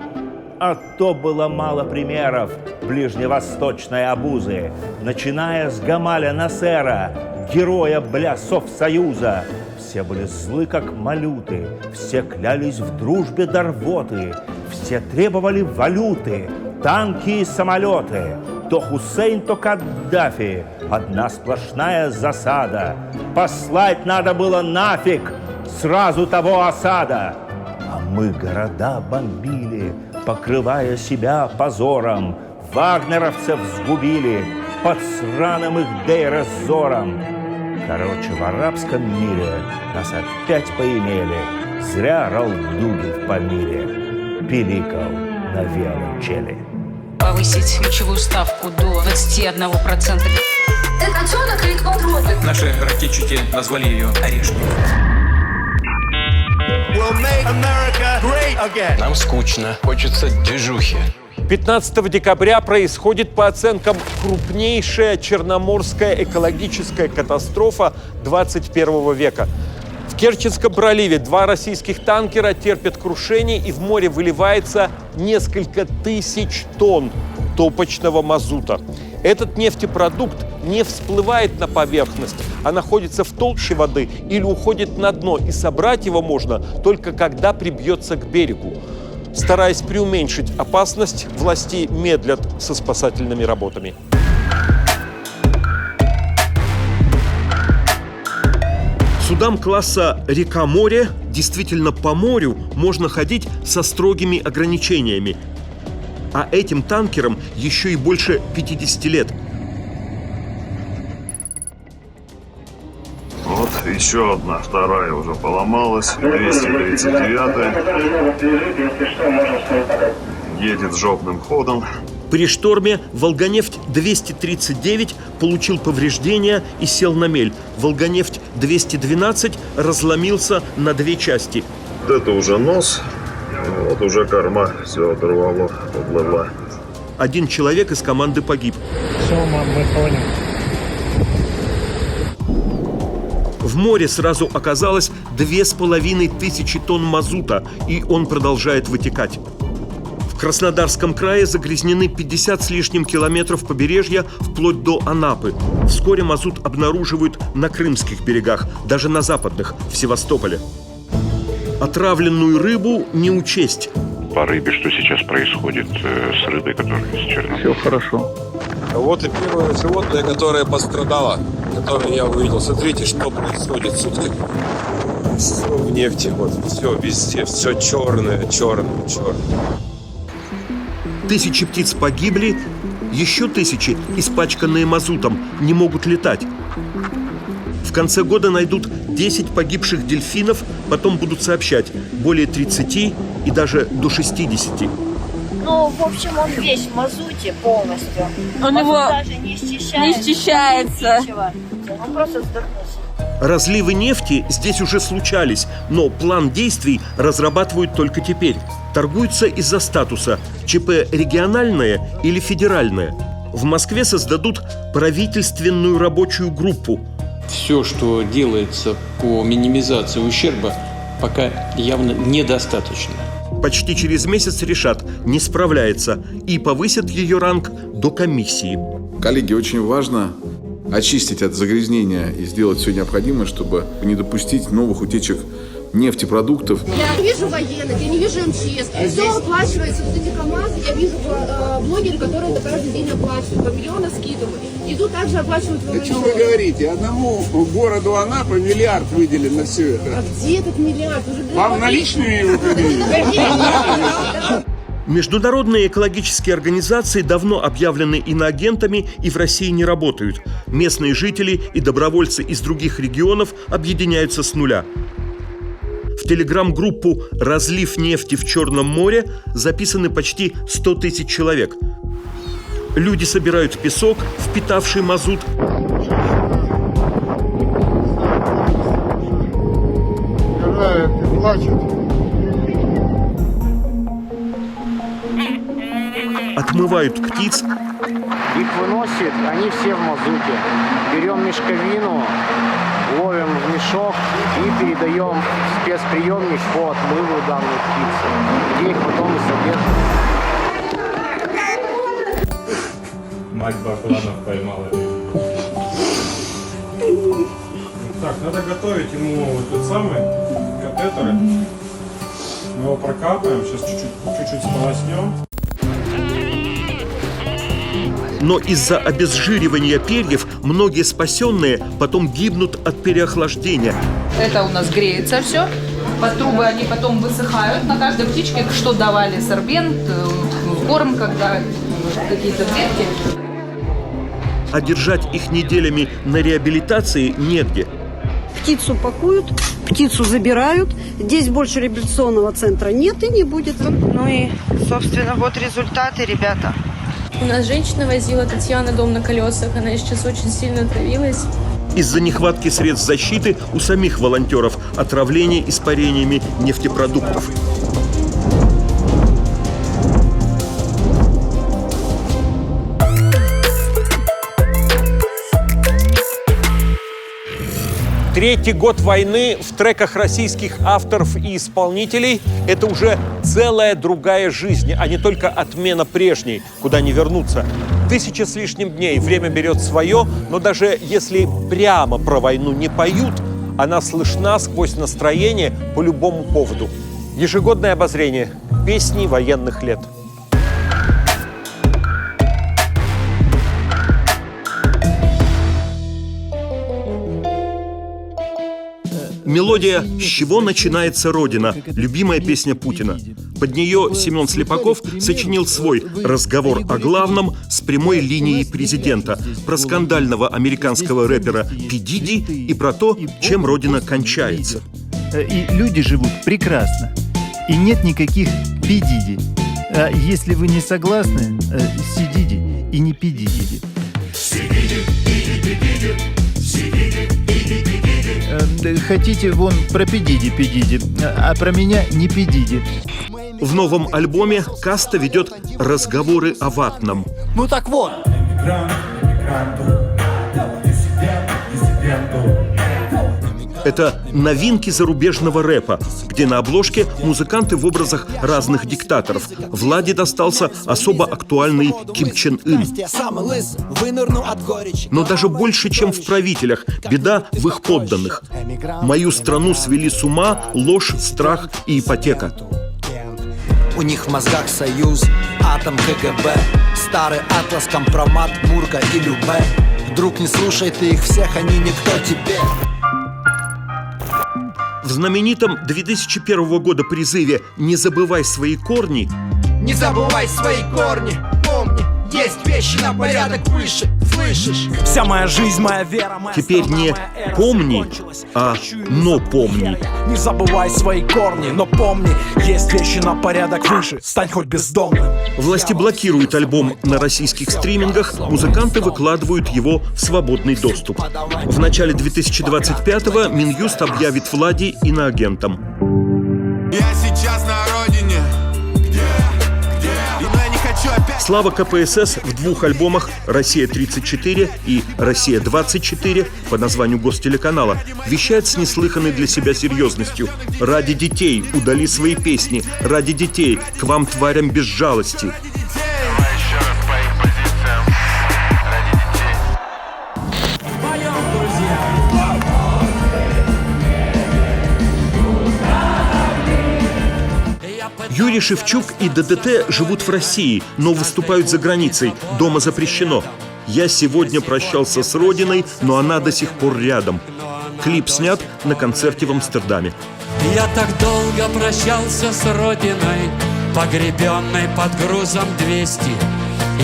А то было мало примеров ближневосточной обузы, начиная с Гамаля Насера, героя Совсоюза. Все были злы, как малюты, все клялись в дружбе до рвоты, все требовали валюты, танки и самолеты. То Хусейн, то Каддафи, одна сплошная засада. Послать надо было нафиг сразу того Асада. А мы города бомбили, покрывая себя позором. Вагнеровцев сгубили под сраным их Дейр-эз-Зором. Короче, в арабском мире нас опять поимели. Зря Ралдугин в Памире пиликал на виолончели. Повысить ключевую ставку до 21%. Наши ракетчики назвали ее «Орешник». Нам скучно, хочется движухи. 15 декабря происходит, по оценкам, крупнейшая черноморская экологическая катастрофа 21 века. В Керченском проливе 2 российских танкера терпят крушение, и в море выливается несколько тысяч тонн топочного мазута. Этот нефтепродукт не всплывает на поверхность, а находится в толще воды или уходит на дно, и собрать его можно только когда прибьется к берегу. Стараясь преуменьшить опасность, власти медлят со спасательными работами. Судам класса «Река-море» действительно по морю можно ходить со строгими ограничениями. А этим танкерам еще и больше 50 лет. Вот еще одна, вторая уже поломалась, 239-я, едет жопным ходом. При шторме «Волгонефть-239» получил повреждения и сел на мель. «Волгонефть-212» разломился на 2 части. Вот это уже нос, вот уже корма все оторвало, уплыла. 1 человек из команды погиб. Все, мам, мы поняли. В море сразу оказалось 2500 тонн мазута, и он продолжает вытекать. В Краснодарском крае загрязнены 50 с лишним километров побережья вплоть до Анапы. Вскоре мазут обнаруживают на крымских берегах, даже на западных, в Севастополе. Отравленную рыбу не учесть. По рыбе что сейчас происходит с рыбой, которая из Черноморска? Все хорошо. Вот и первое животное, которое пострадало, которое я увидел. Смотрите, что происходит, сутками. Все в нефти, вот, все везде, все черное, черное, черное. Тысячи птиц погибли, еще тысячи, испачканные мазутом, не могут летать. В конце года найдут 10 погибших дельфинов, потом будут сообщать более 30 и даже до 60. Ну, в общем, он весь в мазуте полностью. Он его даже не счищается. Он просто вздохнулся. Разливы нефти здесь уже случались, но план действий разрабатывают только теперь. Торгуются из-за статуса – ЧП региональное или федеральное. В Москве создадут правительственную рабочую группу. Все, что делается по минимизации ущерба, пока явно недостаточно. Почти через месяц решат – не справляется, и повысят ее ранг до комиссии. Коллеги, очень важно очистить от загрязнения и сделать все необходимое, чтобы не допустить новых утечек нефтепродуктов. Я не вижу военных, я не вижу МЧС. Все оплачивается, вот эти КАМАЗы, я вижу блогеры, которые это каждый день оплачивают, по миллиону скидывают. Идут также оплачивают ВВС. Да что вы говорите? Одному городу Анапа миллиард выделен на все это. А где этот миллиард? Вам наличные его выделили? Международные экологические организации давно объявлены иноагентами и в России не работают. Местные жители и добровольцы из других регионов объединяются с нуля. В телеграм-группу «Разлив нефти в Черном море» записаны почти 100 тысяч человек. Люди собирают песок, впитавший мазут, отмывают птиц. Их выносит, они все в мазуте. Берем мешковину, ловим в мешок и передаем в спецприемник по отмыву данной птицы, где их потом и содержат. Мать бакланов поймала. Так, надо готовить ему вот тот самый катетер. Мы его прокапаем, сейчас чуть-чуть сполоснем. Но из-за обезжиривания перьев многие спасенные потом гибнут от переохлаждения. Это у нас греется все. Под трубы они потом высыхают. На каждой птичке что давали? Сорбент, корм, когда какие-то клетки. А держать их неделями на реабилитации негде. Птицу пакуют, птицу забирают. Здесь больше реабилитационного центра нет и не будет. Ну и, собственно, вот результаты, ребята. У нас женщина возила, Татьяна, дом на колесах. Она сейчас очень сильно отравилась. Из-за нехватки средств защиты у самих волонтеров отравление испарениями нефтепродуктов. Третий год войны в треках российских авторов и исполнителей – это уже целая другая жизнь, а не только отмена прежней, куда не вернуться. 1000 с лишним дней, время берет свое, но даже если прямо про войну не поют, она слышна сквозь настроение по любому поводу. Ежегодное обозрение песни военных лет. Мелодия «С чего начинается Родина» – любимая песня Путина. Под нее Семен Слепаков сочинил свой «Разговор о главном» с прямой линией президента, про скандального американского рэпера Пи Диди и про то, чем Родина кончается. И люди живут прекрасно. И нет никаких Пи Диди. А если вы не согласны, Си Диди и не Пи Диди. Хотите, вон про Пи Диди, а про меня не Пи Диди. В новом альбоме Каста ведет разговоры о ватном. Ну так вот. Это новинки зарубежного рэпа, где на обложке музыканты в образах разных диктаторов. Владе достался особо актуальный Ким Чен Ын. Но даже больше, чем в правителях, беда в их подданных. Мою страну свели с ума ложь, страх и ипотека. У них в мозгах союз, атом, КГБ, старый атлас, компромат, Мурка и Любе. Вдруг не слушай ты их всех, они никто тебе. В знаменитом 2001 года призыве «Не забывай свои корни» не забывай свои корни, помни, есть вещи. вещи на порядок выше, слышишь? Вся моя жизнь, моя вера, моя Теперь не «помни», а «но помни». Не забывай свои корни, но помни, есть вещи на порядок выше. Стань хоть бездомным. Власти блокируют альбом на российских стримингах, музыканты выкладывают его в свободный доступ. В начале 2025-го Минюст объявит Влади иноагентом. Я сейчас на родине. Слава КПСС в двух альбомах «Россия-34» и «Россия-24» по названию гостелеканала вещает с неслыханной для себя серьезностью. «Ради детей удали свои песни, ради детей к вам, тварям без жалости». Юрий Шевчук и ДДТ живут в России, но выступают за границей. Дома запрещено. «Я сегодня прощался с родиной, но она до сих пор рядом». Клип снят на концерте в Амстердаме. Я так долго прощался с родиной, погребенной под грузом 200.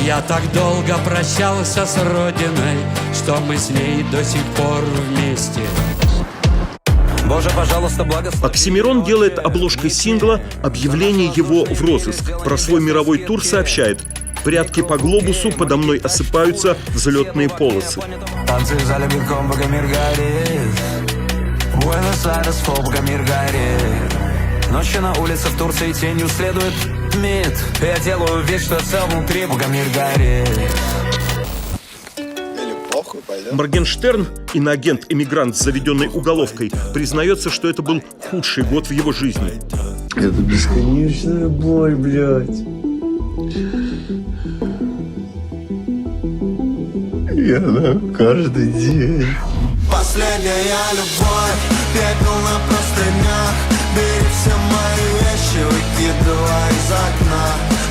Я так долго прощался с родиной, что мы с ней до сих пор вместе. Боже, пожалуйста, благослови. Оксимирон делает обложкой сингла объявление его в розыск. Про свой мировой тур сообщает: «Прятки по глобусу подо мной осыпаются взлетные полосы». Танцы в зале битком, пока мир горит. Буэнос-Айрес, пока мир горит. Ночью на улице в Турции тенью следует МИД. Я делаю вид, что цел внутри, пока мир горит. Моргенштерн, иноагент-эмигрант с заведенной уголовкой, признается, что это был худший год в его жизни. Это бесконечная боль, блядь. Я каждый день. Последняя любовь, пепел на простынях. Бери все мои вещи, выкидывай из окна.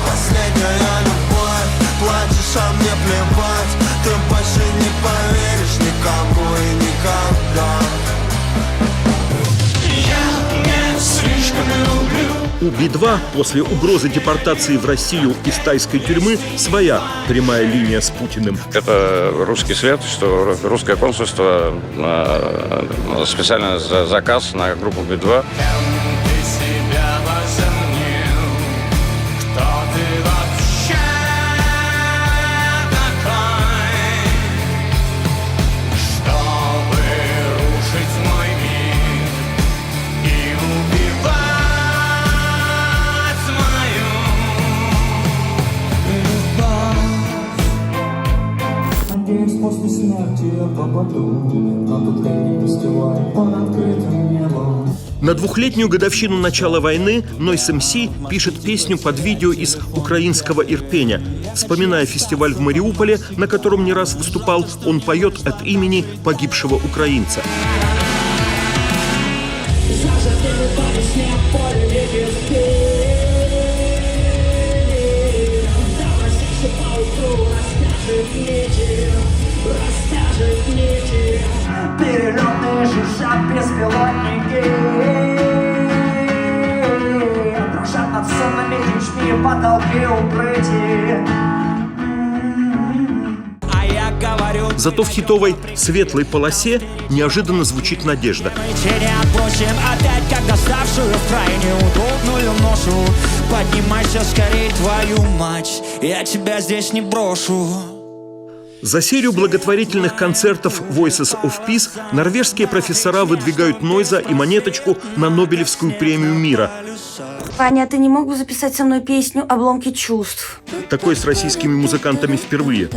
Последняя любовь, плачешь, а мне плевать. Ты больше не поверишь никому и никогда. Я не слишком люблю. У Би-2 после угрозы депортации в Россию из тайской тюрьмы своя прямая линия с Путиным. Это русский след, что русское консульство специально заказ на группу Би-2. После смерти я попаду на тот фестиваль под открытым небом. На двухлетнюю годовщину начала войны Нойз МС пишет песню под видео из украинского Ирпеня. Вспоминая фестиваль в Мариуполе, на котором не раз выступал, он поет от имени погибшего украинца. Перелетные жужжат беспилотники, дрожат над сонными детьми потолки укрытий. А я говорю... Зато в хитовой «Светлой полосе» неожиданно звучит надежда. Отбросим опять, как доставшую в край неудобную ношу. Поднимайся скорей, твою мать, я тебя здесь не брошу. За серию благотворительных концертов Voices of Peace норвежские профессора выдвигают Нойза и Монеточку на Нобелевскую премию мира. Ваня, ты не мог бы записать со мной песню «Обломки чувств»? Такой с российскими музыкантами впервые.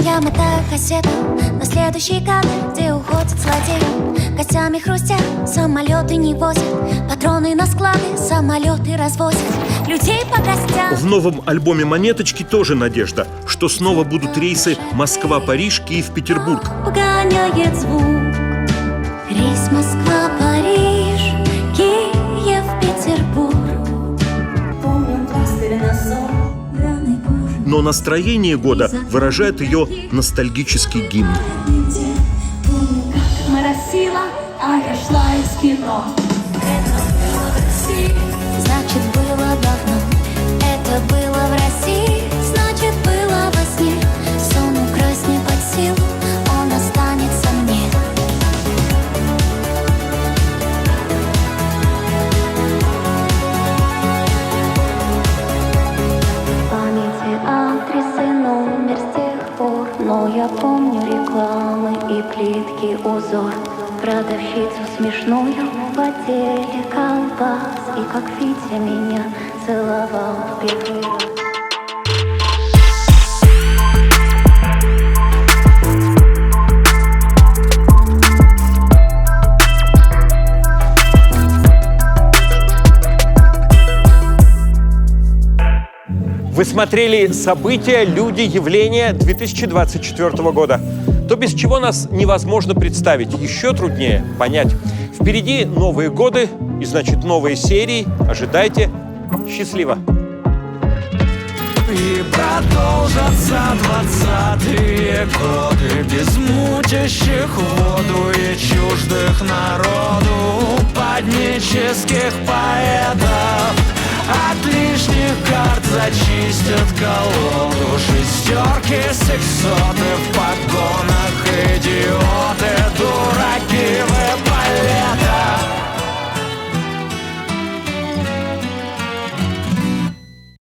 Я мотаю кассету на следующий кадр, где уходит злодей. Костями хрустят, самолеты не возят, патроны на склады, самолеты развозят, людей по гостям. В новом альбоме Монеточки тоже надежда, что снова будут рейсы Москва-Париж, Киев-Петербург. Погоняет звук, рейс Москва-Париж, Киев-Петербург. Помню пластырь на собранной коже. Но настроение года выражает ее ностальгический гимн. Моросила, а я шла из кино. Это было в России, значит было давно. Это было в плиткий узор. Продавщицу смешную в отделе колбас. И как Витя меня целовал в первый раз. Вы смотрели события, люди, явления 2024 года. То, без чего нас невозможно представить, еще труднее понять. Впереди новые годы и, значит, новые серии. Ожидайте. Счастливо! И продолжатся 20-е годы без мутящих воду и чуждых народу паднических поэтов. От лишних карт зачистят колоду. Шестерки, сексоты в погонах, идиоты